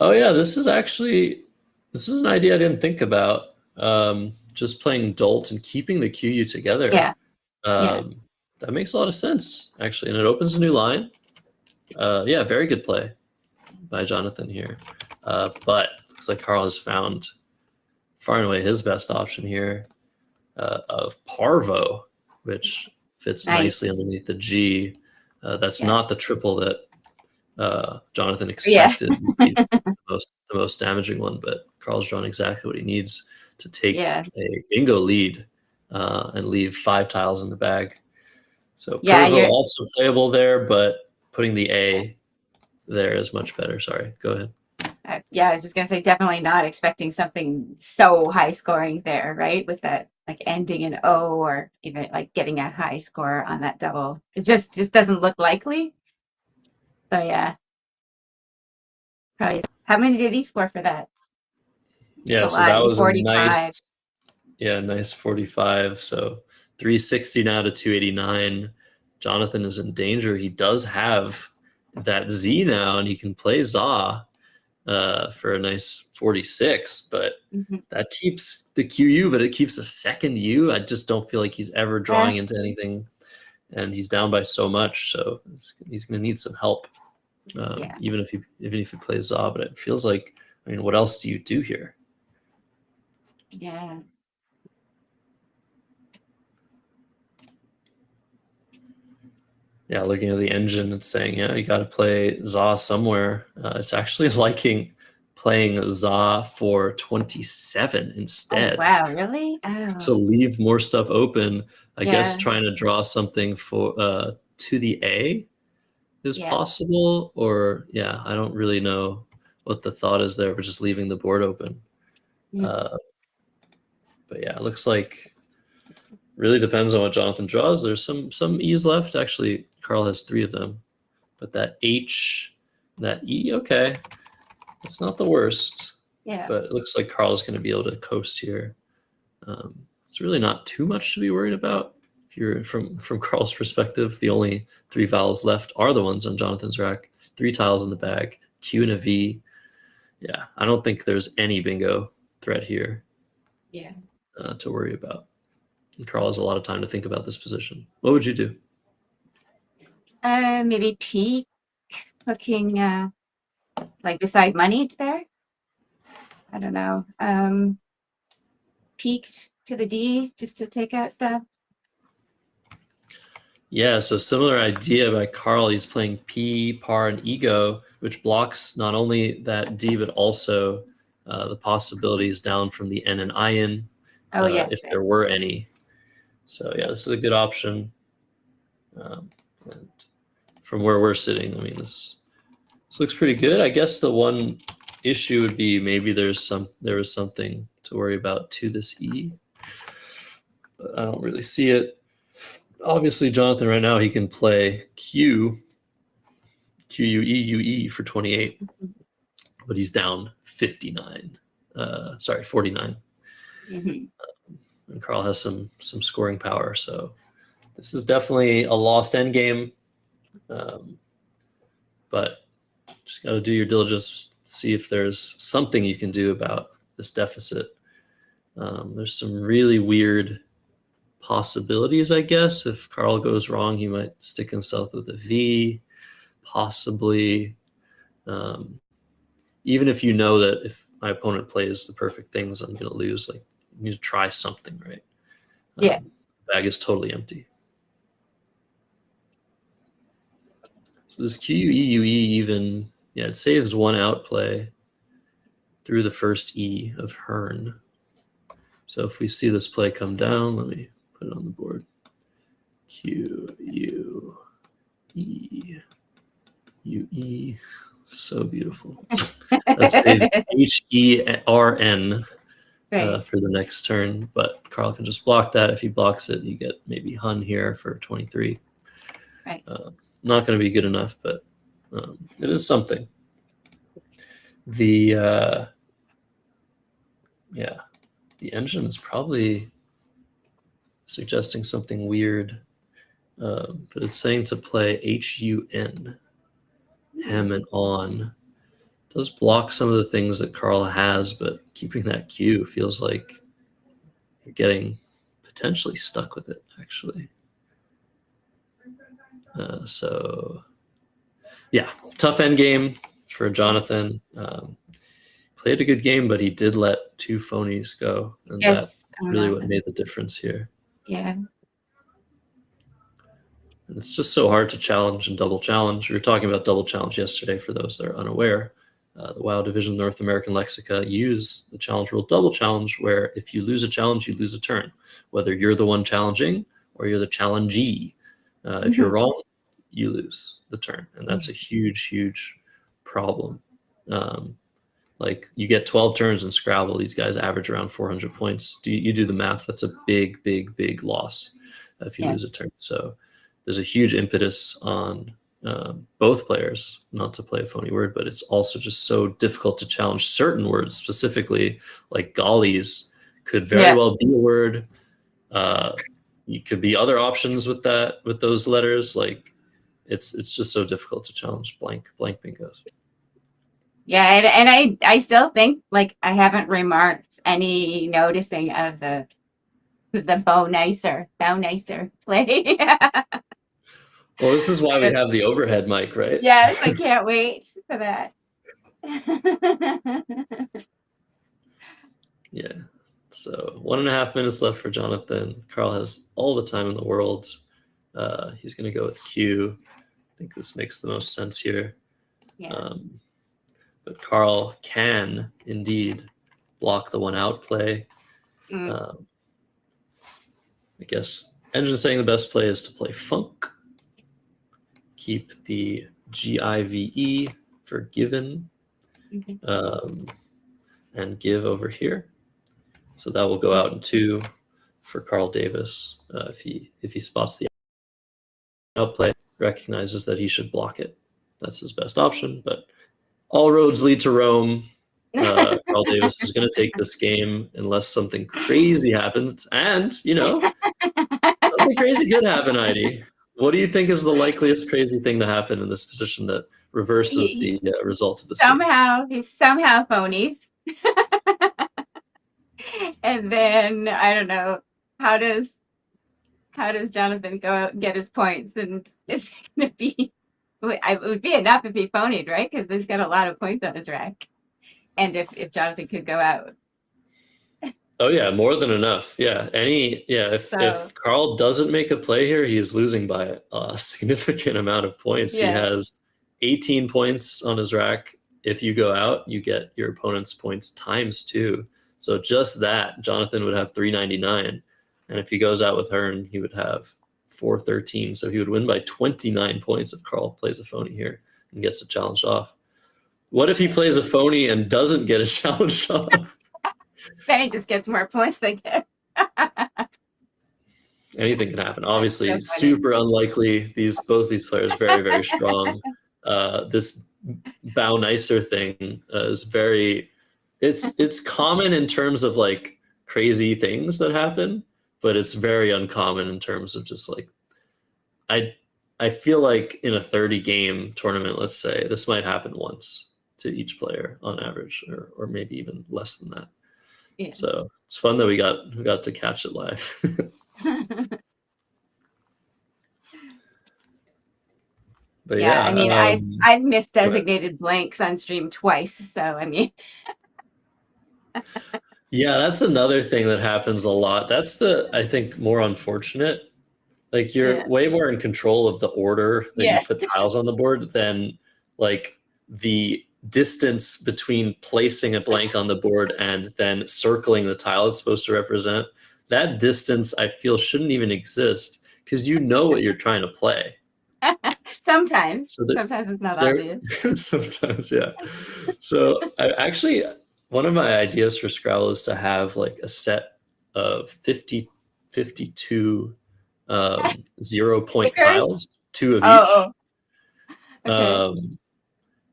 Oh yeah, this is an idea I didn't think about. Just playing dolt and keeping the QU together. Yeah. That makes a lot of sense, actually, and it opens a new line. Yeah, very good play by Jonathan here. But looks like Carl has found far and away his best option here of Parvo, which fits nicely underneath the G. That's not the triple that Jonathan expected would be the most damaging one, but Carl's drawn exactly what he needs to take a bingo lead and leave 5 tiles in the bag. So Parvo also playable there, but putting the A there is much better. Sorry, go ahead. I was just gonna say definitely not expecting something so high scoring there, right? With that like ending in O or even like getting a high score on that double. It just doesn't look likely. So yeah. Probably. How many did he score for that? Yeah, so that was 45. a nice Yeah, nice 45. So 360 now to 289. Jonathan is in danger. He does have that Z now, and he can play Za for a nice 46, but that keeps the QU, but it keeps a second U. I just don't feel like he's ever drawing into anything, and he's down by so much, so he's going to need some help, even if he plays Za. But it feels like, I mean, what else do you do here? Yeah. Yeah, looking at the engine, it's saying, yeah, you got to play Za somewhere. It's actually liking playing Za for 27 instead. Oh, wow, really? Oh. To leave more stuff open. I guess trying to draw something for to the A is possible, or I don't really know what the thought is there. We're just leaving the board open. But yeah, it looks like really depends on what Jonathan draws. There's some E's left. Actually, Carl has 3 of them, but that H, that E, okay, it's not the worst. Yeah. But it looks like Carl's going to be able to coast here. It's really not too much to be worried about. If you're from Carl's perspective, the only 3 vowels left are the ones on Jonathan's rack. 3 tiles in the bag, Q and a V. Yeah, I don't think there's any bingo threat here. Yeah. To worry about. And Carl has a lot of time to think about this position. What would you do? Maybe peek, hooking like beside money there. I don't know. Peeked to the D just to take out stuff. Yeah, so similar idea by Carl. He's playing P, par, and ego, which blocks not only that D, but also the possibilities down from the N and I in, if there were any. So yeah, this is a good option. And from where we're sitting, I mean, this looks pretty good. I guess the one issue would be maybe there was something to worry about to this E, but I don't really see it. Obviously, Jonathan right now, he can play Q, U, E for 28, but he's down 49. 49. And Carl has some scoring power, so this is definitely a lost end game. But just got to do your diligence, see if there's something you can do about this deficit. There's some really weird possibilities, I guess. If Carl goes wrong, he might stick himself with a V, possibly. Even if you know that if my opponent plays the perfect things, I'm going to lose. Like, you need to try something, right? The bag is totally empty. So this QUE even, it saves 1 outplay through the first E of Hearn. So if we see this play come down, let me put it on the board. QUE, UE, so beautiful. That saves HERN for the next turn, but Carl can just block that. If he blocks it, you get maybe Hun here for 23. Right. Not going to be good enough, but it is something. The engine is probably suggesting something weird, but it's saying to play HUN, hem and on. It does block some of the things that Carl has, but keeping that Q feels like you're getting potentially stuck with it, actually. So, yeah, tough end game for Jonathan. Played a good game, but he did let 2 phonies go, and that's really what made the difference here. Yeah. And it's just so hard to challenge and double challenge. We were talking about double challenge yesterday for those that are unaware. The WoW Division North American Lexica use the challenge rule double challenge, where if you lose a challenge, you lose a turn, whether you're the one challenging or you're the challengee. If you're wrong, you lose the turn, and that's a huge, huge problem. Like, you get 12 turns in Scrabble. These guys average around 400 points. You do the math. That's a big, big, big loss if you lose a turn. So there's a huge impetus on both players not to play a phony word, but it's also just so difficult to challenge certain words, specifically like gollies could very well be a word. You could be other options with those letters. Like it's just so difficult to challenge blank bingos. Yeah, and I still think like I haven't remarked any noticing of the bow nicer play. Well, this is why we have the overhead mic, right? Yes, I can't wait for that. Yeah. So 1.5 minutes left for Jonathan. Carl has all the time in the world. He's going to go with Q. I think this makes the most sense here. Yeah. But Carl can indeed block the one out play. I guess Engine saying the best play is to play funk. Keep the GIVE for given. And give over here. So that will go out in 2 for Carl Davis. If he spots the outplay, recognizes that he should block it. That's his best option, but all roads lead to Rome. Carl Davis is going to take this game unless something crazy happens. And, something crazy could happen, Heidi. What do you think is the likeliest crazy thing to happen in this position that reverses the result of this game? He's somehow phonies. And then I don't know, how does Jonathan go out and get his points? And it's going to be, it would be enough if he phonied, right? Because he's got a lot of points on his rack. And if Jonathan could go out. Oh yeah, more than enough. Yeah, if Carl doesn't make a play here, he is losing by a significant amount of points. Yeah. He has 18 points on his rack. If you go out, you get your opponent's points times 2. So just that, Jonathan would have 399. And if he goes out with Hearn, he would have 413. So he would win by 29 points if Carl plays a phony here and gets it challenged off. What if he plays a phony and doesn't get it challenged off? Then he just gets more points, I guess. Anything can happen. Obviously, super unlikely. Both these players very, very strong. This bow nicer thing is very... It's common in terms of like crazy things that happen, but it's very uncommon in terms of just like I feel like in a 30 game tournament, let's say, this might happen once to each player on average, or maybe even less than that. Yeah. So it's fun that we got to catch it live. But yeah, I mean, I've misdesignated blanks on stream twice, so I mean. Yeah, that's another thing that happens a lot. That's I think, more unfortunate. Like you're way more in control of the order that you put tiles on the board than like the distance between placing a blank on the board and then circling the tile it's supposed to represent. That distance, I feel, shouldn't even exist because you know what you're trying to play. Sometimes. Sometimes it's not obvious. Sometimes, yeah. So one of my ideas for Scrabble is to have like a set of 52 0-point tiles, 2 of each. Okay.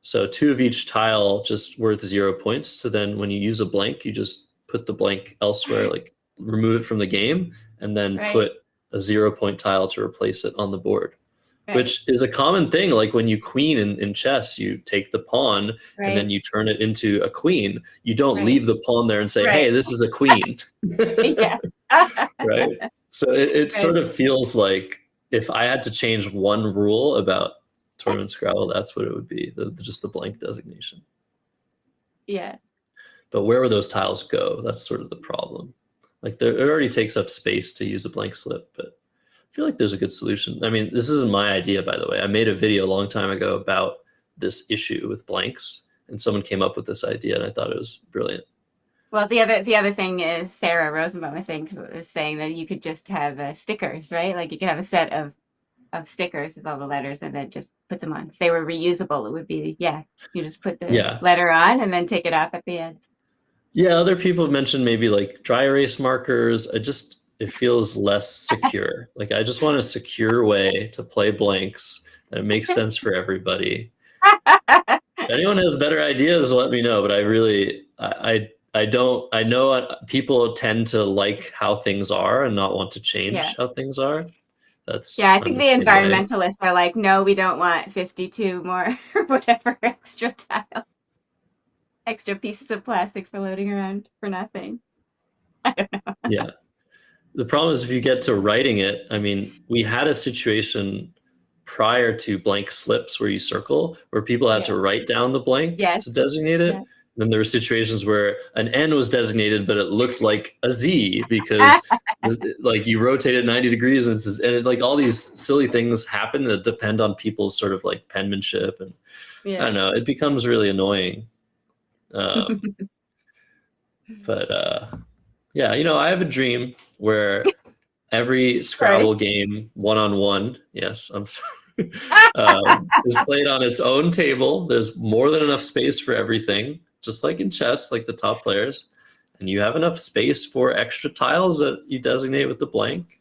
So 2 of each tile just worth 0 points. So then when you use a blank, you just put the blank elsewhere, like remove it from the game, and then put a 0-point tile to replace it on the board. Which is a common thing. Like when you queen in chess, you take the pawn and then you turn it into a queen. You don't leave the pawn there and say, hey, this is a queen. Right? So it sort of feels like if I had to change one rule about tournament Scrabble, that's what it would be, just the blank designation. Yeah. But where would those tiles go? That's sort of the problem. Like it already takes up space to use a blank slip, but I feel like there's a good solution. I mean, this isn't my idea, by the way. I made a video a long time ago about this issue with blanks, and someone came up with this idea, and I thought it was brilliant. Well, the other thing is Sarah Rosenbaum, I think, was saying that you could just have stickers, right? Like you could have a set of stickers with all the letters and then just put them on. If they were reusable, it would be, you just put the letter on and then take it off at the end. Yeah, other people have mentioned maybe like dry erase markers. It feels less secure. Like I just want a secure way to play blanks that makes sense for everybody. If anyone has better ideas, let me know. But I I know people tend to like how things are and not want to change Yeah. how things are. I I'm think the the same way. environmentalists are like, no, we don't want 52 more or whatever extra pieces of plastic floating around for nothing. I don't know. Yeah. The problem is if you get to writing it, I mean, we had a situation prior to blank slips where you circle, where people had to write down the blank Yes. to designate it. Yeah. Then there were situations where an N was designated, but it looked like a Z because like you rotate it 90 degrees and like all these silly things happen that depend on people's sort of like penmanship. And I don't know, it becomes really annoying. But yeah, I have a dream where every Scrabble game one-on-one, yes, I'm sorry, is played on its own table. There's more than enough space for everything, just like in chess, like the top players. And you have enough space for extra tiles that you designate with the blank.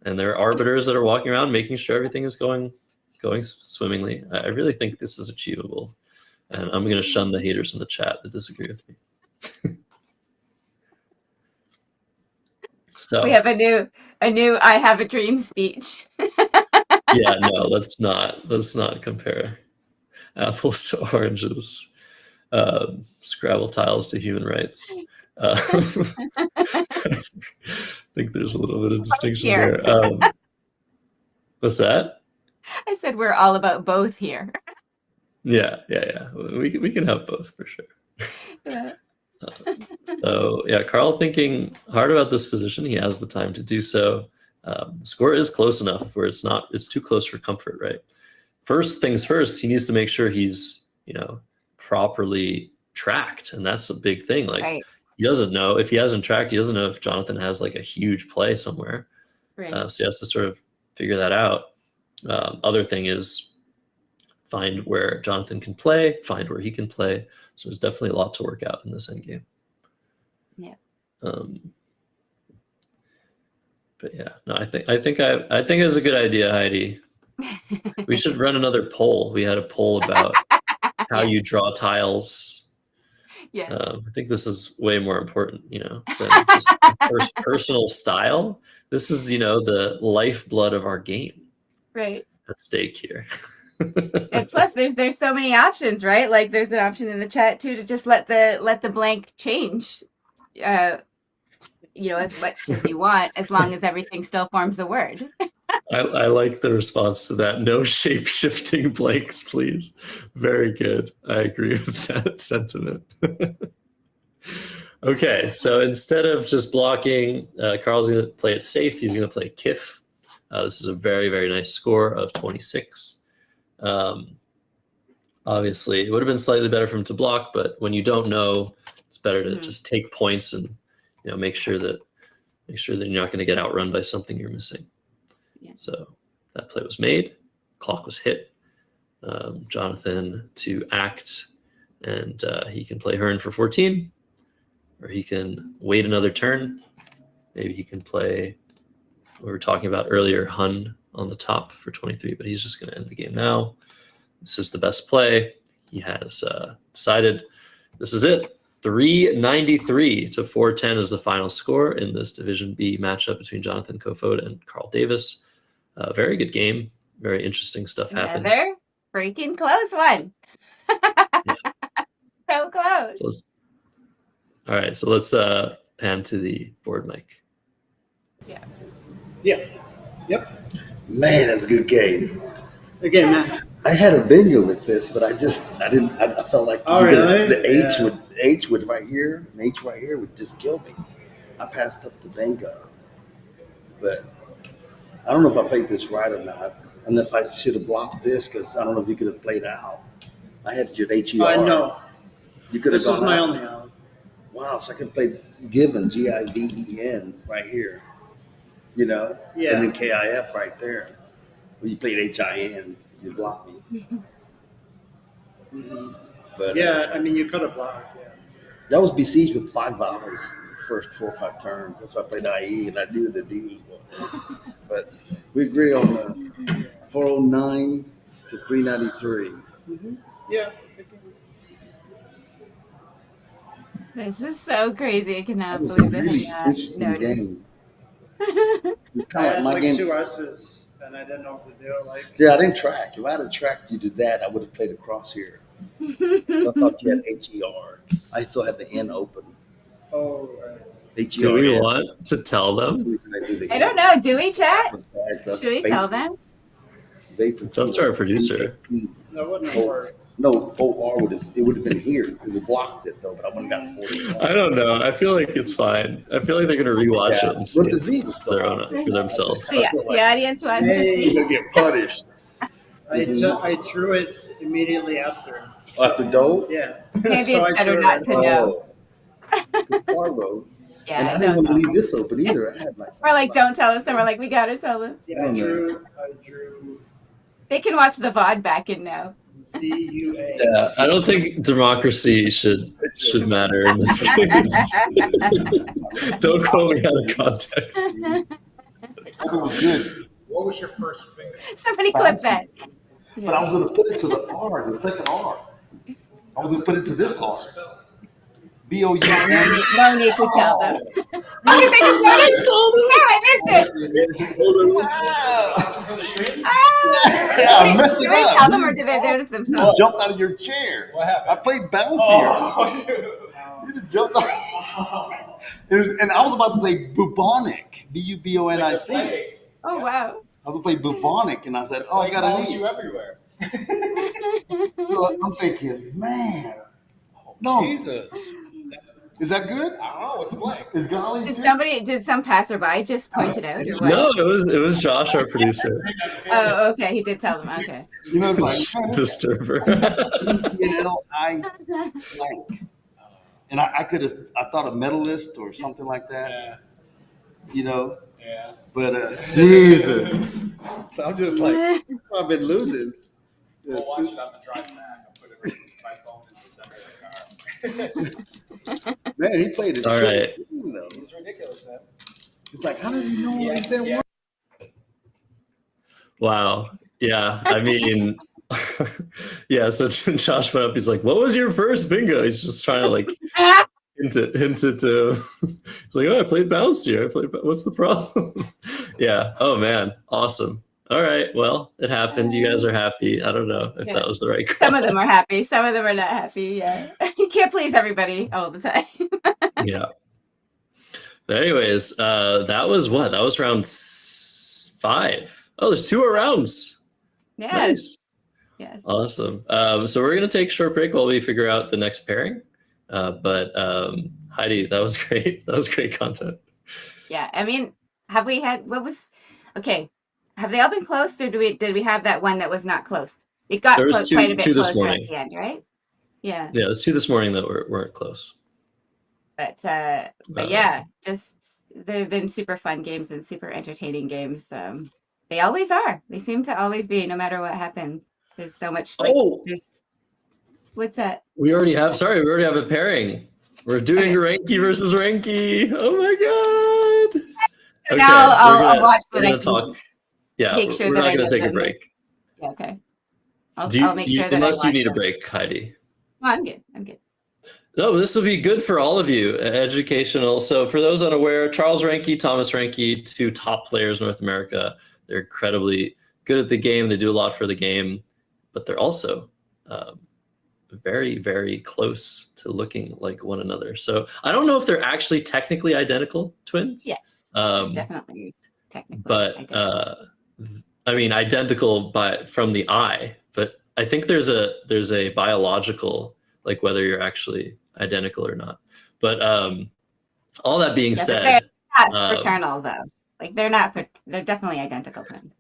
And there are arbiters that are walking around making sure everything is going swimmingly. I really think this is achievable. And I'm going to shun the haters in the chat that disagree with me. So we have a new I have a dream speech. Yeah, no, let's not compare apples to oranges. Scrabble tiles to human rights. I think there's a little bit of distinction there. What's that? I said we're all about both here. Yeah. We can have both for sure. Yeah. So yeah, Carl thinking hard about this position. He has the time to do so. The score is close enough where it's too close for comfort, right? First things first, he needs to make sure he's, properly tracked. And that's a big thing. Like he doesn't know if he hasn't tracked, he doesn't know if Jonathan has like a huge play somewhere. Right. So he has to sort of figure that out. Other thing is find where Jonathan can play, find where he can play. So there's definitely a lot to work out in this end game. Yeah. But yeah, no, I think it was a good idea, Heidi. We should run another poll. We had a poll about how you draw tiles. Yeah. I think this is way more important, than just personal style. This is, the lifeblood of our game. Right. At stake here. And plus there's so many options, right? Like there's an option in the chat too to just let the blank change as much as you want, as long as everything still forms a word. I like the response to that. No shape-shifting blanks, please. Very good. I agree with that sentiment. Okay, so instead of just blocking, Carl's going to play it safe. He's going to play Kif. This is a very, very nice score of 26. Obviously, it would have been slightly better for him to block, but when you don't know, it's better to just take points and make sure that you're not going to get outrun by something you're missing. Yeah. So that play was made, clock was hit. Jonathan to act, and he can play Hearn for 14, or he can wait another turn. Maybe he can play what we were talking about earlier, Hun on the top for 23, but he's just going to end the game now. This is the best play. He has decided this is it. 393 to 410 is the final score in this Division B matchup between Jonathan Kofod and Carl Davis. Very good game. Very interesting stuff happened. Another freaking close one. So close. All right, so let's pan to the board mic. Yeah. Yep. Man, that's a good game. Again, man. I had a bingo with this, but I felt like the H would right here, and H right here would just kill me. I passed up the bingo. But I don't know if I played this right or not, and if I should have blocked this, because I don't know if you could have played out. I had your HER. No. You could have This is gone my out. only out. Wow, so I could play given, GIVEN, right here. Yeah. And then KIF right there. Well, you played HIN, you blocked me. Mm-hmm. But you could have blocked. Yeah. that was besieged with 5 vowels first 4 or 5 turns. That's why I played IE, and I knew the D was going. But we agree on 409 to 393. Mm-hmm. Yeah. This is so crazy. I That cannot was a believe really it. interesting Noticed. game. It's I kind of had like my like game. 2 S's and I didn't know what to do. Like, Yeah, I didn't track. If I had tracked you to that, I would have played across here. I thought you had HER. I still had the N open. oh, right. HER. Do we want to tell them? I don't know. Do we chat? Should we tell them? It's up to our producer. That wouldn't have worked. No, OR would have been here. It would have blocked it though, but I wouldn't have gotten 40. I don't know. I feel like it's fine. I feel like they're gonna rewatch it and see But the it Z was still their on. own for themselves. So yeah, the audience wants to Hey. You're see. gonna get punished. I drew it immediately after. After Doe? Yeah. Maybe So I it's better drew not it. to know. The Fargo. And Yeah, I didn't don't want to tell leave this open either. I had like. We're like, don't tell us, and we're like, we gotta tell them. Yeah, I drew They can watch the VOD back in now. ZUA. Yeah, I don't think democracy should matter in this case. Don't quote me out of context. It was good. What was your first bingo? Somebody clip that. But I was going to put it to the R, the second R. I was going to put it to this R. B-O-U. No need to tell them. Oh, they just got it. No, I missed it. Yeah, I messed it Did they up. tell them or did they do it You themselves? jumped out of your chair. What happened? I played bounce here. You just jumped out. And I was about to play bubonic. B-U-B-O-N-I-C. Oh, wow. I was going to play bubonic, and I said, oh, I got to leave. you everywhere. So I'm thinking, man. No. Jesus. Is that good? I don't know. What's the blank? Is Golly Did some passerby just point it out? Or what? No, it was Josh, our producer. Oh, okay. He did tell them. Okay. You know, it's like Disturber. I blank. And I could have, I thought a medalist or something like that, Yeah. you know, Yeah. but Jesus. So I'm just like, I've been losing. We'll watch it on the drive back. I'll put it my phone in the center of the car. Man, he played it. All right. It's ridiculous, man. It's like, how does he know what he said? Yeah. Wow. Yeah. I mean, yeah. So Josh went up. He's like, "What was your first bingo?" He's just trying to like hint it to. He's like, "Oh, I played bounce here. What's the problem?" Yeah. Oh man. Awesome. All right. Well, it happened. You guys are happy. I don't know if that was the right call. Some of them are happy. Some of them are not happy. Yeah. You can't please everybody all the time. Yeah. But anyways, that was what? That was round 5. Oh, there's 2 more rounds. Yes. Nice. Yes. Awesome. So we're gonna take a short break while we figure out the next pairing. But Heidi, that was great. That was great content. Yeah. I mean, have we had okay? Have they all been close, or did we have that one that was not close? It got There was close, two- quite a bit two this closer morning. at the end, right? Yeah. Yeah, there's 2 this morning that weren't close. But yeah, just they've been super fun games and super entertaining games. They always are. They seem to always be, no matter what happens. There's so much. What's that? We already have a pairing. We're doing Ranky versus Ranky. Oh my god. So now I'll watch the next talk. Yeah, make sure we're that not I going know to take a them. break. Yeah, okay. I'll make Do you, sure that unless I you watch need a them. break, Heidi. No, I'm good. I'm good. No, this will be good for all of you. Educational. So for those unaware, Charles Ranky, Thomas Ranky, 2 top players in North America. They're incredibly good at the game. They do a lot for the game, but they're also very, very close to looking like one another. So I don't know if they're actually technically identical twins. Yes, definitely technically. But identical. I mean, identical from the eye. But I think there's a biological, like whether you're actually identical or not. But all that being said, they're not fraternal though. Like they're definitely identical twins.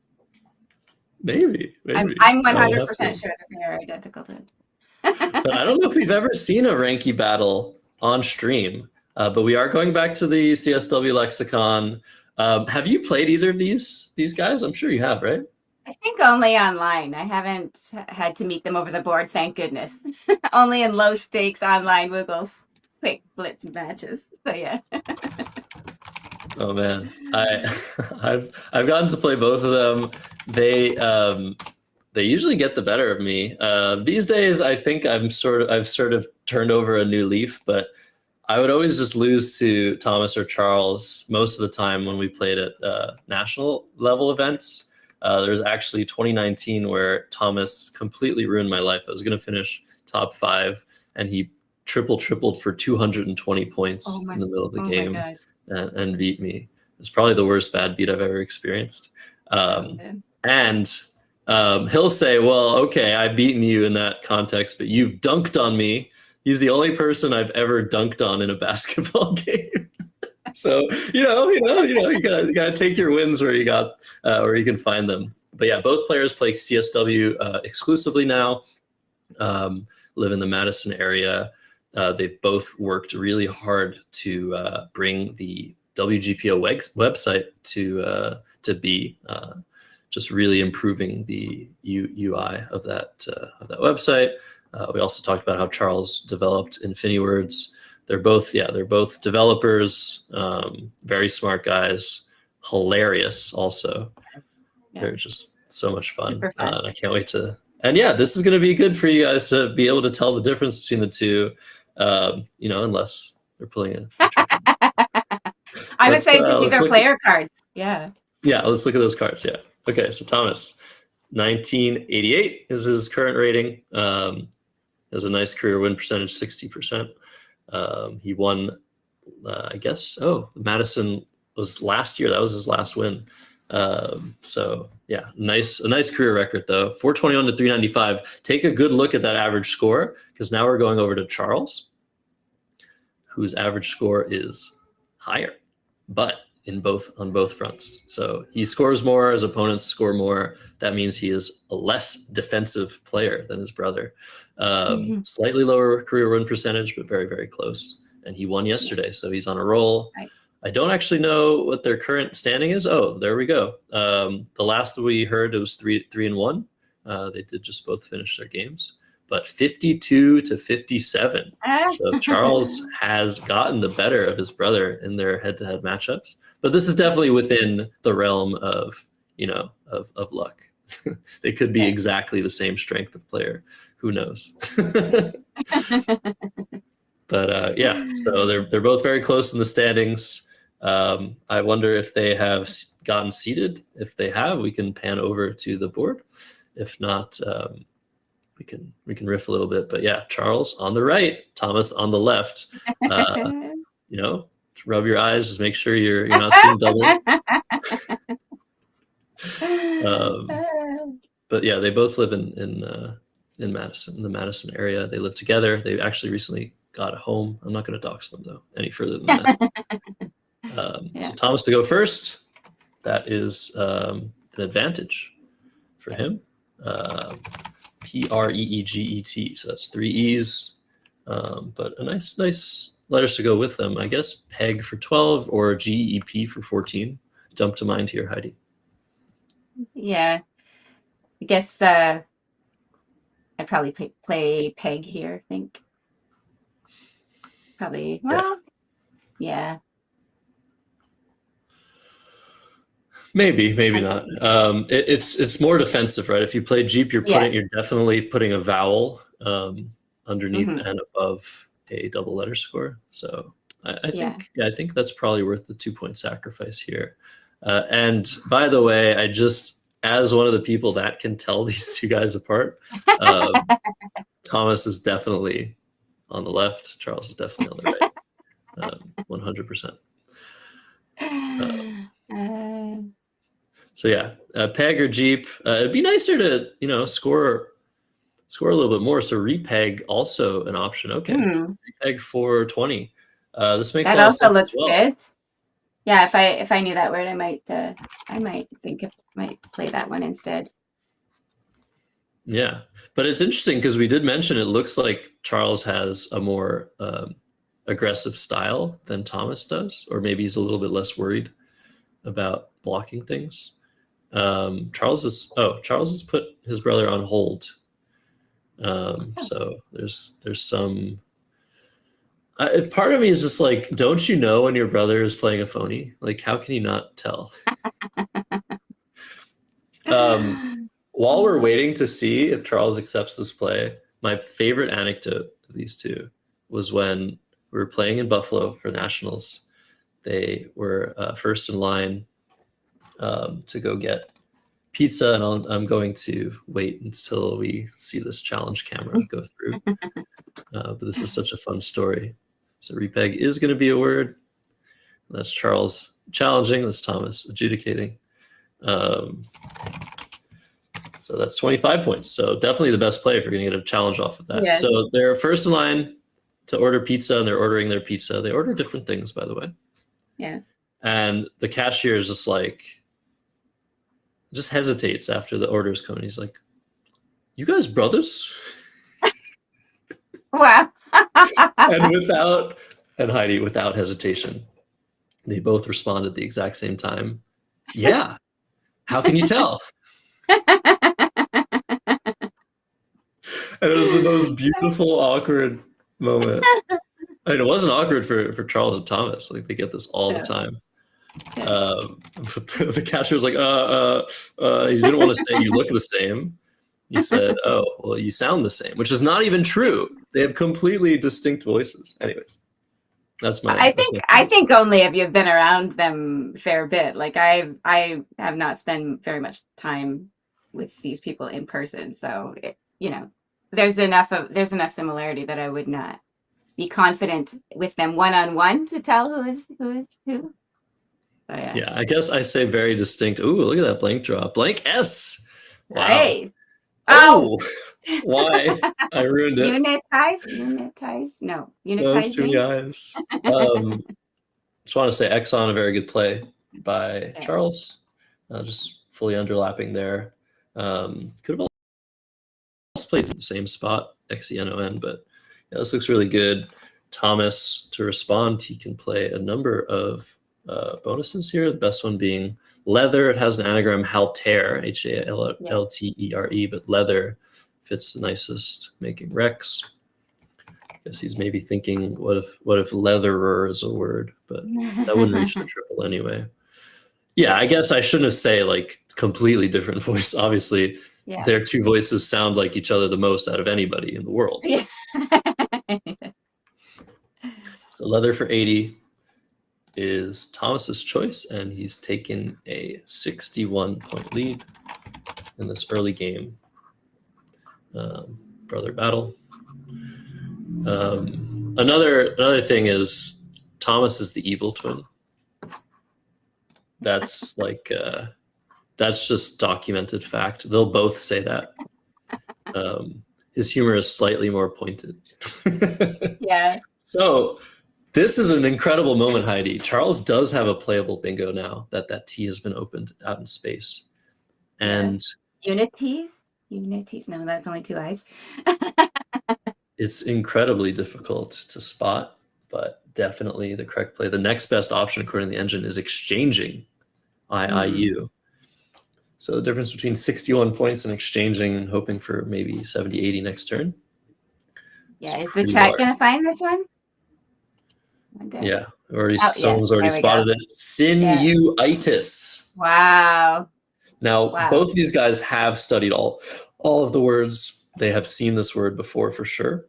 Maybe. I'm 100% sure that they are identical twins. But I don't know if we've ever seen a Ranky battle on stream. But we are going back to the CSW Lexicon. Have you played either of these guys? I'm sure you have, right? I think only online. I haven't had to meet them over the board, thank goodness. Only in low stakes online wiggles, quick blitz matches. So yeah. Oh man, I've gotten to play both of them. They usually get the better of me. These days, I think I've sort of turned over a new leaf, but I would always just lose to Thomas or Charles most of the time when we played at national level events. There was actually 2019 where Thomas completely ruined my life. I was going to finish top 5, and he tripled for 220 points in the middle of the game and beat me. It's probably the worst bad beat I've ever experienced. And he'll say, well, okay, I've beaten you in that context, but you've dunked on me. He's the only person I've ever dunked on in a basketball game. So, you gotta take your wins where you can find them. But yeah, both players play CSW exclusively now, live in the Madison area. They've both worked really hard to bring the WGPO website to be just really improving the UI of that website. We also talked about how Charles developed InfiniWords. They're both developers, very smart guys, hilarious also. Yeah. They're just so much fun. I can't wait to. And yeah, this is going to be good for you guys to be able to tell the difference between the two. Unless they're pulling a I'm excited to see their player cards. Yeah. Yeah, let's look at those cards. Yeah. Okay, so Thomas, 1988 is his current rating. Has a nice career win percentage, 60%. He won, I guess. Madison was last year. That was his last win. So yeah, a nice career record though. 421 to 395. Take a good look at that average score, because now we're going over to Charles, whose average score is higher, but on both fronts. So he scores more, his opponents score more. That means he is a less defensive player than his brother. Slightly lower career win percentage, but very, very close. And he won yesterday, so he's on a roll. Right. I don't actually know what their current standing is. Oh, there we go. The last that we heard, it was 3-1. They did just both finish their games, but 52 to 57. So Charles has gotten the better of his brother in their head-to-head matchups. But this is definitely within the realm of luck. They could be exactly the same strength of player. Who knows? But yeah, so they're both very close in the standings. I wonder if they have gotten seated. If they have, we can pan over to the board. If not, we can riff a little bit. But yeah, Charles on the right, Thomas on the left. Rub your eyes, just make sure you're not seeing double. But yeah, they both live in Madison, in the Madison area. They live together. They actually recently got a home. I'm not going to dox them though any further than that. So Thomas to go first. That is an advantage for him. Preeget. So that's 3 E's. But a nice letters to go with them. I guess PEG for 12 or GEP for 14. Jump to mind here, Heidi. Yeah. I guess I'd probably play PEG here, I think. Probably. Well, yeah. Maybe not. It's more defensive, right? If you play Jeep, you're definitely putting a vowel underneath and above a double letter score. So I think that's probably worth the 2-point sacrifice here. And by the way, as one of the people that can tell these two guys apart, Thomas is definitely on the left. Charles is definitely on the right. 100%. So yeah, PEG or Jeep. It'd be nicer to score a little bit more. So repeg also an option. Okay, repeg for 20. This makes that a lot also of sense looks as well. good. Yeah, if I knew that word, I might play that one instead. Yeah, but it's interesting because we did mention it looks like Charles has a more aggressive style than Thomas does, or maybe he's a little bit less worried about blocking things. Charles has put his brother on hold. So there's some. Part of me is just like, don't you know when your brother is playing a phony? Like, how can you not tell? While we're waiting to see if Charles accepts this play, my favorite anecdote of these two was when We were playing in Buffalo for nationals. They were first in line to go get pizza, and I'm going to wait until we see this challenge camera go through. But this is such a fun story. So repeg is going to be a word. That's Charles challenging. That's Thomas adjudicating. So that's 25 points. So definitely the best play if you're going to get a challenge off of that. Yeah. So they're first in line to order pizza, and they're ordering their pizza. They order different things, by the way. Yeah. And the cashier is just hesitates after the orders come. And he's like, "You guys brothers?" Wow. And Heidi, without hesitation, they both responded at the exact same time. Yeah. How can you tell? And it was the most beautiful, awkward moment. I mean, it wasn't awkward for Charles and Thomas. Like, they get this all the time. But the cashier was like, you didn't want to say you look the same. You said, oh, well, you sound the same, which is not even true. They have completely distinct voices. Anyways, that's my. I think only if you've been around them a fair bit. Like I have not spent very much time with these people in person, so there's enough similarity that I would not be confident with them one-on-one to tell who is who. So, yeah, I guess I say very distinct. Ooh, look at that blank draw. Blank S. Wow. Hey. Oh, why? I ruined it. Unitize? No. Those too many eyes. Just want to say Exxon, a very good play by Charles. Just fully underlapping there. Could have also played in the same spot, Xenon, but yeah, this looks really good. Thomas, to respond, he can play a number of bonuses here. The best one being leather. It has an anagram, haltere, Haltere, but leather fits the nicest, making Rex. Guess he's maybe thinking, what if leatherer is a word? But that wouldn't reach the triple anyway. Yeah, I guess I shouldn't have say like completely different voice. Obviously, their two voices sound like each other the most out of anybody in the world. Yeah. So leather for 80 is Thomas's choice, and he's taken a 61-point lead in this early game. Brother battle. Another thing is Thomas is the evil twin. That's like that's just documented fact. They'll both say that. His humor is slightly more pointed. Yeah. So this is an incredible moment, Heidi. Charles does have a playable bingo now that T has been opened out in space. And Unities? No, that's only two eyes. It's incredibly difficult to spot, but definitely the correct play. The next best option, according to the engine, is exchanging IIU. So the difference between 61 points and exchanging and hoping for maybe 70, 80 next turn. Yeah, is the chat going to find this one? Yeah, someone's already spotted it. Sinuitis. Wow. Now, both of these guys have studied all of the words. They have seen this word before for sure.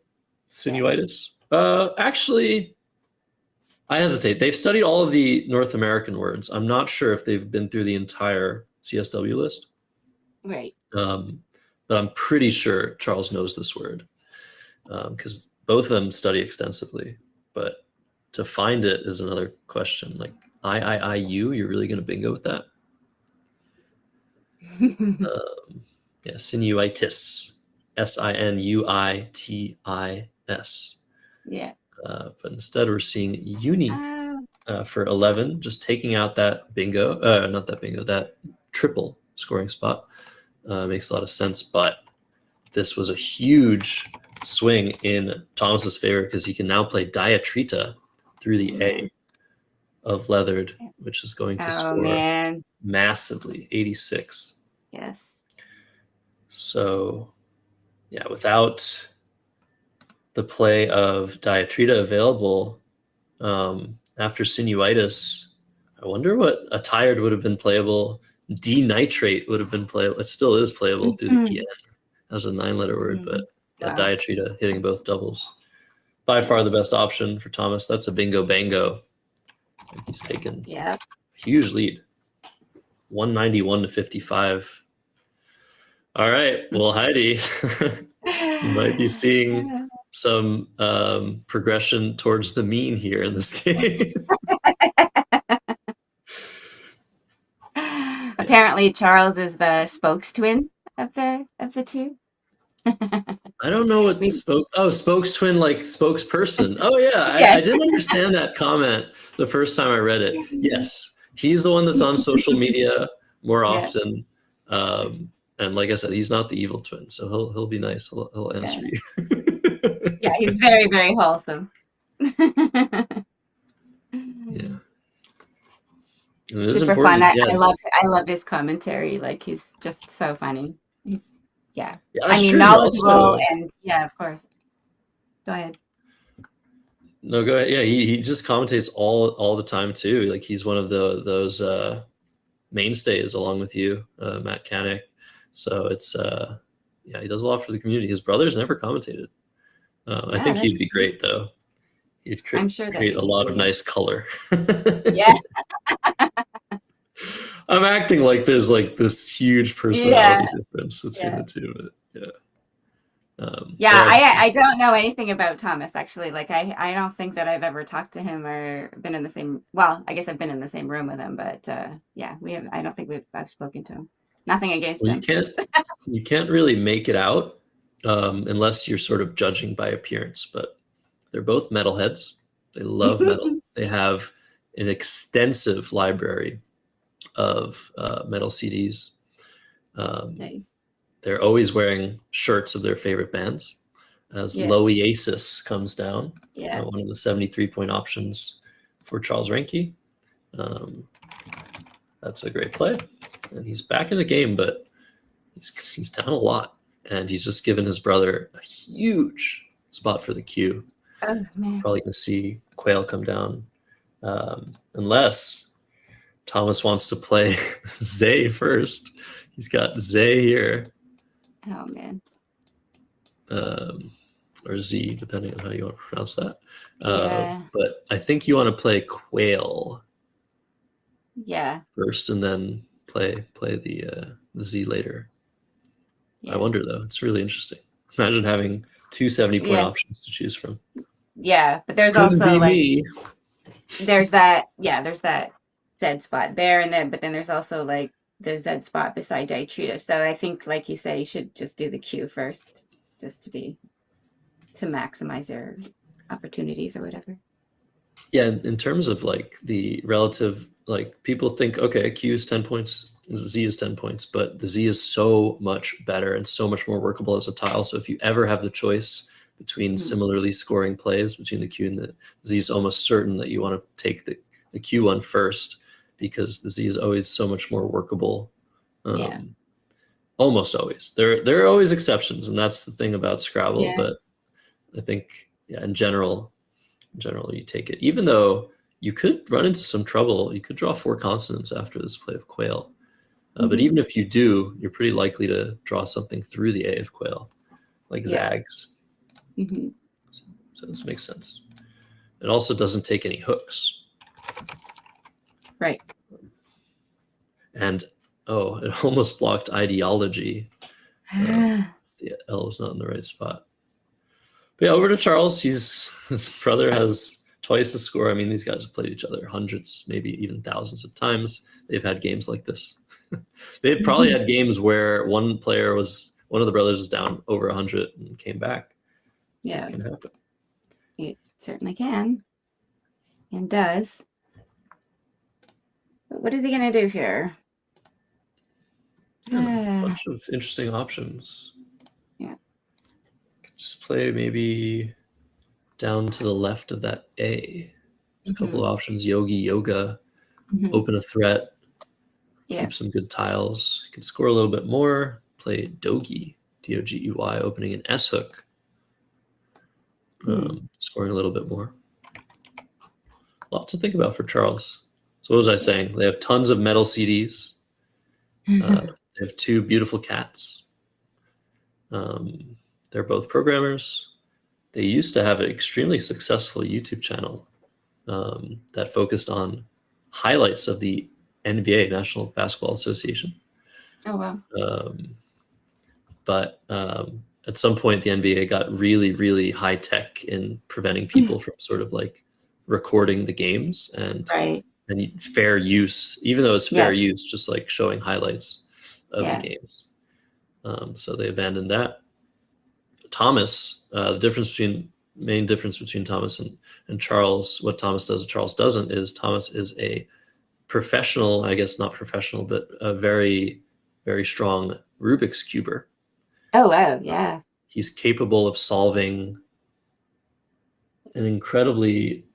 Sinuitis. Actually, I hesitate. They've studied all of the North American words. I'm not sure if they've been through the entire CSW list. Right. But I'm pretty sure Charles knows this word because both of them study extensively. But to find it is another question. Like IIIU, you're really going to bingo with that? Yeah, sinuitis. Sinuitis. Yeah. But instead we're seeing uni for 11, just taking out that bingo, that triple scoring spot. Makes a lot of sense, but this was a huge swing in Thomas's favor because he can now play Diatrita through the A of leathered, which is going to score massively, 86. Yes. So, yeah, without the play of Diatrita available after Sinuitis, I wonder what a tired would have been playable. Denitrate would have been playable. It still is playable through the EN as a 9-letter word, but Diatrita hitting both doubles. by far the best option for Thomas. That's a bingo bango. He's taken a huge lead, 191 to 55. All right, well, Heidi, you might be seeing some progression towards the mean here in this game. Apparently, Charles is the spokes-twin of the two. I don't know what spokes twin, like spokesperson. Oh yeah, I didn't understand that comment the first time I read it. Yes, he's the one that's on social media more often, and like I said, he's not the evil twin, so he'll be nice. He'll answer you. Yeah, he's very, very wholesome. Yeah. And it is Super important. fun. Yeah. I love his commentary. Like, he's just so funny. Yeah, I that's mean, true. knowledgeable Also, and of course. Go ahead. No, go ahead. Yeah, he just commentates all the time too. Like, he's one of those mainstays along with you, Matt Canick. So it's he does a lot for the community. His brother's never commentated. I think he'd be great though. He'd create a lot of nice color. Yeah. I'm acting like there's like this huge personality difference between the two. But I don't know anything about Thomas, actually. Like, I don't think that I've ever talked to him or been in the same, well, I guess I've been in the same room with him, but I don't think I've spoken to him. Nothing against him. You can't really make it out unless you're sort of judging by appearance, but they're both metalheads. They love metal. They have an extensive library of metal CDs. Nice. They're always wearing shirts of their favorite bands as Loiasis comes down. One of the 73-point options for Charles Reinke. That's a great play. And he's back in the game, but he's down a lot. And he's just given his brother a huge spot for the cue. Oh, man. Probably going to see Quail come down. Unless Thomas wants to play Zay first. He's got Zay here. Oh, man. Or Z, depending on how you want to pronounce that. But I think you want to play Quail first and then play the Z later. I wonder, though. It's really interesting. Imagine having two 70-point options to choose from. Yeah, but there's Couldn't also be there's that Z spot there, and then there's also like the Z spot beside Dietrich. So I think, like you say, you should just do the Q first, just to maximize your opportunities or whatever. Yeah, in terms of like the relative, like, people think, okay, Q is 10 points, Z is 10 points, but the Z is so much better and so much more workable as a tile. So if you ever have the choice between similarly scoring plays between the Q and the Z, is almost certain that you want to take the Q one first, because the Z is always so much more workable. Almost always. There are always exceptions, and that's the thing about Scrabble. But I think, in general, you take it. Even though you could run into some trouble, you could draw 4 consonants after this play of Quail. But even if you do, you're pretty likely to draw something through the A of Quail, like Zags. So this makes sense. It also doesn't take any hooks. Right. And it almost blocked ideology. The L was not in the right spot. But over to Charles. His brother has twice the score. I mean, these guys have played each other hundreds, maybe even thousands of times. They've had games like this. They've probably had games where one of the brothers was down over 100 and came back. Yeah. It can happen. It certainly can. And does. But what is he going to do here? A bunch of interesting options. Yeah. Just play maybe down to the left of that A. A couple of options: Yogi, Yoga, open a threat, keep some good tiles. You can score a little bit more. Play Dogi, D-O-G-E-Y, opening an S hook. Scoring a little bit more. A lot to think about for Charles. So what was I saying? They have tons of metal CDs. They have 2 beautiful cats. They're both programmers. they used to have an extremely successful YouTube channel that focused on highlights of the NBA, National Basketball Association. Oh, wow. But at some point, the NBA got really, really high tech in preventing people from sort of like recording the games and fair use, even though it's fair use, just like showing highlights of the games. So they abandoned that. Thomas, the main difference between Thomas and Charles, what Thomas does and Charles doesn't, is Thomas is a professional, I guess not professional, but a very, very strong Rubik's Cuber. Oh, wow. Yeah. He's capable of solving an incredibly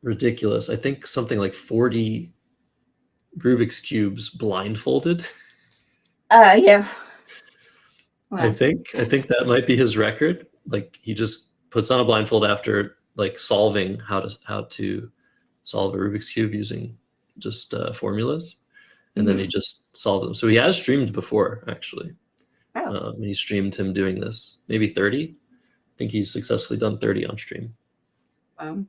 ridiculous, I think something like 40 Rubik's Cubes blindfolded. Yeah. Wow. I think that might be his record. Like he just puts on a blindfold after like solving how to solve a Rubik's Cube using just formulas, and then he just solved them. So he has streamed before, actually. Oh. He streamed him doing this, maybe 30. I think he's successfully done 30 on stream. Wow.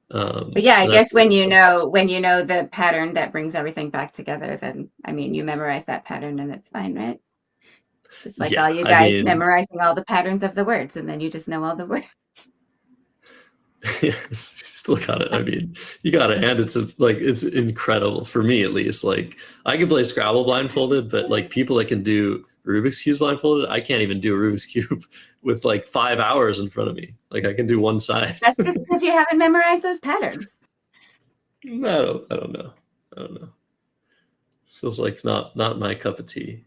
But yeah, I guess when you know the pattern that brings everything back together, then I mean you memorize that pattern and it's fine, right? Just like all you guys memorizing all the patterns of the words, and then you just know all the words. Yeah, still got it. I mean, you got to hand it to, like, it's incredible for me at least. Like, I can play Scrabble blindfolded, but like people that can do Rubik's Cube blindfolded, I can't even do a Rubik's Cube with like 5 hours in front of me. Like I can do one side. That's just because you haven't memorized those patterns. I don't know. Feels like not my cup of tea,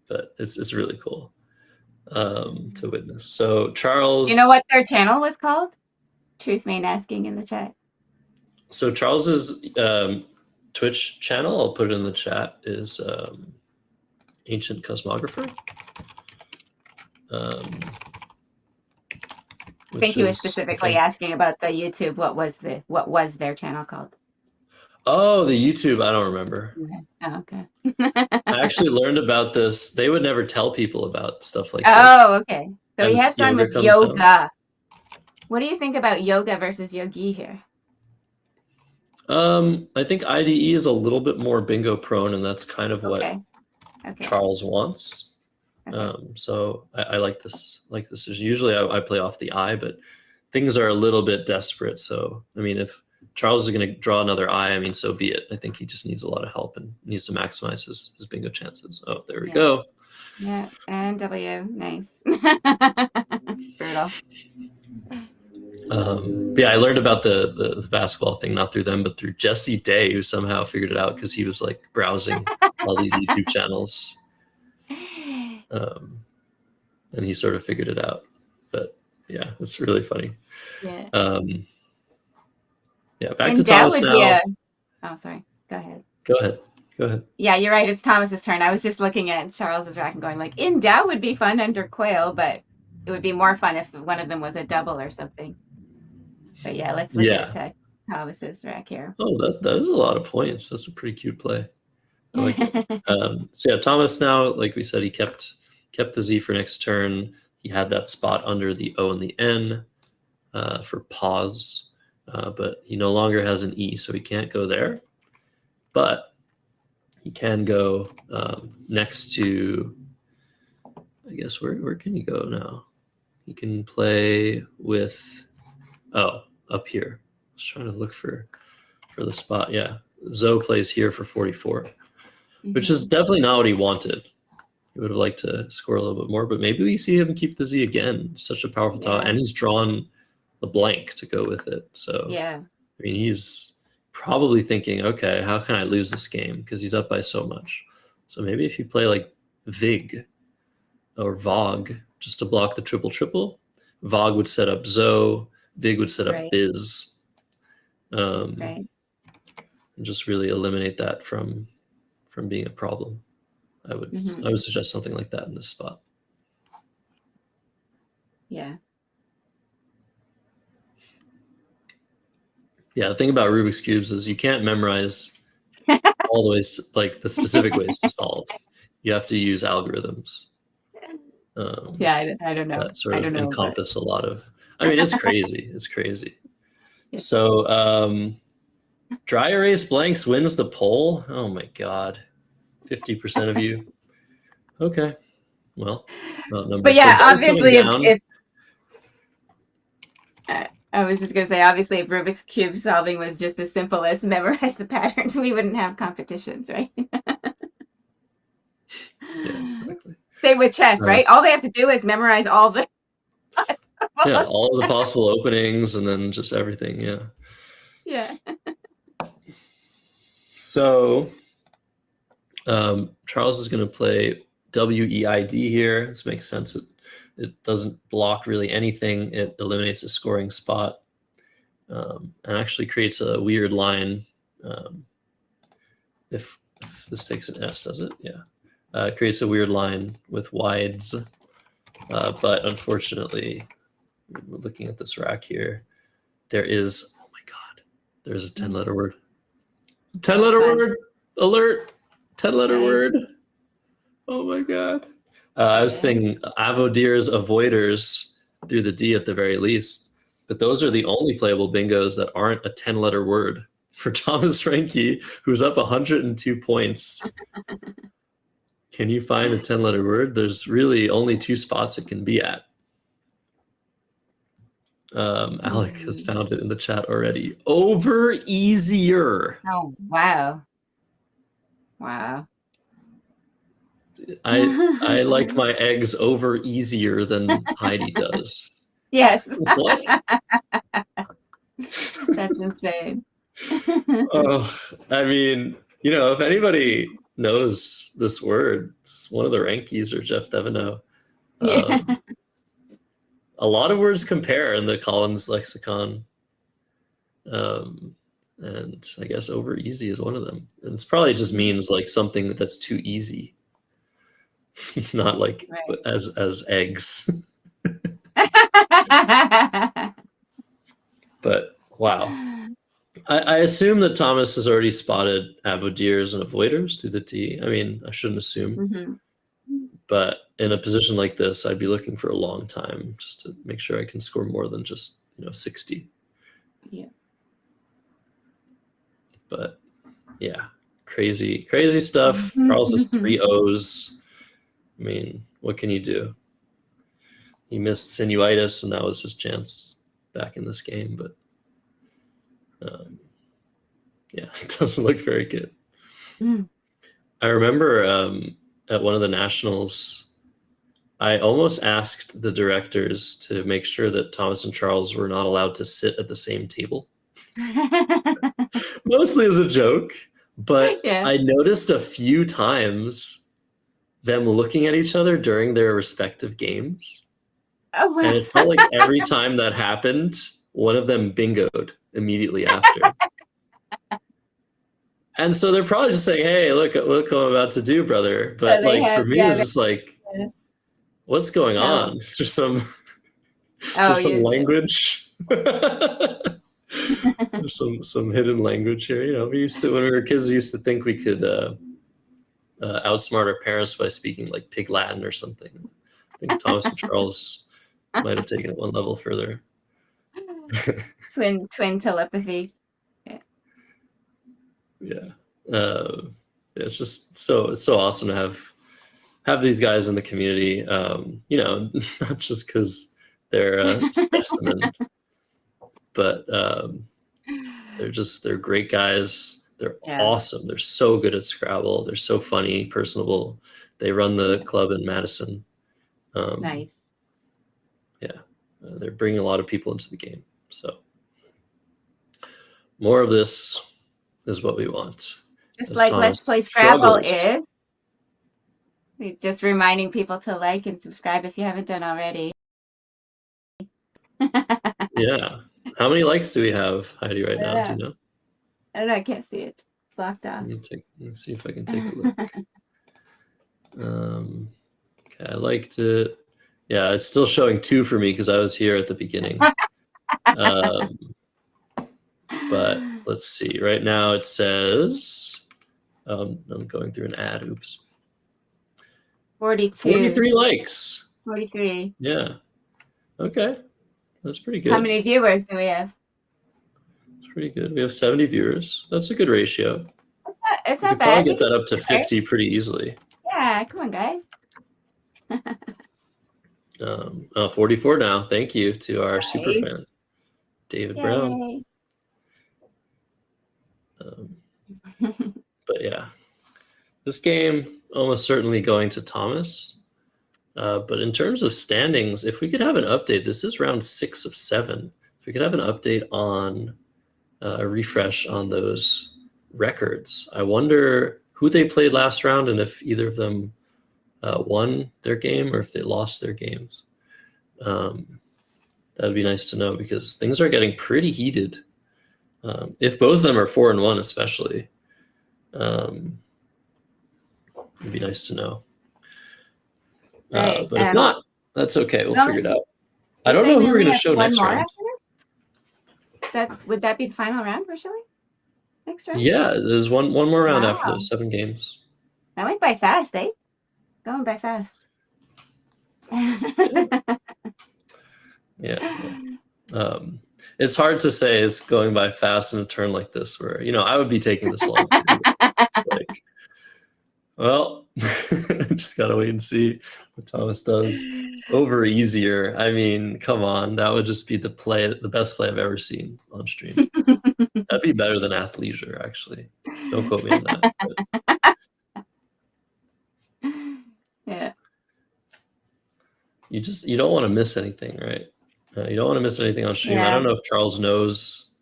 but it's really cool to witness. So Charles, you know what their channel was called? Truth Main asking in the chat. So Charles's Twitch channel, I'll put it in the chat, is Ancient Cosmographer. I think he was specifically asking about the YouTube. What was their channel called? Oh, the YouTube. I don't remember. Oh, okay. I actually learned about this. They would never tell people about stuff like this. Oh, okay. So he has done with yoga. Down. What do you think about yoga versus yogi here? I think IDE is a little bit more bingo prone, and that's kind of what Charles wants. Okay. So I like this decision. Usually I play off the I, but things are a little bit desperate. So I mean, if Charles is going to draw another I, I mean, so be it. I think he just needs a lot of help and needs to maximize his bingo chances. Oh, there we go. Yeah, and W, nice. Brutal. But yeah, I learned about the basketball thing not through them, but through Jesse Day, who somehow figured it out because he was like browsing all these YouTube channels, and he sort of figured it out. But yeah, it's really funny. Yeah. Yeah. Back to Thomas now. Oh, sorry. Go ahead. Go ahead. Yeah, you're right. It's Thomas's turn. I was just looking at Charles's rack and going like, in Dow would be fun under Quail, but it would be more fun if one of them was a double or something. But yeah, let's look at Thomas's rack here. Oh, that is a lot of points. That's a pretty cute play. I like it. So yeah, Thomas now, like we said, he kept the Z for next turn. He had that spot under the O and the N for pause, but he no longer has an E, so he can't go there. But he can go next to, I guess, where can he go now? He can play with, up here. I was trying to look for the spot. Yeah, Zoe plays here for 44, which is definitely not what he wanted. He would have liked to score a little bit more, but maybe we see him keep the Z again. Such a powerful tile, and he's drawn the blank to go with it. So yeah, I mean, he's probably thinking, okay, how can I lose this game? Because he's up by so much. So maybe if you play like Vig or Vog just to block the triple, Vog would set up Zoe, Vig would set up Biz. And just really eliminate that from being a problem. I would suggest something like that in this spot. Yeah. Yeah, the thing about Rubik's Cubes is you can't memorize all the ways, like the specific ways to solve. You have to use algorithms. Yeah, I don't know. That sort I of don't know, encompass a lot of. I mean, it's crazy. It's crazy. Yeah. So, dry erase blanks wins the poll. Oh my god, 50% of you. Okay, well, but yeah, so obviously, if I was just gonna say, obviously, if Rubik's Cube solving was just as simple as memorize the patterns, we wouldn't have competitions, right? Yeah, exactly. Same with chess, right? All they have to do is memorize all the yeah, all of the possible openings and then just everything. Yeah. Yeah. So, Charles is going to play WEID here. This makes sense. It doesn't block really anything. It eliminates a scoring spot, and actually creates a weird line. If this takes an S, does it? Yeah. It creates a weird line with wides, but unfortunately, we're looking at this rack here. There is, oh my god, there's a 10-letter word. 10-letter word alert. 10-letter word. Oh my god. I was thinking avoideers, avoiders through the D at the very least, but those are the only playable bingos that aren't a 10-letter word for Thomas Reinke, who's up 102 points. Can you find a 10-letter word? There's really only 2 spots it can be at. Alec has found it in the chat already. Over easier. Oh, wow. Wow. I like my eggs over easier than Heidi does. Yes. What? That's insane. Oh, I mean, if anybody knows this word, it's one of the Rankies or Jeff Deveneaux. Yeah. A lot of words compare in the Collins lexicon. And I guess over easy is one of them. And it's probably just means like something that's too easy. Not like as eggs. But wow. I assume that Thomas has already spotted avoideers and avoiders through the T. I mean, I shouldn't assume. But in a position like this, I'd be looking for a long time just to make sure I can score more than just 60. Yeah. But yeah, crazy stuff. Charles has 3 O's. I mean, what can you do? He missed sinuitis, and that was his chance back in this game. But yeah, it doesn't look very good. I remember at one of the nationals, I almost asked the directors to make sure that Thomas and Charles were not allowed to sit at the same table. Mostly as a joke, but I noticed a few times them looking at each other during their respective games. Oh, wow. And it felt like every time that happened, one of them bingoed immediately after. And so they're probably just saying, hey, look what I'm about to do, brother. But for me, it was just like, what's going on? Is there some language? There's some hidden language here. We used to, when we were kids, we used to think we could outsmart our parents by speaking like Pig Latin or something. I think Thomas and Charles might have taken it one level further. Twin telepathy. Yeah. It's just it's so awesome to have these guys in the community. Not just because they're a specimen, but they're great guys. They're awesome. They're so good at Scrabble. They're so funny, personable. They run the club in Madison. Nice. Yeah, they're bringing a lot of people into the game. So more of this is what we want. Just like Let's Play Scrabble is. Just reminding people to like and subscribe if you haven't done already. Yeah. How many likes do we have, Heidi, right now? Do you know? I don't know. I can't see it. It's locked off. Let's see if I can take a look. Okay, I liked it. Yeah, it's still showing 2 for me because I was here at the beginning. But let's see. Right now it says, I'm going through an ad. Oops. 42. 43 likes. 43. Yeah. Okay. That's pretty good. How many viewers do we have? It's pretty good. We have 70 viewers. That's a good ratio. It's We not could bad. probably We get that can up to do better. 50 pretty easily. Yeah, come on, guys. 44 now. Thank you to our super Nice. fan, David Brown. Yay. But yeah, this game almost certainly going to Thomas. But in terms of standings, if we could have an update, this is round 6 of 7. If we could have an update on a refresh on those records, I wonder who they played last round and if either of them won their game or if they lost their games. That'd be nice to know because things are getting pretty heated. If both of them are 4-1, especially, it'd be nice to know. Right. But if not, that's okay. We'll figure it out. I don't know who we're going to show next round. Would that be the final round for showing next round? Yeah, there's one more round after Wow. those 7 games. That went by fast, eh? Going by fast. Yeah. It's hard to say it's going by fast in a turn like this where, I would be taking this long too. It's like, well, just gotta wait and see what Thomas does. Over easier. I mean, come on, that would just be the best play I've ever seen on stream. That'd be better than athleisure, actually. Don't quote me on that. But Yeah. you don't want to miss anything, right? You don't want to miss anything on stream. I Yeah. don't know if Charles knows,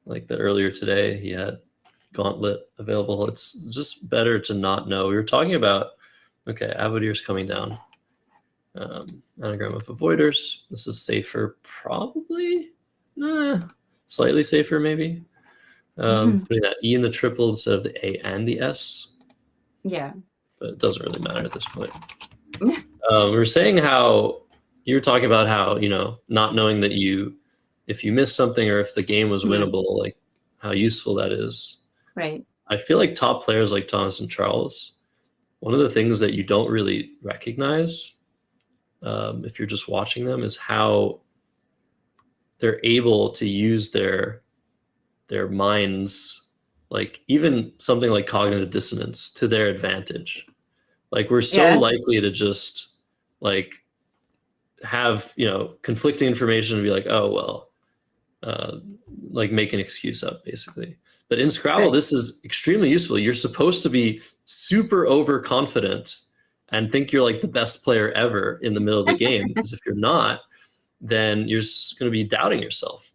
like that earlier today he had Gauntlet available. It's just better to not know. We were talking about, okay, Avodier's coming down. Anagram of Avoiders. This is safer, probably. Slightly safer, maybe. Putting that E in the triple instead of the A and the S. Yeah. But it doesn't really matter at this point. We were saying how you were talking about how, not knowing that if you miss something or if the game was winnable, like how useful that is. Right. I feel like top players like Thomas and Charles, one of the things that you don't really recognize if you're just watching them is how they're able to use their minds, like even something like cognitive dissonance, to their advantage. Like we're so likely to just like have conflicting information and be like, oh well, like make an excuse up basically. But in Scrabble, this is extremely useful. You're supposed to be super overconfident and think you're like the best player ever in the middle of the game, because if you're not, then you're going to be doubting yourself.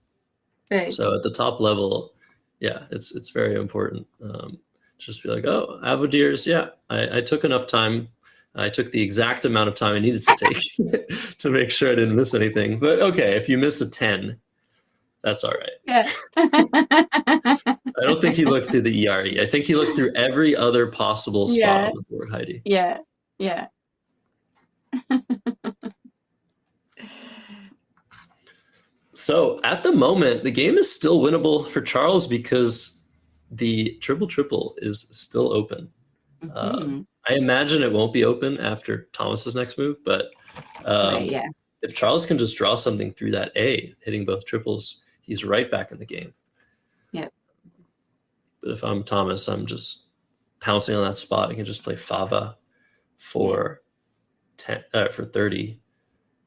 Right. So at the top level, yeah, it's very important. Just be like, oh, Avodiers, yeah, I took enough time. I took the exact amount of time I needed to take to make sure I didn't miss anything. But okay, if you miss a 10, that's all right. Yeah. I don't think he looked through the ERE. I think he looked through every other possible spot on the board, Heidi. Yeah. Yeah. So at the moment, the game is still winnable for Charles because the triple is still open. I imagine it won't be open after Thomas's next move, but if Charles can just draw something through that A, hitting both triples, he's right back in the game. Yeah. But if I'm Thomas, I'm just pouncing on that spot. I can just play Fava for 30.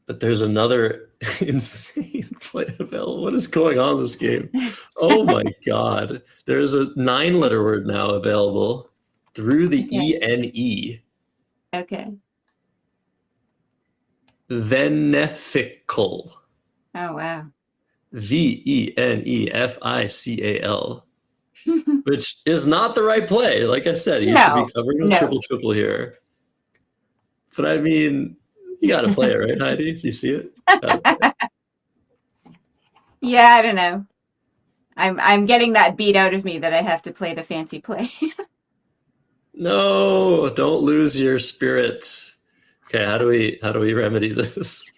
But there's another insane play available. What is going on in this game? Oh my God. There's a 9-letter word now available through the ENE. Okay. Venefical. Oh, wow. Venefical. Which is not the right play. Like I said, you should be covering the triple here. But I mean, you got to play it, right, Heidi? Do you see it? Yeah, I don't know. I'm getting that beat out of me that I have to play the fancy play. No, don't lose your spirit. Okay, how do we remedy this?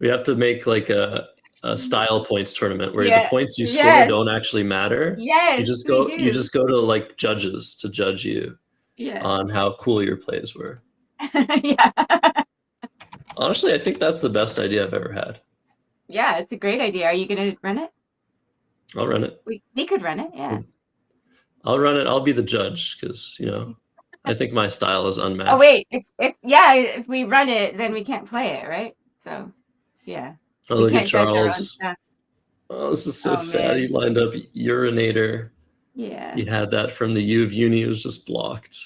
We have to make like a style points tournament where the points you score don't actually matter. Yes, you just go to like judges to judge you on how cool your plays were. Yeah. Honestly, I think that's the best idea I've ever had. Yeah, it's a great idea. Are you going to run it? I'll run it. We could run it, yeah. I'll run it. I'll be the judge because, I think my style is unmatched. Oh, wait. If we run it, then we can't play it, right? So, yeah. Oh, We look at can't judge our own Charles. stuff. Oh, this is so Oh, sad. man. He lined up urinator. Yeah. He had that from the U of Uni. It was just blocked.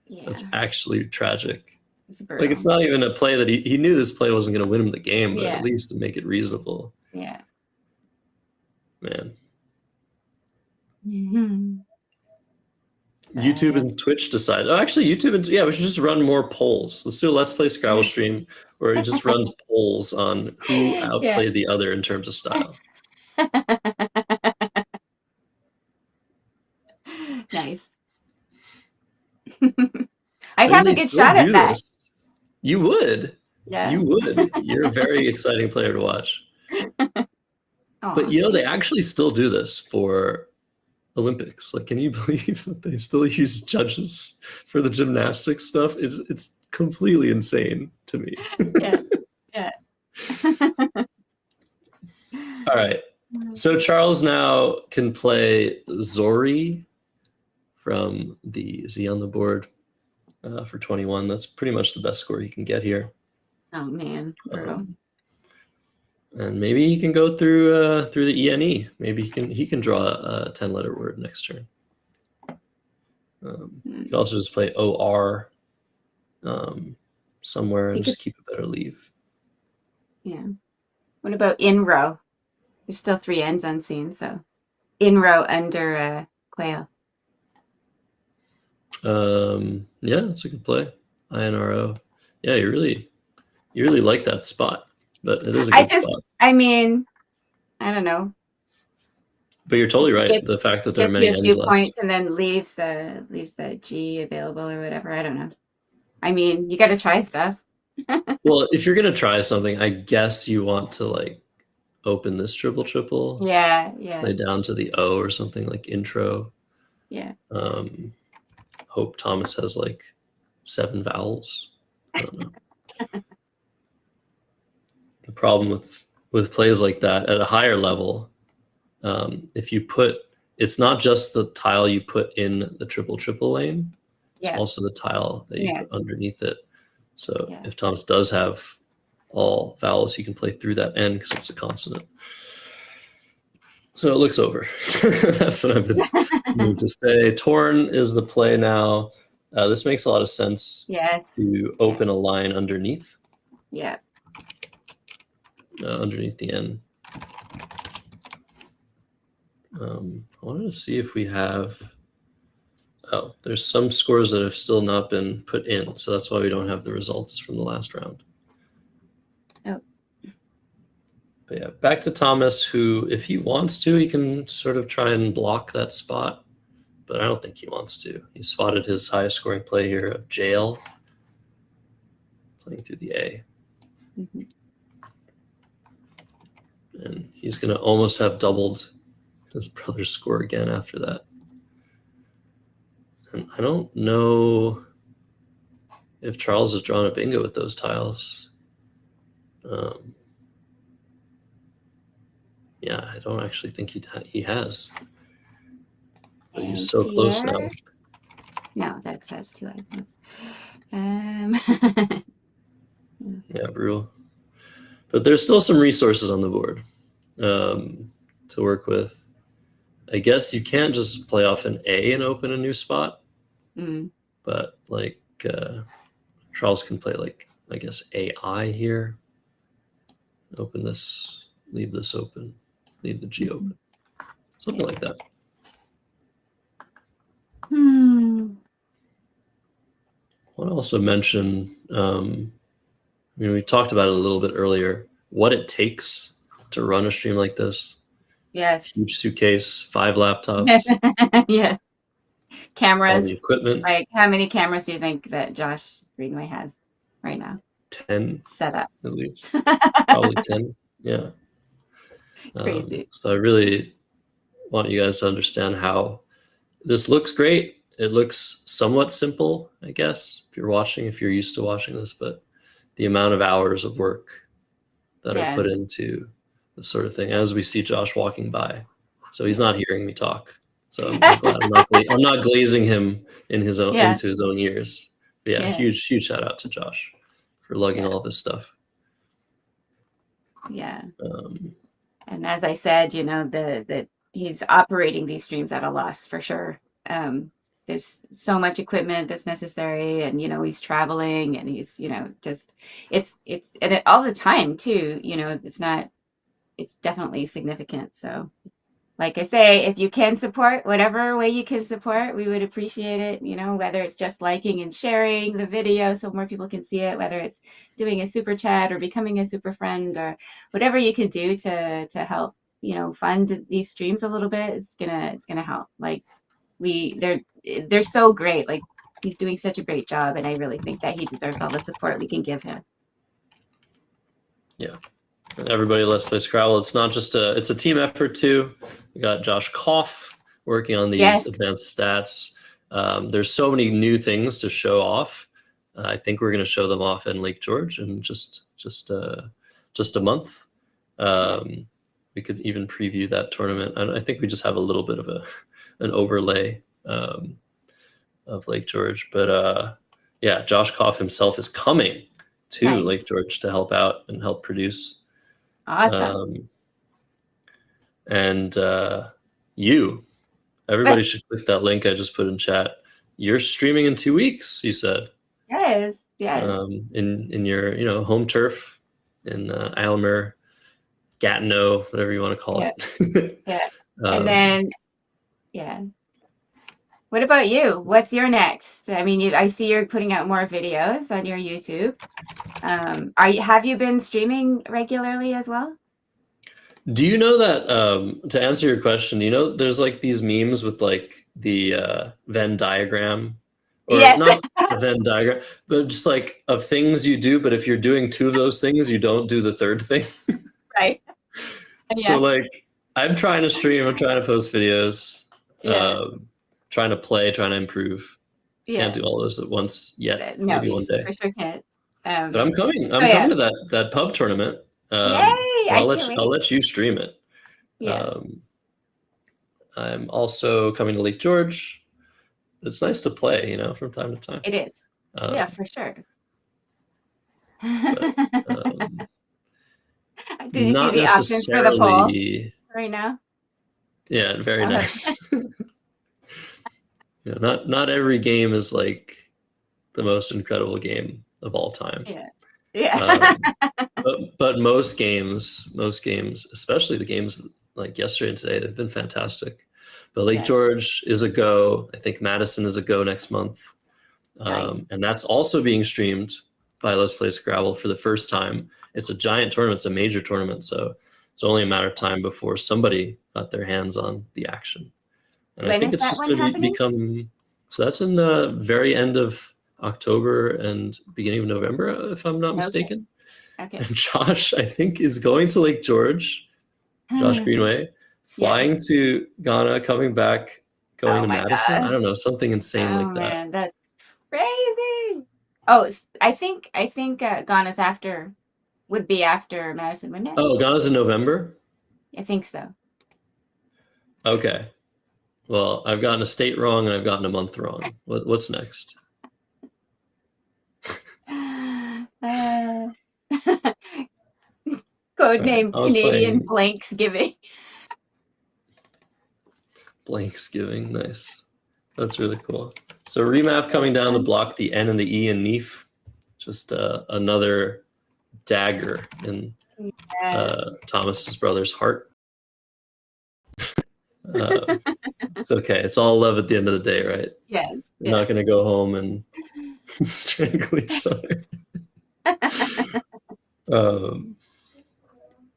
Yeah. That's actually tragic. It's brutal. Like, it's not even a play that he knew this play wasn't going to win him the game, but Yeah. at least to make it reasonable. Yeah. Man. Mm-hmm. YouTube and Twitch decide. Oh, actually, YouTube and we should just run more polls. Let's do a Let's Play Scrabble stream where it just runs polls on who outplayed the other in terms of style. Nice. I'd have a good shot at that. You would. Yeah. You would. You're a very exciting player to watch. But they actually still do this for Olympics. Like, can you believe that they still use judges for the gymnastics stuff? It's completely insane to me. Yeah. All right. So Charles now can play Zori from the Z on the board for 21. That's pretty much the best score he can get here. Oh man. And maybe he can go through the ENE. Maybe he can draw a 10-letter word next turn. You can also just play OR somewhere and just keep a better leave. Yeah. What about in row? There's still 3 ends unseen, so in row under quail. Yeah, that's a good play. INRO. Yeah, you really like that spot, but it is a good spot. I mean, I don't know. But you're totally right. The fact that there are many ends left. Points and then leaves the G available or whatever. I don't know. I mean, you got to try stuff. Well, if you're gonna try something, I guess you want to like open this triple. Yeah. Play down to the O or something like intro. Yeah. Hope Thomas has like 7 vowels. I don't know. The problem with plays like that at a higher level, if you it's not just the tile you put in the triple lane, it's also the tile that you put underneath it. So if Thomas does have all vowels, he can play through that N because it's a consonant. So it looks over. That's what I've been meaning to say. Torn is the play now. This makes a lot of sense to open a line underneath. Yeah. Underneath the N. I wanted to see if we have... Oh, there's some scores that have still not been put in, so that's why we don't have the results from the last round. Oh. But yeah, back to Thomas, who, if he wants to, he can sort of try and block that spot, but I don't think he wants to. He spotted his highest scoring play here of jail, playing through the A. Mm-hmm. And he's going to almost have doubled his brother's score again after that. And I don't know if Charles has drawn a bingo with those tiles. Yeah, I don't actually think he has. But he's so close now. No, that's 2, I think. Yeah, brutal. But there's still some resources on the board to work with. I guess you can't just play off an A and open a new spot. But like Charles can play like, I guess, AI here. Open this, leave this open, leave the G open. Something like that. I want to also mention, we talked about it a little bit earlier, what it takes to run a stream like this. Yes. Huge suitcase, 5 laptops. Yeah. Cameras. All the equipment. Like, how many cameras do you think that Josh Greenway has right now? 10. Set up. At least. Probably 10. Yeah. Crazy. So I really want you guys to understand how this looks great. it looks somewhat simple, I guess, if you're used to watching this, but the amount of hours of work that are put into this sort of thing, as we see Josh walking by. So he's not hearing me talk. So I'm glad I'm not glazing him in his own into his own ears. But yeah, huge shout out to Josh for lugging all this stuff. Yeah. And as I said, that he's operating these streams at a loss for sure. There's so much equipment that's necessary, and he's traveling, and he's just it's and it, all the time too. It's definitely significant. So, like I say, if you can support whatever way you can support, we would appreciate it. Whether it's just liking and sharing the video so more people can see it, whether it's doing a super chat or becoming a super friend, or whatever you can do to help fund these streams a little bit, it's gonna help. Like they're so great. Like, he's doing such a great job, and I really think that he deserves all the support we can give him. Yeah. And everybody, let's play Scrabble. It's not just it's a team effort too. We got Josh Koff working on these advanced stats. There's so many new things to show off. I think we're going to show them off in Lake George in just a month. We could even preview that tournament. And I think we just have a little bit of an overlay of Lake George. But yeah, Josh Koff himself is coming to Lake George to help out and help produce. Awesome. And everybody should click that link I just put in chat. You're streaming in 2 weeks, you said. Yes. In your home turf in Aylmer, Gatineau, whatever you want to call it. Yeah. And then what about you? What's your next? I mean, I see you're putting out more videos on your YouTube. Have you been streaming regularly as well? Do you know that, to answer your question, there's like these memes with like the Venn diagram, or not a Venn diagram, but just like of things you do, but if you're doing 2 of those things, you don't do the third thing. Right. So like, I'm trying to stream, I'm trying to post videos, trying to play, trying to improve. Can't do all those at once yet. No, maybe one day. For sure can't. But I'm coming to that pub tournament. Yay! I'll let you stream it. Yeah. I'm also coming to Lake George. It's nice to play, from time to time. It is. Yeah, for sure. But, did you see the options for the poll right now? Yeah, very nice. Not every game is like the most incredible game of all time. Yeah. But most games, especially the games like yesterday and today, they've been fantastic. But Lake George is a go. I think Madison is a go next month. And that's also being streamed by Let's Play Scrabble for the first time. It's a giant tournament. It's a major tournament. So it's only a matter of time before somebody got their hands on the action. And I think it's just going to become... So that's in the very end of October and beginning of November, if I'm not mistaken. Okay. And Josh, I think, is going to Lake George. Josh Greenway, flying to Ghana, coming back, going to Madison. Gosh. I don't know, something insane like that. Man, that's crazy. Oh, I think Ghana's would be after Madison, wouldn't it? Oh, Ghana's in November? I think so. Okay. Well, I've gotten a state wrong and I've gotten a month wrong. What's next? Codename Canadian Blanksgiving. Blanksgiving, nice. That's really cool. So remap coming down to block the N and the E in NEEF. Just another dagger in Thomas's brother's heart. It's okay. It's all love at the end of the day, right? Yes. We're not going to go home and strangle each other.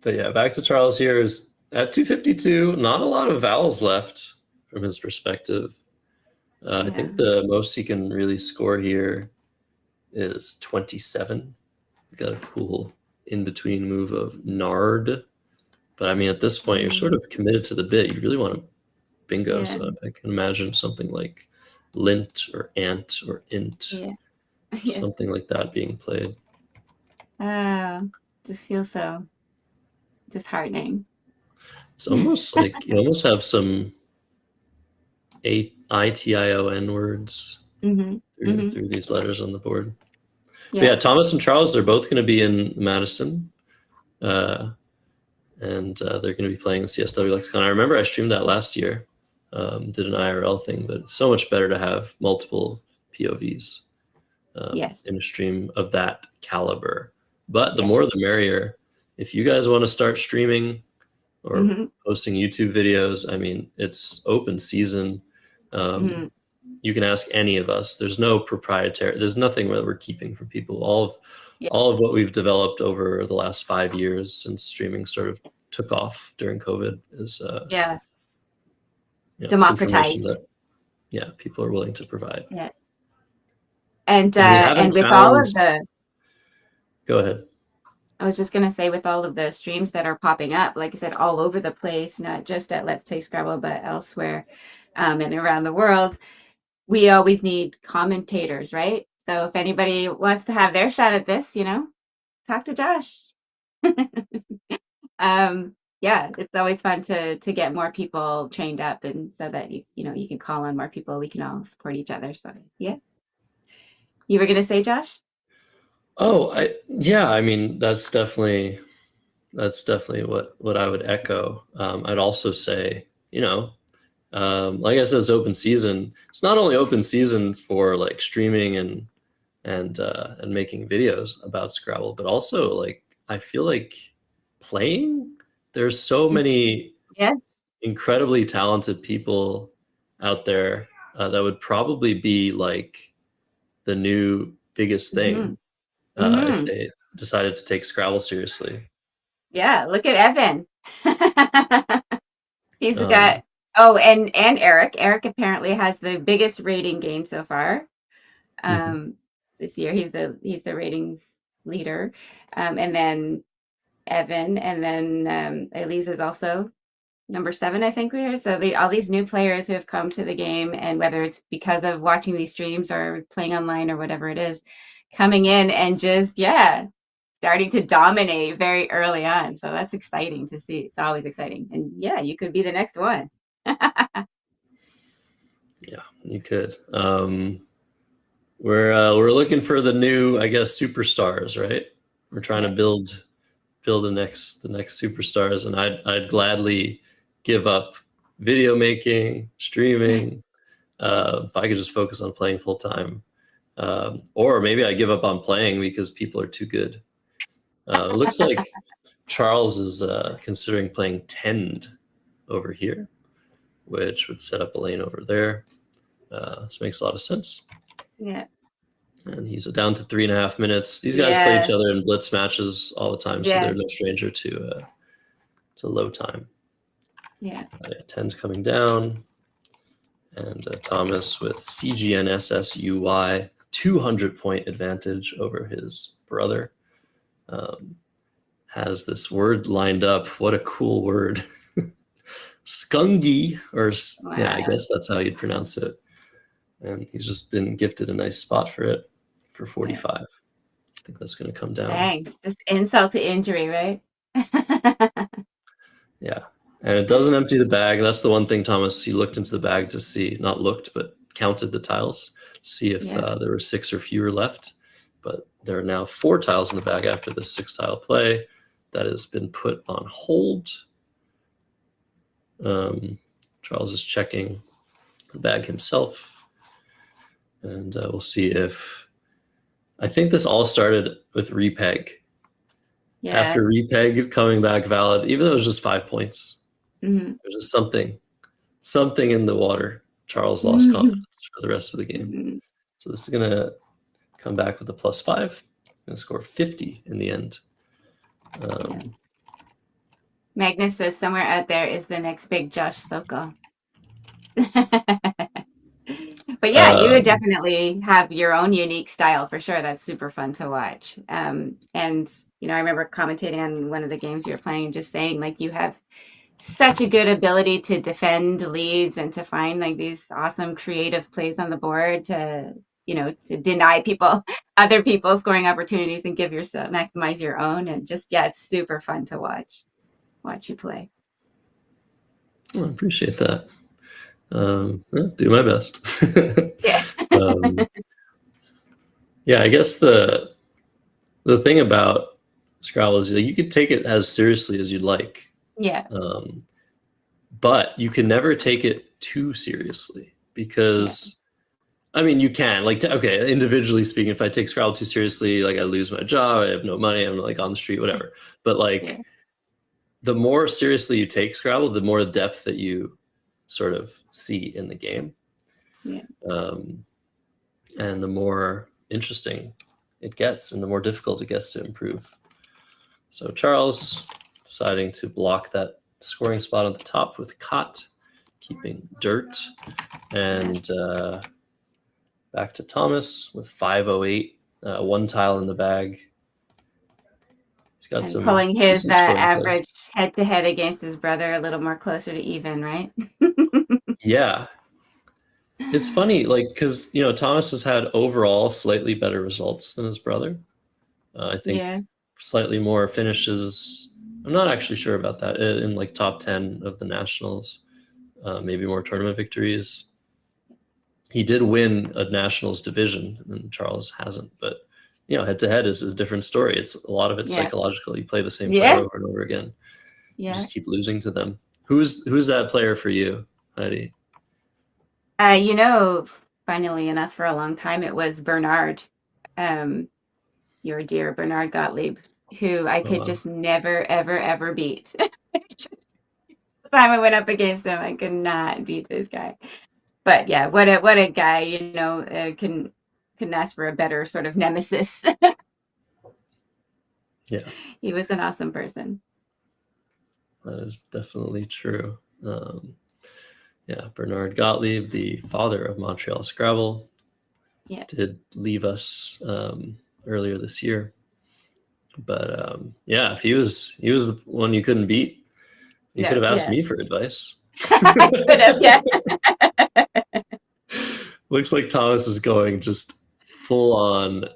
But yeah, back to Charles here is at 252. Not a lot of vowels left from his perspective. I think the most he can really score here is 27. Got a cool in-between move of Nard. But I mean, at this point, you're sort of committed to the bit. You really want to bingo. So I can imagine something like lint or ant or int, Yeah. something like that being played. Just feels so disheartening. It's almost like you almost have some ITION words through these letters on the board. Yeah. But yeah, Thomas and Charles, they're both going to be in Madison. And they're going to be playing the CSW Lexicon. I remember I streamed that last year, did an IRL thing, but it's so much better to have multiple POVs in a stream of that caliber. But the more the merrier. If you guys want to start streaming or posting YouTube videos, I mean, it's open season. You can ask any of us. There's no proprietary, there's nothing that we're keeping from people. All of what we've developed over the last 5 years since streaming sort of took off during COVID is democratized. That, people are willing to provide. Yeah. And with all of the, go ahead. I was just going to say, with all of the streams that are popping up, like I said, all over the place, not just at Let's Play Scrabble, but elsewhere and around the world, we always need commentators, right? So if anybody wants to have their shot at this, talk to Josh. It's always fun to get more people trained up, and so that you can call on more people. We can all support each other. So yeah. You were going to say, Josh? Oh, I mean, that's definitely what I would echo. I'd also say, like I said, it's open season. It's not only open season for like streaming and making videos about Scrabble, but also like I feel like playing. There's so many incredibly talented people out there that would probably be like the new biggest thing if they decided to take Scrabble seriously. Yeah, look at Evan. He's got and Eric. Eric apparently has the biggest rating gain so far. This year he's the ratings leader. And then Evan, and then Elise is also number 7, I think we are. So all these new players who have come to the game, and whether it's because of watching these streams or playing online or whatever it is, coming in and just starting to dominate very early on. So that's exciting to see. It's always exciting. And you could be the next one. Yeah, you could. We're looking for the new, I guess, superstars, right? We're trying to build the next superstars, and I'd gladly give up video making, streaming, if I could just focus on playing full time. Or maybe I give up on playing because people are too good. It looks like Charles is considering playing Tend over here, which would set up a lane over there. This makes a lot of sense. Yeah. And he's down to 3.5 minutes. These guys play each other in blitz matches all the time, so they're no stranger to low time. Yeah. Tend coming down, and Thomas with CGNSSUY 200-point advantage over his brother. Has this word lined up. What a cool word. Skungy, or I guess that's how you'd pronounce it. And he's just been gifted a nice spot for it for 45. I think that's going to come down. Dang, just insult to injury, right? Yeah. And it doesn't empty the bag. That's the one thing, Thomas, he looked into the bag to see, not looked, but counted the tiles, see if there were 6 or fewer left. But there are now 4 tiles in the bag after the 6-tile play that has been put on hold. Charles is checking the bag himself. And we'll see if, I think this all started with repeg. Yeah. After repeg coming back valid, even though it was just 5 points, there's just something in the water. Charles lost confidence for the rest of the game. So this is going to come back with a +5. Going to score 50 in the end. Magnus says somewhere out there is the next big Josh Sokol. But you would definitely have your own unique style for sure. That's super fun to watch. And I remember commentating on one of the games you were playing and just saying, like, you have such a good ability to defend leads and to find like these awesome creative plays on the board to, to deny other people scoring opportunities and maximize your own. And just, yeah, it's super fun to watch you play. I appreciate that. I'll do my best. Yeah. Yeah, I guess the thing about Scrabble is that you could take it as seriously as you'd like. Yeah. But you can never take it too seriously because, I mean, you can okay, individually speaking, if I take Scrabble too seriously, like I lose my job, I have no money, I'm like on the street, whatever. But the more seriously you take Scrabble, the more depth that you sort of see in the game. Yeah. And the more interesting it gets and the more difficult it gets to improve. So Charles deciding to block that scoring spot on the top with Cot, keeping Dirt, and back to Thomas with 508, one tile in the bag. He's got some pulling his average plays. head-to-head against his brother a little more closer to even, right? Yeah. It's funny, because Thomas has had overall slightly better results than his brother. I think slightly more finishes. I'm not actually sure about that in top 10 of the nationals. Maybe more tournament victories. He did win a nationals division, and Charles hasn't. But head-to-head is a different story. A lot of it's psychological. You play the same player over and over again. Yeah. You just keep losing to them. Who's that player for you, Heidi? Funnily enough, for a long time, it was Bernard, your dear Bernard Gottlieb, who I could just never, ever, ever beat. The time I went up against him, I could not beat this guy. But yeah, what a guy, couldn't ask for a better sort of nemesis. Yeah. He was an awesome person. That is definitely true. Bernard Gottlieb, the father of Montreal Scrabble, did leave us earlier this year. But if he was the one you couldn't beat, you could have asked me for advice. I could have, yeah. Looks like Thomas is going just full on.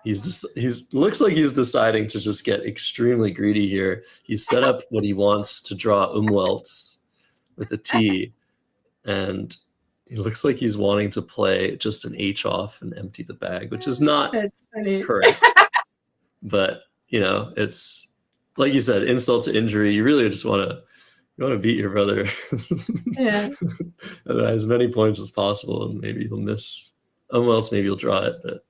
Looks like he's deciding to just get extremely greedy here. He's set up what he wants to draw umwelts with a T, and it looks like he's wanting to play just an H off and empty the bag, which is not correct. But it's like you said, insult to injury. You really just want to beat your brother as many points as possible, and maybe he'll miss umwelts, maybe he'll draw it, but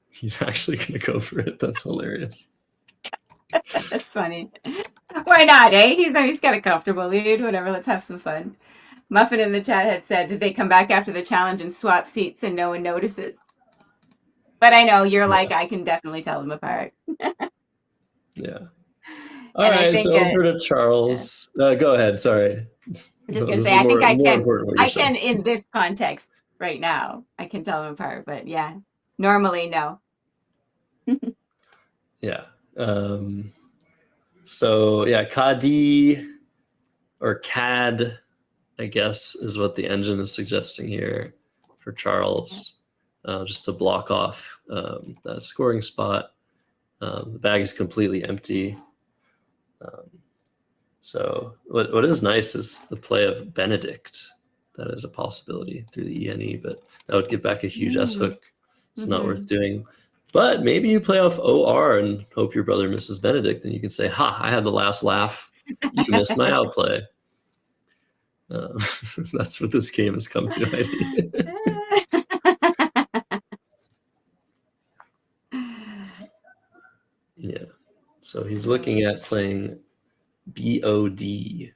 he's actually going to go for it. That's hilarious. That's funny. Why not, eh? He's got a comfortable lead. Whatever, let's have some fun. Muffin in the chat had said, did they come back after the challenge and swap seats and no one notices? But I know you're I can definitely tell them apart. Yeah. All right, so over to Charles. Go ahead, sorry. I'm just going to say, I think I can, in this context right now, I can tell them apart, but normally, no. Yeah. Kadi or CAD, I guess, is what the engine is suggesting here for Charles, just to block off that scoring spot. The bag is completely empty. So what is nice is the play of Benedict. That is a possibility through the ENE, but that would give back a huge S hook. It's not worth doing. But maybe you play off OR and hope your brother misses Benedict, and you can say, "Ha! I had the last laugh. You missed my outplay." That's what this game has come to, Heidi. Yeah. So he's looking at playing BOD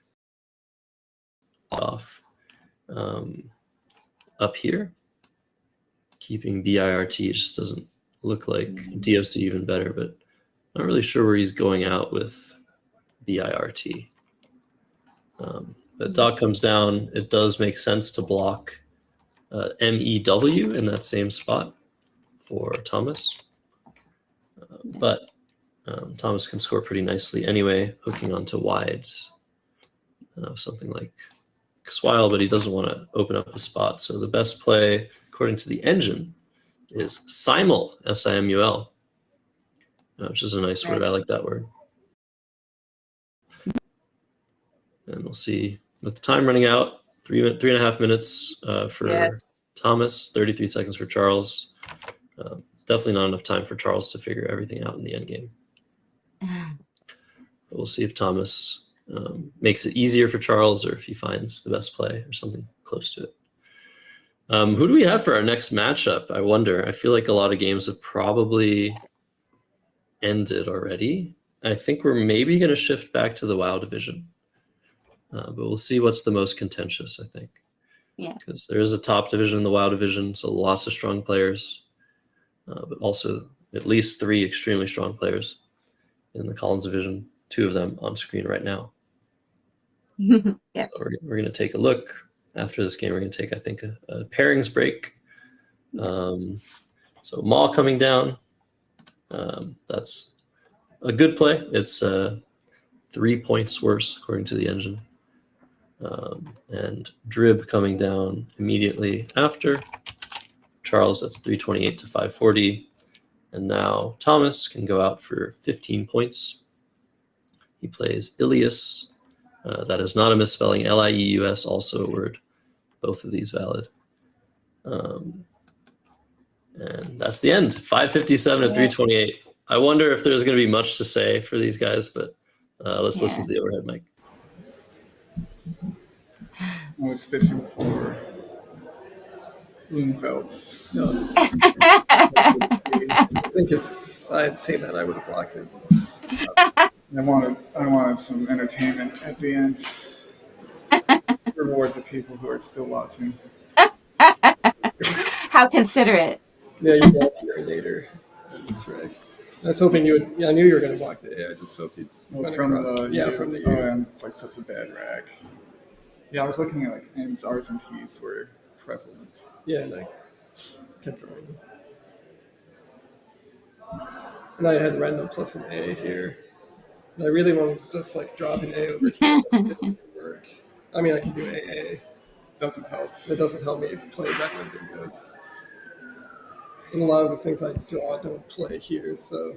off up here, keeping BIRT. It just doesn't look like DOC even better, but not really sure where he's going out with BIRT. But Doc comes down. It does make sense to block MEW in that same spot for Thomas. But Thomas can score pretty nicely anyway, hooking onto wides. something like Swile, but he doesn't want to open up the spot. So the best play, according to the engine, is simul, S-I-M-U-L, which is a nice word. I like that word. And we'll see, with the time running out, 3.5 minutes for Thomas, 33 seconds for Charles. It's definitely not enough time for Charles to figure everything out in the end game. But we'll see if Thomas makes it easier for Charles, or if he finds the best play or something close to it. Who do we have for our next matchup? I wonder. I feel like a lot of games have probably ended already. I think we're maybe going to shift back to the WoW division. But we'll see what's the most contentious, I think. Yeah. Because there is a top division in the WoW division, so lots of strong players, but also at least 3 extremely strong players in the Collins division, 2 of them on screen right now. Yeah. So we're going to take a look. After this game, we're going to take, I think, a pairings break. So Maul coming down. That's a good play. It's 3 points worse, according to the engine. And Drib coming down immediately after. Charles, that's 328 to 540. And now Thomas can go out for 15 points. He plays Ilias. That is not a misspelling. L-I-E-U-S, also a word. Both of these valid. And that's the end. 557 to 328. I wonder if there's going to be much to say for these guys, but let's listen to the overhead mic. I was fishing for Loonfelds. No. I think if I had seen that, I would have blocked it. I wanted some entertainment at the end. Reward the people who are still watching. How considerate. Yeah, you blocked here later. That's right. I was hoping you would. Yeah, I knew you were going to block the A. I just hoped you'd. From the U. Oh, and it's like such a bad rack. Yeah, I was looking at like N's, R's, and T's were prevalent. Yeah, like kept drawing. And I had random plus an A here. And I really want to just like drop an A over here. It didn't work. I mean, I can do AA. Doesn't help. It doesn't help me play random bingos. And a lot of the things I draw don't play here, so.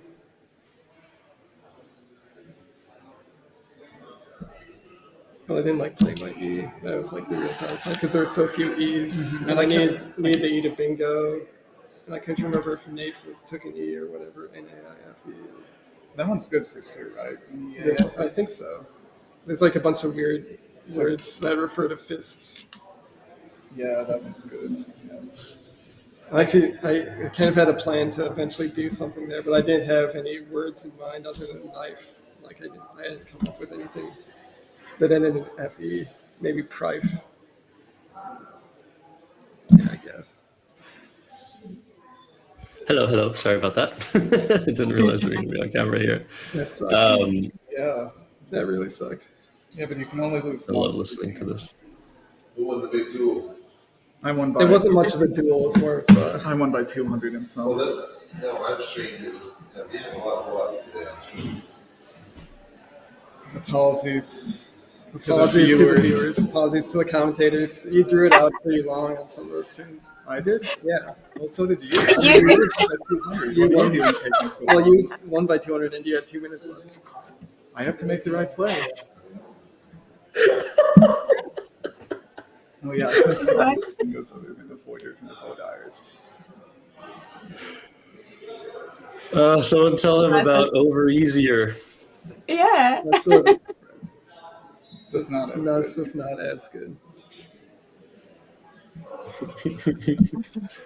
But I didn't like playing my E. That was like the real downside because there were so few E's, and I need the E to bingo. And I couldn't remember if Nate took an E or whatever. N-A-I-F-E. That one's good for sure, right? I think so. There's like a bunch of weird words that refer to fists. Yeah, that one's good. Yeah. Actually, I kind of had a plan to eventually do something there, but I didn't have any words in mind other than knife. Like I hadn't come up with anything that ended in F-E, maybe prife. Yeah, I guess. Hello. Sorry about that. I didn't realize we were going to be on camera here. That sucked. Yeah, that really sucked. Yeah, but you can only lose. I love listening to this. Who won the big duel? I won by. It wasn't much of a duel. It was more of. I won by 200 and some. Well, no, I'm streamed. It was. We had a lot today on stream. Apologies to the viewers. Apologies to the commentators. You drew it out pretty long on some of those tunes. I did? Yeah. Well, so did you. You won. Well, you won by 200 and you had 2 minutes left. I have to make the right play. Oh yeah. Goes other than the voiders and the vodires. Someone tell him about over easier. Yeah. That's just not as good.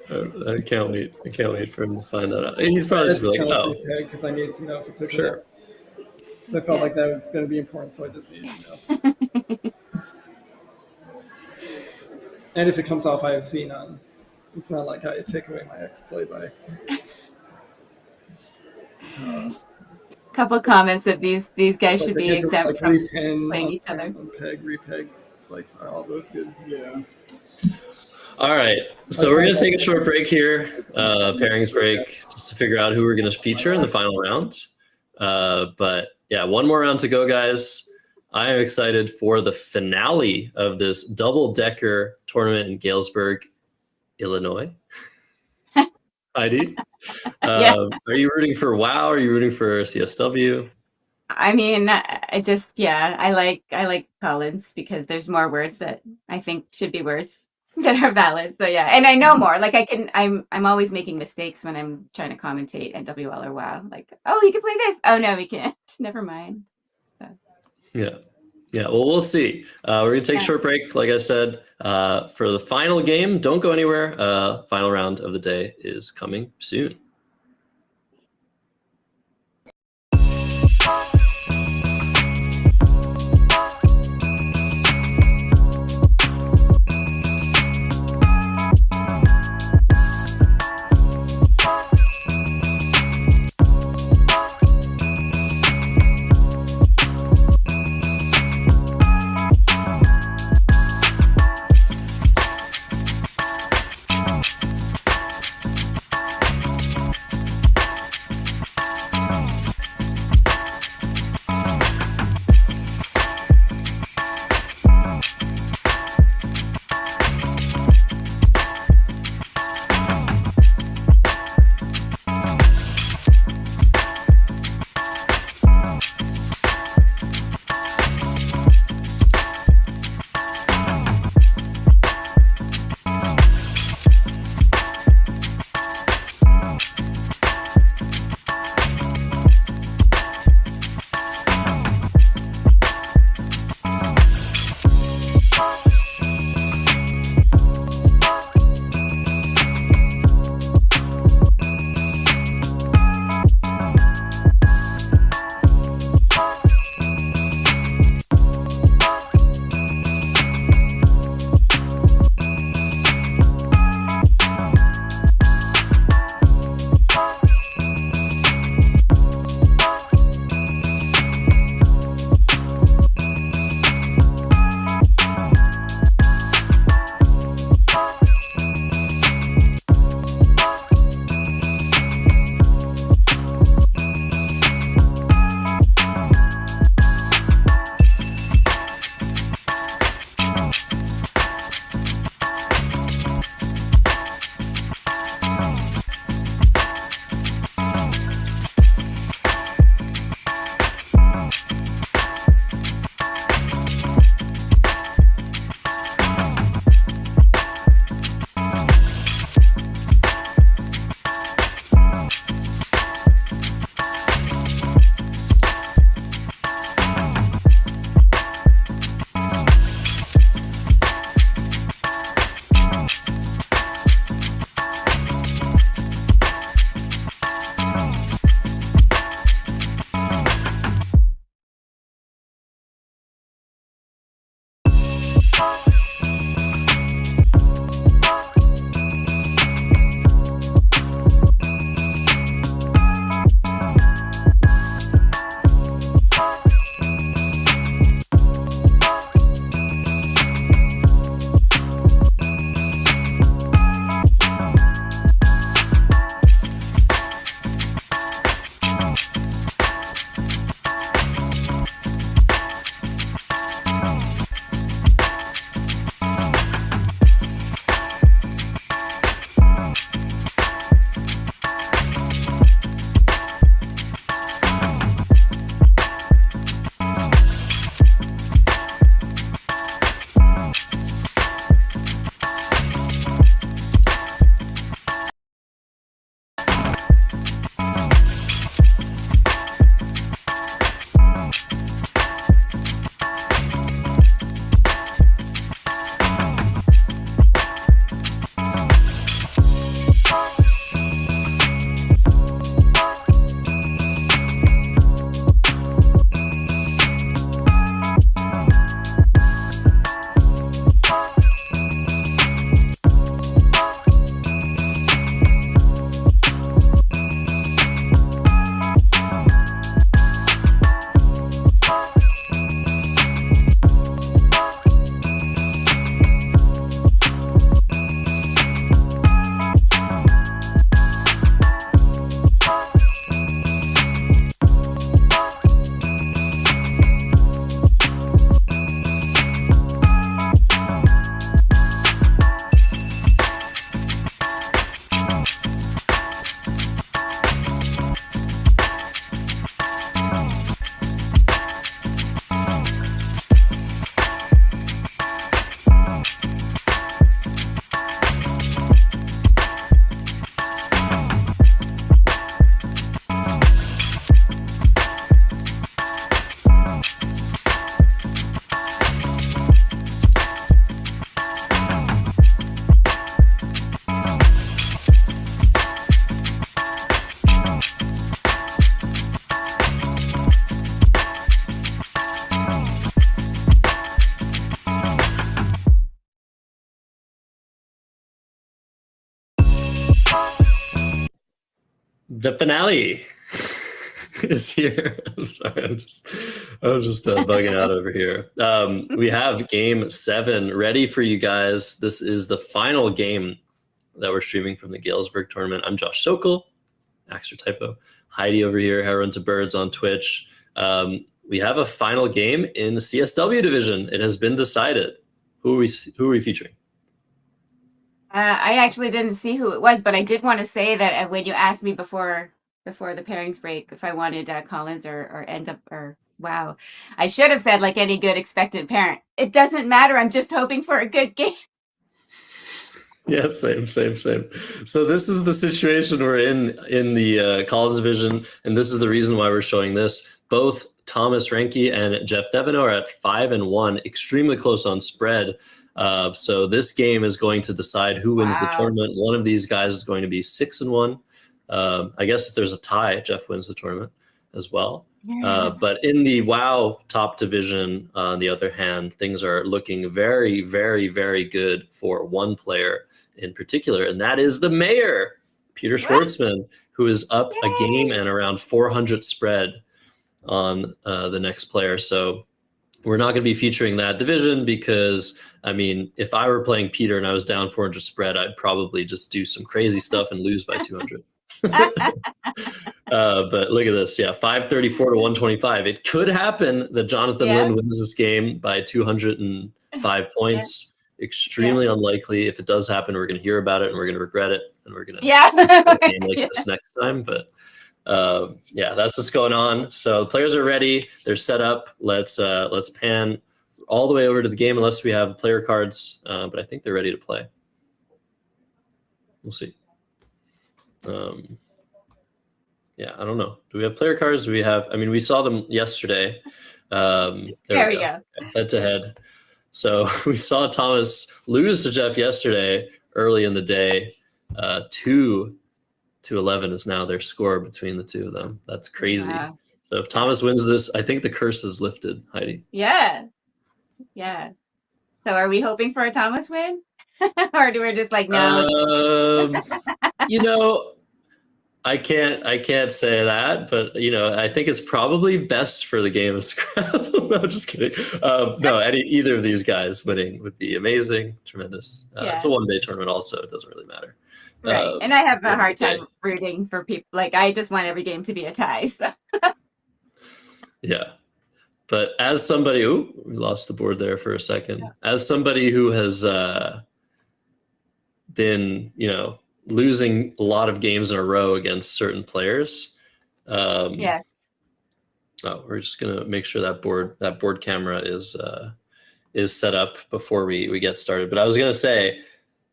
I can't wait. I can't wait for him to find that out. And he's probably just be like, oh. Because I needed to know if it took Sure. I felt like that was going to be important, so I just needed to know. And if it comes off IFC on, it's not like I take away my X play by. Couple comments that these guys should be exempt from repin, playing each other. Peg, repeg. It's like, all those good. Yeah. All right. So we're going to take a short break here, pairings break, just to figure out who we're going to feature in the final round. But yeah, one more round to go, guys. I am excited for the finale of this double-decker tournament in Galesburg, Illinois. Heidi, Yeah. are you rooting for WoW? Are you rooting for CSW? I mean, I like Collins because there's more words that I think should be words that are valid. So yeah, and I know more. Like I'm always making mistakes when I'm trying to commentate at WL or WoW. Like, oh, you can play this. Oh no, we can't. Never mind. So. Yeah. Yeah, well, we'll see. We're going to take a short break, like I said, for the final game. Don't go anywhere. Final round of the day is coming soon. The finale is here. I'm sorry, I'm just bugging out over here. We have game 7 ready for you guys. This is the final game that we're streaming from the Galesburg tournament. I'm Josh Sokol, Axe or Typo. Heidi over here, Heron to Birds on Twitch. We have a final game in the CSW division. It has been decided. Who are we featuring? I actually didn't see who it was, but I did want to say that when you asked me before the pairings break if I wanted Collins or end up or wow, I should have said like any good expectant parent. It doesn't matter. I'm just hoping for a good game. Yeah, same. So this is the situation we're in the Collins division, and this is the reason why we're showing this. Both Thomas Renke and Jeff Devino are at 5-1, extremely close on spread. So this game is going to decide who wins the tournament. One of these guys is going to be 6-1. I guess if there's a tie, Jeff wins the tournament as well. But in the WoW top division, on the other hand, things are looking very, very, very good for one player in particular, and that is the mayor, Peter Schwartzman, who is up a game and around 400 spread on the next player. So we're not going to be featuring that division because, I mean, if I were playing Peter and I was down 400 spread, I'd probably just do some crazy stuff and lose by 200. But look at this. Yeah, 534 to 125. It could happen that Jonathan Lind wins this game by 205 points. Extremely unlikely. If it does happen, we're going to hear about it and we're going to regret it. And we're going to play a game like this next time. But that's what's going on. So the players are ready. They're set up. Let's pan all the way over to the game unless we have player cards. But I think they're ready to play. We'll see. I don't know. Do we have player cards? Do we have? I mean, we saw them yesterday. There we go. Head to head. So we saw Thomas lose to Jeff yesterday early in the day. 2-11 is now their score between the two of them. That's crazy. Wow. So if Thomas wins this, I think the curse is lifted, Heidi. Yeah. So are we hoping for a Thomas win? Or do we just like, no? I can't say that, but I think it's probably best for the game of Scrabble. No, I'm just kidding. Either of these guys winning would be amazing, tremendous. It's a one-day tournament, also. It doesn't really matter. Right, and I have a hard time rooting for people. Like, I just want every game to be a tie. So. Yeah, but as somebody, we lost the board there for a second. As somebody who has been, losing a lot of games in a row against certain players. We're just gonna make sure that board camera is set up before we get started. But I was gonna say,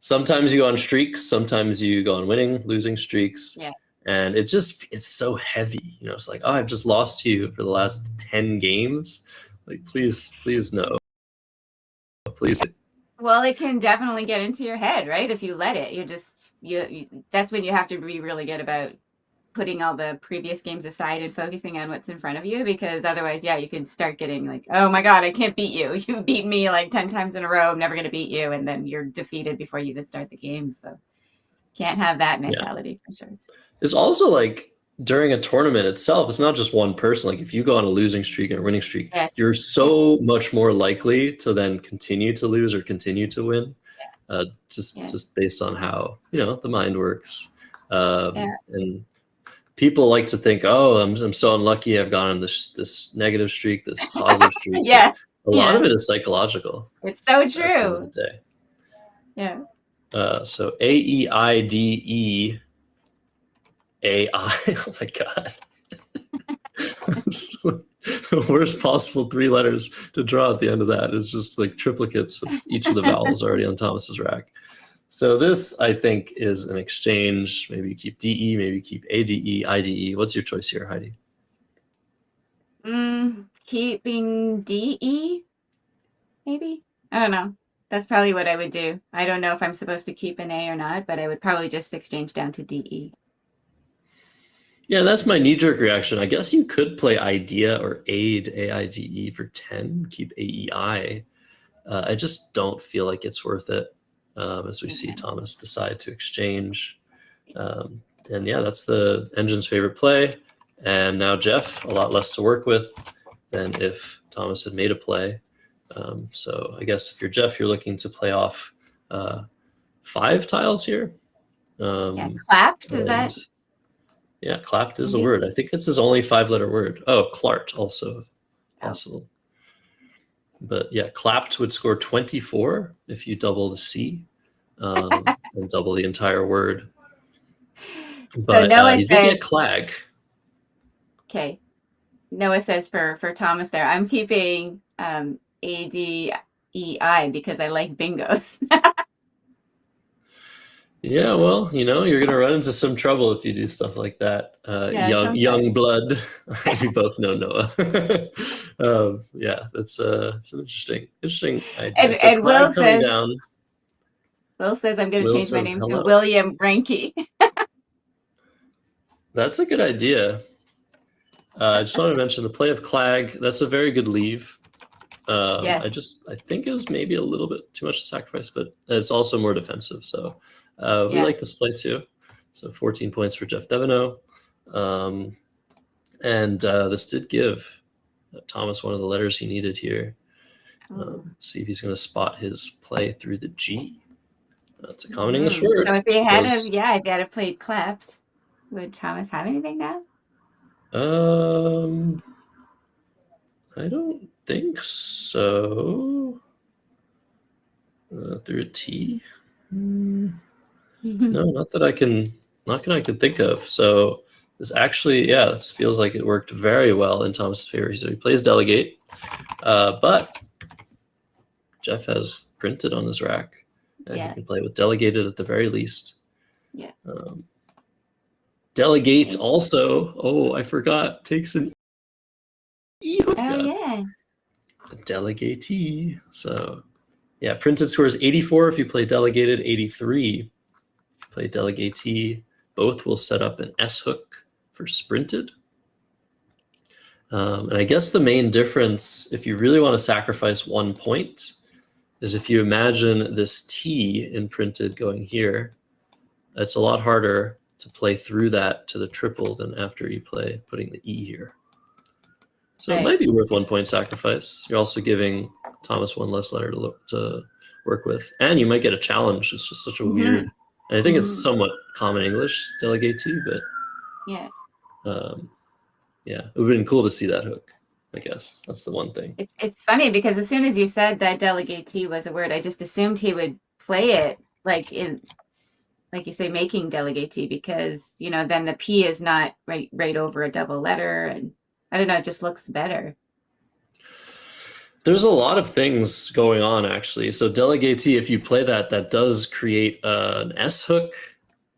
sometimes you go on streaks, sometimes you go on winning, losing streaks. Yeah. And it's so heavy. It's like, I've just lost to you for the last 10 games. Like, please no. Please. Well, it can definitely get into your head, right? If you let it, that's when you have to be really good about putting all the previous games aside and focusing on what's in front of you, because otherwise, you can start getting like, oh my God, I can't beat you. You beat me like 10 times in a row. I'm never going to beat you. And then you're defeated before you even start the game. So can't have that mentality for sure. It's also like during a tournament itself, it's not just one person. Like if you go on a losing streak and a winning streak, you're so much more likely to then continue to lose or continue to win. Just based on how the mind works, and people like to think, I'm so unlucky. I've gone on this negative streak, this positive streak. A lot of it is psychological. It's so true. So AEIDEAI. Oh my God. The worst possible 3 letters to draw at the end of that is just like triplicates of each of the vowels already on Thomas's rack. So this, I think, is an exchange. Maybe you keep DE, maybe you keep ADE, IDE. What's your choice here, Heidi? Keeping DE, maybe? I don't know. That's probably what I would do. I don't know if I'm supposed to keep an A or not, but I would probably just exchange down to DE. Yeah, that's my knee-jerk reaction. I guess you could play IDEA or AIDE, AIDE for 10, keep AEI. I just don't feel like it's worth it as we see Thomas decide to exchange. And yeah, that's the engine's favorite play. And now Jeff, a lot less to work with than if Thomas had made a play. So I guess if you're Jeff, you're looking to play off 5 tiles here. Clapped, is that? Yeah, clapped is a word. I think it's his only 5-letter word. Oh, clart also possible. But yeah, clapped would score 24 if you double the C and double the entire word. But so Noah he's says, gonna get clag. Okay. Noah says for Thomas there, I'm keeping ADEI because I like bingos. Yeah, well, you're going to run into some trouble if you do stuff like that. Young blood. We both know Noah. Yeah, that's an interesting idea. And Will says, down. Will says I'm going to change my name hello. to William Ranke. That's a good idea. I just want to mention the play of clag. That's a very good leave. Yes. I think it was maybe a little bit too much to sacrifice, but it's also more defensive. So we like this play too. So 14 points for Jeff Deveneaux. And this did give Thomas one of the letters he needed here. Let's see if he's going to spot his play through the G. That's a common English word. So if he had played clapped, would Thomas have anything now? I don't think so. Through a T? No, not that I can think of. So this actually, this feels like it worked very well in Thomas's favor. So he plays delegate, but Jeff has printed on his rack, and he can play with delegated at the very least. Yeah. Delegate also, I forgot, takes an E hookup. Oh, yeah. Delegatee. So, yeah, printed scores 84 if you play delegated, 83 if you play delegatee. Both will set up an S hook for sprinted. And I guess the main difference, if you really want to sacrifice 1 point, is if you imagine this T in printed going here, it's a lot harder to play through that to the triple than after you play putting the E here. So it might be worth 1 point sacrifice. You're also giving Thomas one less letter to work with. And you might get a challenge. It's just such a weird, and I think it's somewhat common English, delegatee, but it would have been cool to see that hook, I guess. That's the one thing. It's funny because as soon as you said that delegatee was a word, I just assumed he would play it like you say, making delegatee, because then the P is not right over a double letter, and I don't know, it just looks better. There's a lot of things going on actually. So delegatee, if you play that does create an S hook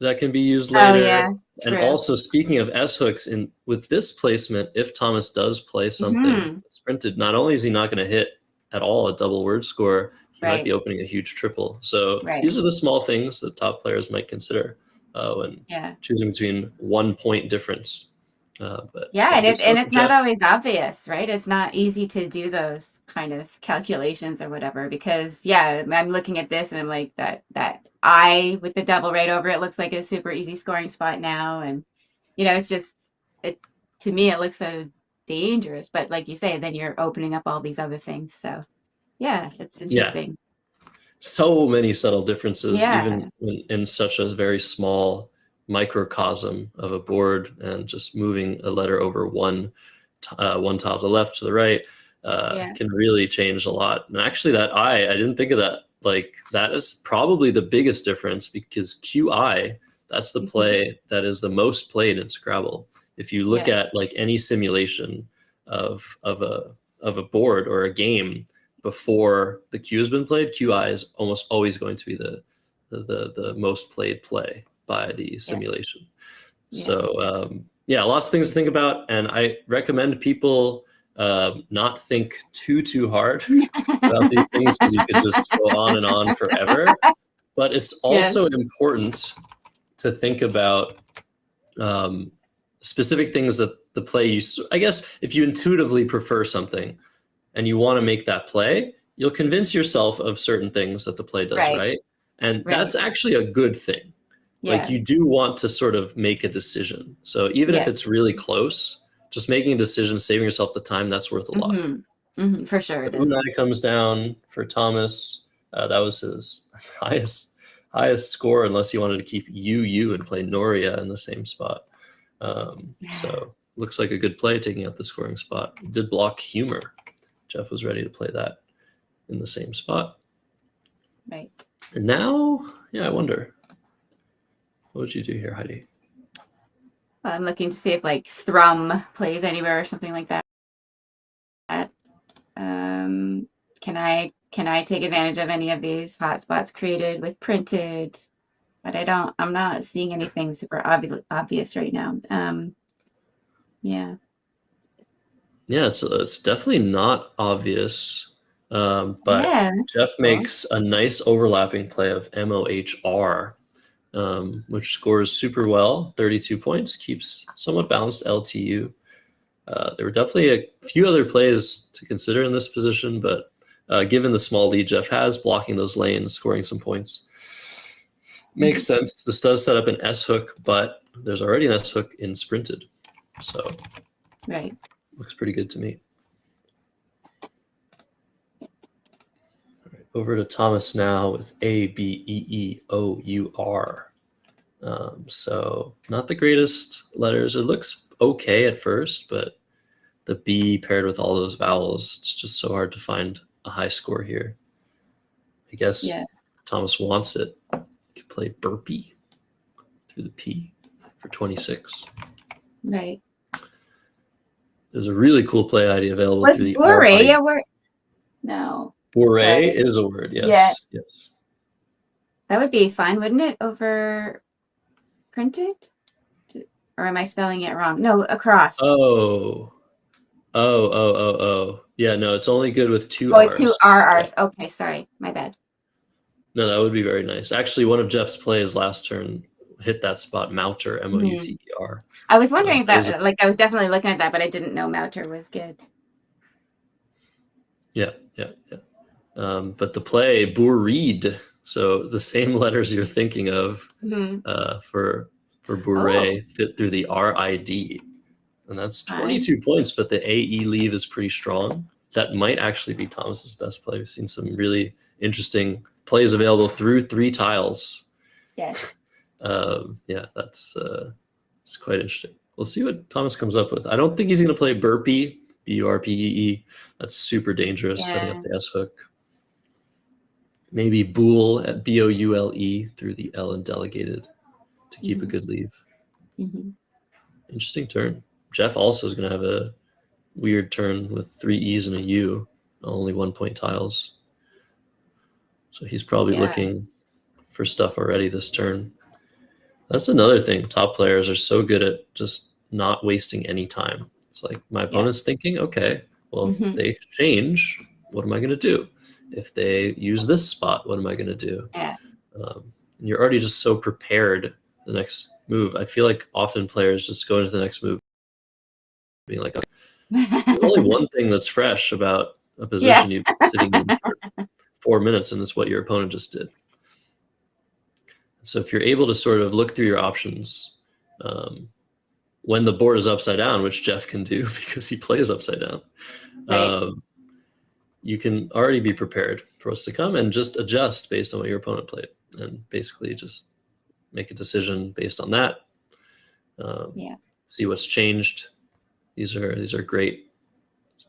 that can be used later. Oh yeah. And also, speaking of S hooks, with this placement, if Thomas does play something that's printed, not only is he not going to hit at all a double word score, he might be opening a huge triple. So these are the small things that top players might consider when choosing between 1 point difference. But and it's not always obvious, right? It's not easy to do those kind of calculations or whatever, because I'm looking at this and I'm like that I with the double right over it looks like a super easy scoring spot now, and it's just to me it looks so dangerous, but like you say, then you're opening up all these other things. So it's interesting. So many subtle differences, even in such a very small microcosm of a board, and just moving a letter over one tile to the left, to the right, can really change a lot. And actually that I didn't think of that. Like that is probably the biggest difference, because QI, that's the play that is the most played in Scrabble. If you look at like any simulation of a board or a game before the Q has been played, QI is almost always going to be the most played play by the simulation. So lots of things to think about, and I recommend people not think too hard about these things, because you could just go on and on forever. But it's also important to think about specific things that the play I guess if you intuitively prefer something and you want to make that play, you'll convince yourself of certain things that the play does right. And that's actually a good thing. like you do want to sort of make a decision. So even if it's really close, just making a decision, saving yourself the time, that's worth a lot. For sure. So Unai comes down for Thomas. That was his highest score, unless he wanted to keep UU and play Noria in the same spot. So looks like a good play, taking out the scoring spot. Did block humor. Jeff was ready to play that in the same spot. Right. And now, I wonder, what would you do here, Heidi? Well, I'm looking to see if like Thrum plays anywhere or something like that. Can I take advantage of any of these hotspots created with printed? But I'm not seeing anything super obvious right now. Yeah, it's definitely not obvious. But Jeff makes a nice overlapping play of MOHR, which scores super well, 32 points, keeps somewhat balanced LTU. There were definitely a few other plays to consider in this position, but given the small lead Jeff has, blocking those lanes, scoring some points, makes sense. This does set up an S hook, but there's already an S hook in sprinted. So looks pretty good to me. All right, over to Thomas now with ABEEOUR. So not the greatest letters. It looks okay at first, but the B paired with all those vowels, it's just so hard to find a high score here. I guess Thomas wants it. You could play burpee through the P for 26. Right. There's a really cool play idea available Was through the bourrée a word? No. Bourrée is a word, yes. Yes. That would be fun, wouldn't it? Over printed? Or am I spelling it wrong? No, across. Oh. Yeah, no, it's only good with two R's. Two RRs. Yeah. Okay, sorry. My bad. No, that would be very nice. Actually, one of Jeff's plays last turn hit that spot, Mouter, MOUTER. I was wondering if that, I was definitely looking at that, but I didn't know Mouter was good. Yeah. But the play, bourride, so the same letters you're thinking of for bourrée fit through the RID. And that's 22 points, but the AE leave is pretty strong. That might actually be Thomas's best play. We've seen some really interesting plays available through 3 tiles. Yes. That's it's quite interesting. We'll see what Thomas comes up with. I don't think he's going to play burpee, BURPEE. That's super dangerous, setting up the S hook. Maybe boule at BOULE through the L and delegated to keep a good leave. Interesting turn. Jeff also is going to have a weird turn with 3 E's and a U, only 1 point tiles. So he's probably looking for stuff already this turn. That's another thing. Top players are so good at just not wasting any time. It's like my opponent's thinking, okay, well, if they exchange, what am I going to do? If they use this spot, what am I going to do? Yeah. And you're already just so prepared the next move. I feel like often players just go into the next move being like, okay, there's only one thing that's fresh about a position you've been sitting in for 4 minutes, and it's what your opponent just did. So if you're able to sort of look through your options when the board is upside down, which Jeff can do because he plays upside down, you can already be prepared for what's to come and just adjust based on what your opponent played, and basically just make a decision based on that. See what's changed. These are great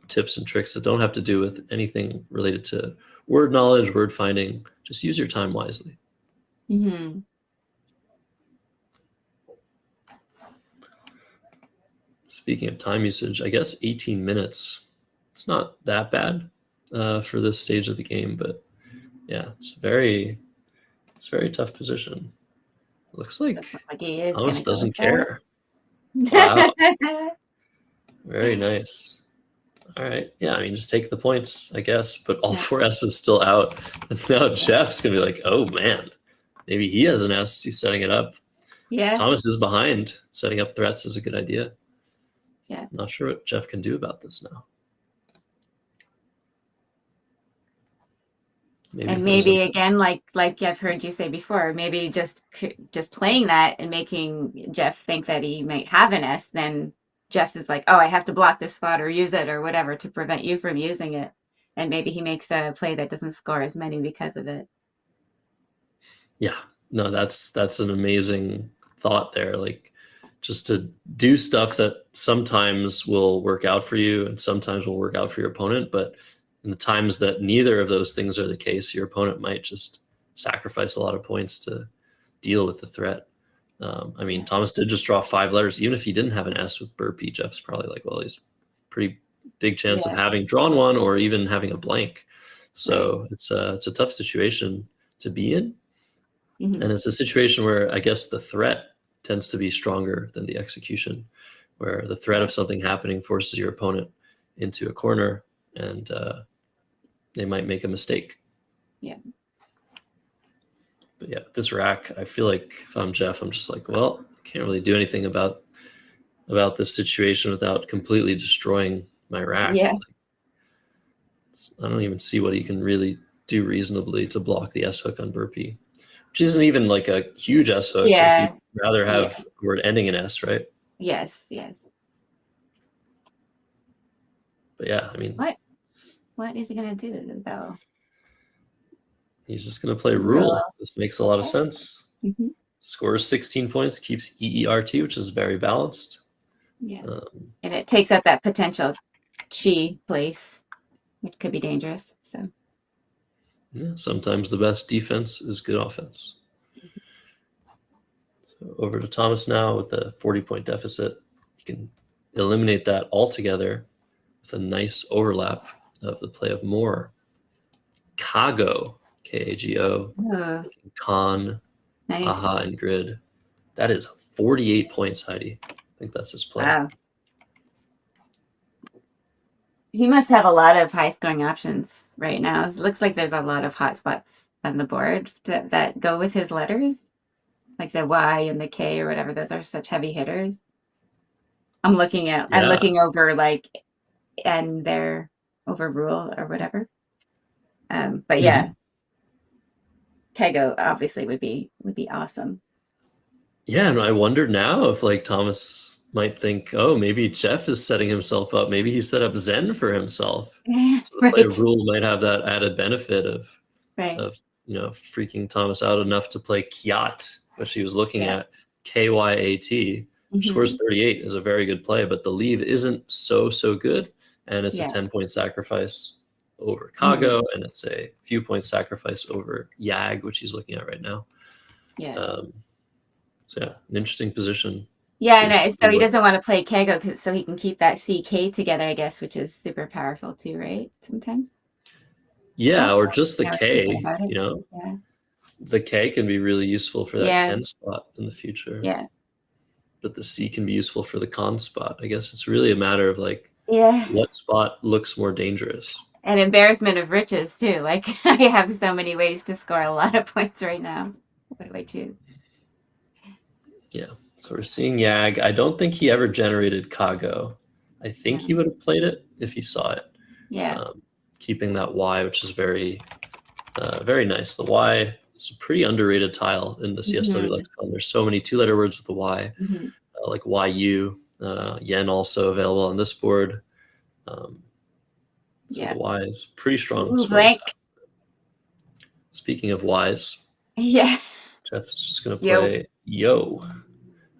tips and tricks that don't have to do with anything related to word knowledge, word finding. Just use your time wisely. Speaking of time usage, I guess 18 minutes. It's not that bad for this stage of the game, but it's very tough position. Looks like Thomas doesn't care. Wow. Very nice. All right. Yeah, I mean, just take the points, I guess, but all 4 S's still out. And now Jeff's going to be like, oh, man, maybe he has an S. He's setting it up. Yeah. Thomas is behind. Setting up threats is a good idea. Yeah. Not sure what Jeff can do about this now. And maybe again, like I've heard you say before, maybe just playing that and making Jeff think that he might have an S, then Jeff is like, oh, I have to block this spot or use it or whatever to prevent you from using it. And maybe he makes a play that doesn't score as many because of it. Yeah, no, that's an amazing thought there. Like, just to do stuff that sometimes will work out for you and sometimes will work out for your opponent, but in the times that neither of those things are the case, your opponent might just sacrifice a lot of points to deal with the threat. I mean, Thomas did just draw 5 letters. Even if he didn't have an S with burpee, Jeff's probably like, well, he's pretty big chance of having drawn one or even having a blank. So it's a tough situation to be in. And it's a situation where I guess the threat tends to be stronger than the execution, where the threat of something happening forces your opponent into a corner and they might make a mistake. Yeah. But yeah, this rack, I feel like if I'm Jeff, I'm just like, well, I can't really do anything about this situation without completely destroying my rack. Yeah. Like, I don't even see what he can really do reasonably to block the S hook on burpee, which isn't even like a huge S hook. Yeah. Like, you'd rather have a word ending in S, right? Yes. But yeah, I mean, What is he gonna do though? he's just gonna play rule. This makes a lot of sense. Scores 16 points, keeps EERT, which is very balanced. Yeah. And it takes up that potential chi place, which could be dangerous. So yeah, sometimes the best defense is good offense. So over to Thomas now with a 40-point deficit. You can eliminate that altogether with a nice overlap of the play of more. Kago, K-A-G-O, con, nice. aha, and grid. That is 48 points, Heidi. I think that's his play. Wow. He must have a lot of high-scoring options right now. It looks like there's a lot of hot spots on the board that go with his letters, like the Y and the K or whatever. Those are such heavy hitters. I'm looking over like, and they're over rule or whatever. But yeah, Kego obviously would be awesome. Yeah, and I wonder now if like Thomas might think, oh, maybe Jeff is setting himself up. Maybe he set up Zen for himself. So the play of rule might have that added benefit of freaking Thomas out enough to play Kyat, which he was looking at, Kyat, which scores 38, is a very good play, but the leave isn't so good, and it's a 10-point sacrifice over Kago, and it's a few point sacrifice over Yag, which he's looking at right now. So yeah, an interesting position. Yeah, and so he doesn't want to play Kego so he can keep that CK together, I guess, which is super powerful too, right? Sometimes. Yeah, or just the K, you know. Yeah. The K can be really useful for that Ken spot in the future. Yeah. But the C can be useful for the con spot. I guess it's really a matter of like what spot looks more dangerous. And embarrassment of riches too. Like I have so many ways to score a lot of points right now. What do I choose? Yeah. So we're seeing Yag. I don't think he ever generated Kago. I think he would have played it if he saw it. Yeah. Keeping that Y, which is very nice. The Y is a pretty underrated tile in the CSW lexicon. There's so many 2-letter words with the Y, like YU. Yen also available on this board. So the Y is pretty strong. Blank. Speaking of Ys, Jeff is just going to play Yo.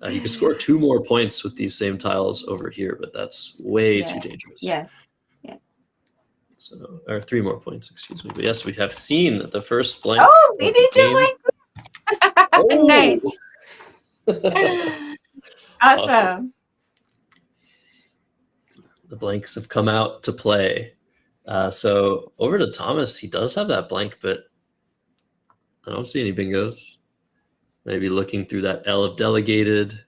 You can score 2 more points with these same tiles over here, but that's way too dangerous. Yeah. So, or 3 more points, excuse me. But yes, we have seen the first blank. Oh, we did just like nice. Awesome. The blanks have come out to play. So over to Thomas, he does have that blank, but I don't see any bingos. Maybe looking through that L of delegated,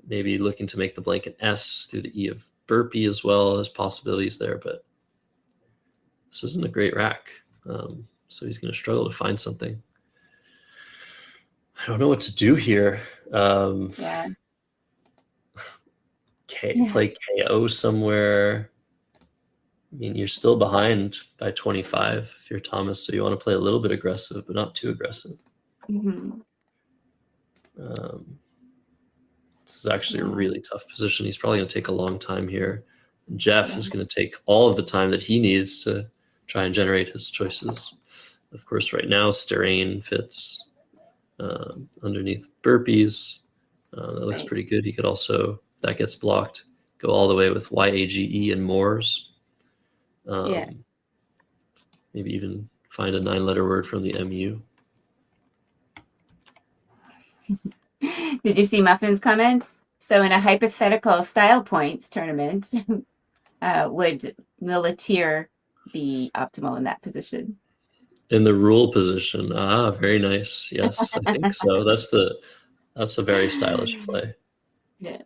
maybe looking to make the blank an S through the E of burpee as well. There's possibilities there, but this isn't a great rack. So he's going to struggle to find something. I don't know what to do here. Play KO somewhere. I mean, you're still behind by 25 if you're Thomas, so you want to play a little bit aggressive, but not too aggressive. Mm-hmm. This is actually a really tough position. He's probably going to take a long time here. Jeff is going to take all of the time that he needs to try and generate his choices. Of course, right now, Sterain fits underneath burpees. That looks pretty good. He could also, if that gets blocked, go all the way with YAGE and Moores. Maybe even find a 9-letter word from the MU. Did you see Muffin's comments? So in a hypothetical style points tournament, would Militaire be optimal in that position? In the rule position. Ah, very nice. Yes, I think so. That's a very stylish play. Yeah.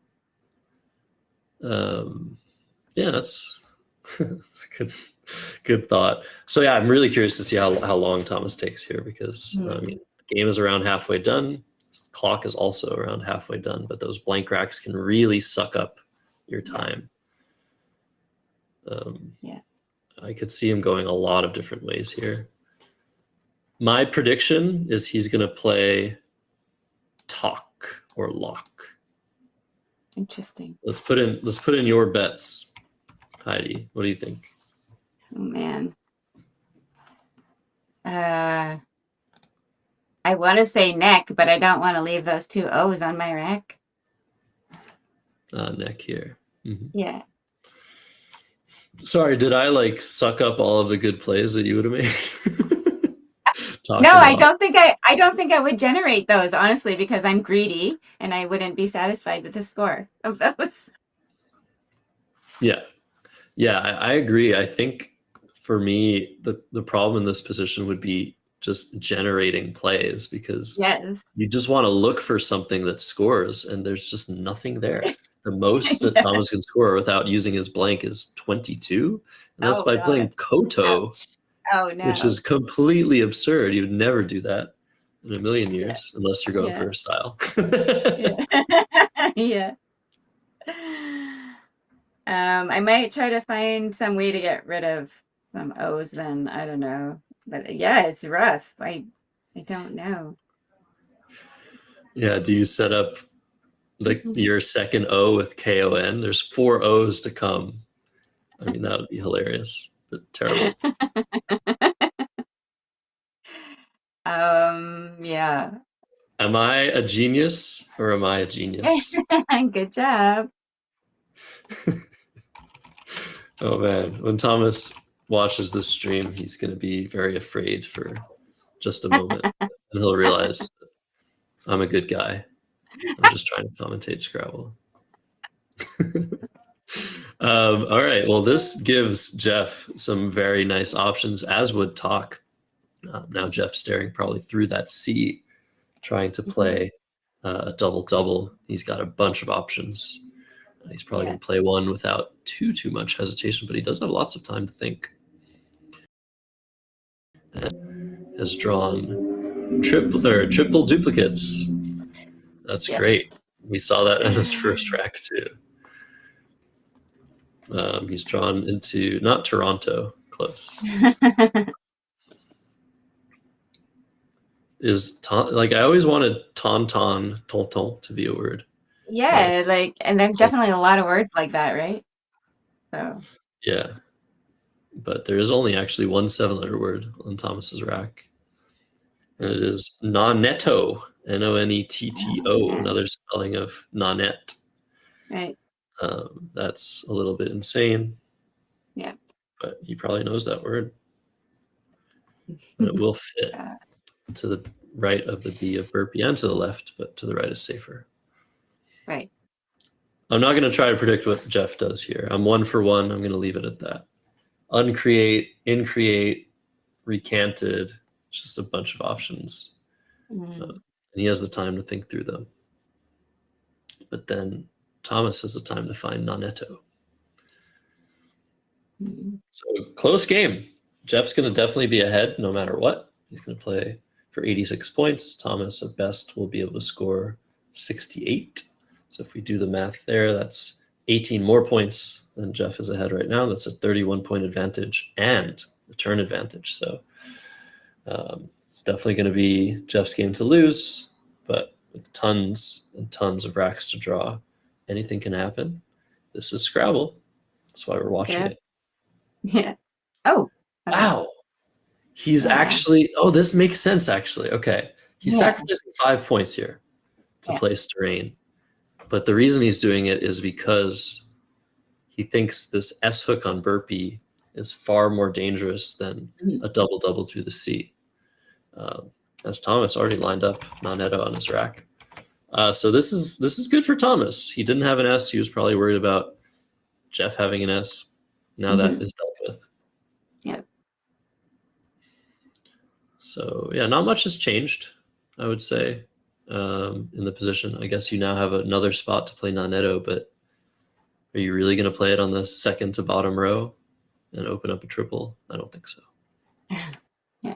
Yeah, that's a good thought. So yeah, I'm really curious to see how long Thomas takes here, because I mean, the game is around halfway done. This clock is also around halfway done, but those blank racks can really suck up your time. I could see him going a lot of different ways here. My prediction is he's going to play talk or lock. Interesting. Let's put in your bets, Heidi. What do you think? Oh man. I want to say neck, but I don't want to leave those 2 O's on my rack. Neck here. Mm-hmm. Yeah. Sorry, did I like suck up all of the good plays that you would have made? No, I don't think I would generate those, honestly, because I'm greedy and I wouldn't be satisfied with the score of those. Yeah, I agree. I think for me, the problem in this position would be just generating plays, because you just want to look for something that scores, and there's just nothing there. The most that Thomas can score without using his blank is 22, and that's by playing Koto. Oh, no. Which is completely absurd. You would never do that in a million years, unless you're going for a style. Yeah. I might try to find some way to get rid of some O's then. I don't know. But yeah, it's rough. I don't know. Yeah, do you set up like your second O with KON? There's 4 O's to come. I mean, that would be hilarious, but terrible. Yeah. Am I a genius or am I a genius? Good job. Oh man, when Thomas watches this stream, he's going to be very afraid for just a moment, and he'll realize I'm a good guy. I'm just trying to commentate Scrabble. All right, well, this gives Jeff some very nice options, as would Talk. Now Jeff's staring probably through that C, trying to play a double-double. He's got a bunch of options. He's probably going to play one without too much hesitation, but he does have lots of time to think. And has drawn triple duplicates. That's great. We saw that in his first rack too. He's drawn into not Toronto, close. Is like I always wanted tonton to be a word. Yeah, and there's definitely a lot of words like that, right? So yeah, but there is only actually one 7-letter word on Thomas's rack, and it is nonetto, Nonetto, another spelling of nonet. Right. That's a little bit insane. Yeah. But he probably knows that word, and it will fit to the right of the B of burpee and to the left, but to the right is safer. Right. I'm not going to try to predict what Jeff does here. I'm 1 for 1. I'm going to leave it at that. Uncreate, increate, recanted. It's just a bunch of options. And he has the time to think through them. But then Thomas has the time to find nonetto. So close game. Jeff's going to definitely be ahead no matter what. He's going to play for 86 points. Thomas at best will be able to score 68. So if we do the math there, that's 18 more points and Jeff is ahead right now. That's a 31-point advantage and the turn advantage. So it's definitely going to be Jeff's game to lose, but with tons and tons of racks to draw, anything can happen. This is Scrabble. That's why we're watching it. Yeah. Oh. Okay. Wow. He's actually, this makes sense, actually. Okay. He's sacrificing 5 points here to place terrain. But the reason he's doing it is because he thinks this S hook on Burpee is far more dangerous than a double-double through the sea. As Thomas already lined up non-netto on his rack. So this is good for Thomas. He didn't have an S. He was probably worried about Jeff having an S. Now that is dealt with. Yep. So yeah, not much has changed, I would say, in the position. I guess you now have another spot to play non-netto, but are you really going to play it on the second to bottom row and open up a triple? I don't think so. Yeah.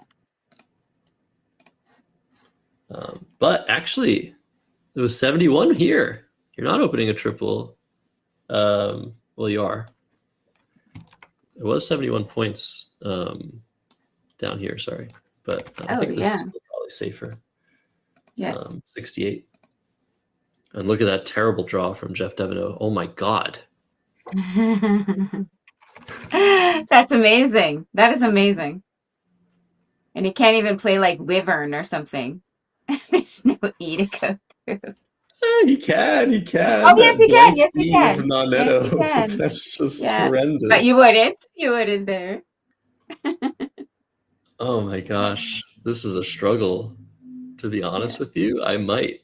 But actually, it was 71 here. You're not opening a triple. Well, you are. It was 71 points down here, sorry. But I think this is probably safer. Yeah. 68. And look at that terrible draw from Jeff Deveneaux. Oh my God. That's amazing. That is amazing. And he can't even play like Wyvern or something. There's no E to go through. He can. Oh, yes, he can. Yes, he can. Non-netto. Yes, he can. That's just horrendous. But you wouldn't. You wouldn't there. Oh my gosh. This is a struggle. To be honest with you, I might.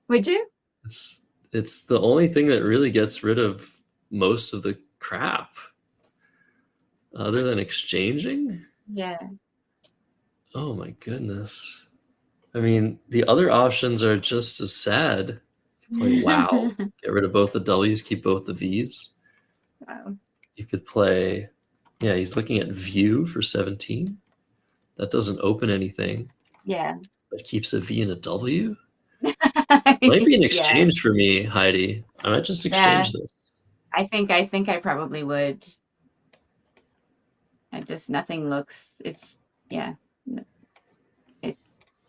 Would you? It's the only thing that really gets rid of most of the crap. Other than exchanging? Yeah. Oh my goodness. I mean, the other options are just as sad. You could play wow, get rid of both the W's, keep both the V's. Wow. You could play, he's looking at view for 17. That doesn't open anything. Yeah. But keeps a V and a W. It might be an exchange for me, Heidi. I might just exchange this. I think I probably would.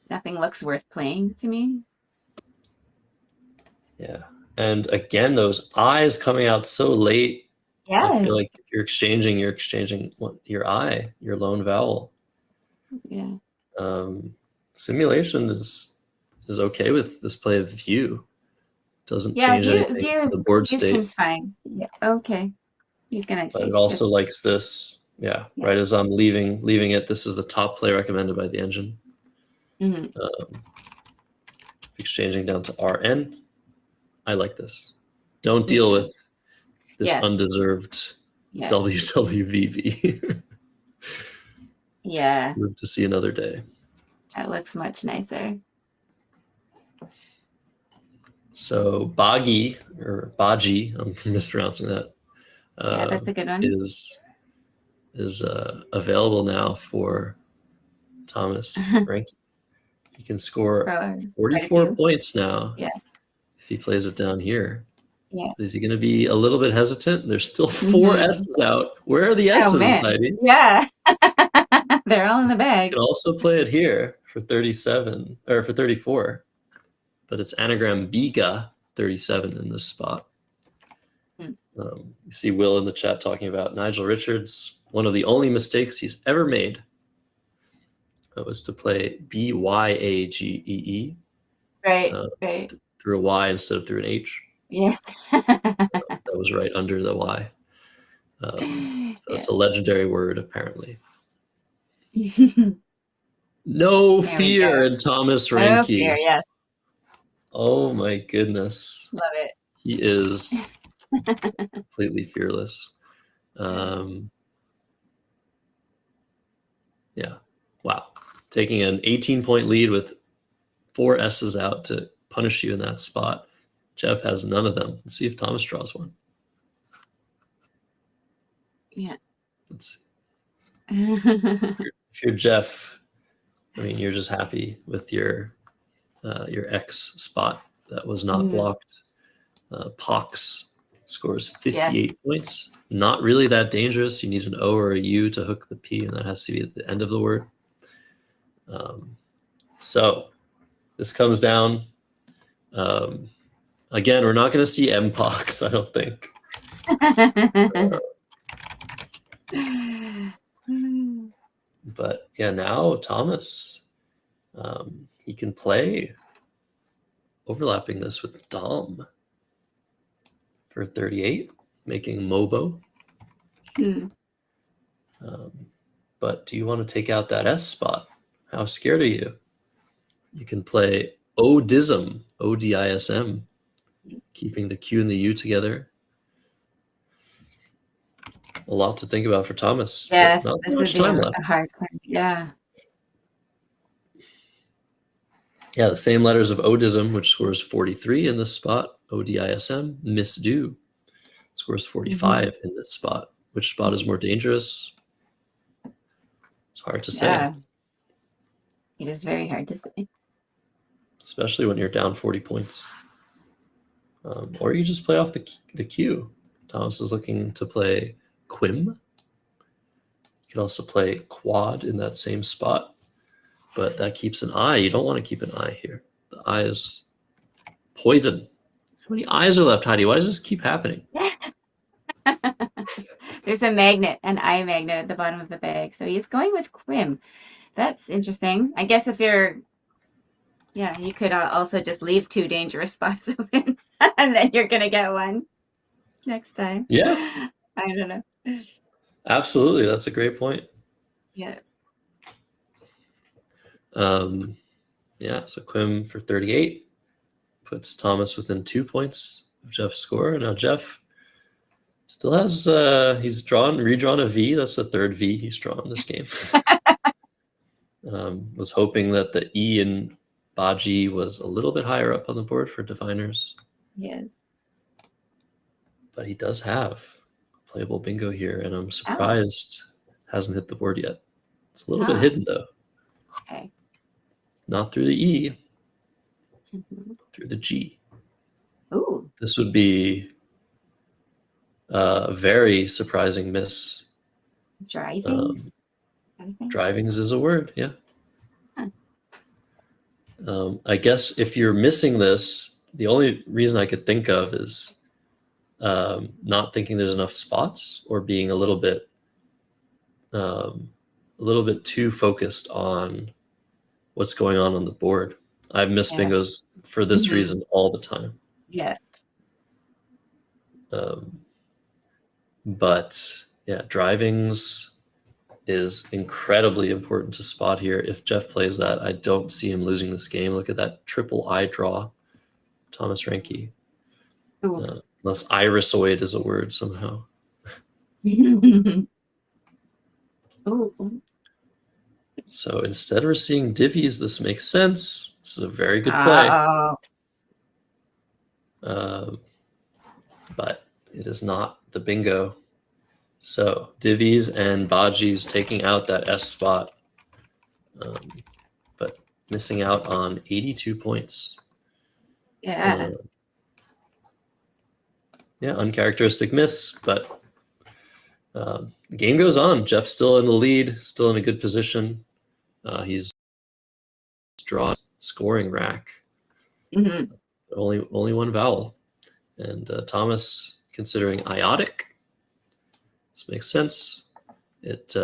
Nothing looks worth playing to me. Yeah. And again, those I's coming out so late. Yeah. I feel like if you're exchanging your I, your lone vowel. Yeah. Simulation is okay with this play of view. Doesn't change anything for the board state. Seems fine. Yeah. Okay. He's gonna exchange. But it also likes this. Yeah. Right as I'm leaving it, this is the top play recommended by the engine. Exchanging down to RN. I like this. Don't deal with this undeserved WWVV. Yeah. Live to see another day. That looks much nicer. So Boggy or Baji, I'm mispronouncing that. That's a good one. Is available now for Thomas Ranky. He can score 44 points now. Yeah. If he plays it down here. Yeah. Is he going to be a little bit hesitant? There's still 4 S's out. Where are the S's, Heidi? Yeah. They're all in the bag. You can also play it here for 37 or for 34. But it's anagram Biga 37 in this spot. You see Will in the chat talking about Nigel Richards. One of the only mistakes he's ever made was to play BYAGEE. Right, right. Through a Y instead of through an H. Yes. That was right under the Y. So it's a legendary word, apparently. No fear in Thomas Ranky. No fear, yes. Oh my goodness. Love it. He is completely fearless. Yeah. Wow. Taking an 18-point lead with 4 S's out to punish you in that spot. Jeff has none of them. Let's see if Thomas draws one. Yeah. Let's see. If you're Jeff, I mean, you're just happy with your X spot that was not blocked. Pox scores 58 points. Not really that dangerous. You need an O or a U to hook the P, and that has to be at the end of the word. So this comes down. Again, we're not going to see MPOX, I don't think. But yeah, now Thomas, he can play, overlapping this with Dom for 38, making Mobo. But do you want to take out that S spot? How scared are you? You can play Odism, O-D-I-S-M, keeping the Q and the U together. A lot to think about for Thomas. Yes, not this too much would be time left. a hard one. Yeah. Yeah, the same letters of Odism, which scores 43 in this spot. O-D-I-S-M, Misdo, scores 45 in this spot. Which spot is more dangerous? It's hard to say. Yeah. It is very hard to say. Especially when you're down 40 points. Or you just play off the Q. Thomas is looking to play Quim. You could also play Quad in that same spot, but that keeps an I. You don't want to keep an I here. The I is poison. How many I's are left, Heidi? Why does this keep happening? There's a magnet, an eye magnet at the bottom of the bag. So he's going with Quim. That's interesting. I guess if you're, yeah, you could also just leave 2 dangerous spots open and then you're going to get one next time. Yeah. I don't know. Absolutely. That's a great point. Yeah. Yeah, so Quim for 38 puts Thomas within 2 points of Jeff's score. Now Jeff still has, he's redrawn a V. That's the 3rd V he's drawn this game. Was hoping that the E in Baji was a little bit higher up on the board for diviners. Yeah. But he does have playable bingo here, and I'm surprised hasn't hit the board yet. It's a little bit hidden, though. Okay. Not through the E, through the G. Ooh. This would be a very surprising miss. Drivings? Drivings is a word, yeah. Huh. I guess if you're missing this, the only reason I could think of is not thinking there's enough spots, or being a little bit too focused on what's going on the board. I've missed bingos for this reason all the time. Yeah. But yeah, drivings is incredibly important to spot here. If Jeff plays that, I don't see him losing this game. Look at that triple I draw, Thomas Reinke. Unless irisoid is a word somehow. So instead we're seeing divvies. This makes sense. This is a very good play. But it is not the bingo. So divvies and Baji's taking out that S spot, but missing out on 82 points. Yeah. Yeah, uncharacteristic miss, but the game goes on. Jeff's still in the lead, still in a good position. He's drawn scoring rack. Only one vowel. And Thomas considering iotic. This makes sense. It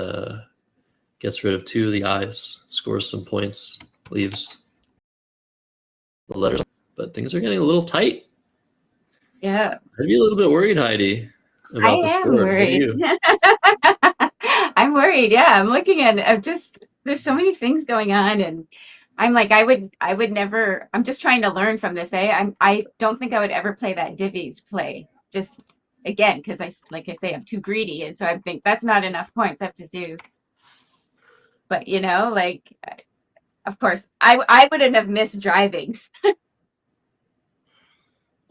gets rid of 2 of the I's, scores some points, leaves the letters. But things are getting a little tight. Yeah. I'd be a little bit worried, Heidi, about this board. Worried. I'm worried. Yeah, I'm looking at there's so many things going on, and I'm like, I would never. I'm just trying to learn from this. I don't think I would ever play that divvies play. Just again, because I'm too greedy, and so I think that's not enough points. I have to do. But of course, I wouldn't have missed drivings.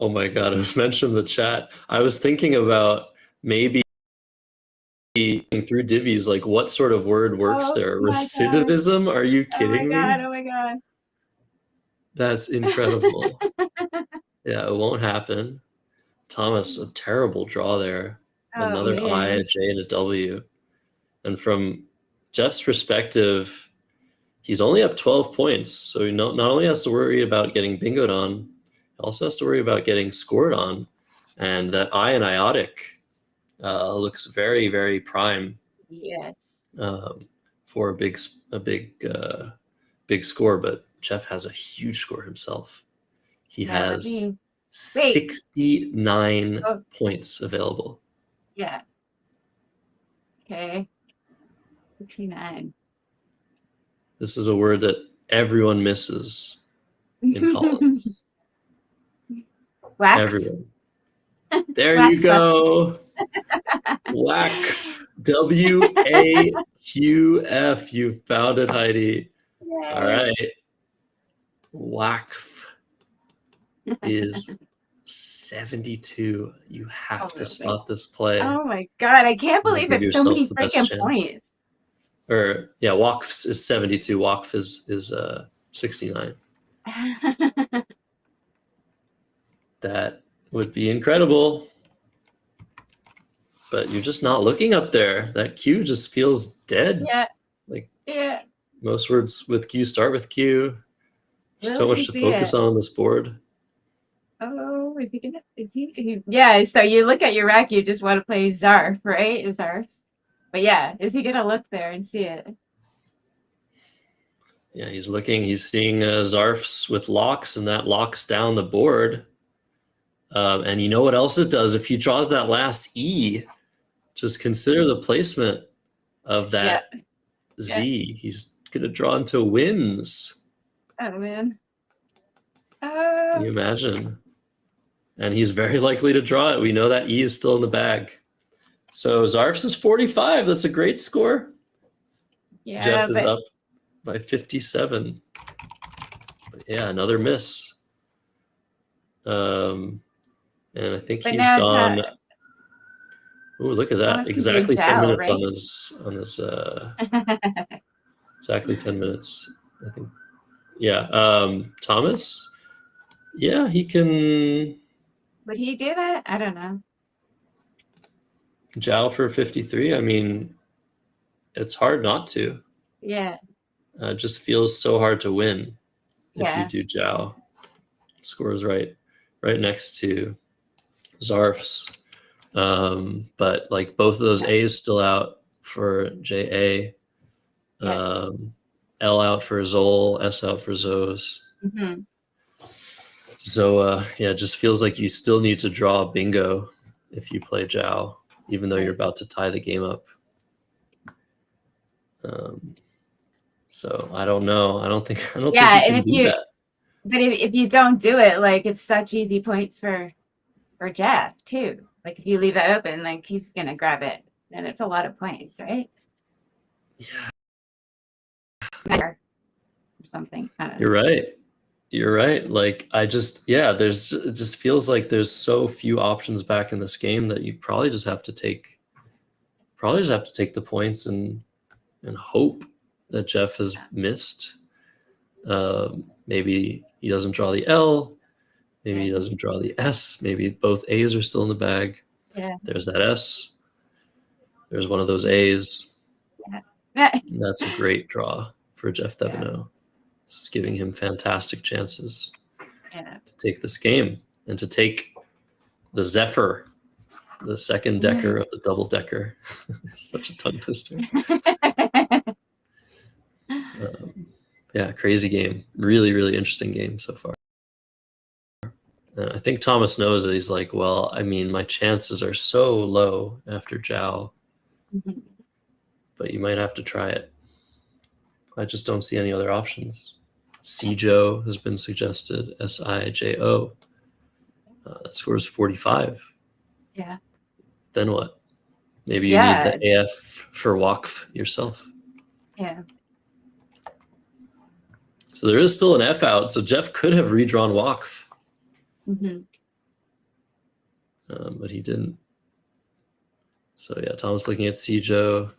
Oh my God, it was mentioned in the chat. I was thinking about maybe through divvies, like what sort of word works there? Recidivism? Are you kidding me? Oh my God. That's incredible. Yeah, it won't happen. Thomas, a terrible draw there. Oh, Another I, man. a J, and a W. And from Jeff's perspective, he's only up 12 points. So he not only has to worry about getting bingoed on, he also has to worry about getting scored on. And that I and iotic looks very, very prime. Yes. For a big score, but Jeff has a huge score himself. He has 69 points available. Yeah. Okay. 69. This is a word that everyone misses in college. Wax. Everyone. There you go. Whack. WAQF. You found it, Heidi. Yay. All right. WAQF is 72. You have to spot this play. Oh my God. I can't believe Give it's so many yourself the best freaking chance. points. Or yeah, WAQF is 72. WAQF is 69. That would be incredible. But you're just not looking up there. That Q just feels dead. Yeah. Like Yeah. most words with Q start with Q. There's so much to focus on this board. Oh, is he gonna? Yeah. So you look at your rack, you just want to play Zarf, right? Zarfs. But yeah, is he gonna look there and see it? Yeah, he's looking. He's seeing Zarfs with locks, and that locks down the board. And you know what else it does? If he draws that last E, just consider the placement of that Z. Yeah. He's gonna draw into wins. Oh man. Can you imagine? And he's very likely to draw it. We know that E is still in the bag. So Zarfs is 45. That's a great score. Yeah, Jeff is up by 57. But yeah, another miss. And I think he's gone. Oh, look at that! Exactly 10 minutes, right? on his. Exactly 10 minutes. I think. Yeah. Thomas. Yeah, he can. Would he do that? I don't know. Jow for 53. I mean, it's hard not to. Yeah. It just feels so hard to win if you do Jow. Scores right next to Zarf's. But like both of those A's still out for JA. L out for Zol, S out for Zos. Mm-hmm. So it just feels like you still need to draw bingo if you play Jow, even though you're about to tie the game up. So I don't know. I don't think you can do that. But if you don't do it, like it's such easy points for Jeff too. Like if you leave that open, like he's gonna grab it, and it's a lot of points, right? Yeah. Or something. I don't know. You're right. Like it just feels like there's so few options back in this game that you probably just have to take the points and hope that Jeff has missed. Maybe he doesn't draw the L. Maybe he doesn't draw the S. Maybe both A's are still in the bag. Yeah. There's that S. There's one of those A's. Yeah. That's a great draw for Jeff Deveneaux. This is giving him fantastic chances to take this game and to take the Zephyr, the second decker of the double decker. Such a tongue twister. Crazy game. Really, really interesting game so far. I think Thomas knows that he's like, well, I mean, my chances are so low after Jow, but you might have to try it. I just don't see any other options. Sijo has been suggested, Sijo. That scores 45. Yeah. Then what? Maybe you need the AF for WAQF yourself. Yeah. So there is still an F out. So Jeff could have redrawn WAQF. But he didn't. So yeah, Tom's looking at Sijo.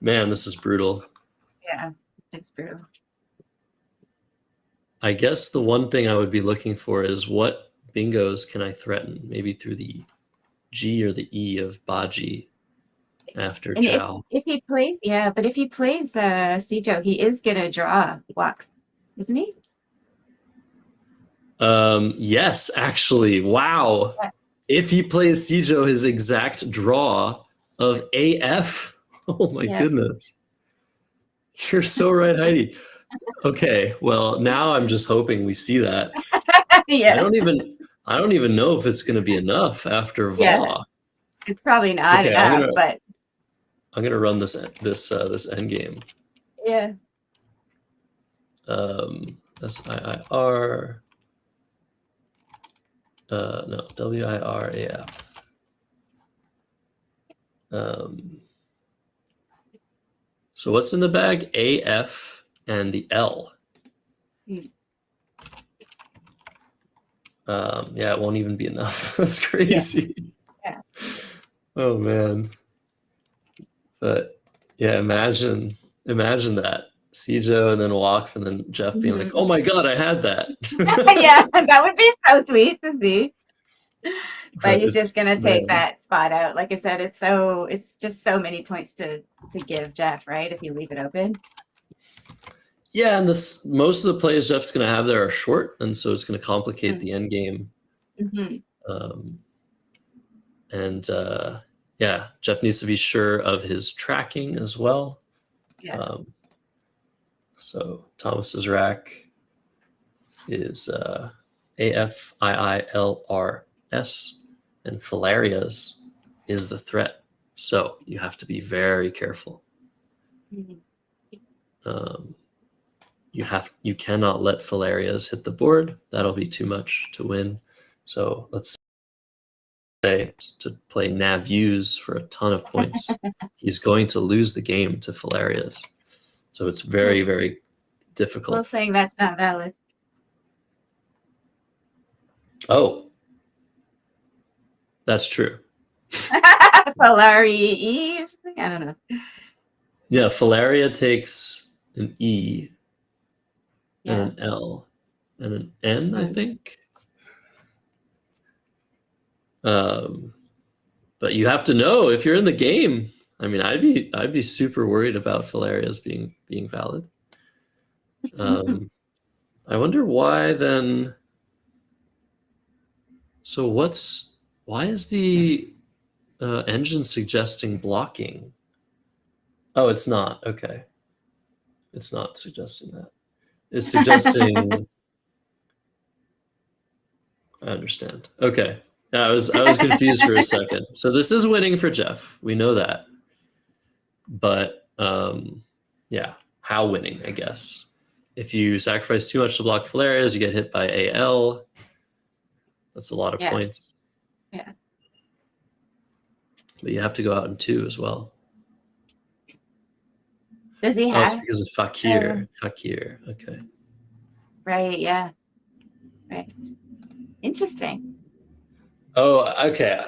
Man, this is brutal. Yeah, it's brutal. I guess the one thing I would be looking for is what bingos can I threaten? Maybe through the G or the E of Baji after And Chow. if he plays, yeah, but if he plays Sijo, he is gonna draw Wak, isn't he? Yes, actually. Wow. Yeah. If he plays Sijo, his exact draw of AF. Oh my goodness. You're so right, Heidi. Okay, well, now I'm just hoping we see that. Yeah. I don't even know if it's going to be enough after Va. Yeah. It's probably not Okay, enough, but I'm gonna run this end game. yeah. SIIR. No, WIRAF. So what's in the bag? AF and the L. Yeah, it won't even be enough. That's crazy. Yeah. Oh man. But yeah, imagine that. Sijo and then Walk and then Jeff being like, oh my god, I had that. Yeah, that would be so sweet to see. But he's it's- just gonna take man. that spot out. Like I said, it's just so many points to give Jeff, right? If you leave it open. Yeah, and most of the plays Jeff's going to have there are short, and so it's going to complicate the end game. Yeah, Jeff needs to be sure of his tracking as well. Yeah. So Thomas's rack is AFIILRS, and Filaria's is the threat. So you have to be very careful. You cannot let Filaria's hit the board. That'll be too much to win. So let's say to play nav use for a ton of points, he's going to lose the game to Filaria's. So it's very, very difficult. Still saying that's not valid. Oh, that's true. Polari or something? I don't know. Yeah, Filaria takes an E and Yeah. an L and an N, I think. But you have to know if you're in the game. I mean, I'd be super worried about Filaria's being valid. I wonder why then. So why is the engine suggesting blocking? Oh, it's not. Okay. It's not suggesting that. It's suggesting. I understand. Okay. I was confused for a second. So this is winning for Jeff. We know that. But yeah, how winning, I guess. If you sacrifice too much to block Filaria's, you get hit by AL. That's a lot of points. Yeah. But you have to go out in 2 as well. Does he Oh, have? it's because of Fakir. Fakir. Okay. Right, yeah. Right. Interesting. Oh, okay.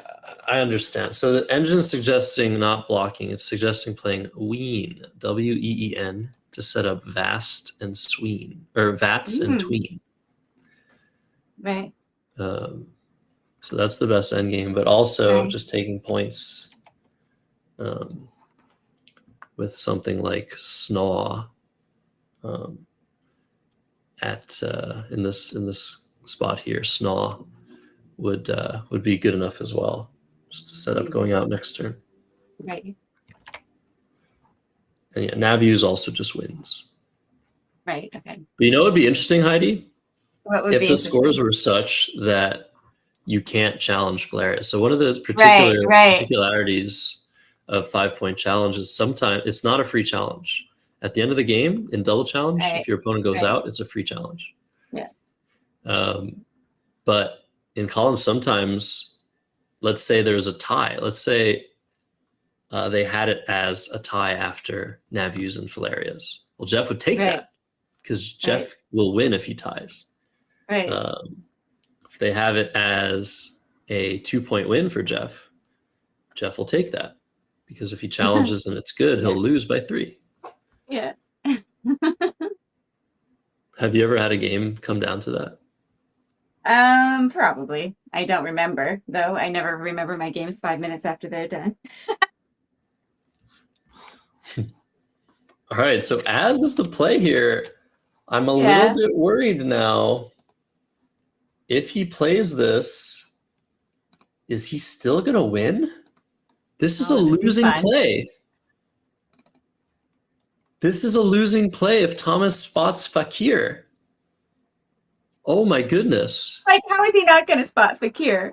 I understand. So the engine's suggesting not blocking. It's suggesting playing Ween, WEEN, to set up Vast and Sween, or Vats and Tween. Right. So that's the best endgame, but also just taking points with something like Snaw in this spot here. Snaw would be good enough as well, just to set up going out next turn. Right. And yeah, Navuse also just wins. Right. Okay. But you know what would be interesting, Heidi? What would If be the interesting? scores were such that you can't challenge Filaria. So one of those particularities of 5-point challenges, sometimes it's not a free challenge. At the end of the game, in double challenge, if your opponent goes out, it's a free challenge. Yeah. But in Collins, sometimes, let's say there's a tie. Let's say they had it as a tie after Navuse and Filaria's. Well, Jeff would take that because Jeff will win if he ties. Right. If they have it as a 2-point win for Jeff, Jeff will take that because if he challenges and it's good, he'll lose by 3. Yeah. Have you ever had a game come down to that? Probably. I don't remember, though. I never remember my games 5 minutes after they're done. All right, so as is the play here, I'm a little bit worried now. If he plays this, is he still going to win? This is a losing play. This is a losing play if Thomas spots Fakir. Oh my goodness. Like, how is he not going to spot Fakir?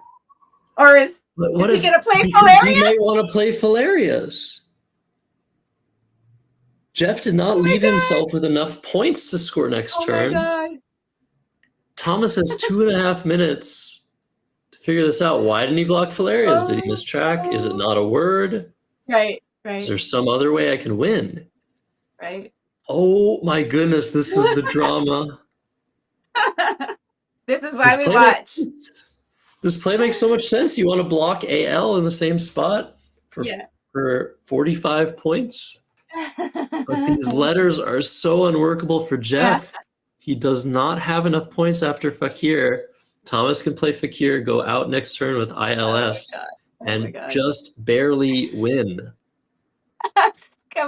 Or is he going to play Because he Falarius? might want to play Falarius. Jeff did not leave himself with enough points to score next turn. Oh my God. Thomas has 2.5 minutes to figure this out. Why didn't he block Falarius? Did he miss track? Is it not a word? Right. Is there some other way I can win? Right. Oh my goodness, this is the drama. This is why we watch. This play makes so much sense. You want to block AL in the same spot for 45 points? But these letters are so unworkable for Jeff. He does not have enough points after Fakir. Thomas can play Fakir, go out next turn with ILS, and just barely win.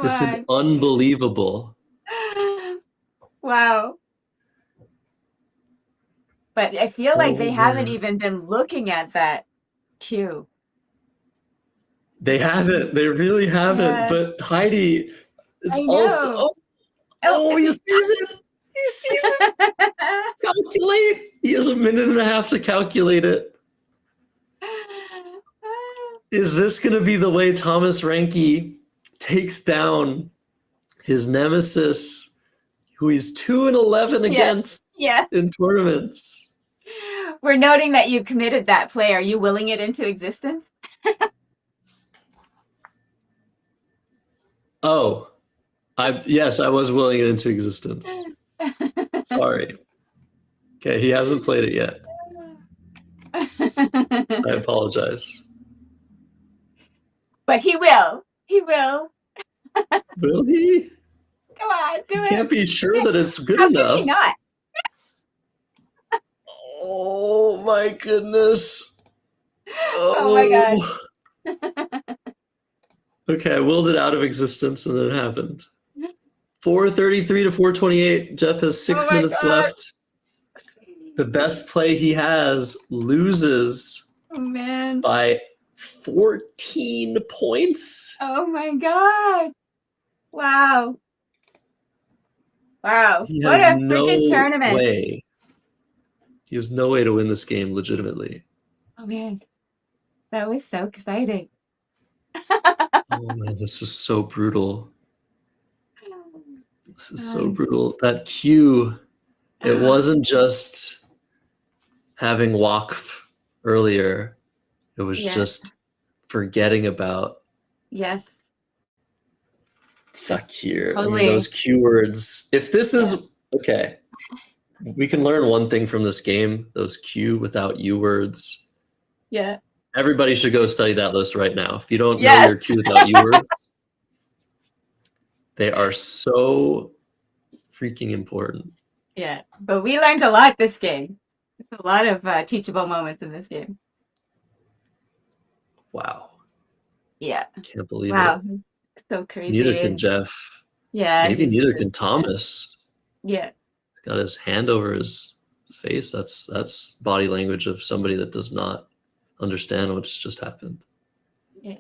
This is unbelievable. Wow. But I feel like they haven't even been looking at that cue. They haven't. They really haven't. But Heidi, it's also... Oh, he sees it. He sees it. Calculate. He has 1.5 minutes to calculate it. Is this going to be the way Thomas Reinke takes down his nemesis, who he's 2-11 against in tournaments? We're noting that you committed that play. Are you willing it into existence? Yes, I was willing it into existence. Sorry. Okay, he hasn't played it yet. I apologize. But he will. He will. Will he? Come on, do it. Can't be sure that it's good enough. How can he not? Oh my goodness. Oh my God. Okay, I willed it out of existence and then it happened. 433 to 428. Jeff has 6 minutes left. The best play he has loses by 14 points. Oh my God. Wow. Wow. What a freaking tournament. Way. He has no way to win this game legitimately. Oh man. That was so exciting. Oh man, this is so brutal. This is so brutal. That cue, it wasn't just having Waqf earlier. It was just forgetting about Fakir. Totally. I mean, those cue words. If this is okay, we can learn one thing from this game. Those cue without you words. Yeah. Everybody should go study that list right now. If you don't know your cue without you words, they are so freaking important. Yeah, but we learned a lot this game. There's a lot of teachable moments in this game. Wow. Yeah. Can't believe it. So crazy. Neither can Jeff. Yeah. Maybe neither can Thomas. Yeah. He's got his hand over his face. That's body language of somebody that does not understand what just happened. Yeah.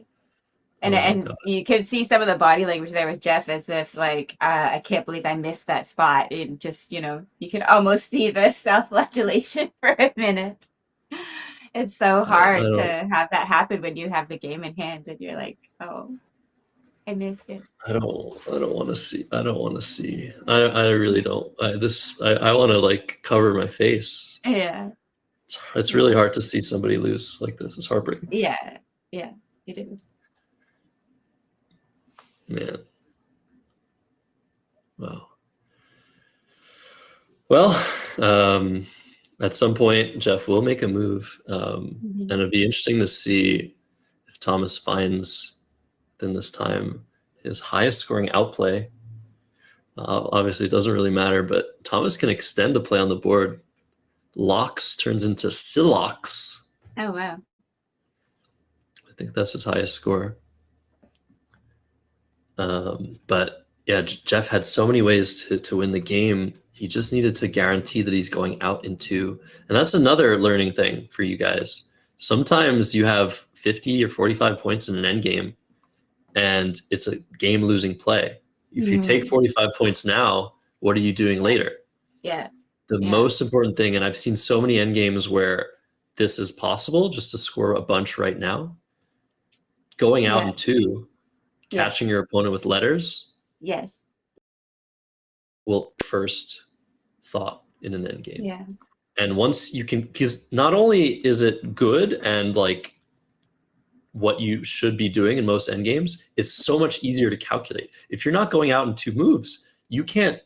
And you could see some of the body language there with Jeff as if like, I can't believe I missed that spot. And just, you could almost see the self-flagellation for a minute. It's so hard to have that happen when you have the game in hand and you're like, oh, I missed it. I don't want to see. I really don't. I want to like cover my face. Yeah. It's really hard to see somebody lose like this. It's heartbreaking. Yeah. Yeah, it is. Man. Wow. Well, at some point, Jeff will make a move. And it'd be interesting to see if Thomas finds within this time his highest scoring outplay. Obviously, it doesn't really matter, but Thomas can extend a play on the board. Lox turns into Silox. Oh, wow. I think that's his highest score. But yeah, Jeff had so many ways to win the game. He just needed to guarantee that he's going out in 2. And that's another learning thing for you guys. Sometimes you have 50 or 45 points in an end game, and it's a game-losing play. If you take 45 points now, what are you doing later? Yeah. The most important thing, and I've seen so many end games where this is possible, just to score a bunch right now. Going out in 2, catching your opponent with letters. Yes. Will first thought in an end game. Yeah. And once you can, because not only is it good and like what you should be doing in most end games, it's so much easier to calculate. If you're not going out in 2 moves, you can't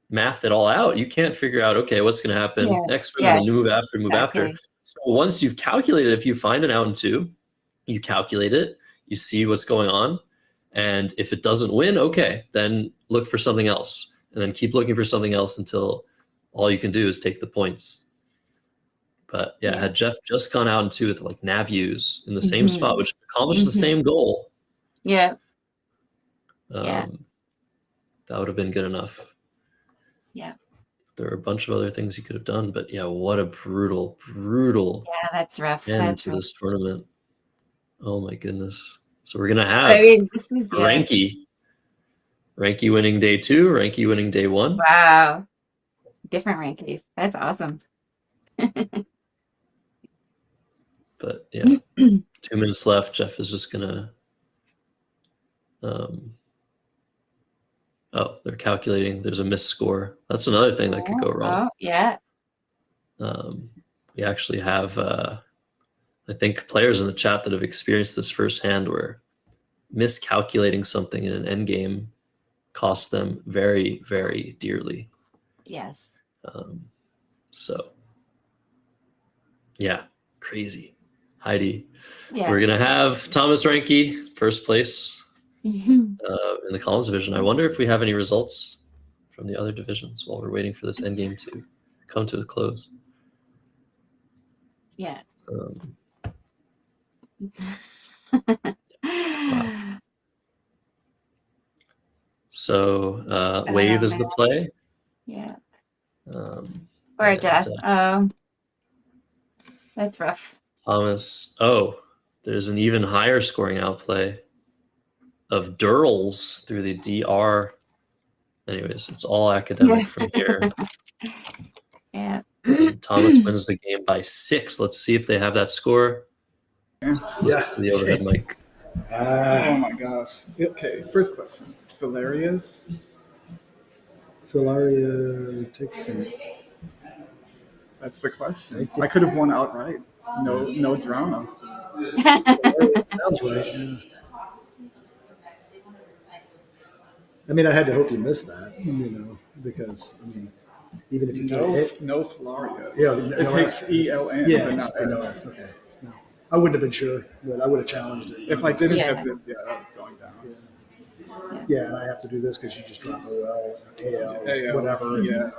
math it all out. You can't figure out, okay, what's going to happen next move, and move after. So once you've calculated, if you find an out in 2, you calculate it, you see what's going on. And if it doesn't win, okay, then look for something else. And then keep looking for something else until all you can do is take the points. But yeah, had Jeff just gone out in 2 with like nav use in the same spot, which accomplished the same goal. Yeah. That would have been good enough. Yeah. There are a bunch of other things he could have done, but yeah, what a brutal Yeah, that's rough. end to rough. this tournament. Oh my goodness. So we're gonna have this is Ranky winning day 2, Ranky winning day 1. Wow. Different rankies. That's awesome. But yeah, 2 minutes left. Jeff is just gonna oh, they're calculating. There's a missed score. That's another thing that could go wrong. Oh, yeah. We actually have I think players in the chat that have experienced this firsthand, where miscalculating something in an end game costs them very, very dearly. Yes. So yeah, crazy. Heidi, Yeah. we're gonna have Thomas Ranke first place in the Collins division. I wonder if we have any results from the other divisions while we're waiting for this end game to come to a close. Yeah. Wow. So Wave is the play. Yeah. Or Jeff. That's rough. Thomas. Oh, there's an even higher scoring outplay of Durls through the DR. Anyways, it's all academic from here. Yeah. And Thomas wins the game by 6. Let's see if they have that score. Listen to the overhead mic. Oh my gosh. Okay, first question. Filarius? Filaria takes it. That's the question. I could have won outright. No drama. Sounds right. Yeah. I mean, I had to hope you missed that, because even if you no Filarius. Yeah, it takes ELN, but not S. Okay. No, I wouldn't have been sure, but I would have challenged it. If I didn't have this, that was going down. Yeah, and I have to do this because you just drop OL, AL, whatever. Yeah,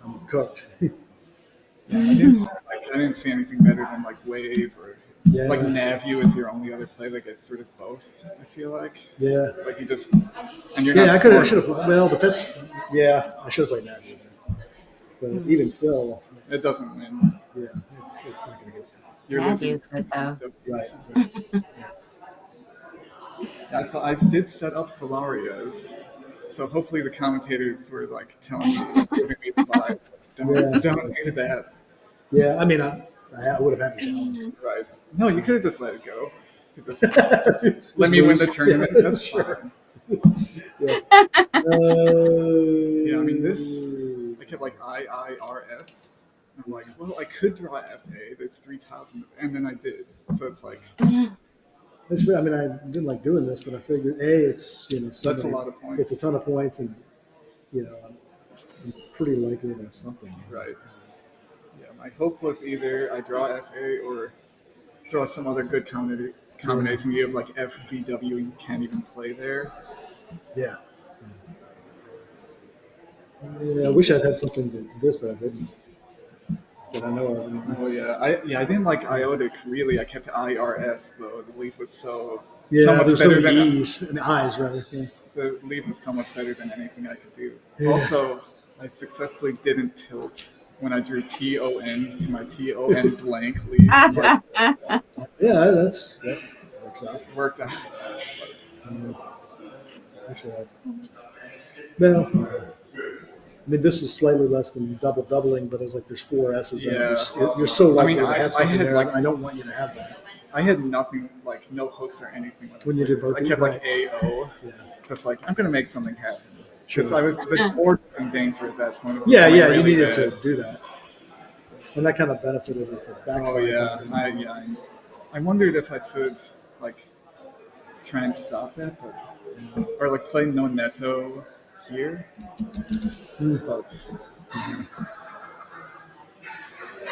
I'm cooked. I didn't see anything better than like Wave or like Navu is your only other play that gets sort of both. I feel like. Yeah. Like you just and you're not. I should have. Well, but that's I should have played Navu there. But even still, it doesn't win. Yeah, it's not going to get. Navu's good though. Right. I did set up Filarios, so hopefully the commentators were like telling me, giving me the vibes. Don't do that. Yeah, I mean, I would have had to challenge. Right. No, you could have just let it go. Let me win the tournament. Yeah, that's sure. fine. I mean, this, I kept like IIRS. I'm like, well, I could draw FA. There's 3,000, and then I did. So it's like. I mean, I didn't like doing this, but I figured, it's that's a lot of points. It's a ton of points, and I'm pretty likely to have something. Right. Yeah, my hope was either I draw FA or draw some other good combination. You have like FVW, you can't even play there. Yeah. Yeah, I wish I'd had something to this, but I didn't. that I know of. Oh yeah, I didn't like Iotic really. I kept IRS though. The leaf was so Yeah, much there's so better many than E's and I's rather. Yeah. the leaf was so much better than anything I could do. Yeah. Also, I successfully didn't tilt when I drew TON to my TON blank leaf. Yeah, that works out. Worked out. Actually, no. I mean, this is slightly less than double doubling, but it was like there's 4 S's. Yeah. You're so likely to I have something had there. like I don't want you to have that. I had nothing, like no hooks or anything. When you did both, I kept like AO, just like I'm gonna make something happen. Because I was the board was in danger at that point. Yeah, Really you needed bad. to do that, and that kind of benefited with the backside. Oh yeah, I wondered if I should like try and stop that, but or like play no netto here. But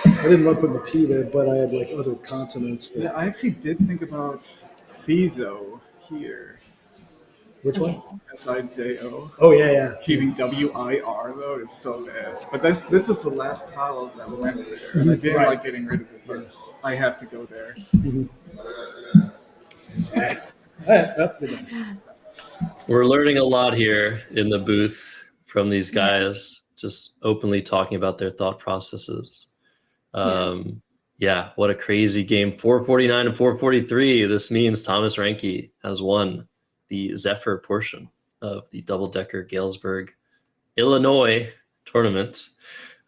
I didn't love putting the P there, but I had like other consonants. That, yeah, I actually did think about CISO here. Which one? SIJO. Oh yeah. Keeping WIR though is so bad. But this is the last tile that went there. And I didn't like getting rid of it, but I have to go there. We're learning a lot here in the booth from these guys, just openly talking about their thought processes. Yeah, what a crazy game. 449 to 443. This means Thomas Reinke has won the Zephyr portion of the double-decker Galesburg, Illinois tournament.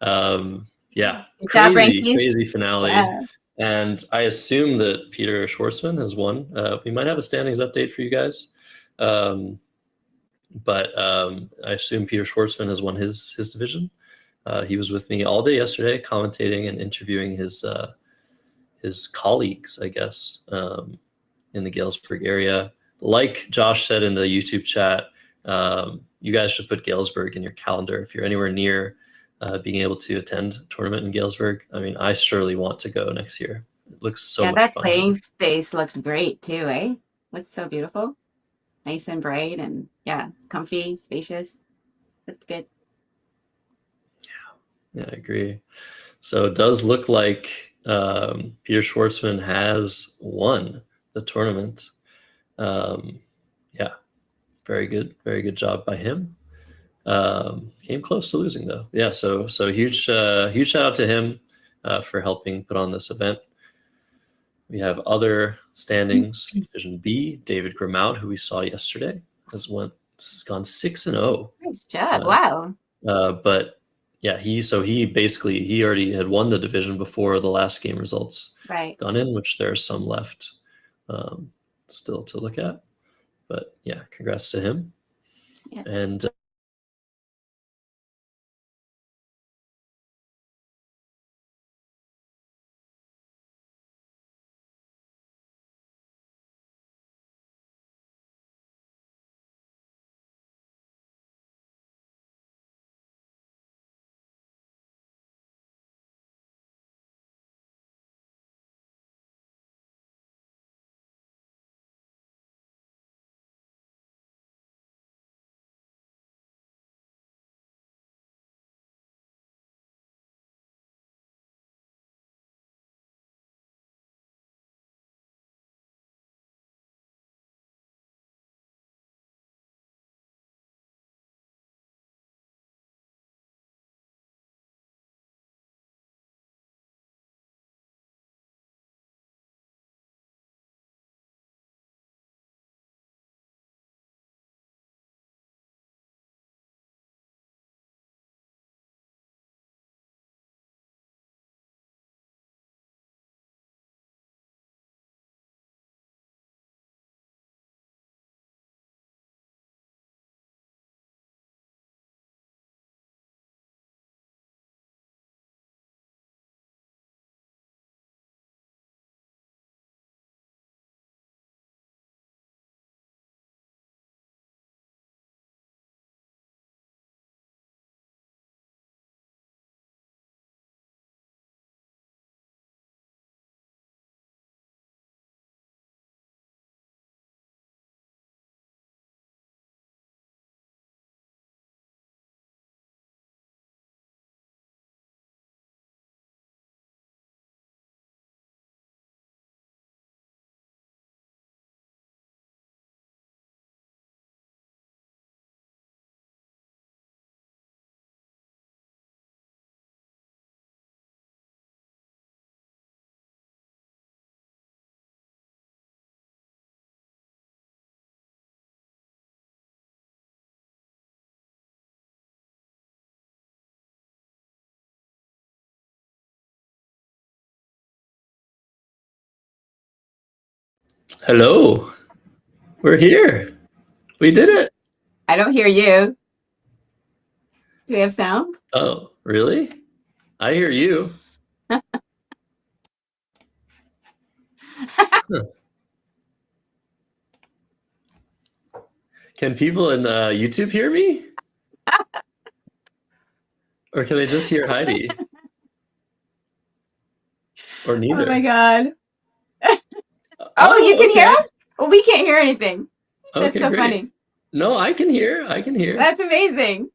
Yeah, crazy finale. Yeah. And I assume that Peter Schwartzman has won. We might have a standings update for you guys. But I assume Peter Schwartzman has won his division. He was with me all day yesterday, commentating and interviewing his colleagues, I guess, in the Galesburg area. Like Josh said in the YouTube chat, you guys should put Galesburg in your calendar if you're anywhere near being able to attend a tournament in Galesburg. I mean, I surely want to go next year. It looks so much that fun. playing space looked great too, eh? Looks so beautiful. Nice and bright and comfy, spacious. Looked good. Yeah, I agree. So it does look like Peter Schwartzman has won the tournament. Yeah, very good job by him. Came close to losing though. Yeah, so huge shout out to him for helping put on this event. We have other standings. Division B, David Grimaud, who we saw yesterday, has gone 6-0. Nice job! Wow. But yeah, he already had won the division before the last game results gone in, which there are some left still to look at. But yeah, congrats to him. Yeah. And Hello. We're here. We did it. I don't hear you. Do we have sound? Oh, really? I hear you. Huh. Can people in YouTube hear me? Or can they just hear Heidi? Or neither? Oh my God. Oh, you can hear us? Well, we can't hear anything. That's Okay, so great. funny. No, I can hear. I can hear. That's amazing.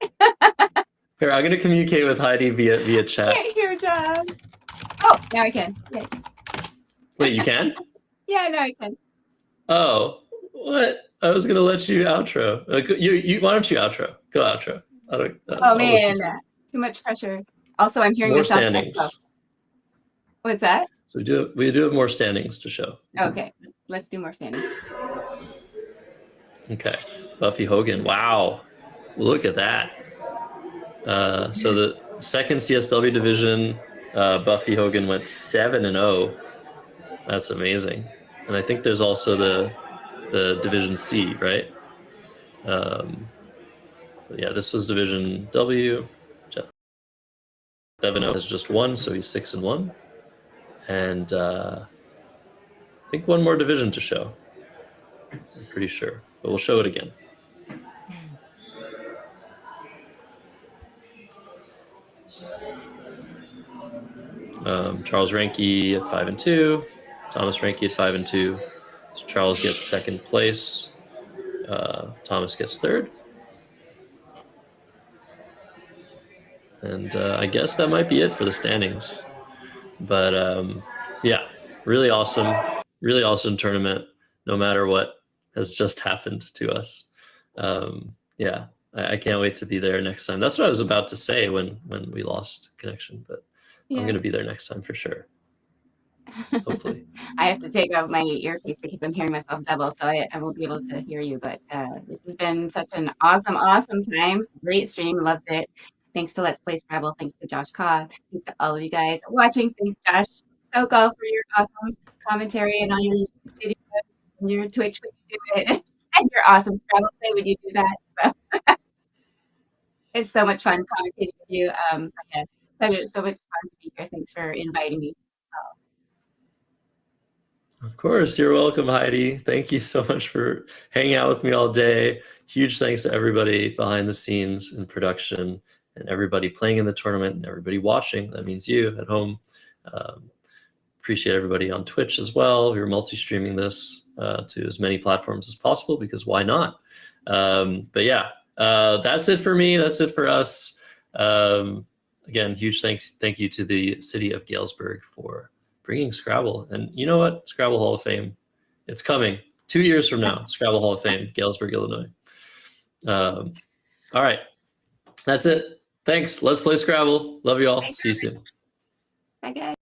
Here, I'm going to communicate with Heidi via chat. I can't hear Josh. Oh, now I can. Yay. Wait, you can? Yeah, now I can. Oh, what? I was going to let you outro. You why don't you outro? Go outro. Oh man, too much pressure. Also, I'm hearing more myself. standings. What's that? So we do have more standings to show. Okay, let's do more standings. Okay, Buffy Hogan. Wow, look at that. So the second CSW division, Buffy Hogan went 7-0. That's amazing. And I think there's also the Division C, right? Yeah, this was Division W. Jeff 7-0 has just won, so he's 6-1. And I think one more division to show. I'm pretty sure, but we'll show it again. Charles Ranke at 5-2, Thomas Ranke at 5-2. So Charles gets second place. Thomas gets third. And I guess that might be it for the standings. But yeah, really awesome tournament, no matter what has just happened to us. Yeah, I can't wait to be there next time. That's what I was about to say when we lost connection, but yeah. I'm going to be there next time for sure. Hopefully. I have to take out my earpiece to keep from hearing myself double, so I won't be able to hear you. But this has been such an awesome time. Great stream, loved it. Thanks to Let's Play Scrabble. Thanks to Josh Kaw. Thanks to all of you guys watching. Thanks, Josh Sokol, for your awesome commentary and on your YouTube videos and your Twitch when you do it, and your awesome Scrabble play when you do that. So it's so much fun commentating with you. Yeah, so much fun to be here. Thanks for inviting me. Of course, you're welcome, Heidi. Thank you so much for hanging out with me all day. Huge thanks to everybody behind the scenes in production and everybody playing in the tournament and everybody watching. That means you at home. Appreciate everybody on Twitch as well. We're multi-streaming this to as many platforms as possible because why not? But yeah, that's it for me. That's it for us. Again, huge thank you to the city of Galesburg for bringing Scrabble. And you know what? Scrabble Hall of Fame. It's coming 2 years from now. Scrabble Hall of Fame, Galesburg, Illinois. All right. That's it. Thanks. Let's play Scrabble. Love you all. Thanks. See you soon. Bye, guys.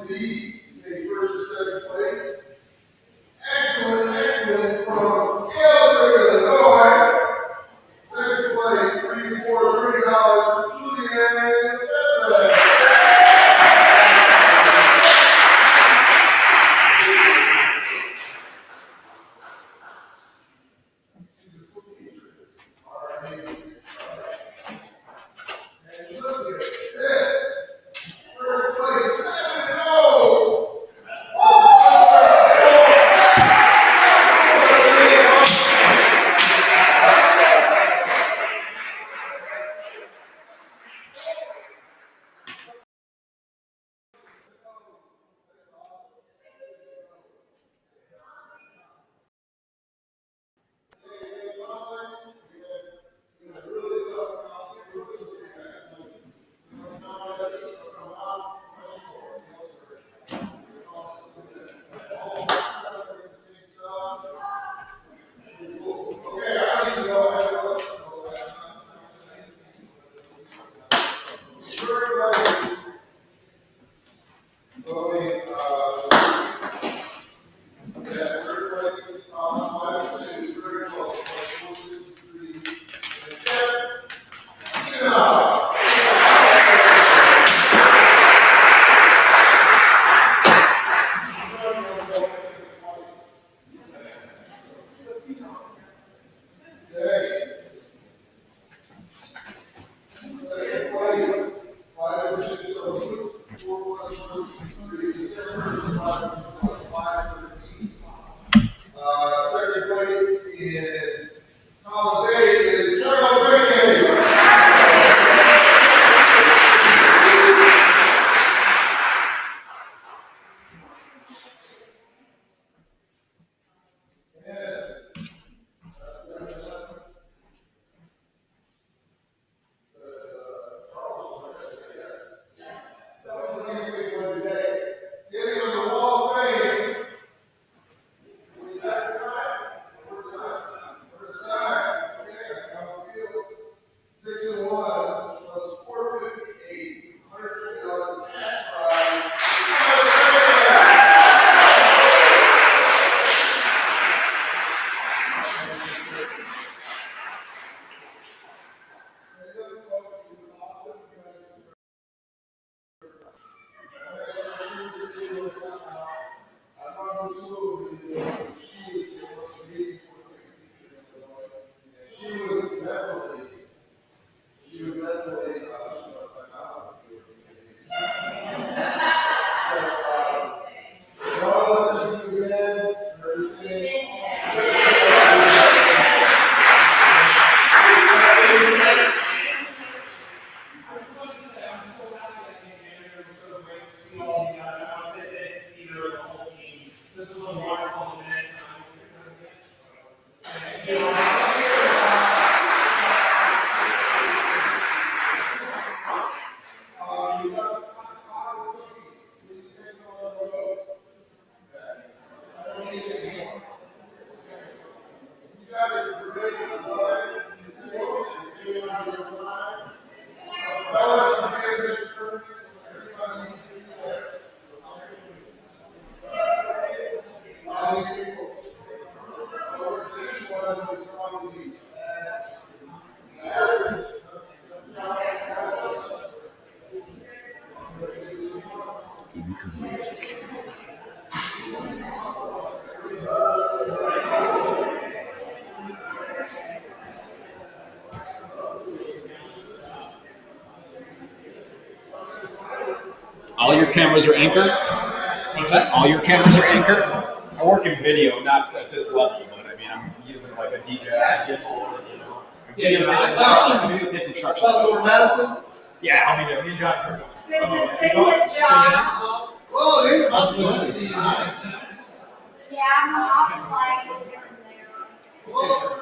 be a first or second place. Excellent from Galesburg, Illinois. Second place, $30, Julian Zephyr. And look at this. First place, 7-0. Second place in column A is Joe. Getting on the wall of fame. Is that the time? First time. Okay, how it feels. 6-1 plus 458. $120 cash prize. All your cameras are Anchor? What's that? All your cameras are Anchor? I work in video, not at this level, but I mean, I'm using like a DJI gimbal, you know. Video tape instructions. Over Madison? Yeah, I'll be there. Me and John are going. Good to see you, Josh. Oh, hey, Yeah, I'm off like different there. well,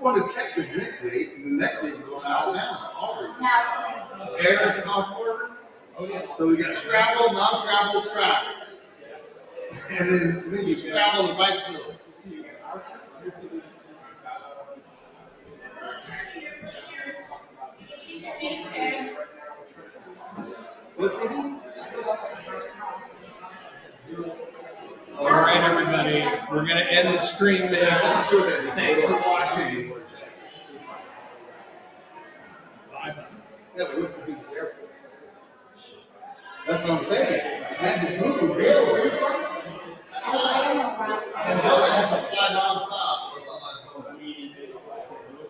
we're going to Texas next week, and the next week we're going out now. Auburn. No. Eric, Concord. Oh, yeah. So we got Scrabble, non-Scrabble, Scrabble. And then you Scrabble and Vice Field. Listen. We're going to end the stream now. Thanks for watching. Bye-bye. That's what I'm saying.